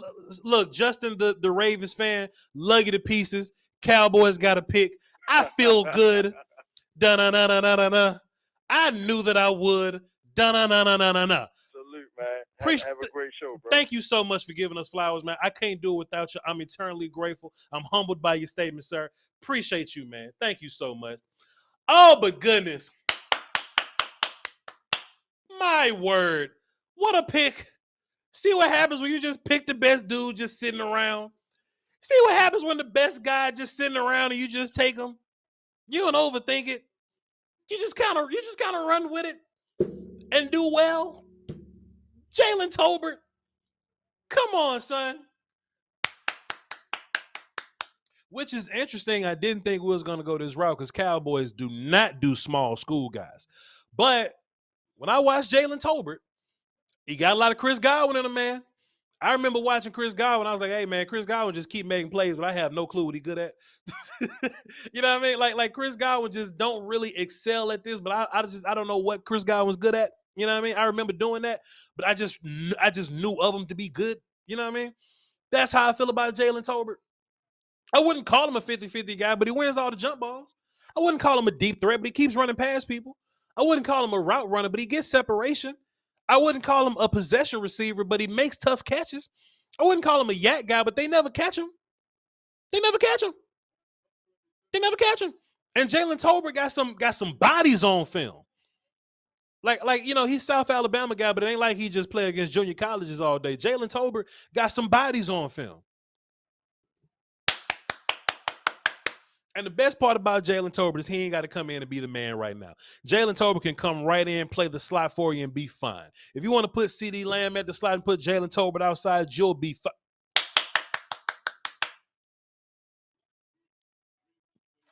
Look, Justin, the Ravens fan, lug you to pieces. Cowboys got a pick. I feel good. Da-na-na-na-na-na. I knew that I would. Da-na-na-na-na-na. Salute, man. Have a great show, bro. Thank you so much for giving us flowers, man. I can't do it without you. I'm eternally grateful. I'm humbled by your statement, sir. Appreciate you, man. Thank you so much. Oh, but goodness. My word. What a pick. See what happens when you just pick the best dude just sitting around. See what happens when the best guy just sitting around and you just take him. You don't overthink it. You just kind of run with it and do well. Jalen Tolbert, come on, son. Which is interesting. I didn't think we was going to go this route because Cowboys do not do small school guys. But when I watched Jalen Tolbert, he got a lot of Chris Godwin in him, man. I remember watching Chris Godwin. I was like, hey, man, Chris Godwin just keep making plays, but I have no clue what he good at. You know what I mean? Like Chris Godwin just don't really excel at this, but I don't know what Chris Godwin's good at. You know what I mean? I remember doing that, but I just knew of him to be good. You know what I mean? That's how I feel about Jalen Tolbert. I wouldn't call him a 50-50 guy, but he wins all the jump balls. I wouldn't call him a deep threat, but he keeps running past people. I wouldn't call him a route runner, but he gets separation. I wouldn't call him a possession receiver, but he makes tough catches. I wouldn't call him a yak guy, but they never catch him. They never catch him. And Jalen Tolbert got some bodies on film. Like he's South Alabama guy, but it ain't like he just play against junior colleges all day. Jalen Tolbert got some bodies on film. And the best part about Jalen Tolbert is he ain't got to come in and be the man right now. Jalen Tolbert can come right in, play the slot for you, and be fine. If you want to put CeeDee Lamb at the slot and put Jalen Tolbert outside, you'll be fine.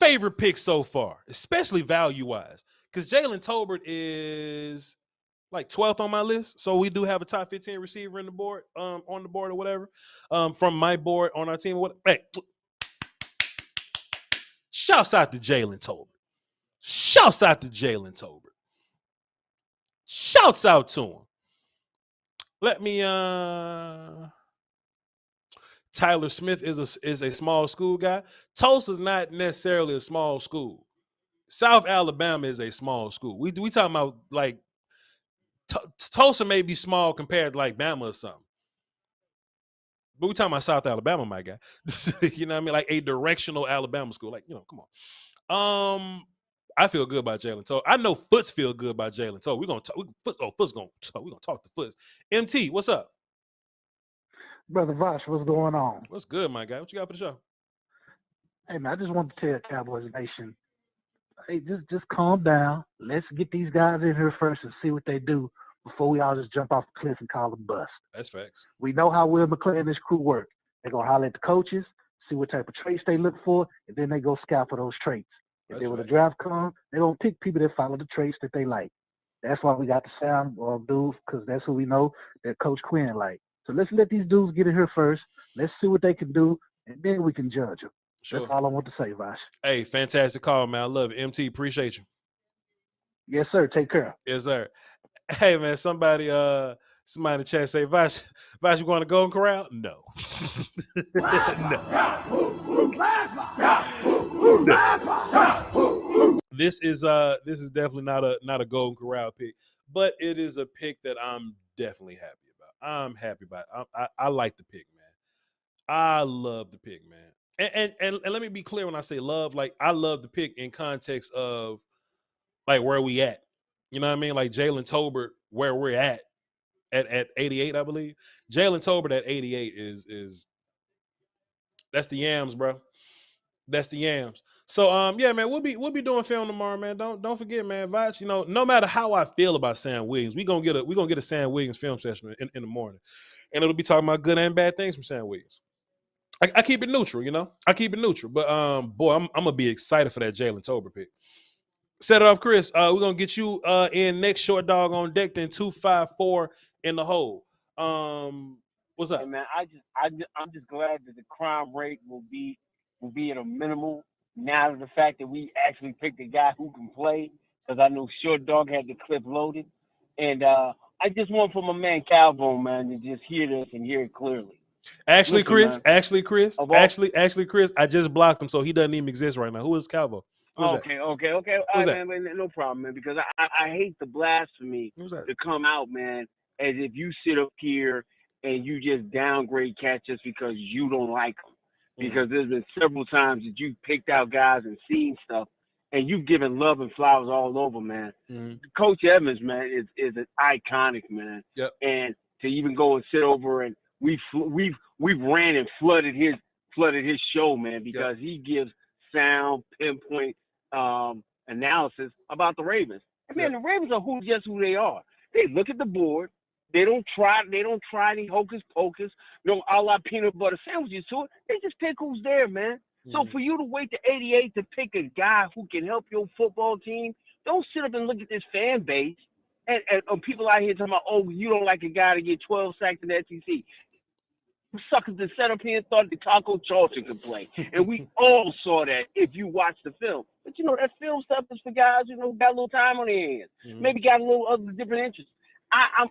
Favorite pick so far, especially value-wise, because Jalen Tolbert is like 12th on my list. So we do have a top 15 receiver in the board, on the board or whatever, from my board on our team. Hey, shouts out to Jalen Tolbert. Shouts out to him. Let me Tyler Smith is a small school guy. Tulsa's not necessarily a small school. South Alabama is a small school. We talking about like Tulsa may be small compared to like Bama or something. But we talking about South Alabama, my guy. You know what I mean? Like a directional Alabama school. Like, come on. I feel good about Jalen Toll. I know Foots feel good about Jalen Toll. We're gonna talk. We're gonna talk to Foots. MT, what's up? Brother Voch, what's going on? What's good, my guy? What you got for the show? Hey man, I just want to tell Cowboys Nation, hey, just calm down. Let's get these guys in here first and see what they do before we all just jump off the cliff and call them bust. That's facts. We know how Will McClay and his crew work. They're gonna holler at the coaches, see what type of traits they look for, and then they go scout for those traits. If they when the draft comes, they're gonna pick people that follow the traits that they like. That's why we got the sound dudes, because that's who we know that Coach Quinn like. So let's let these dudes get in here first. Let's see what they can do, and then we can judge them. Sure. That's all I want to say, Voch. Hey, fantastic call, man. I love it. MT, appreciate you. Yes, sir. Take care. Yes, sir. Hey, man, somebody in the chat say, Voch, you going to Golden Corral? No. No. This is definitely not a Golden Corral pick, but it is a pick that I'm definitely happy about. I'm happy about it. I like the pick, man. I love the pick, man. And let me be clear when I say love, like I love the pick in context of like where we at. You know what I mean? Like Jalen Tolbert, where we're at 88, I believe. Jalen Tolbert at 88 is that's the yams, bro. That's the yams. So yeah, man, we'll be doing film tomorrow, man. Don't forget, man, Voch, no matter how I feel about Sam Williams, we're gonna get a Sam Williams film session in the morning. And it'll be talking about good and bad things from Sam Williams. I keep it neutral, I keep it neutral. But boy, I'm gonna be excited for that Jalen Tolbert pick. Set it off, Chris. We're gonna get you in next short dog on deck, then 254 in the hole. What's up? Hey man, I'm just glad that the crime rate will be at a minimal now to the fact that we actually picked a guy who can play, because I know Short Dog had the clip loaded. And I just want for my man Calvo, man, to just hear this and hear it clearly. Actually, Listen, Chris, I just blocked him, so he doesn't even exist right now. Who is Calvo? Okay. All right, man, no problem, man, because I hate the blasphemy to come out, man, as if you sit up here and you just downgrade cats just because you don't like them. Because there's been several times that you've picked out guys and seen stuff, and you've given love and flowers all over, man. Coach Evans, man, is an iconic, man. Yep. And to even go and sit over and we've ran and flooded his show, man, because he gives sound, pinpoint analysis about the Ravens. And man, the Ravens are just who they are. They look at the board. They don't try any hocus pocus, no a la peanut butter sandwiches to it. They just pick who's there, man. So for you to wait to 88 to pick a guy who can help your football team, don't sit up and look at this fan base and people out here talking about, oh, you don't like a guy to get 12 sacks in the SEC. Suckers that set up here and thought that Taco Charlton could play. And we all saw that if you watch the film. But, that film stuff is for guys who got a little time on their hands. Maybe got a little other different interests. I'm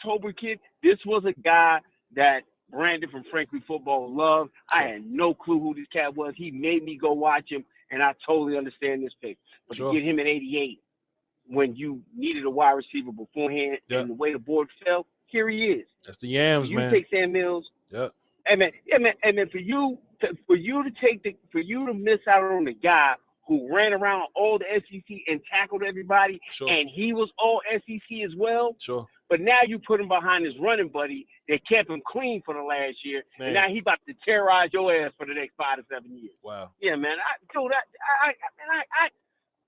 Tober kid. This was a guy that Brandon from Frankly Football loved. I had no clue who this cat was. He made me go watch him, and I totally understand this pick. But to get him at 88 when you needed a wide receiver beforehand and the way the board fell, here he is. That's the yams, you man. You take Sam Mills. Yep. Hey man, for you to miss out on the guy who ran around all the SEC and tackled everybody, and he was all SEC as well. Sure. But now you put him behind his running buddy that kept him clean for the last year, and now he about to terrorize your ass for the next 5 to 7 years. Wow. Yeah, man.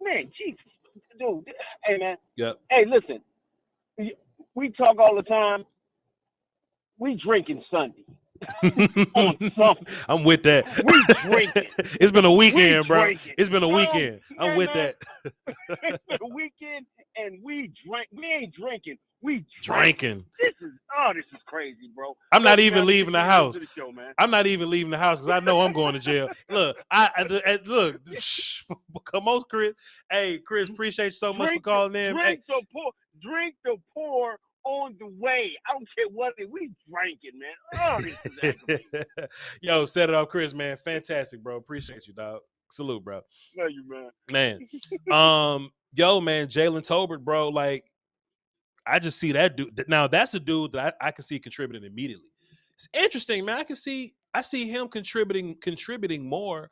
Man, Jesus, dude. Hey, man. Yep. Hey, listen. We talk all the time. We drinking Sunday. I'm with that. We drinking. It's been a weekend, bro. It's been a weekend. I'm with that. It's been a weekend, and we drink. We ain't drinking. We drinking. This is crazy, bro. I'm not even leaving the house. To the show, man. I'm not even leaving the house because I know I'm going to jail. Look, look. Come on, Chris. Hey, Chris, appreciate you so much for calling in. Drink the pour on the way. I don't care what we drinking, man. Oh, this is aggravating. Yo, set it up, Chris, man. Fantastic, bro. Appreciate you, dog. Salute, bro. Love you, man. Man. Yo, man, Jalen Tolbert, bro. Like, I just see that dude. Now, that's a dude that I can see contributing immediately. It's interesting, man. I see him contributing more.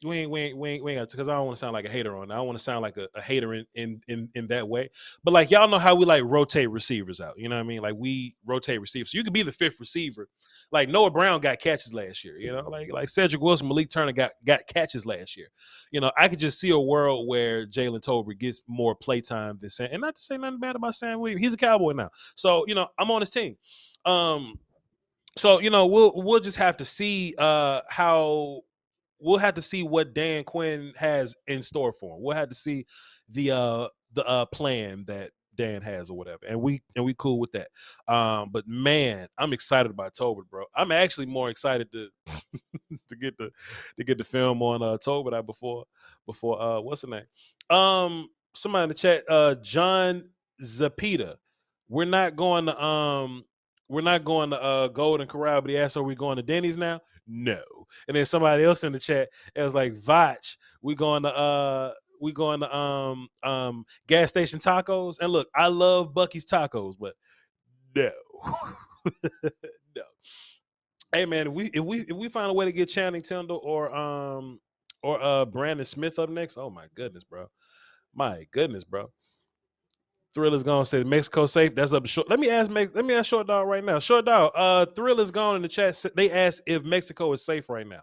We ain't because I don't want to sound like a hater on it. I don't want to sound like a hater in that way. But like y'all know how we like rotate receivers out. You know what I mean? Like we rotate receivers. So you could be the fifth receiver. Like Noah Brown got catches last year. You know, like Cedric Wilson, Malik Turner got catches last year. You know, I could just see a world where Jalen Tolbert gets more play time than Sam. And not to say nothing bad about Sam Williams. He's a Cowboy now. So, you know, I'm on his team. So, you know, we'll just have to see how we'll have to see what Dan Quinn has in store for him. We'll have to see the plan that Dan has or whatever. And we cool with that. But man, I'm excited about Tolbert, bro. I'm actually more excited to to get the film on Tolbert out before what's the name? Somebody in the chat, John Zapita. We're not going to Golden Corral, but he asked, are we going to Denny's now? No. And then somebody else in the chat, it was like, Voch, we going to gas station tacos. And look, I love Bucky's tacos, but no. No. Hey man, if we find a way to get Channing Tindall or Brandon Smith up next, oh my goodness, bro. My goodness, bro. Thriller's gone say Mexico safe. That's up to Short. Let me ask Short Dog right now. Short Dog, Thriller's gone in the chat. They asked if Mexico is safe right now.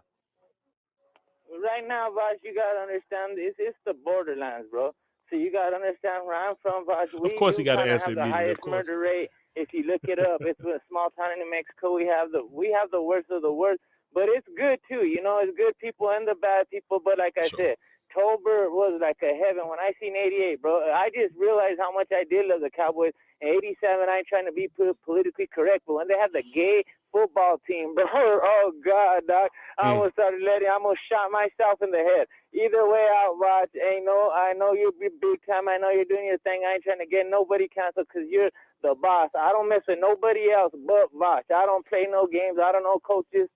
Right now, Voch, you gotta understand it's the borderlands, bro. So you gotta understand where I'm from, Voch. Of course, you gotta answer have the highest murder rate. If you look it up, it's a small town in New Mexico. We have the worst of the worst, but it's good too. You know, it's good people and the bad people. But like I said, Tolbert was like a heaven. When I seen 88, bro, I just realized how much I did love the Cowboys. In 87, I ain't trying to be politically correct, but when they had the gay football team, bro, oh God, dog, I almost shot myself in the head. Either way out, Voch, I know you're big time. I know you're doing your thing. I ain't trying to get nobody canceled because you're the boss. I don't mess with nobody else but Voch. I don't play no games. I don't know coaches,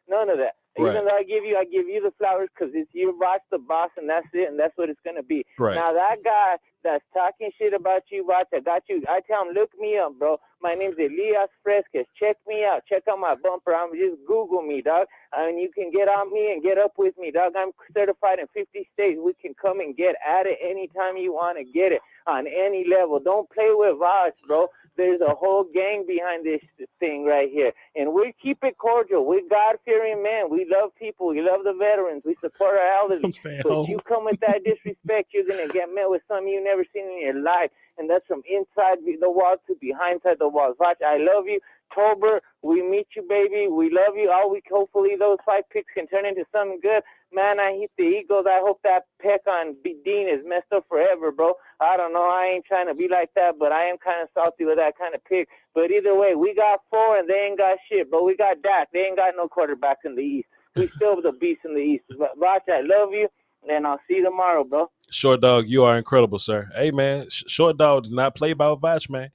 none of that. Right. Even though I give you the flowers because it's you, Voch, the boss, and that's it, and that's what it's gonna be. Right. Now that guy that's talking shit about you, Voch, I got you. I tell him, look me up, bro. My name's Elias Fresquez. Check me out. Check out my bumper. Just Google me, dog. And you can get on me and get up with me, dog. I'm certified in 50 states. We can come and get at it anytime you want to get it on any level. Don't play with Voch, bro. There's a whole gang behind this thing right here. And we keep it cordial. We're God-fearing men. We love people. We love the veterans. We support our elderly. But you come with that disrespect, you're going to get met with something you've never seen in your life. And that's from inside the wall to behind the walls. Voch, I love you. Tolbert, we meet you, baby. We love you all week. Hopefully those 5 picks can turn into something good. Man, I hate the Eagles. I hope that peck on Dean is messed up forever, bro. I don't know. I ain't trying to be like that, but I am kind of salty with that kind of pick. But either way, we got 4 and they ain't got shit, bro. We got Dak. They ain't got no quarterback in the East. We still the beast in the East. Voch, I love you, and I'll see you tomorrow, bro. Short Dog, you are incredible, sir. Hey, man, Short Dog does not play about Voch, man.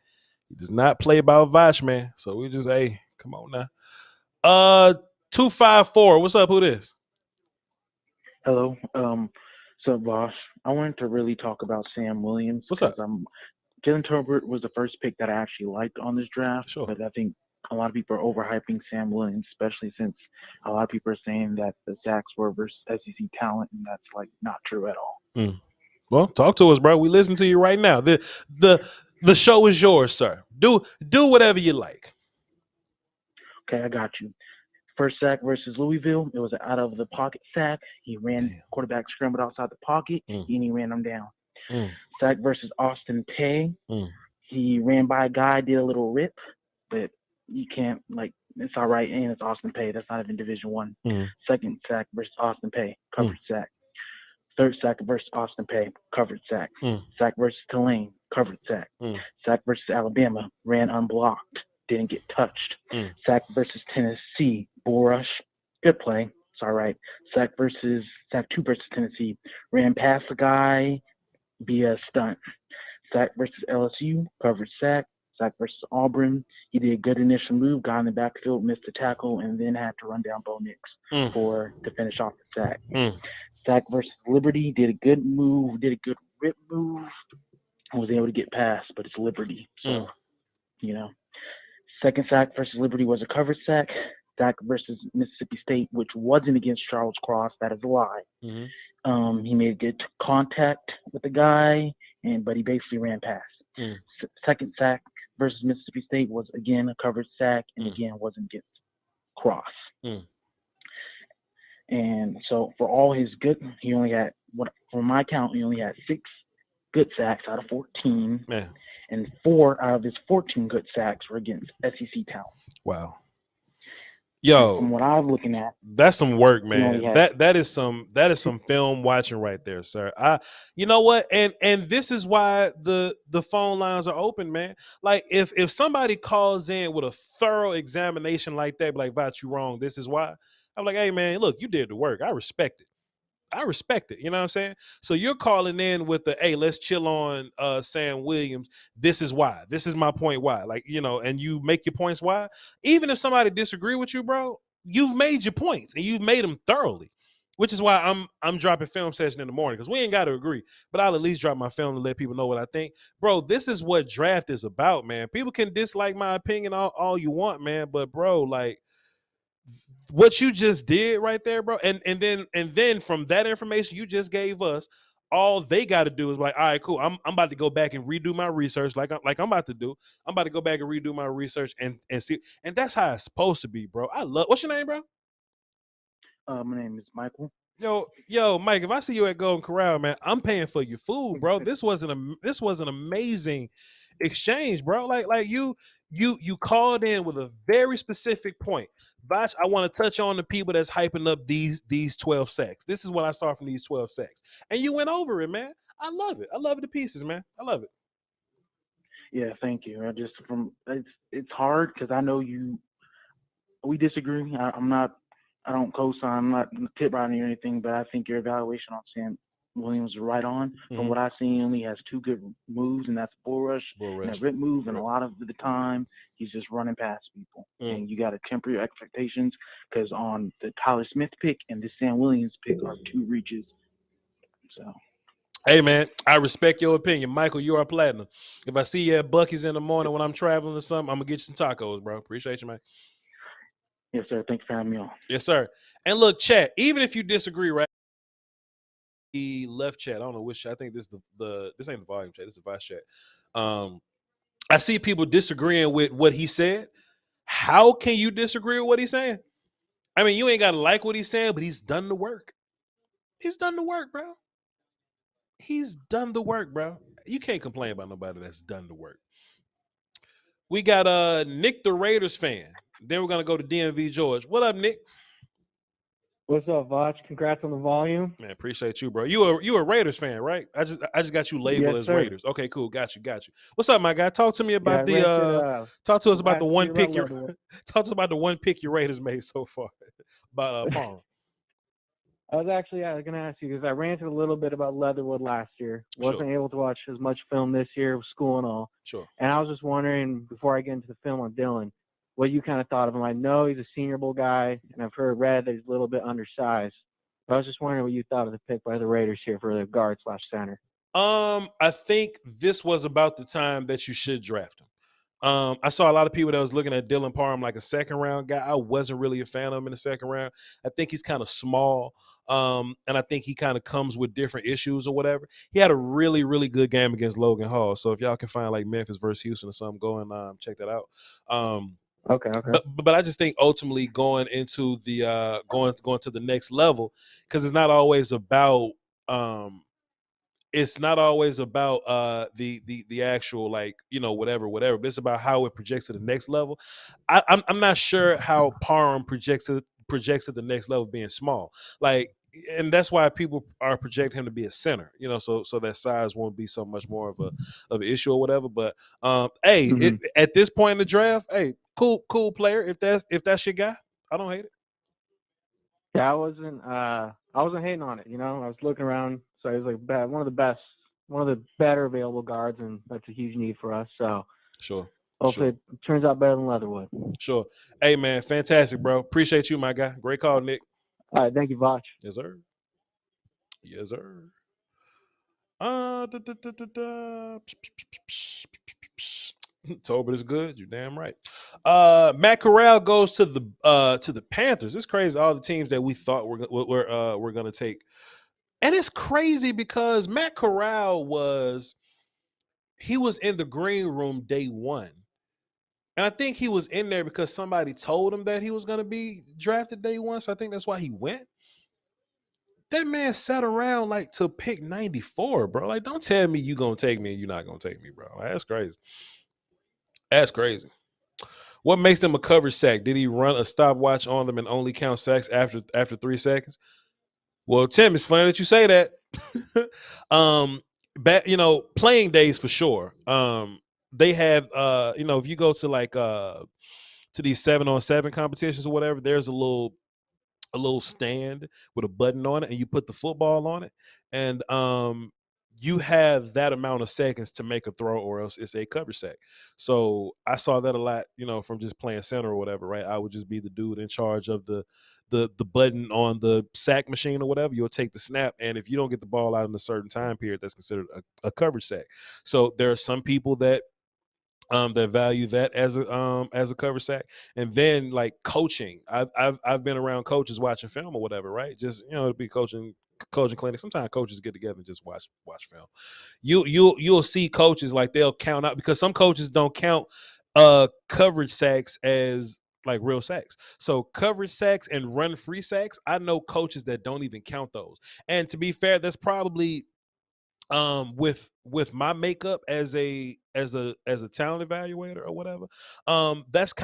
He does not play about Voch, man. So we just, hey, come on now. 254. What's up? Who this? Hello. So Voch, I wanted to really talk about Sam Williams. What's up? Jalen Tolbert was the first pick that I actually liked on this draft. Sure. But I think a lot of people are overhyping Sam Williams, especially since a lot of people are saying that the sacks were versus SEC talent, and that's like not true at all. Well, talk to us, bro. We listen to you right now. The show is yours, sir. Do whatever you like. Okay, I got you. First sack versus Louisville, it was an out-of-the-pocket sack. He ran, quarterback scrambled outside the pocket, and he ran him down. Sack versus Austin Peay. He ran by a guy, did a little rip, but you can't, it's all right, and it's Austin Peay. That's not even Division I. Second sack versus Austin Peay, covered sack. Third sack versus Austin Peay, covered sack. Sack versus Tulane, covered sack. Sack versus Alabama, ran unblocked, didn't get touched. Sack versus Tennessee, bull rush, good play, it's all right. Sack 2 versus Tennessee, ran past the guy, be a stunt. Sack versus LSU, covered sack. Sack versus Auburn. He did a good initial move, got in the backfield, missed the tackle, and then had to run down Bo Nix to finish off the sack. Sack versus Liberty, did a good move, did a good rip move, and was able to get past, but it's Liberty. So, Second sack versus Liberty was a coverage sack. Sack versus Mississippi State, which wasn't against Charles Cross. That is a lie. He made good contact with the guy, but he basically ran past. Second sack versus Mississippi State was, again, a coverage sack, and again, wasn't against Cross. And so for all his good, he only had, from my count, he only had 6 good sacks out of 14. And 4 out of his 14 good sacks were against SEC talent. Wow. Yo, from what I'm looking at, that's some work, man. That is some film watching right there, sir. You know what? And this is why the phone lines are open, man. Like if somebody calls in with a thorough examination like that, like, Voch, you wrong. This is why. I'm like, hey man, look, you did the work. I respect it. You know what I'm saying? So you're calling in with the, hey, let's chill on Sam Williams. This is why. This is my point why. Like, and you make your points why. Even if somebody disagree with you, bro, you've made your points and you've made them thoroughly, which is why I'm dropping film session in the morning, because we ain't got to agree, but I'll at least drop my film to let people know what I think. Bro, this is what draft is about, man. People can dislike my opinion all you want, man, but bro, like, what you just did right there, bro, and then from that information you just gave us, all they got to do is like, all right, cool. I'm about to go back and redo my research, like I'm about to do. I'm about to go back and redo my research and see, and that's how it's supposed to be, bro. What's your name, bro? My name is Michael. Yo, Mike, if I see you at Golden Corral, man, I'm paying for your food, bro. This was an amazing exchange, bro. Like you called in with a very specific point. Voch, I want to touch on the people that's hyping up these 12 sacks. This is what I saw from these 12 sacks. And you went over it, man. I love it. I love it to pieces, man. I love it. Yeah, thank you. It's hard because I know we disagree. I don't co-sign, I'm not tip riding or anything, but I think your evaluation on Sam Williams is right on. From what I've seen, he only has 2 good moves, and that's bull rush and a rip move. And a lot of the time, he's just running past people. And you got to temper your expectations, because on the Tyler Smith pick and the Sam Williams pick are 2 reaches. So, hey man, I respect your opinion, Michael. You are platinum. If I see you at Buc-ee's in the morning when I'm traveling or something, I'm gonna get you some tacos, bro. Appreciate you, man. Yes, sir. Thanks for having me on. Yes, sir. And look, chat, even if you disagree, right? The left chat, I don't know which chat. I think this this ain't the volume chat, this is the Voch chat. I see people disagreeing with what he said. How can you disagree with what he's saying? I mean, you ain't gotta like what he's saying, but he's done the work. He's done the work, bro. He's done the work, bro. You can't complain about nobody that's done the work. We got Nick the Raiders fan. Then we're gonna go to DMV George. What up, Nick? What's up, Voch? Congrats on the volume. Man, appreciate you, bro. You a Raiders fan, right? I just got you labeled as sir. Raiders. Okay, cool. Got you. What's up, my guy? Talk to me about talk to us about the one pick talk to us about the one pick your Raiders made so far. About Palm. I was going to ask you, because I ranted a little bit about Leatherwood last year. Wasn't able to watch as much film this year with school and all. Sure. And I was just wondering, before I get into the film on Dylan, what you kind of thought of him. I know he's a Senior Bowl guy, and I've read that he's a little bit undersized. But I was just wondering what you thought of the pick by the Raiders here for the guard/center. I think this was about the time that you should draft him. I saw a lot of people that was looking at Dylan Parham like a second-round guy. I wasn't really a fan of him in the second round. I think he's kind of small, and I think he kind of comes with different issues or whatever. He had a really, really good game against Logan Hall. So if y'all can find like Memphis versus Houston or something, go and check that out. Okay. But I just think ultimately going into the going to the next level, because it's not always about the actual, like, whatever, but it's about how it projects to the next level. I'm not sure how Parham projects to the next level being small, like, and that's why people are projecting him to be a center, so that size won't be so much more of an issue or whatever. But hey, at this point in the draft, hey, cool player. If that's your guy, I don't hate it. Yeah, I wasn't hating on it. I was looking around, so he was like one of the better available guards, and that's a huge need for us. So sure. Hopefully it turns out better than Leatherwood. Sure. Hey, man, fantastic, bro. Appreciate you, my guy. Great call, Nick. All right, thank you, Voch. Yes, sir. Yes, sir. Tolbert is good. You're damn right. Matt Corral goes to the Panthers. It's crazy. All the teams that we thought were going to take, and it's crazy because Matt Corral was in the green room day one, and I think he was in there because somebody told him that he was going to be drafted day one. So I think that's why he went. That man sat around like to pick 94, bro. Like, don't tell me you gonna take me and you're not gonna take me, bro. Like, that's crazy. That's crazy. What makes them a cover sack? Did he run a stopwatch on them and only count sacks after 3 seconds? Well, Tim, it's funny that you say that. Playing days for sure. They have if you go to like to these 7-on-7 competitions or whatever, there's a little stand with a button on it, and you put the football on it, and you have that amount of seconds to make a throw, or else it's a cover sack. So I saw that a lot, from just playing center or whatever, right? I would just be the dude in charge of the button on the sack machine or whatever. You'll take the snap, and if you don't get the ball out in a certain time period, that's considered a cover sack. So there are some people that value that as a cover sack. And then like coaching, I've been around coaches watching film or whatever, right? Just to be coaching clinic. Sometimes coaches get together and just watch film. You'll see coaches like they'll count out, because some coaches don't count coverage sacks as like real sacks. So coverage sacks and run free sacks, I know coaches that don't even count those. And to be fair, that's probably with my makeup as a talent evaluator or whatever, that's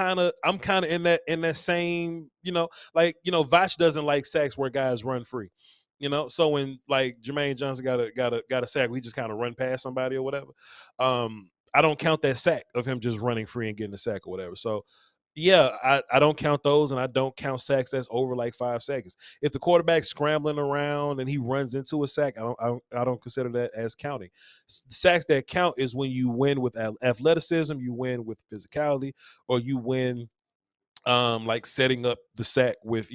I'm kind of in that same, Voch doesn't like sacks where guys run free, so when like Jermaine Johnson got a sack, we just kind of run past somebody or whatever. I don't count that sack of him just running free and getting a sack or whatever. So yeah, I don't count those, and I don't count sacks that's over like 5 seconds. If the quarterback's scrambling around and he runs into a sack, I don't consider that as counting. Sacks that count is when you win with athleticism, you win with physicality, or you win like setting up the sack with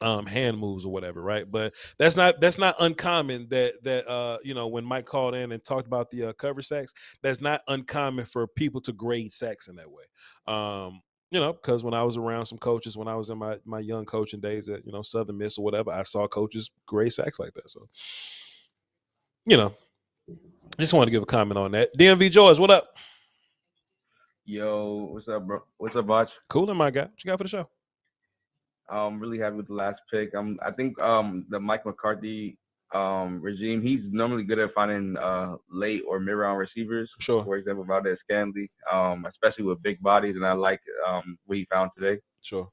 hand moves or whatever, right? But that's not uncommon that when Mike called in and talked about the cover sacks, that's not uncommon for people to grade sacks in that way. Because when I was around some coaches, when I was in my young coaching days at Southern Miss or whatever, I saw coaches grade sacks like that. So just wanted to give a comment on that. DMV George, what up? Yo, what's up, bro? What's up, Voch? Coolin', my guy. What you got for the show? I'm really happy with the last pick. I think the Mike McCarthy regime, he's normally good at finding late or mid-round receivers. Sure. For example, Valdez Scanley, especially with big bodies, and I like what he found today. Sure.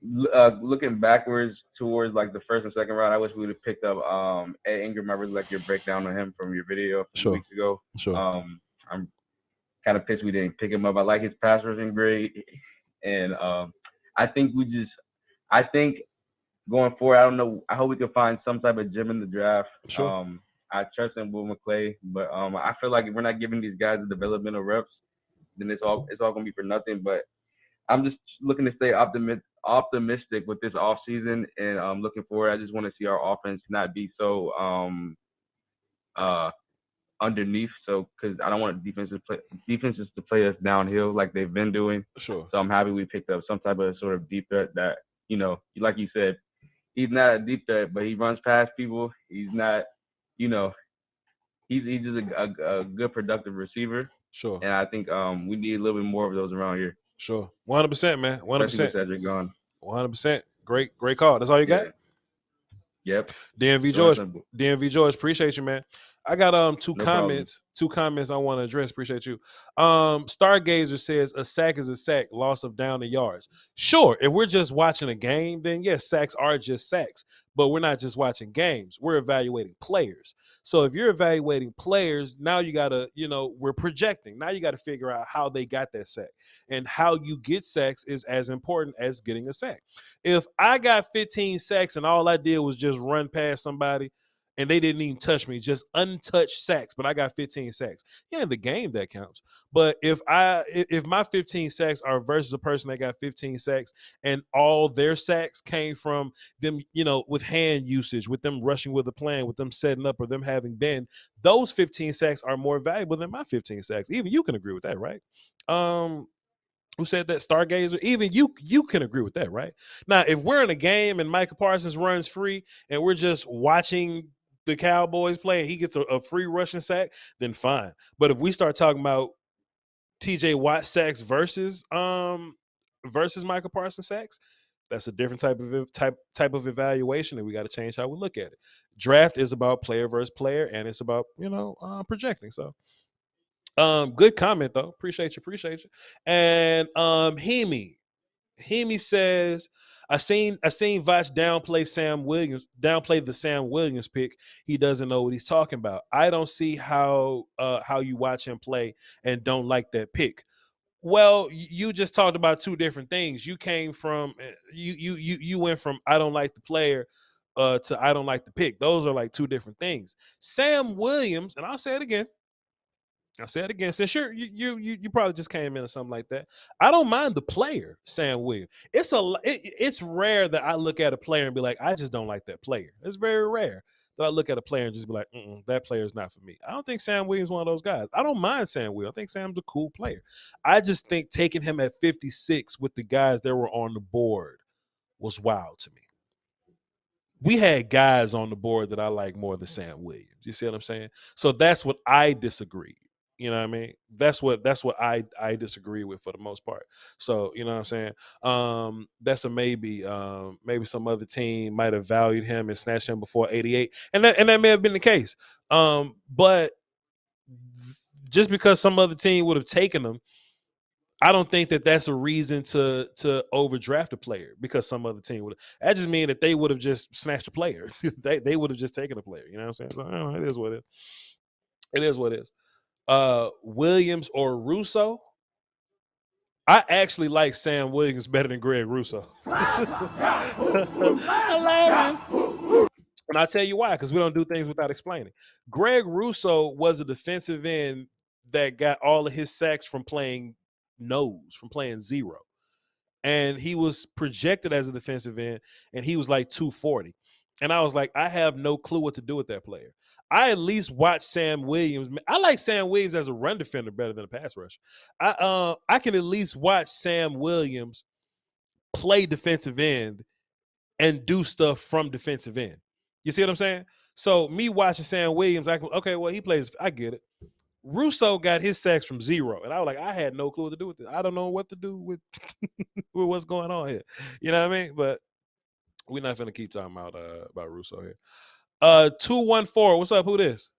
Looking backwards towards like the first and second round, I wish we would have picked up Ed Ingram. I really like your breakdown on him from your video a few weeks ago. Sure. I'm kind of pissed we didn't pick him up. I like his pass rushing grade, and I think going forward, I don't know. I hope we can find some type of gem in the draft. Sure. I trust in Will McClay, but I feel like if we're not giving these guys the developmental reps, then it's all gonna be for nothing. But I'm just looking to stay optimistic with this offseason, and I'm looking forward. I just want to see our offense not be so underneath, so because I don't want defenses to play us downhill like they've been doing. Sure. So I'm happy we picked up some type of sort of deep threat that, like you said, he's not a deep threat, but he runs past people. He's not, he's just a good productive receiver. Sure. And I think we need a little bit more of those around here. Sure. 100%, man. 100%. Especially with Cedric gone. 100%. Great call. That's all you got? Yeah. Yep. DMV George, appreciate you, man. I got two comments I want to address. Appreciate you. Stargazer says a sack is a sack, loss of down and yards. Sure, if we're just watching a game, then yes, sacks are just sacks. But we're not just watching games. We're evaluating players. So if you're evaluating players, now you gotta, we're projecting. Now you got to figure out how they got that sack. And how you get sacks is as important as getting a sack. If I got 15 sacks and all I did was just run past somebody, and they didn't even touch me, just untouched sacks, but I got 15 sacks. Yeah, in the game that counts. But if my 15 sacks are versus a person that got 15 sacks and all their sacks came from them, with hand usage, with them rushing with a plan, with them setting up or them having been, those 15 sacks are more valuable than my 15 sacks. Even you can agree with that, right? Who said that? Stargazer? Even you can agree with that, right? Now, if we're in a game and Micah Parsons runs free and we're just watching the Cowboys play and he gets a free rushing sack, then fine. But if we start talking about TJ Watt sacks versus Micah Parsons sacks, that's a different type of evaluation, and we got to change how we look at it. Draft is about player versus player, and it's about projecting. So good comment though. Appreciate you. And Hemi says, I seen Voch downplay the Sam Williams pick. He doesn't know what he's talking about. I don't see how you watch him play and don't like that pick. Well, you just talked about two different things. You came from you went from I don't like the player to I don't like the pick. Those are like two different things. Sam Williams, and I'll say it again. Since you probably just came in or something like that. I don't mind the player, Sam Williams. It's rare that I look at a player and be like, I just don't like that player. It's very rare that I look at a player and just be like, that player is not for me. I don't think Sam Williams is one of those guys. I don't mind Sam Williams. I think Sam's a cool player. I just think taking him at 56 with the guys that were on the board was wild to me. We had guys on the board that I like more than Sam Williams. You see what I'm saying? So that's what I disagree. You know what I mean? That's what I disagree with for the most part. So, you know what I'm saying? That's a maybe. Maybe some other team might have valued him and snatched him before 88. And that may have been the case. But just because some other team would have taken him, I don't think that that's a reason to overdraft a player because some other team would. That just mean that they would have just snatched a player. they would have just taken a player. You know what I'm saying? So, I don't know, it is what it is. It is what it is. Williams or Russo? I actually like Sam Williams better than Greg Russo. Hilarious. And I'll tell you why, because we don't do things without explaining. Greg Russo was a defensive end that got all of his sacks from playing nose, from playing zero. And he was projected as a defensive end, and he was like 240. And I was like, I have no clue what to do with that player. I at least watch Sam Williams. I like Sam Williams as a run defender better than a pass rusher. I can at least watch Sam Williams play defensive end and do stuff from defensive end. You see what I'm saying? So me watching Sam Williams, he plays. I get it. Russo got his sacks from zero, and I was like, I had no clue what to do with it. I don't know what to do with with what's going on here. You know what I mean? But we're not gonna keep talking about Russo here. 214. What's up? Who this?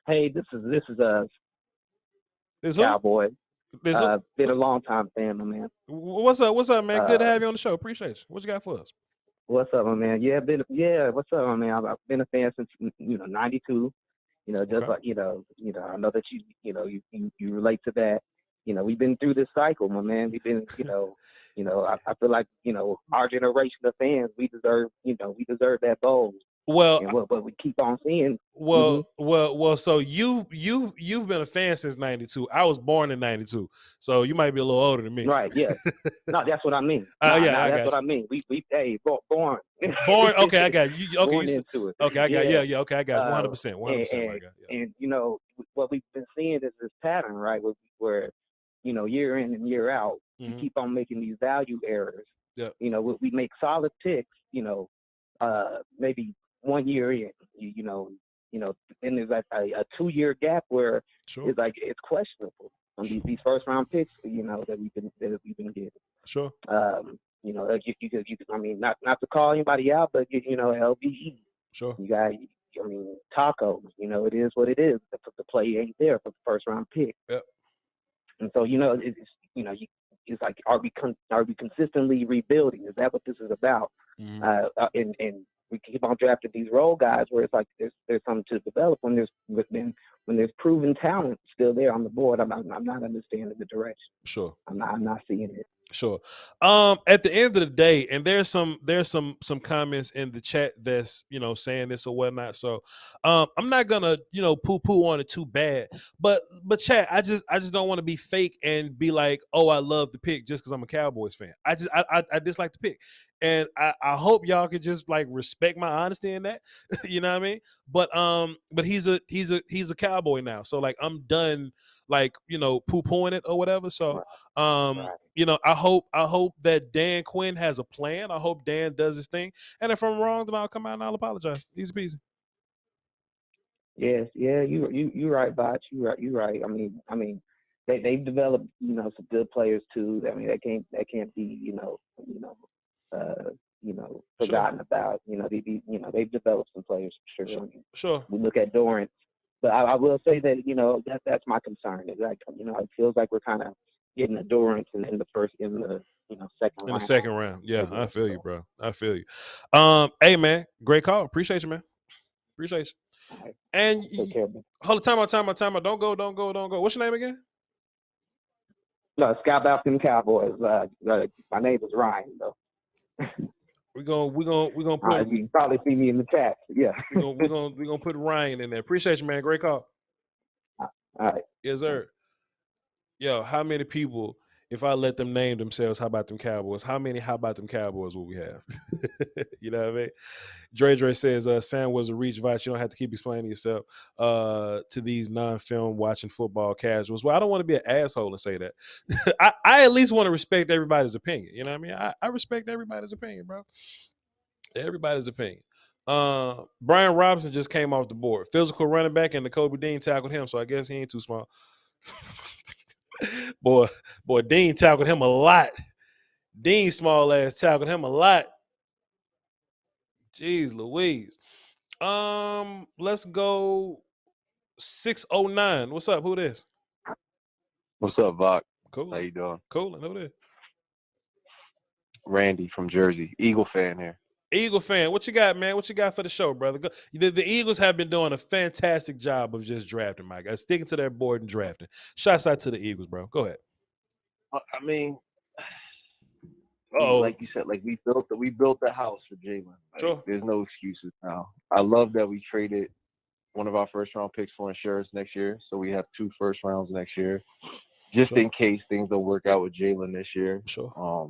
Hey, this is Cowboy. Been a long time fan, my man. What's up, man? Good to have you on the show. Appreciate you. What you got for us? What's up, my man? What's up, my man? I've been a fan since '92. Just like I know that you relate to that. We've been through this cycle, my man. We've been, I feel like our generation of fans, we deserve that bowl. But we keep on seeing. Well. So you've been a fan since '92. I was born in '92, so you might be a little older than me. Right? Yeah. No, that's what I mean. That's what I mean. We born. Born. Okay, I got you. Okay, born into it. Okay, I got yeah. Okay, I got 100%. 100%. And what we've been seeing is this pattern, right? Where year in and year out, we keep on making these value errors. Yeah. We make solid picks. Maybe 1 year in, then there's like a 2-year gap where it's like it's questionable on these first round picks, that we've been getting. Sure. I mean, not to call anybody out, but LVE. Sure. You got, Taco. It is what it is. The play ain't there for the first round pick. Yep. And so it's like, are we consistently rebuilding? Is that what this is about? And we keep on drafting these role guys where it's like there's something to develop when there's proven talent still there on the board. I'm not understanding the direction. Sure. I'm not seeing it. Sure. At the end of the day, and there's some comments in the chat that's saying this or whatnot. So I'm not gonna poo on it too bad. But chat, I just don't want to be fake and be like, oh, I love the pick just because I'm a Cowboys fan. I dislike the pick. And I hope y'all could just like respect my honesty in that. You know what I mean? But he's a Cowboy now. So like I'm done like poo-pooing it or whatever. So I hope that Dan Quinn has a plan. I hope Dan does his thing. And if I'm wrong, then I'll come out and I'll apologize. Easy peasy. Yes, yeah, you right, Voch. You right. I mean, they've developed some good players too. I mean, that can't be forgotten about. They've developed some players for sure. Sure. We look at Dorrance, but I will say that that's my concern. Is like it feels like we're kind of getting a Dorrance in the second round. In the second round, yeah, I feel you, bro. I feel you. Hey man, great call. Appreciate you, man. Appreciate you. Right. And hold on, time out. Don't go. What's your name again? No, Scout about them Cowboys. My name is Ryan though. We're gonna put. You can probably see me in the chat. Yeah. We're gonna put Ryan in there. Appreciate you, man. Great call. All right. Yes, sir. Yo, how many people? If I let them name themselves, how about them Cowboys? How many how about them Cowboys will we have? You know what I mean? Dre says, Sam was a reach, Voch. You don't have to keep explaining yourself to these non-film watching football casuals. Well, I don't want to be an asshole and say that. I at least want to respect everybody's opinion. You know what I mean? I respect everybody's opinion, bro. Everybody's opinion. Brian Robinson just came off the board. Physical running back, and Nakobe Dean tackled him, so I guess he ain't too small. Boy, Dean tackled him a lot. Dean small ass tackled him a lot. Jeez Louise. Let's go 609. What's up? Who this? What's up, Voch? Cool. How you doing? Cool. Who this? Randy from Jersey. Eagle fan here. Eagle fan. What you got, man? What you got for the show, brother? The Eagles have been doing a fantastic job of just drafting, my guys. Sticking to their board and drafting. Shouts out to the Eagles, bro. Go ahead. I mean, like you said, like we built the house for Jalen. Like, sure. There's no excuses now. I love that we traded one of our first round picks for insurance next year, so we have 2 first rounds next year, just in case things don't work out with Jalen this year. Sure.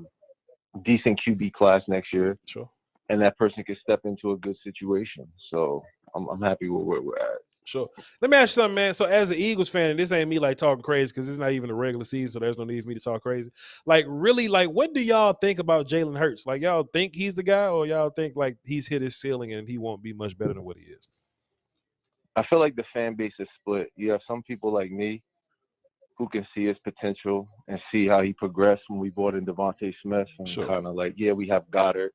Decent QB class next year. Sure. And that person can step into a good situation. So I'm happy with where we're at. Sure. Let me ask you something, man. So as an Eagles fan, and this ain't me like talking crazy because it's not even a regular season, so there's no need for me to talk crazy. Like, really, like, what do y'all think about Jalen Hurts? Like, y'all think he's the guy, or y'all think like he's hit his ceiling and he won't be much better than what he is? I feel like the fan base is split. You have some people like me who can see his potential and see how he progressed when we brought in Devontae Smith and kind of like, yeah, we have Gardner.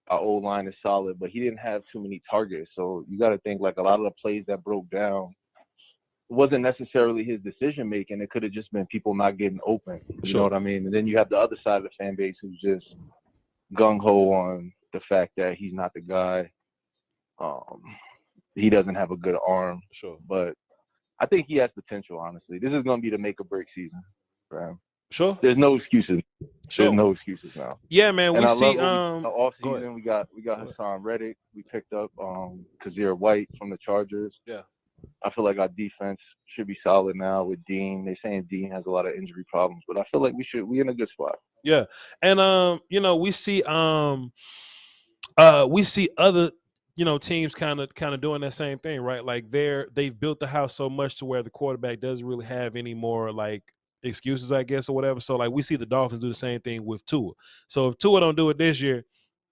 Our old line is solid, but he didn't have too many targets. So you got to think like a lot of the plays that broke down wasn't necessarily his decision making. It could have just been people not getting open. You know what I mean? And then you have the other side of the fan base who's just gung ho on the fact that he's not the guy. He doesn't have a good arm. Sure. But I think he has potential, honestly. This is going to be the make or break season for him. Sure. There's no excuses. Sure. There's no excuses now. Yeah, man. And We I see love off season we got Hassan Reddick. We picked up Kazir White from the Chargers. Yeah. I feel like our defense should be solid now with Dean. They're saying Dean has a lot of injury problems, but I feel like we're in a good spot. Yeah. And we see other teams kind of doing that same thing, right? Like they've built the house so much to where the quarterback doesn't really have any more like excuses, I guess, or whatever. So like we see the Dolphins do the same thing with Tua. So if Tua don't do it this year,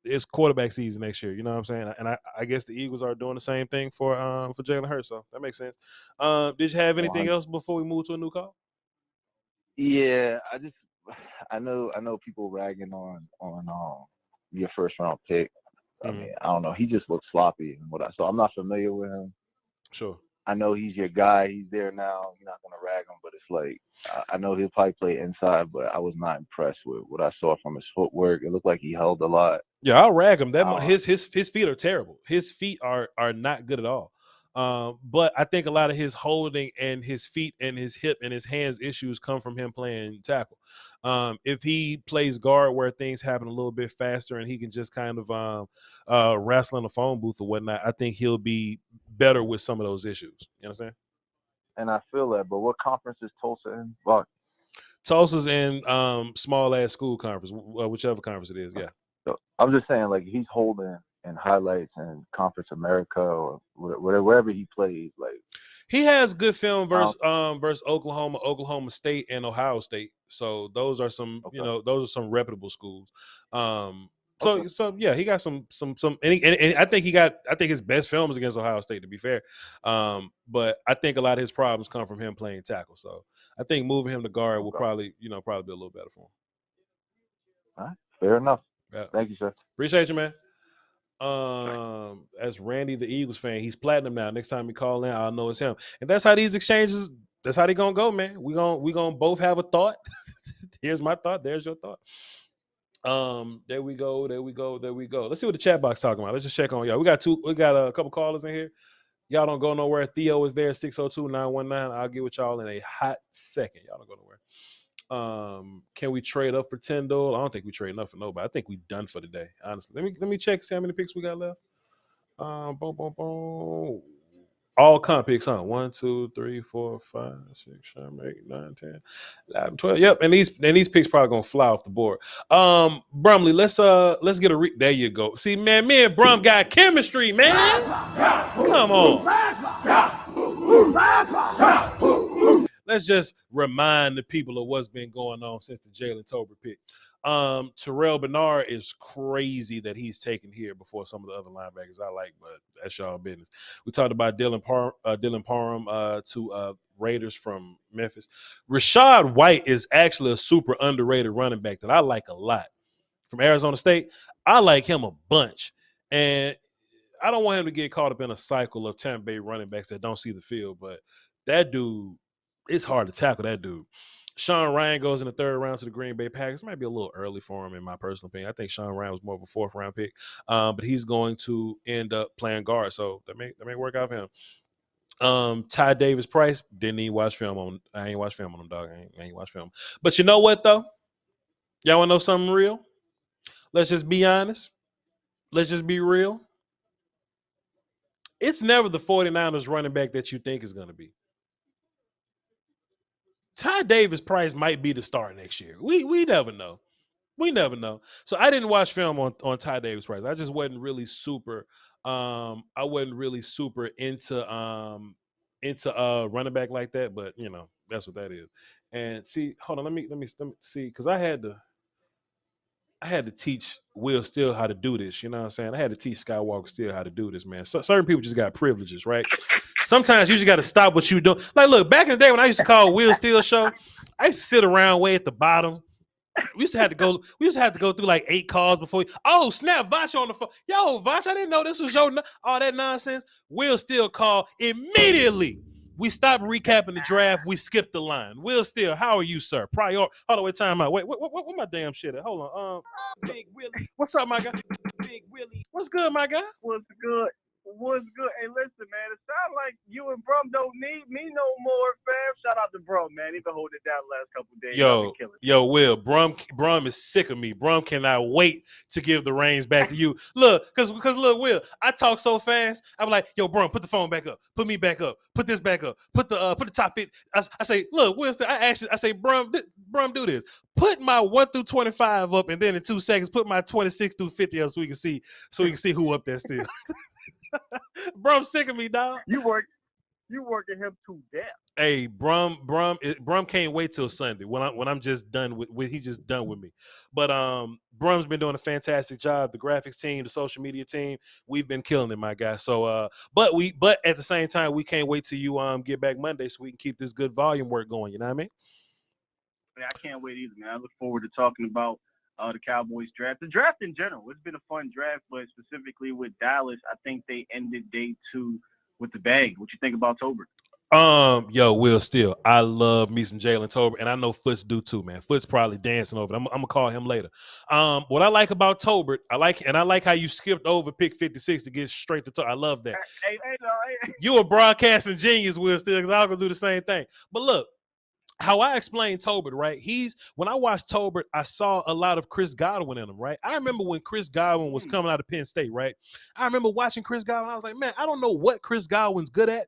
it's quarterback season next year. You know what I'm saying? And I guess the Eagles are doing the same thing for Jalen Hurts. So that makes sense. Did you have anything else before we move to a new call? Yeah, I know people ragging on your first round pick. I mean, I don't know. He just looks sloppy in what I saw. I'm not familiar with him. Sure. I know he's your guy. He's there now. You're not gonna rag him, but it's like I know he'll probably play inside, but I was not impressed with what I saw from his footwork. It looked like he held a lot. Yeah, I'll rag him. His feet are terrible. His feet are not good at all. But I think a lot of his holding and his feet and his hip and his hands issues come from him playing tackle. If he plays guard where things happen a little bit faster and he can just kind of wrestle in the phone booth or whatnot, I think he'll be better with some of those issues. You understand? And I feel that, but what conference is Tulsa in? Well, Tulsa's in small ass school conference, whichever conference it is. Yeah. So I'm just saying, like, he's holding in highlights and Conference America or wherever he plays. Like, he has good film versus Oklahoma, Oklahoma State, and Ohio State. So those are some, those are some reputable schools. So yeah, he got some, and I think his best film is against Ohio State, to be fair. But I think a lot of his problems come from him playing tackle. So I think moving him to guard will probably be a little better for him. All right, fair enough. Yeah. Thank you, sir. Appreciate you, man. As Randy, the Eagles fan, he's platinum now. Next time he call in, I'll know it's him. And that's how these exchanges. That's how they gonna go, man. We gonna both have a thought. Here's my thought. There's your thought. There we go. Let's see what the chat box talking about. Let's just check on y'all. We got a couple callers in here. Y'all don't go nowhere. Theo is there, 602-919. I'll get with y'all in a hot second. Y'all don't go nowhere. Can we trade up for $10? I don't think we trade enough for nobody. I think we done for today. Honestly, let me check, see how many picks we got left. Boom. All comp picks, huh? 1, 2, 3, 4, 5, 6, 7, 8, 9, 10, 11, 12. Yep, and these picks probably gonna fly off the board. Brumley, let's get a there you go. See, man, me and Brum got chemistry, man. Come on. Let's just remind the people of what's been going on since the Jalen Tolbert pick. Terrell Bernard is crazy that he's taken here before some of the other linebackers I like, but that's y'all business. We talked about Dylan Parham to Raiders from Memphis. Rashad White is actually a super underrated running back that I like a lot. From Arizona State, I like him a bunch. And I don't want him to get caught up in a cycle of Tampa Bay running backs that don't see the field, but that dude, it's hard to tackle that dude. Sean Ryan goes in the third round to the Green Bay Packers. Might be a little early for him, in my personal opinion. I think Sean Ryan was more of a fourth round pick, but he's going to end up playing guard, so that may work out for him. Ty Davis Price, didn't even watch film on. I ain't watched film on him, dog. I ain't watched film. But you know what though? Y'all want to know something real? Let's just be honest. Let's just be real. It's never the 49ers running back that you think is going to be. Ty Davis Price might be the star next year. We never know. We never know. So I didn't watch film on Ty Davis Price. I just wasn't really super. I wasn't really super into running back like that. But you know that's what that is. And see, hold on. Let me see, because I had to teach Will Steele how to do this. You know what I'm saying? I had to teach Skywalker Steele how to do this, man. So certain people just got privileges, right? Sometimes you just got to stop what you do. Like, look, back in the day when I used to call Will Steele show, I used to sit around way at the bottom. We used to have to go through like 8 calls before. Oh, snap! Voch on the phone. Yo, Voch, I didn't know this was all that nonsense. Will Steele called immediately. We stopped recapping the draft. We skipped the line. Will Steele, how are you, sir? Hold on, wait, time out. Wait, what my damn shit at? Hold on. Big Willie. What's up, my guy? Big Willie. What's good, my guy? What's good? Hey, listen, man. It sounds like you and Brum don't need me no more, fam. Shout out to Brum, man. He been holding it down the last couple of days. Yo, Will. Brum is sick of me. Brum cannot wait to give the reins back to you. Look, because look, Will, I talk so fast. I'm like, yo, Brum, put the phone back up. Put me back up. Put this back up. Put the top 50. I say, look, Will, I say, Brum, do this. Put my 1 through 25 up, and then in 2 seconds, put my 26 through 50 up so we can see who up there still. Brum sick of me, dog. You working him to death. Hey, Brum can't wait till Sunday when I'm just done with he's just done with me. But Brum's been doing a fantastic job. The graphics team, the social media team, we've been killing it, my guy. So but at the same time, we can't wait till you get back Monday so we can keep this good volume work going. You know what I mean? Yeah, I can't wait either, man. I look forward to talking about the Cowboys draft. The draft in general, it's been a fun draft, but specifically with Dallas, I think they ended day 2 with the bag. What you think about Tolbert? Yo, Will Steele, I love me some Jalen Tolbert, and I know Foots do too, man. Foots probably dancing over it. I'm gonna call him later. What I like about Tolbert, I like how you skipped over pick 56 to get straight to Tolbert. I love that. Hey. You a broadcasting genius, Will Steele, because I'm gonna do the same thing. But look, how I explain Tolbert, right? When I watched Tolbert, I saw a lot of Chris Godwin in him, right? I remember when Chris Godwin was coming out of Penn State, right? I remember watching Chris Godwin. I was like, man, I don't know what Chris Godwin's good at,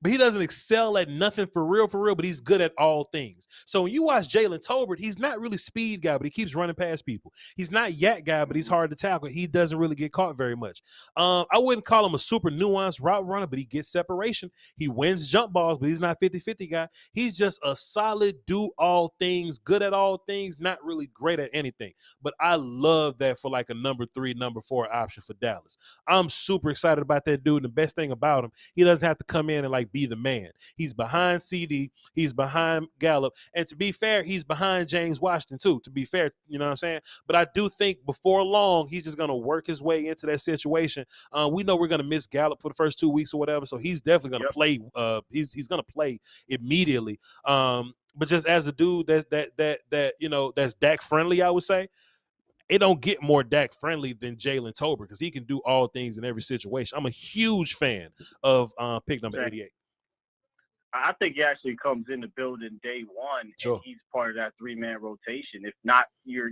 but he doesn't excel at nothing for real, but he's good at all things. So when you watch Jalen Tolbert, he's not really speed guy, but he keeps running past people. He's not yak guy, but he's hard to tackle. He doesn't really get caught very much. I wouldn't call him a super nuanced route runner, but he gets separation. He wins jump balls, but he's not 50-50 guy. He's just a solid do all things, good at all things, not really great at anything. But I love that for like a number 3, number 4 option for Dallas. I'm super excited about that dude. And the best thing about him, he doesn't have to come in and like be the man. He's behind CD, he's behind Gallup, and to be fair, he's behind James Washington too, to be fair, you know what I'm saying? But I do think before long, he's just going to work his way into that situation. We know we're going to miss Gallup for the first 2 weeks or whatever, so he's definitely going to play. He's going to play immediately. But just as a dude that you know, that's Dak friendly, I would say, it don't get more Dak friendly than Jalen Tolbert because he can do all things in every situation. I'm a huge fan of pick number 88. I think he actually comes in the building day one, Sure. and he's part of that 3-man rotation. If not, your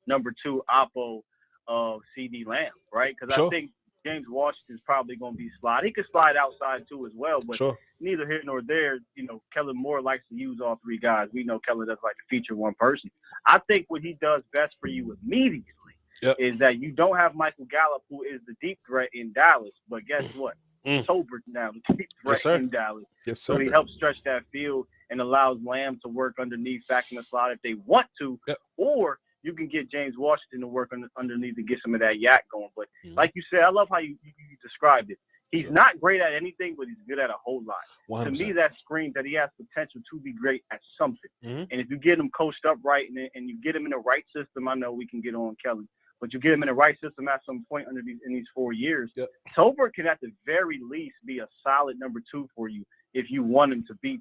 number 2 oppo of CD Lamb, right? Because Sure. I think James Washington's probably going to be slide. He could slide outside too as well, but Sure. neither here nor there. You know, Kellen Moore likes to use all 3 guys. We know Kellen doesn't like to feature one person. I think what he does best for you immediately is that you don't have Michael Gallup, who is the deep threat in Dallas, but guess what? Tolbert now the deep threat in Dallas. Yes, so he helps stretch that field and allows Lamb to work underneath back in the slot if they want to, or you can get James Washington to work underneath to get some of that yak going. But like you said, I love how you described it. He's not great at anything, but he's good at a whole lot. 100%. To me, that screams that he has potential to be great at something. And if you get him coached up right and you get him in the right system, I know we can get on Kelly. But you get him in the right system at some point in these 4 years. Tolbert can at the very least be a solid number 2 for you if you want him to be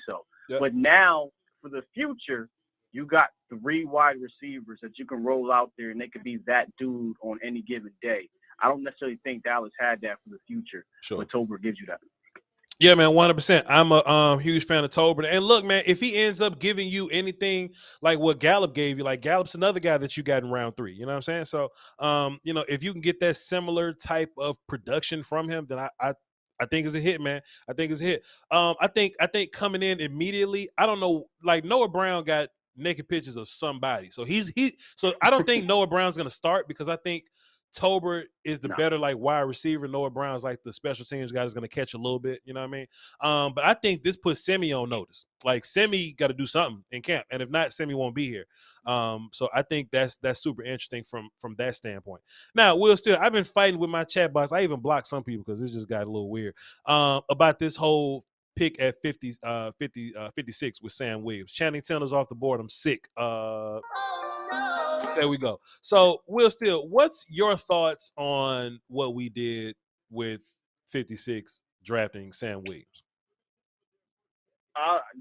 so. But now for the future, you got 3 wide receivers that you can roll out there and they could be that dude on any given day. I don't necessarily think Dallas had that for the future, but Tolbert gives you that. Yeah, man, 100%. I'm a huge fan of Tolbert. And look, man, if he ends up giving you anything like what Gallup gave you, like Gallup's another guy that you got in round 3. You know what I'm saying? So, you know, if you can get that similar type of production from him, then I think it's a hit, man. I think it's a hit. I think coming in immediately, I don't know, like Noah Brown got naked pictures of somebody. So so I don't think Noah Brown's gonna start because I think Tolbert is the better like wide receiver. Noah Brown's like the special teams guy is going to catch a little bit, you know what I mean? But I think this puts Semi on notice. Like Semi got to do something in camp, and if not, Semi won't be here. So I think that's super interesting from that standpoint. Now, Will Steele, I've been fighting with my chat box. I even blocked some people because it just got a little weird about this whole pick at 56 with Sam Williams. Channing Taylor's off the board. I'm sick. There we go. So, Will Steele, what's your thoughts on what we did with 56 drafting Sam Williams?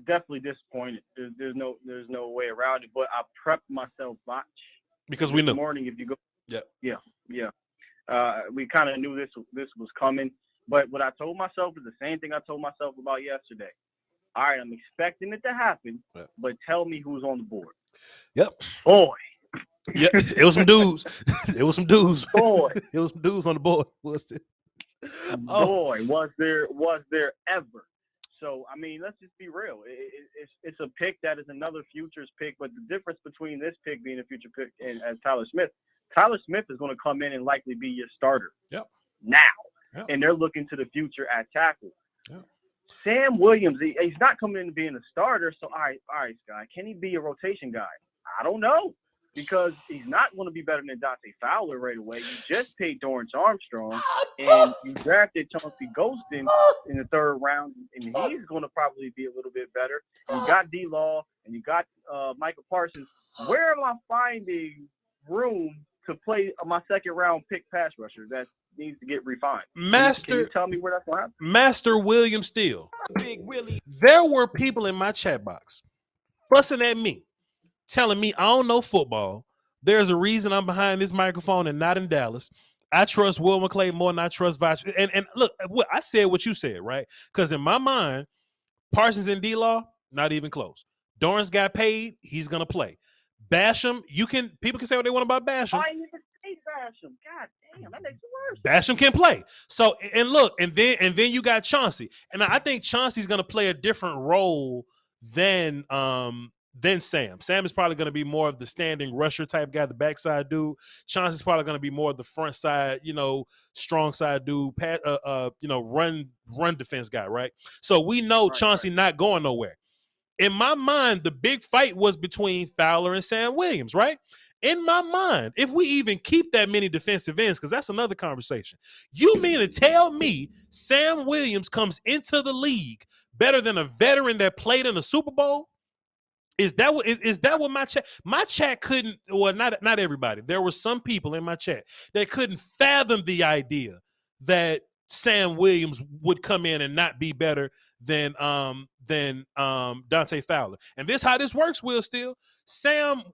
Definitely disappointed. There's no way around it. But I prepped myself because we knew. This morning, if you go, yeah. We kind of knew this was coming. But what I told myself is the same thing I told myself about yesterday. All right, I'm expecting it to happen, but tell me who's on the board. Yep. Boy. Yeah, it was some dudes. It was some dudes. Boy. It was some dudes on the board. Boy, was there ever. So, I mean, let's just be real. It's a pick that is another futures pick, but the difference between this pick being a future pick and as Tyler Smith is going to come in and likely be your starter now. Yep. And they're looking to the future at tackle. Yep. Sam Williams, he's not coming in to being a starter. So, all right, Sky, can he be a rotation guy? I don't know. Because he's not going to be better than Dante Fowler right away. You just paid Dorrance Armstrong, and you drafted Chauncey Golston in the 3rd round, and he's going to probably be a little bit better. And you got D-Law, and you got Michael Parsons. Where am I finding room to play my 2nd round pick pass rusher? That's needs to get refined. Master, can you tell me where that's going to happen? Master William Steele. Big Willie. There were people in my chat box fussing at me, telling me I don't know football. There's a reason I'm behind this microphone and not in Dallas. I trust Will McClay more than I trust Voch. And look, I said what you said, right? Because in my mind, Parsons and D-Law, not even close. Dorrance got paid, he's gonna play. Basham, people can say what they want about Basham. I didn't even say Basham. God damn, that makes it worse. Basham can play. So and look, and then you got Chauncey. And I think Chauncey's gonna play a different role than Sam. Sam is probably going to be more of the standing rusher type guy, the backside dude. Chauncey's probably going to be more of the front side, strong side dude, run defense guy, right? So we know Chauncey not going nowhere. In my mind, the big fight was between Fowler and Sam Williams, right? In my mind, if we even keep that many defensive ends, because that's another conversation. You mean to tell me Sam Williams comes into the league better than a veteran that played in a Super Bowl? Is that what my chat couldn't? Well, not everybody. There were some people in my chat that couldn't fathom the idea that Sam Williams would come in and not be better than Dante Fowler. And this how this works, Will Steele. Sam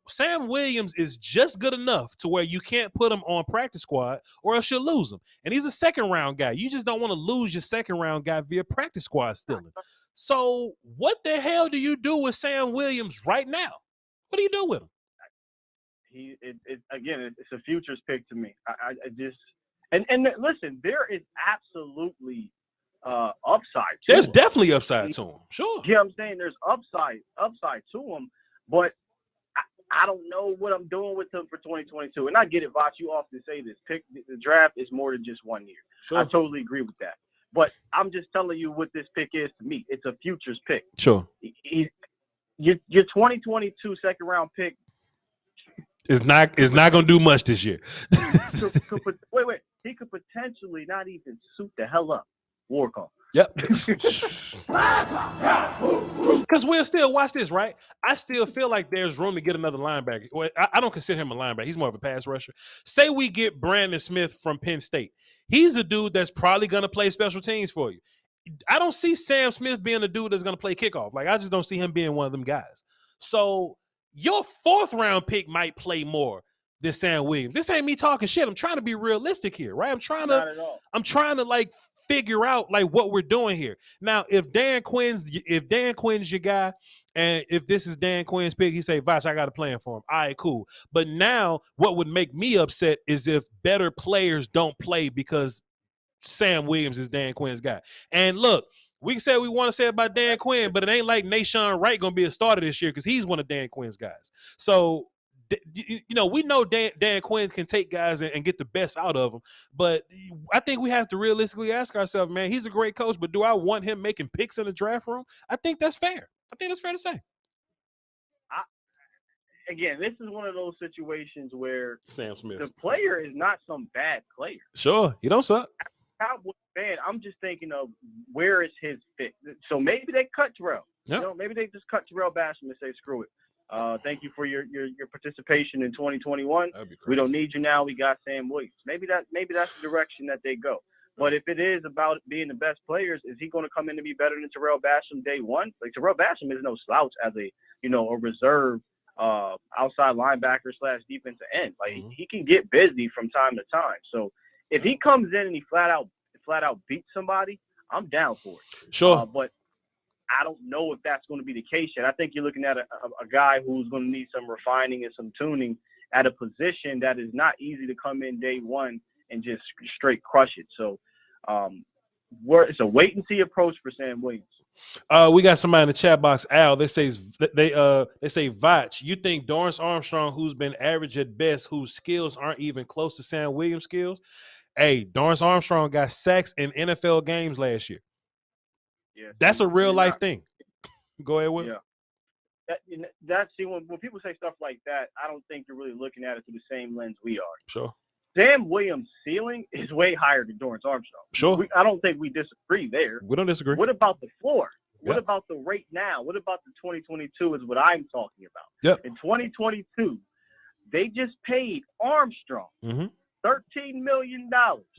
Williams is just good enough to where you can't put him on practice squad or else you'll lose him. And he's a second round guy. You just don't want to lose your second round guy via practice squad stealing. So what the hell do you do with Sam Williams right now? What do you do with him? It's a futures pick to me. I just and listen, there is absolutely upside to There's him. Definitely upside to him. Sure. Yeah, I'm saying there's upside to him, but I don't know what I'm doing with him for 2022. And I get it, Voch. You often say this. The draft is more than just 1 year. Sure. I totally agree with that. But I'm just telling you what this pick is to me. It's a futures pick. Sure. Your 2022 second round pick is not going to do much this year. wait. He could potentially not even suit the hell up. Warcom. Yep. Because we'll still watch this, right? I still feel like there's room to get another linebacker. Well, I don't consider him a linebacker. He's more of a pass rusher. Say we get Brandon Smith from Penn State. He's a dude that's probably going to play special teams for you. I don't see Sam Smith being a dude that's going to play kickoff. Like, I just don't see him being one of them guys. So your fourth round pick might play more than Sam Williams. This ain't me talking shit. I'm trying to be realistic here, right? I'm trying to like figure out like what we're doing here. Now, if Dan Quinn's your guy, and if this is Dan Quinn's pick, he say, Voch, I got a plan for him. All right, cool. But now what would make me upset is if better players don't play because Sam Williams is Dan Quinn's guy. And look, we can say what we want to say about Dan Quinn, but it ain't like Nashawn Wright going to be a starter this year because he's one of Dan Quinn's guys. So, we know Dan Quinn can take guys and get the best out of them, but I think we have to realistically ask ourselves, man, he's a great coach, but do I want him making picks in the draft room? I think that's fair. I think that's fair to say. Again, this is one of those situations where Sam Smith, the player is not some bad player. Sure, he don't suck. Cowboy fan, I'm just thinking of where is his fit. So maybe they cut Terrell. Yep. Maybe they just cut Terrell Basham and say, screw it. Thank you for your participation in 2021. We don't need you now. We got Sam Williams. Maybe that's the direction that they go. But if it is about being the best players, is he going to come in to be better than Terrell Basham day one? Like, Terrell Basham is no slouch as a reserve outside linebacker / defensive end. Like, he can get busy from time to time. So if he comes in and he flat out beats somebody, I'm down for it. Sure. But I don't know if that's going to be the case yet. I think you're looking at a guy who's going to need some refining and some tuning at a position that is not easy to come in day one and just straight crush it. So it's a wait and see approach for Sam Williams. We got somebody in the chat box, Al. They say Voch, you think Dorrance Armstrong, who's been average at best, whose skills aren't even close to Sam Williams' skills? Hey, Dorrance Armstrong got sacks in NFL games last year. Yeah, that's a real life thing. Go ahead, Will. Yeah. When people say stuff like that, I don't think you're really looking at it through the same lens we are. Sure. Sam Williams' ceiling is way higher than Dorrance Armstrong. Sure. I don't think we disagree there. We don't disagree. What about the floor? What Yep. about the rate now? What about the 2022 is what I'm talking about. Yep. In 2022, they just paid Armstrong $13 million.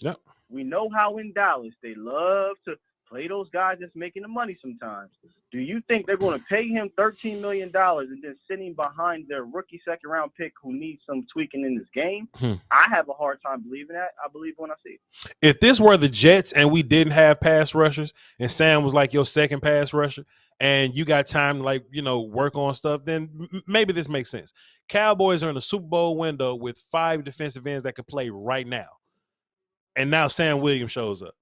Yep. We know how in Dallas they love to play those guys that's making the money sometimes. Do you think they're going to pay him $13 million and then sitting behind their rookie second-round pick who needs some tweaking in this game? I have a hard time believing that. I believe when I see it. If this were the Jets and we didn't have pass rushers and Sam was like your second pass rusher and you got time to, like, you know, work on stuff, then maybe this makes sense. Cowboys are in a Super Bowl window with 5 defensive ends that could play right now. And now Sam Williams shows up.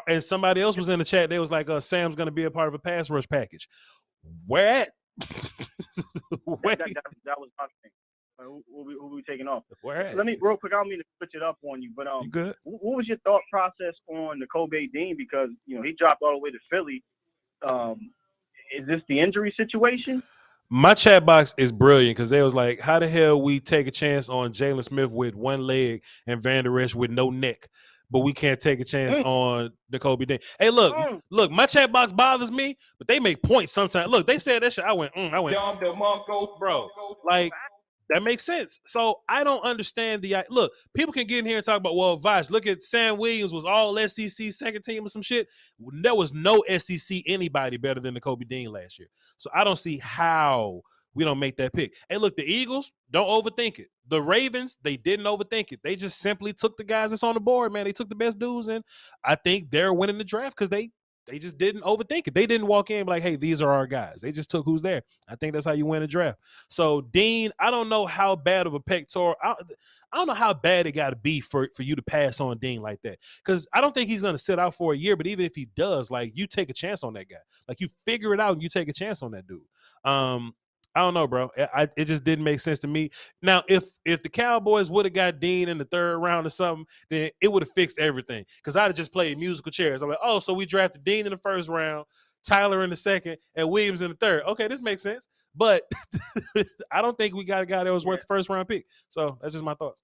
And somebody else was in the chat. They was like, Sam's going to be a part of a pass rush package. Where at? That was my thing. Who we taking off? Where at? Let me, real quick, I don't mean to switch it up on you, but You good? what was your thought process on Nakobe Dean? Because, you know, he dropped all the way to Philly. Is this the injury situation? My chat box is brilliant because they was like, how the hell we take a chance on Jalen Smith with one leg and Van Der Esch with no neck, but we can't take a chance on Nakobe Dean. Hey, look, my chat box bothers me, but they make points sometimes. Look, they said that shit. I went, bro, like, that makes sense. So I don't understand look, people can get in here and talk about, well, Voch, look at Sam Williams was all SEC second team or some shit. There was no SEC anybody better than Nakobe Dean last year. So I don't see how we don't make that pick. Hey, look, the Eagles, don't overthink it. The Ravens, they didn't overthink it. They just simply took the guys that's on the board, man. They took the best dudes, and I think they're winning the draft because they just didn't overthink it. They didn't walk in like, hey, these are our guys. They just took who's there. I think that's how you win a draft. So, Dean, I don't know how bad of a pectoral. I don't know how bad it got to be for you to pass on Dean like that. Because I don't think he's going to sit out for a year. But even if he does, like, you take a chance on that guy. Like, you figure it out and you take a chance on that dude. I don't know, bro. It just didn't make sense to me. Now, if the Cowboys would have got Dean in the 3rd round or something, then it would have fixed everything. Because I'd have just played musical chairs. I'm like, oh, so we drafted Dean in the 1st round, Tyler in the 2nd, and Williams in the 3rd. Okay, this makes sense. But I don't think we got a guy that was worth the 1st round pick. So that's just my thoughts.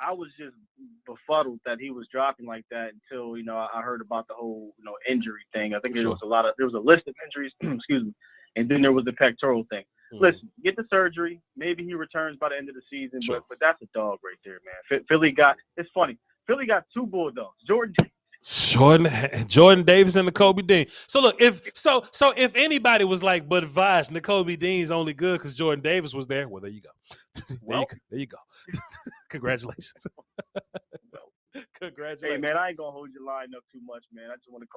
I was just befuddled that he was dropping like that until, you know, I heard about the whole, you know, injury thing. I think there was a list of injuries, excuse me, and then there was the pectoral thing. Listen, get the surgery. Maybe he returns by the end of the season, but that's a dog right there, man. Philly got, it's funny, Philly got 2 Bulldogs, Jordan Davis and Nakobe Dean. So look, if anybody was like, but Voch, Nakobe Dean's only good because Jordan Davis was there. Well, there you go. There you go. Congratulations. Congratulations. Hey man, I ain't gonna hold your line up too much, man. I just want to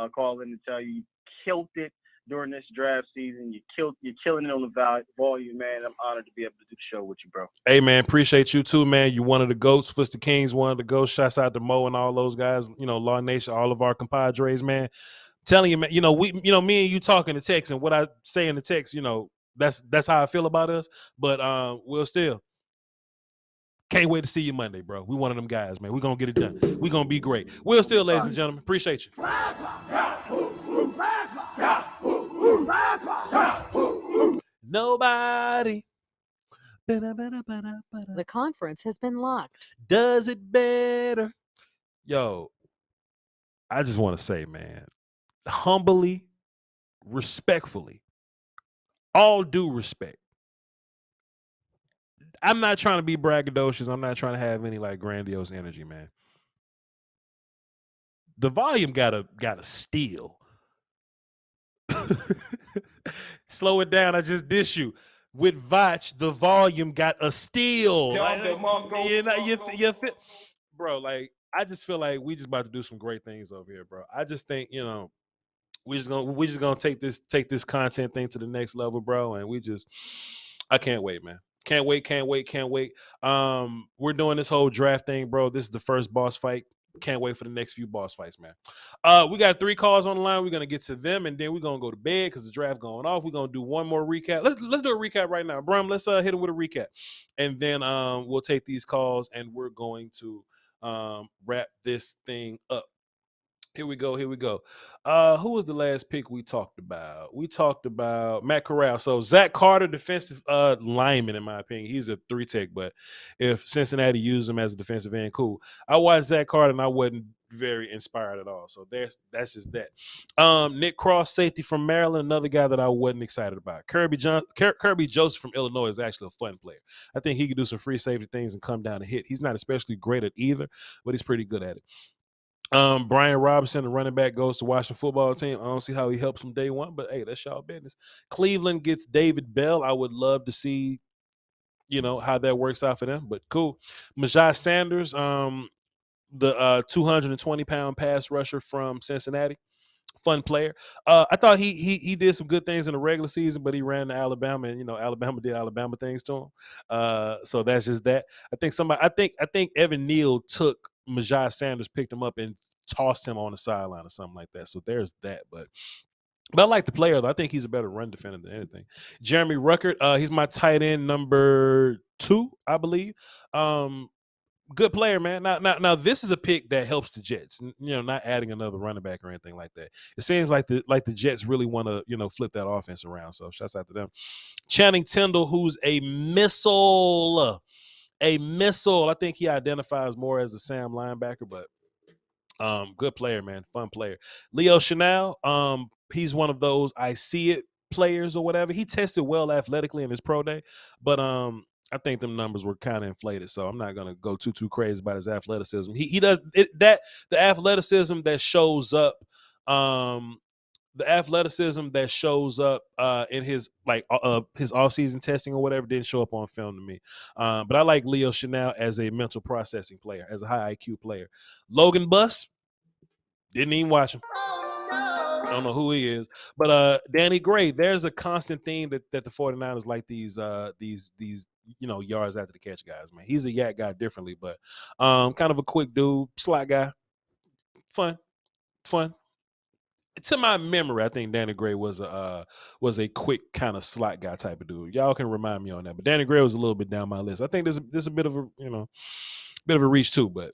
call in and tell you killed it during this draft season. You're killing it on the volume, man. I'm honored to be able to do the show with you, bro. Hey man, appreciate you too, man. You one of the GOATs. Foster Kings, one of the GOATs. Shouts out to Mo and all those guys, you know, Law Nation, all of our compadres, man. I'm telling you, man, me and you talk in the text, and what I say in the text, you know, that's how I feel about us. But we'll still can't wait to see you Monday, bro. We one of them guys, man. We're gonna get it done. We're gonna be great. We'll still, ladies and gentlemen, appreciate you. Nobody. The conference has been locked. Does it better. Yo, I just want to say, man, humbly, respectfully, all due respect. I'm not trying to be braggadocious. I'm not trying to have any like grandiose energy, man. The volume gotta steal. Slow it down. I just dish you. With Voch, the volume got a steal. Bro, like, I just feel like we just about to do some great things over here, bro. I just think, you know, we just gonna take this content thing to the next level, bro. And I can't wait, man. Can't wait. We're doing this whole draft thing, bro. This is the first boss fight. Can't wait for the next few boss fights, man. We got 3 calls on the line. We're gonna get to them, and then we're gonna go to bed because the draft going off. We're gonna do one more recap. Let's do a recap right now, Brum. Let's hit him with a recap, and then we'll take these calls, and we're going to wrap this thing up. Here we go. Who was the last pick we talked about? We talked about Matt Corral. So Zach Carter, defensive lineman, in my opinion. He's a 3-tech, but if Cincinnati used him as a defensive end, cool. I watched Zach Carter, and I wasn't very inspired at all. So that's just that. Nick Cross, safety from Maryland, another guy that I wasn't excited about. Kirby Joseph from Illinois is actually a fun player. I think he can do some free safety things and come down and hit. He's not especially great at either, but he's pretty good at it. Brian Robinson, the running back, goes to Washington football team. I don't see how he helps them day one, but hey, that's y'all business. Cleveland gets David Bell. I would love to see, how that works out for them, but cool. Majai Sanders, the 220-pound pass rusher from Cincinnati. Fun player. I thought he did some good things in the regular season, but he ran to Alabama, and Alabama did Alabama things to him. So that's just that. I think Evan Neal took Majai Sanders, picked him up, and tossed him on the sideline or something like that. So there's that. But I like the player, though. I think he's a better run defender than anything. Jeremy Ruckert, he's my tight end number 2, I believe. Good player, man. Now, this is a pick that helps the Jets. Not adding another running back or anything like that. It seems like the Jets really want to flip that offense around. So shouts out to them. Channing Tindall, who's a missile. I think he identifies more as a Sam linebacker, but good player, man. Fun player. Leo Chanel, he's one of those I see it players or whatever. He tested well athletically in his pro day, but I think them numbers were kind of inflated, so I'm not gonna go too crazy about his athleticism. He does it, that the athleticism that shows up, in his his offseason testing or whatever didn't show up on film to me. But I like Leo Chanel as a mental processing player, as a high IQ player. Logan Buss, didn't even watch him. I don't know who he is, but Danny Gray, there's a constant theme that the 49ers like these yards after the catch guys, man. He's a yak guy differently, but kind of a quick dude, slot guy. Fun. To my memory, I think Danny Gray was a quick kind of slot guy type of dude. Y'all can remind me on that, but Danny Gray was a little bit down my list. I think there's a bit of a reach too, but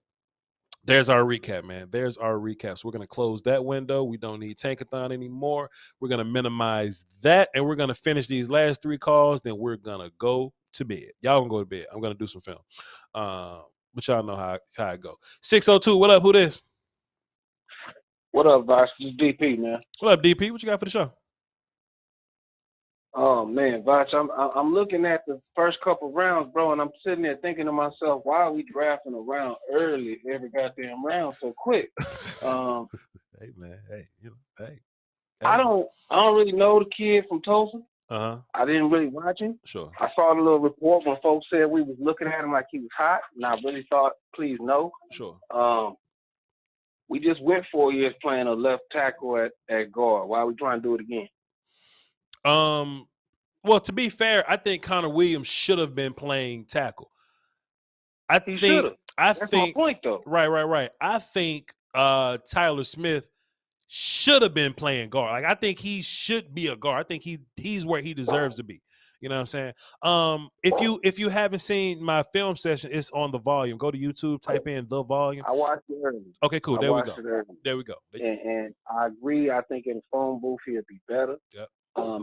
there's our recap, man. There's our recap. So we're going to close that window. We don't need Tankathon anymore. We're going to minimize that, and we're going to finish these last 3 calls. Then we're going to go to bed. Y'all going to go to bed. I'm going to do some film. But y'all know how I go. 602, what up? Who this? What up, Voch? This is DP, man. What up, DP? What you got for the show? Oh man, Voch, I'm looking at the first couple rounds, bro, and I'm sitting there thinking to myself, why are we drafting a round early every goddamn round so quick? Hey man, hey. I don't really know the kid from Tulsa. Uh-huh. I didn't really watch him. Sure. I saw the little report when folks said we was looking at him like he was hot, and I really thought, please no. Sure. We just went 4 years playing a left tackle at guard. Why are we trying to do it again? Well, to be fair, I think Connor Williams should have been playing tackle. That's my point, though. Right. I think Tyler Smith should have been playing guard. Like, I think he should be a guard. I think he's where he deserves to be. You know what I'm saying? If you haven't seen my film session, it's on the volume. Go to YouTube, type in the volume. I watched it early. Okay, cool. There we go. And I agree. I think in the phone booth he'll be better. Yep.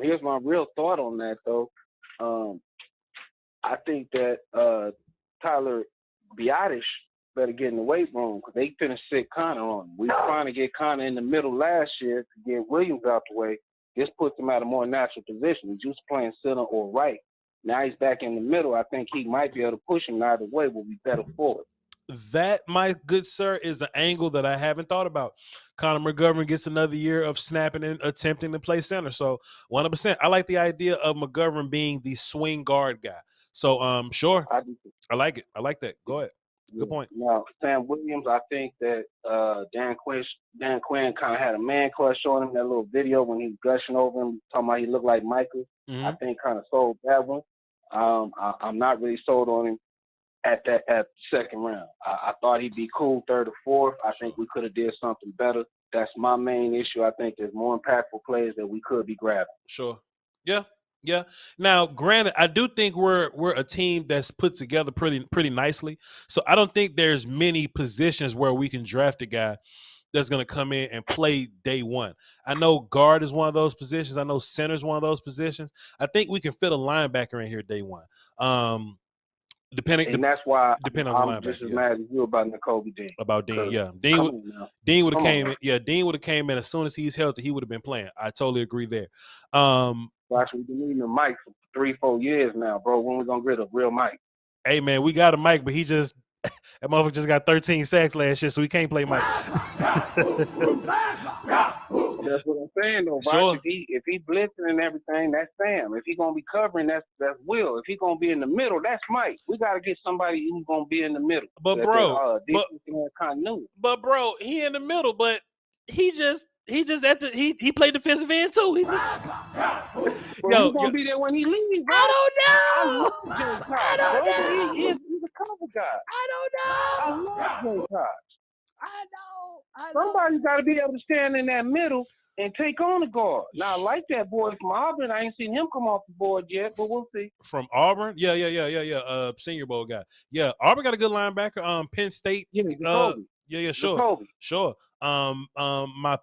Here's my real thought on that, though. I think that Tyler Biotish better get in the weight room because they finna sit Connor on him. We were trying to get Connor in the middle last year to get Williams out the way. This puts him at a more natural position. He's used to playing center or right. Now he's back in the middle. I think he might be able to push him either way. Will be better forward. That, my good sir, is an angle that I haven't thought about. Connor McGovern gets another year of snapping and attempting to play center. So 100%. I like the idea of McGovern being the swing guard guy. So sure. I like it. I like that. Go ahead. Good point. Now, Sam Williams, I think that Dan Quinn kind of had a man crush on him. That little video when he was gushing over him, talking about he looked like Michael. Mm-hmm. I think kind of sold that one. I'm not really sold on him at the second round. I thought he'd be cool third or fourth. I think we could have did something better. That's my main issue. I think there's more impactful players that we could be grabbing. Sure. Yeah. Now, granted, I do think we're a team that's put together pretty nicely. So I don't think there's many positions where we can draft a guy that's going to come in and play day one. I know guard is one of those positions. I know center is one of those positions. I think we can fit a linebacker in here day one. And that's why depending on the I'm just linebacker, as mad as you about Nakobe Dean. About Dean, 'Cause yeah. Dean would have came in. Yeah, Dean would have came in as soon as he's healthy. He would have been playing. I totally agree there. Gosh, we've been needing a mic for 3-4 years now, bro. When we gonna get a real mic? Hey man, we got a mic, but he just that motherfucker just got 13 sacks last year, so he can't play Mike. That's what I'm saying though, Voch. Sure. If he blitzing and everything, that's Sam. If he gonna be covering, that's Will. If he gonna be in the middle, that's Mike. We gotta get somebody who's gonna be in the middle. But bro, continuity. But bro, he in the middle, but he just at the he played defensive end too. He just Well, he's gonna be there when he leaves, bro. I don't know. I don't know. He's a cover guy. I don't know. I love Jay Cox. I know. Somebody's got to be able to stand in that middle and take on the guard. Now, I like that boy from Auburn. I ain't seen him come off the board yet, but we'll see. From Auburn? Yeah. Senior Bowl guy. Yeah, Auburn got a good linebacker. Penn State. Jacoby. Sure. Jacoby. Sure. My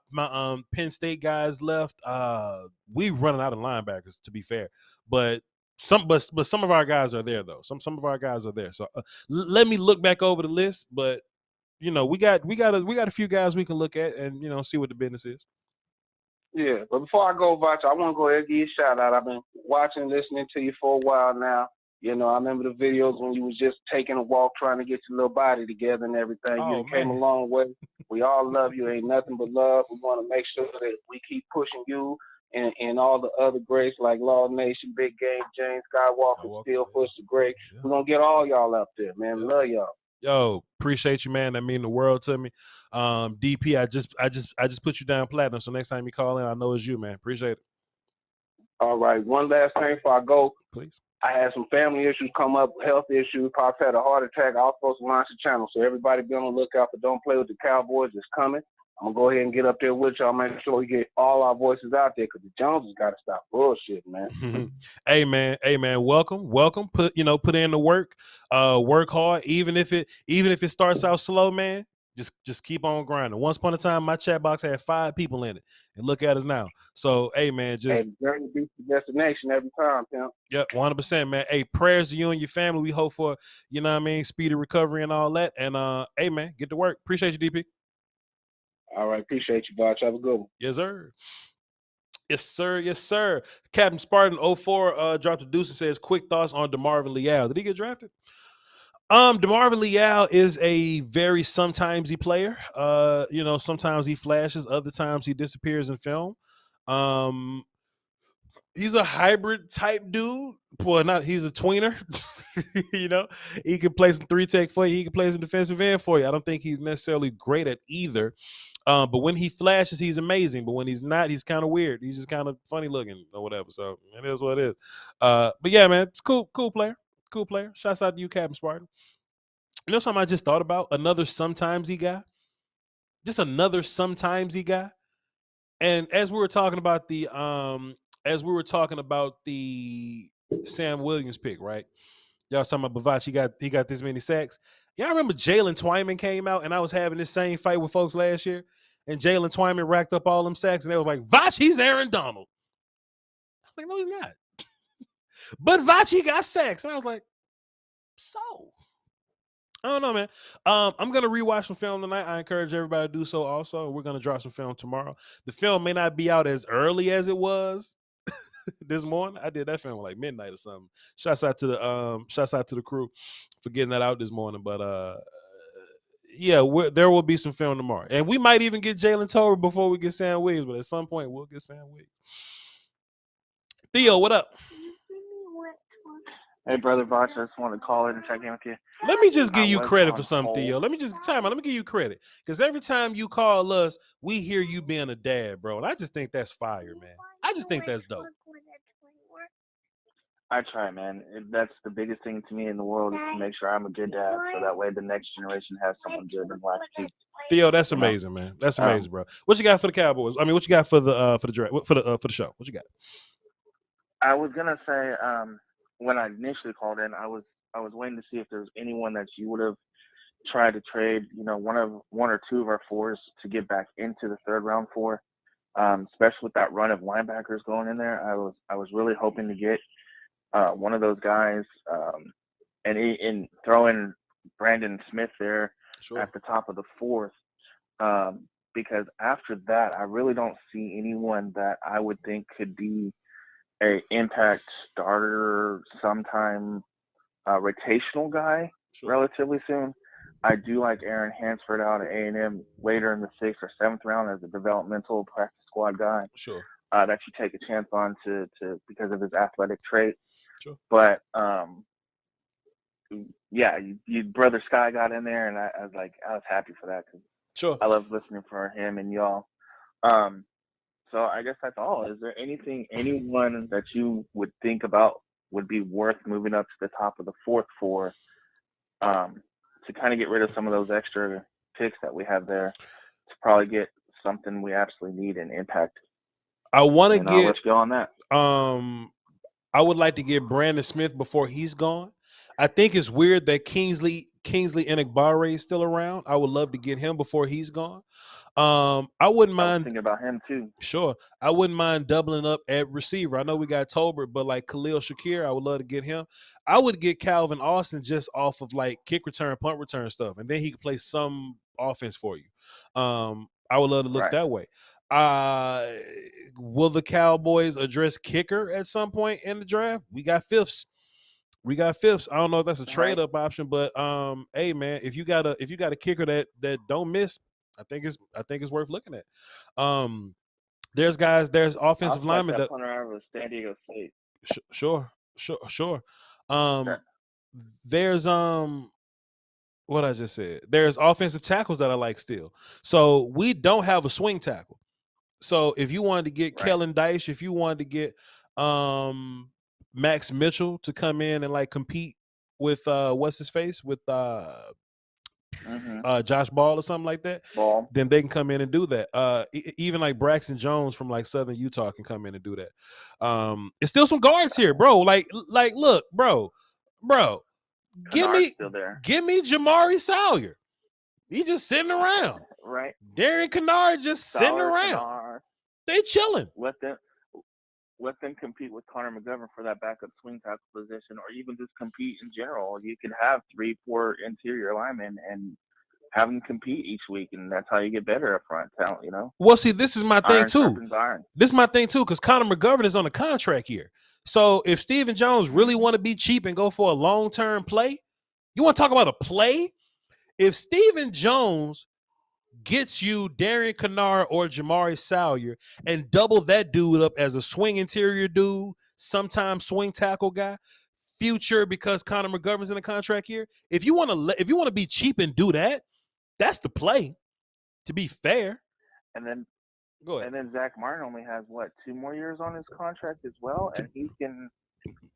Penn State guys left. We running out of linebackers, to be fair. But some of our guys are there though. Some of our guys are there. So let me look back over the list, but you know, we got a few guys we can look at and, you know, see what the business is. Yeah, but before I go, Voch, I want to go ahead and give you a shout out. I've been watching, listening to you for a while now. You know, I remember the videos when you was just taking a walk, trying to get your little body together and everything. You came a long way. We all love you. Ain't nothing but love. We want to make sure that we keep pushing you and all the other greats like Law Nation, Big Game, James Skywalker, Steel Push the Great. We're going to get all y'all up there, man. Love y'all. Yo, appreciate you, man. That mean the world to me. DP, I just put you down platinum. So next time you call in, I know it's you, man. Appreciate it. All right. One last thing before I go. Please. I had some family issues come up, health issues. Pops had a heart attack. I was supposed to launch the channel. So everybody be on the lookout for Don't Play with the Cowboys. It's coming. I'm going to go ahead and get up there with y'all, make sure we get all our voices out there because the Joneses got to stop bullshit, man. Hey, man. Welcome. Put in the work. Work hard. Even if it starts out slow, man, just keep on grinding. Once upon a time, my chat box had 5 people in it. And look at us now. So, hey, man, just journey beats the destination every time, pimp. Yep, 100%, man. Hey, prayers to you and your family. We hope for, you know what I mean, speedy recovery and all that. And hey, man, get to work. Appreciate you, DP. All right, appreciate you, Voch. Have a good one. Yes, sir. Yes, sir. Captain Spartan 04 dropped a deuce and says, quick thoughts on DeMarvin Leal. Did he get drafted? DeMarvin Leal is a very sometimesy player. Sometimes he flashes, other times he disappears in film. He's a hybrid type dude. Well, he's a tweener. You know, he can play some 3-tech for you. He can play some defensive end for you. I don't think he's necessarily great at either. But when he flashes, he's amazing. But when he's not, he's kind of weird. He's just kind of funny looking or whatever. So it is what it is. But yeah, man, it's cool player. Cool player. Shouts out to you, Captain Spartan. You know something I just thought about? Another sometimesy guy. Just another sometimesy guy. And as we were talking about the Sam Williams pick, right? Y'all was talking about Voch, he got this many sacks. Y'all remember Jalen Twyman came out and I was having this same fight with folks last year, and Jalen Twyman racked up all them sacks, and they was like, Voch, he's Aaron Donald. I was like, no, he's not. But Voch, he got sacks. And I was like, so I don't know, man. I'm gonna rewatch some film tonight. I encourage everybody to do so also. We're gonna drop some film tomorrow. The film may not be out as early as it was this morning. I did that film like midnight or something. Shouts out to the crew for getting that out this morning. But yeah, there will be some film tomorrow, and we might even get Jalen Tober before we get Sam Williams. But at some point, we'll get Sam Williams. Theo, what up? Hey, brother Voch, I just want to call in and check in with you. Let me just give you credit for something, Theo. Let me give you credit. Because every time you call us, we hear you being a dad, bro. And I just think that's fire, man. I just think that's dope. I try, man. That's the biggest thing to me in the world is to make sure I'm a good dad, so that way the next generation has someone good and watch too. Theo, that's amazing, man. That's amazing, bro. What you got for the Cowboys? I mean, what you got for the draft? For the show? What you got? I was gonna say, when I initially called in, I was waiting to see if there was anyone that you would have tried to trade, one or two of our fours to get back into the third round for, especially with that run of linebackers going in there. I was really hoping to get one of those guys. and throw in Brandon Smith there Sure. at the top of the fourth. Because after that, I really don't see anyone that I would think could be a impact starter, sometime rotational guy relatively soon. I do like Aaron Hansford out of A&M later in the 6th or 7th round as a developmental practice squad guy. Sure. That you take a chance on to because of his athletic trait. Sure. But yeah, you brother Sky got in there, and I was happy for that because sure, I love listening for him and y'all. So I guess that's all. Is there anyone that you would think about would be worth moving up to the top of the fourth for, to kind of get rid of some of those extra picks that we have there to probably get something we absolutely need and impact? I want to I'll let you go on that. I would like to get Brandon Smith before he's gone. I think it's weird that Kingsley Enagbare is still around. I would love to get him before he's gone. I wouldn't mind. I was thinking about him too. Sure, I wouldn't mind doubling up at receiver. I know we got Tolbert, but like Khalil Shakir, I would love to get him. I would get Calvin Austin just off of like kick return, punt return stuff, and then he could play some offense for you. I would love to look that way. Will the Cowboys address kicker at some point in the draft? We got fifths. I don't know if that's a trade up option, but hey man, if you got a kicker that don't miss, I think it's worth looking at. There's offensive linemen that punter out of San Diego State. Sure. There's what I just said. There's offensive tackles that I like still. So we don't have a swing tackle. So if you wanted to get Kellen Dyche, if you wanted to get Max Mitchell to come in and like compete with what's his face with Josh Ball or something like that, then they can come in and do that. Even like Braxton Jones from like Southern Utah can come in and do that. It's still some guards here, bro. Like look, bro. Give me Jamari Salyer. He just sitting around. Right. Darren Kennard just sitting around. Kennard. They chilling. Let them compete with Connor McGovern for that backup swing tackle position, or even just compete in general. You can have 3-4 interior linemen and have them compete each week, and that's how you get better up front talent, you know? Well, see, this is my thing too. This is my thing too, because Connor McGovern is on a contract year. So if Stephen Jones really want to be cheap and go for a long-term play, you want to talk about a play? If Stephen Jones gets you Darren Kennard or Jamari Salyer and double that dude up as a swing interior dude, sometimes swing tackle guy, future because Connor McGovern's in a contract year. If you want to be cheap and do that, that's the play. To be fair, and then go ahead. And then Zach Martin only has 2 more years on his contract as well, and he's getting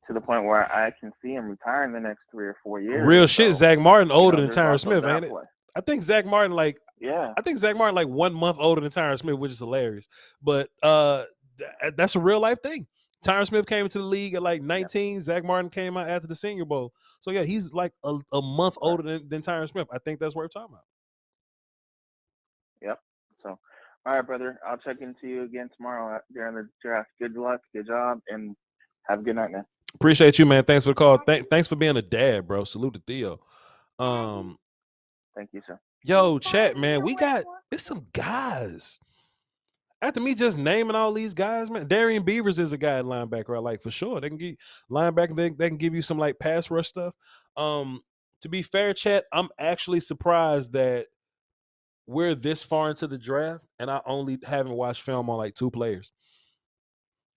to the point where I can see him retiring the next 3 or 4 years. Real shit, Zach Martin older than Tyron Smith, ain't it? I think Zach Martin like 1 month older than Tyron Smith, which is hilarious. But that's a real life thing. Tyron Smith came into the league at like 19. Yeah. Zach Martin came out after the Senior Bowl. So yeah, he's like a month older than Tyron Smith. I think that's worth talking about. Yep. So, all right, brother. I'll check into you again tomorrow during the draft. Good luck, good job, and have a good night, man. Appreciate you, man. Thanks for the call. Thanks for being a dad, bro. Salute to Theo. Thank you, sir. Yo, chat, man. It's some guys. After me just naming all these guys, man, Darian Beavers is a guy at linebacker I like for sure. They can give linebacker. They can give you some like pass rush stuff. To be fair, chat, I'm actually surprised that we're this far into the draft and I only haven't watched film on like 2 players.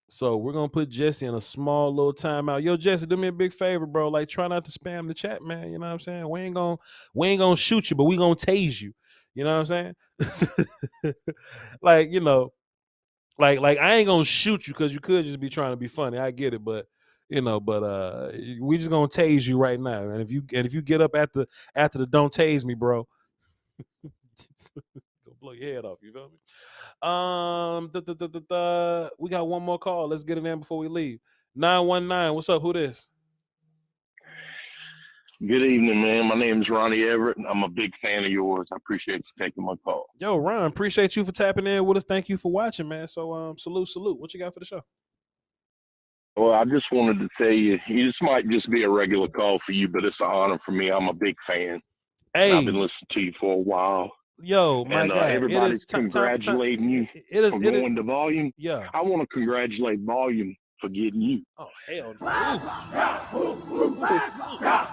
So we're gonna put Jesse in a small little timeout. Yo, Jesse, do me a big favor, bro. Like, try not to spam the chat, man. You know what I'm saying? We ain't gonna shoot you, but we gonna tase you. You know what I'm saying? Like, you know, like I ain't gonna shoot you because you could just be trying to be funny. I get it, but we just gonna tase you right now. And if you get up after the don't tase me, bro, go blow your head off. You feel me? We got one more call. Let's get it in before we leave. 919. What's up? Who this? Good evening, man. My name is Ronnie Everett. I'm a big fan of yours. I appreciate you taking my call. Yo, Ron, appreciate you for tapping in with us. Thank you for watching, man. So, salute. What you got for the show? Well, I just wanted to tell you, this might just be a regular call for you, but it's an honor for me. I'm a big fan. Hey. And I've been listening to you for a while. Yo, my And guy, everybody's congratulating you for going to Volume. Yeah. I want to congratulate Volume for getting you. Oh, hell no.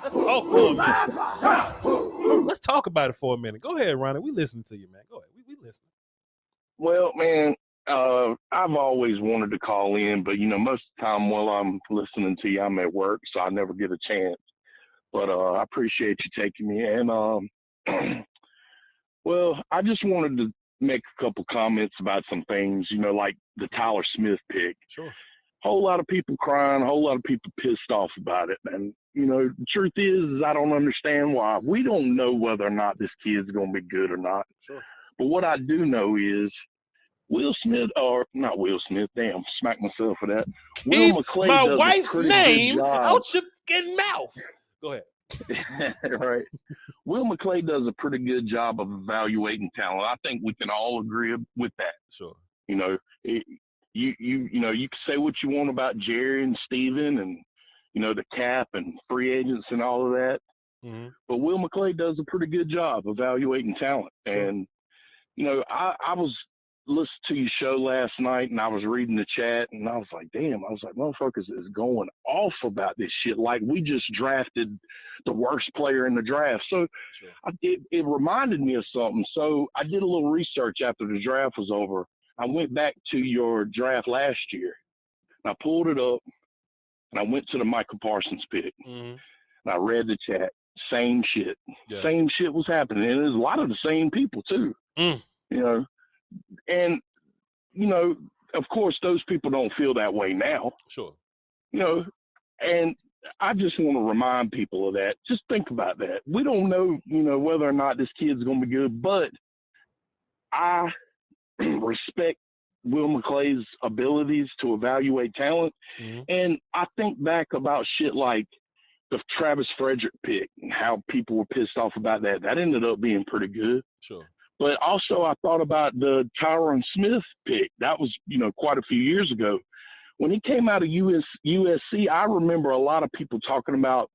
Let's talk for a minute. Let's talk about it for a minute. Go ahead, Ronnie. We listening to you, man. Go ahead. We listening. Well, man, I've always wanted to call in, but, most of the time while I'm listening to you, I'm at work, so I never get a chance. But I appreciate you taking me. And, well, I just wanted to make a couple comments about some things, like the Tyler Smith pick. Sure. Whole lot of people crying, a whole lot of people pissed off about it. And, the truth is I don't understand why. We don't know whether or not this kid's going to be good or not. Sure. But what I do know is not Will Smith, damn, smack myself for that. Will McClay my does wife's a pretty name good job. out your fucking mouth. Go ahead. Right. Will McClay does a pretty good job of evaluating talent. I think we can all agree with that. Sure. You can say what you want about Jerry and Steven and, the cap and free agents and all of that. Mm-hmm. But Will McClay does a pretty good job evaluating talent. Sure. And, I was listening to your show last night and I was reading the chat and I was like, damn, motherfuckers is going off about this shit. Like we just drafted the worst player in the draft. So sure. It reminded me of something. So I did a little research after the draft was over. I went back to your draft last year and I pulled it up and I went to the Michael Parsons pick mm-hmm. and I read the chat. Same shit. Yeah. Same shit was happening. And there's a lot of the same people too. Mm. And, of course, those people don't feel that way now. Sure. And I just want to remind people of that. Just think about that. We don't know, whether or not this kid's going to be good, but I respect Will McClay's abilities to evaluate talent. Mm-hmm. And I think back about shit like the Travis Frederick pick and how people were pissed off about that. That ended up being pretty good. Sure. But also I thought about the Tyron Smith pick. That was, quite a few years ago. When he came out of USC, I remember a lot of people talking about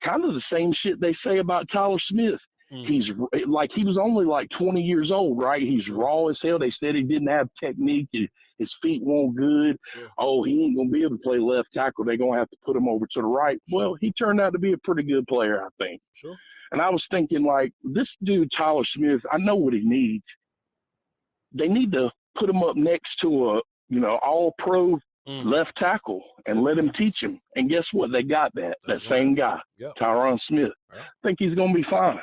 kind of the same shit they say about Tyler Smith. Mm. He's like, he was only like 20 years old, right? He's raw as hell. They said he didn't have technique. His feet weren't good. Sure. Oh, he ain't going to be able to play left tackle. They're going to have to put him over to the right. Sure. Well, he turned out to be a pretty good player, I think. Sure. And I was thinking, like, this dude, Tyler Smith, I know what he needs. They need to put him up next to a, all-pro left tackle and let him teach him. And guess what? They got that same guy, Tyron Smith. Yeah. I think he's going to be fine.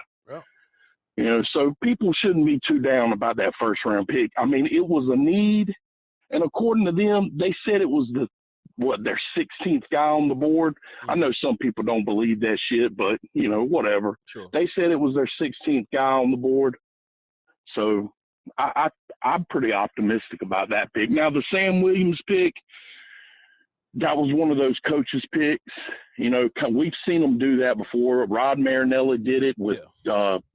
Yeah. So people shouldn't be too down about that first-round pick. I mean, it was a need. And according to them, they said it was their 16th guy on the board. Mm-hmm. I know some people don't believe that shit, but, whatever. Sure. They said it was their 16th guy on the board. So I'm pretty optimistic about that pick. Now, the Sam Williams pick, that was one of those coaches' picks. We've seen them do that before. Rod Marinelli did it with,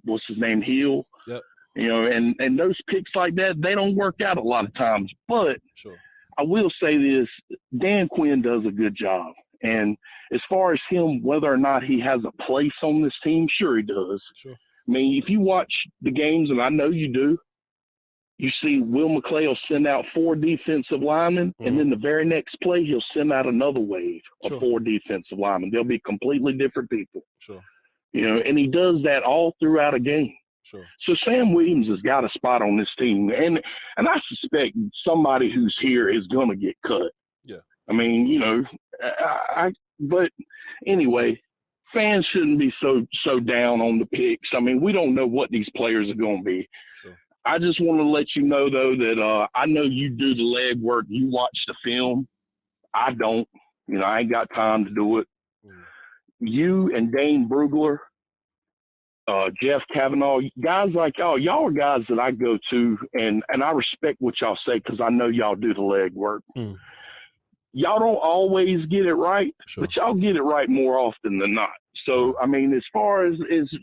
what's his name, Hill. Yep. And those picks like that, they don't work out a lot of times. But sure. I will say this, Dan Quinn does a good job. And as far as him, whether or not he has a place on this team, sure he does. Sure. I mean, if you watch the games, and I know you do, you see Will McClay will send out 4 defensive linemen, and then the very next play, he'll send out another wave of 4 defensive linemen. They'll be completely different people. Sure. And he does that all throughout a game. Sure. So Sam Williams has got a spot on this team, and I suspect somebody who's here is going to get cut. Yeah. I mean, but anyway, fans shouldn't be so down on the picks. I mean, we don't know what these players are going to be. Sure. I just want to let you know, though, that I know you do the legwork. You watch the film. I don't. I ain't got time to do it. You and Dane Brugler, Jeff Kavanaugh, guys like y'all are guys that I go to, and I respect what y'all say because I know y'all do the legwork. Y'all don't always get it right, but y'all get it right more often than not. So, I mean, as far as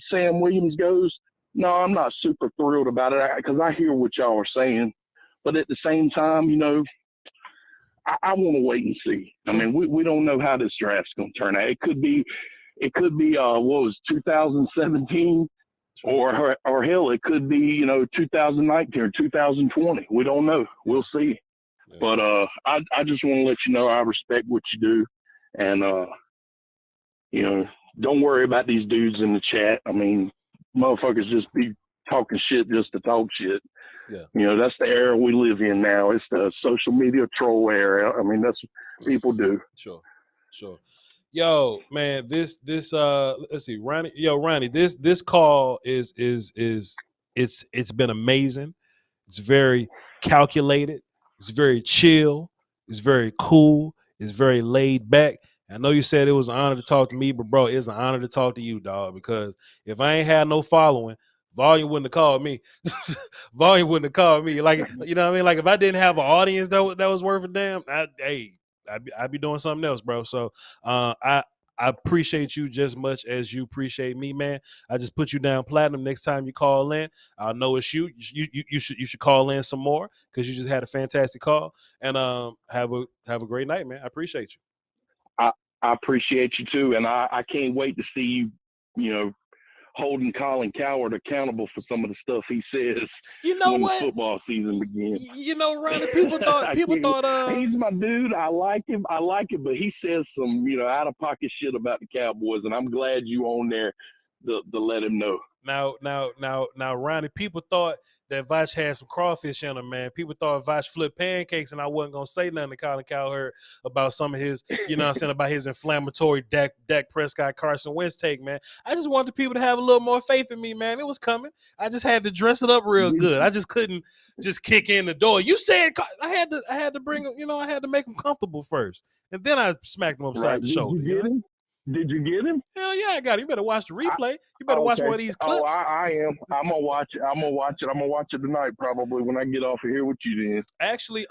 Sam Williams goes, no, I'm not super thrilled about it because I hear what y'all are saying. But at the same time, I want to wait and see. I mean, we don't know how this draft's going to turn out. It could be what was 2017, or hell, it could be 2019 or 2020. We don't know. We'll see. Yeah. But I just want to let you know I respect what you do, and don't worry about these dudes in the chat. I mean, motherfuckers just be talking shit just to talk shit. Yeah. That's the era we live in now. It's the social media troll era. I mean, that's what people do. Sure. Yo, man, this let's see, Ronnie. Yo, Ronnie, this call is it's been amazing. It's very calculated. It's very chill. It's very cool. It's very laid back. I know you said it was an honor to talk to me, but bro, it's an honor to talk to you, dog. Because if I ain't had no following, Volume wouldn't have called me. Volume wouldn't have called me. Like, you know what I mean? Like, if I didn't have an audience that was worth a damn, I'd be doing something else, bro. So I appreciate you just much as you appreciate me, man. I just put you down platinum. Next time you call in, I'll know it's you. You should call in some more because you just had a fantastic call. And have a great night, man. I appreciate you. I appreciate you too, and I can't wait to see you holding Colin Cowherd accountable for some of the stuff he says when the football season begins. Ronnie, people thought he's my dude. I like him, but he says some out of pocket shit about the Cowboys, and I'm glad you on there to let him know. Now, Ronnie, people thought that Voch had some crawfish in him, man. People thought Voch flipped pancakes, and I wasn't gonna say nothing to Colin Cowherd about some of his, about his inflammatory Dak Prescott, Carson Wentz take, man. I just wanted people to have a little more faith in me, man. It was coming. I just had to dress it up real good. I just couldn't just kick in the door. You said I had to bring him, I had to make him comfortable first, and then I smacked him upside the shoulder. Did you get him? Hell yeah, I got him. You better watch the replay. You better watch one of these clips. Oh, I am. I'm gonna watch it. I'm gonna watch it tonight, probably when I get off of here with you. Then actually,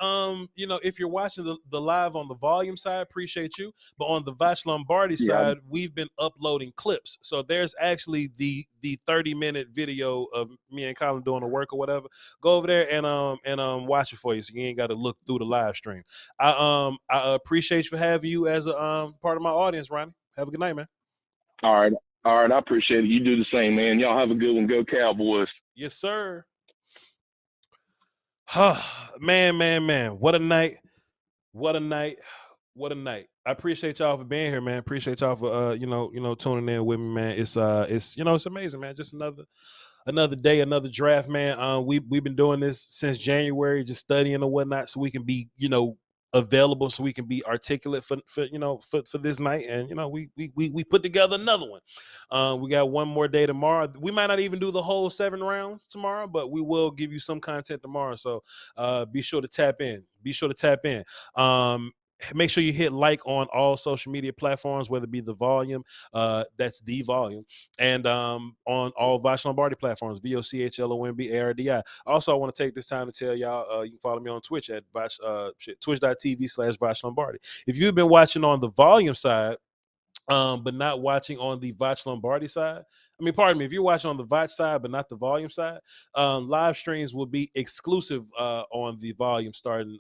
if you're watching the live on the volume side, appreciate you. But on the Voch Lombardi side, we've been uploading clips. So there's actually the 30-minute video of me and Colin doing the work or whatever. Go over there and watch it for you, so you ain't got to look through the live stream. I appreciate you for having you as a part of my audience, Ronnie. Have a good night, man. All right. I appreciate it. You do the same, man. Y'all have a good one. Go Cowboys. Yes, sir. Man. What a night. I appreciate y'all for being here, man. Appreciate y'all for tuning in with me, man. It's amazing, man. Just another day, another draft, man. We've been doing this since January, just studying and whatnot, so we can be, available, so we can be articulate for this night. And we put together another one. We got one more day tomorrow. We might not even do the whole 7 rounds tomorrow, but we will give you some content tomorrow. So be sure to tap in. Make sure you hit like on all social media platforms, whether it be the volume, that's the volume, and on all Voch Lombardi platforms, VOCHLOMBARDI. Also, I want to take this time to tell y'all you can follow me on Twitch at twitch.tv/Voch Lombardi. If you've been watching on the volume side, but not watching on the Voch Lombardi side, pardon me, if you're watching on the Voch side but not the volume side, live streams will be exclusive on the volume starting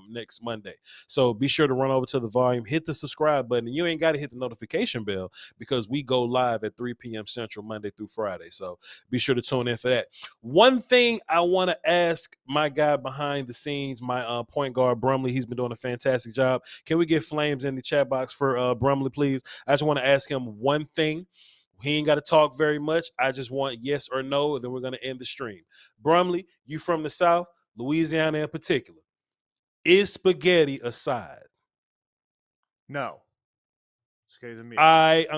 next Monday. So be sure to run over to the volume, hit the subscribe button. You ain't got to hit the notification bell because we go live at 3 p.m. Central Monday through Friday. So be sure to tune in for that. One thing I want to ask my guy behind the scenes, my point guard Brumley, he's been doing a fantastic job. Can we get flames in the chat box for Brumley, please? I just want to ask him one thing. He ain't got to talk very much. I just want yes or no, and then we're going to end the stream. Brumley, you from the South, Louisiana in particular. Is spaghetti a side? No. Excuse me. All right,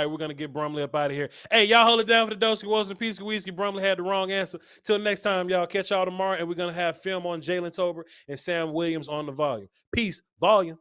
we're going to get Brumley up out of here. Hey, y'all hold it down for the Dosey Woes and Peace Whiskey. Brumley had the wrong answer. Till next time, y'all. Catch y'all tomorrow, and we're going to have film on Jalen Tober and Sam Williams on the volume. Peace, volume.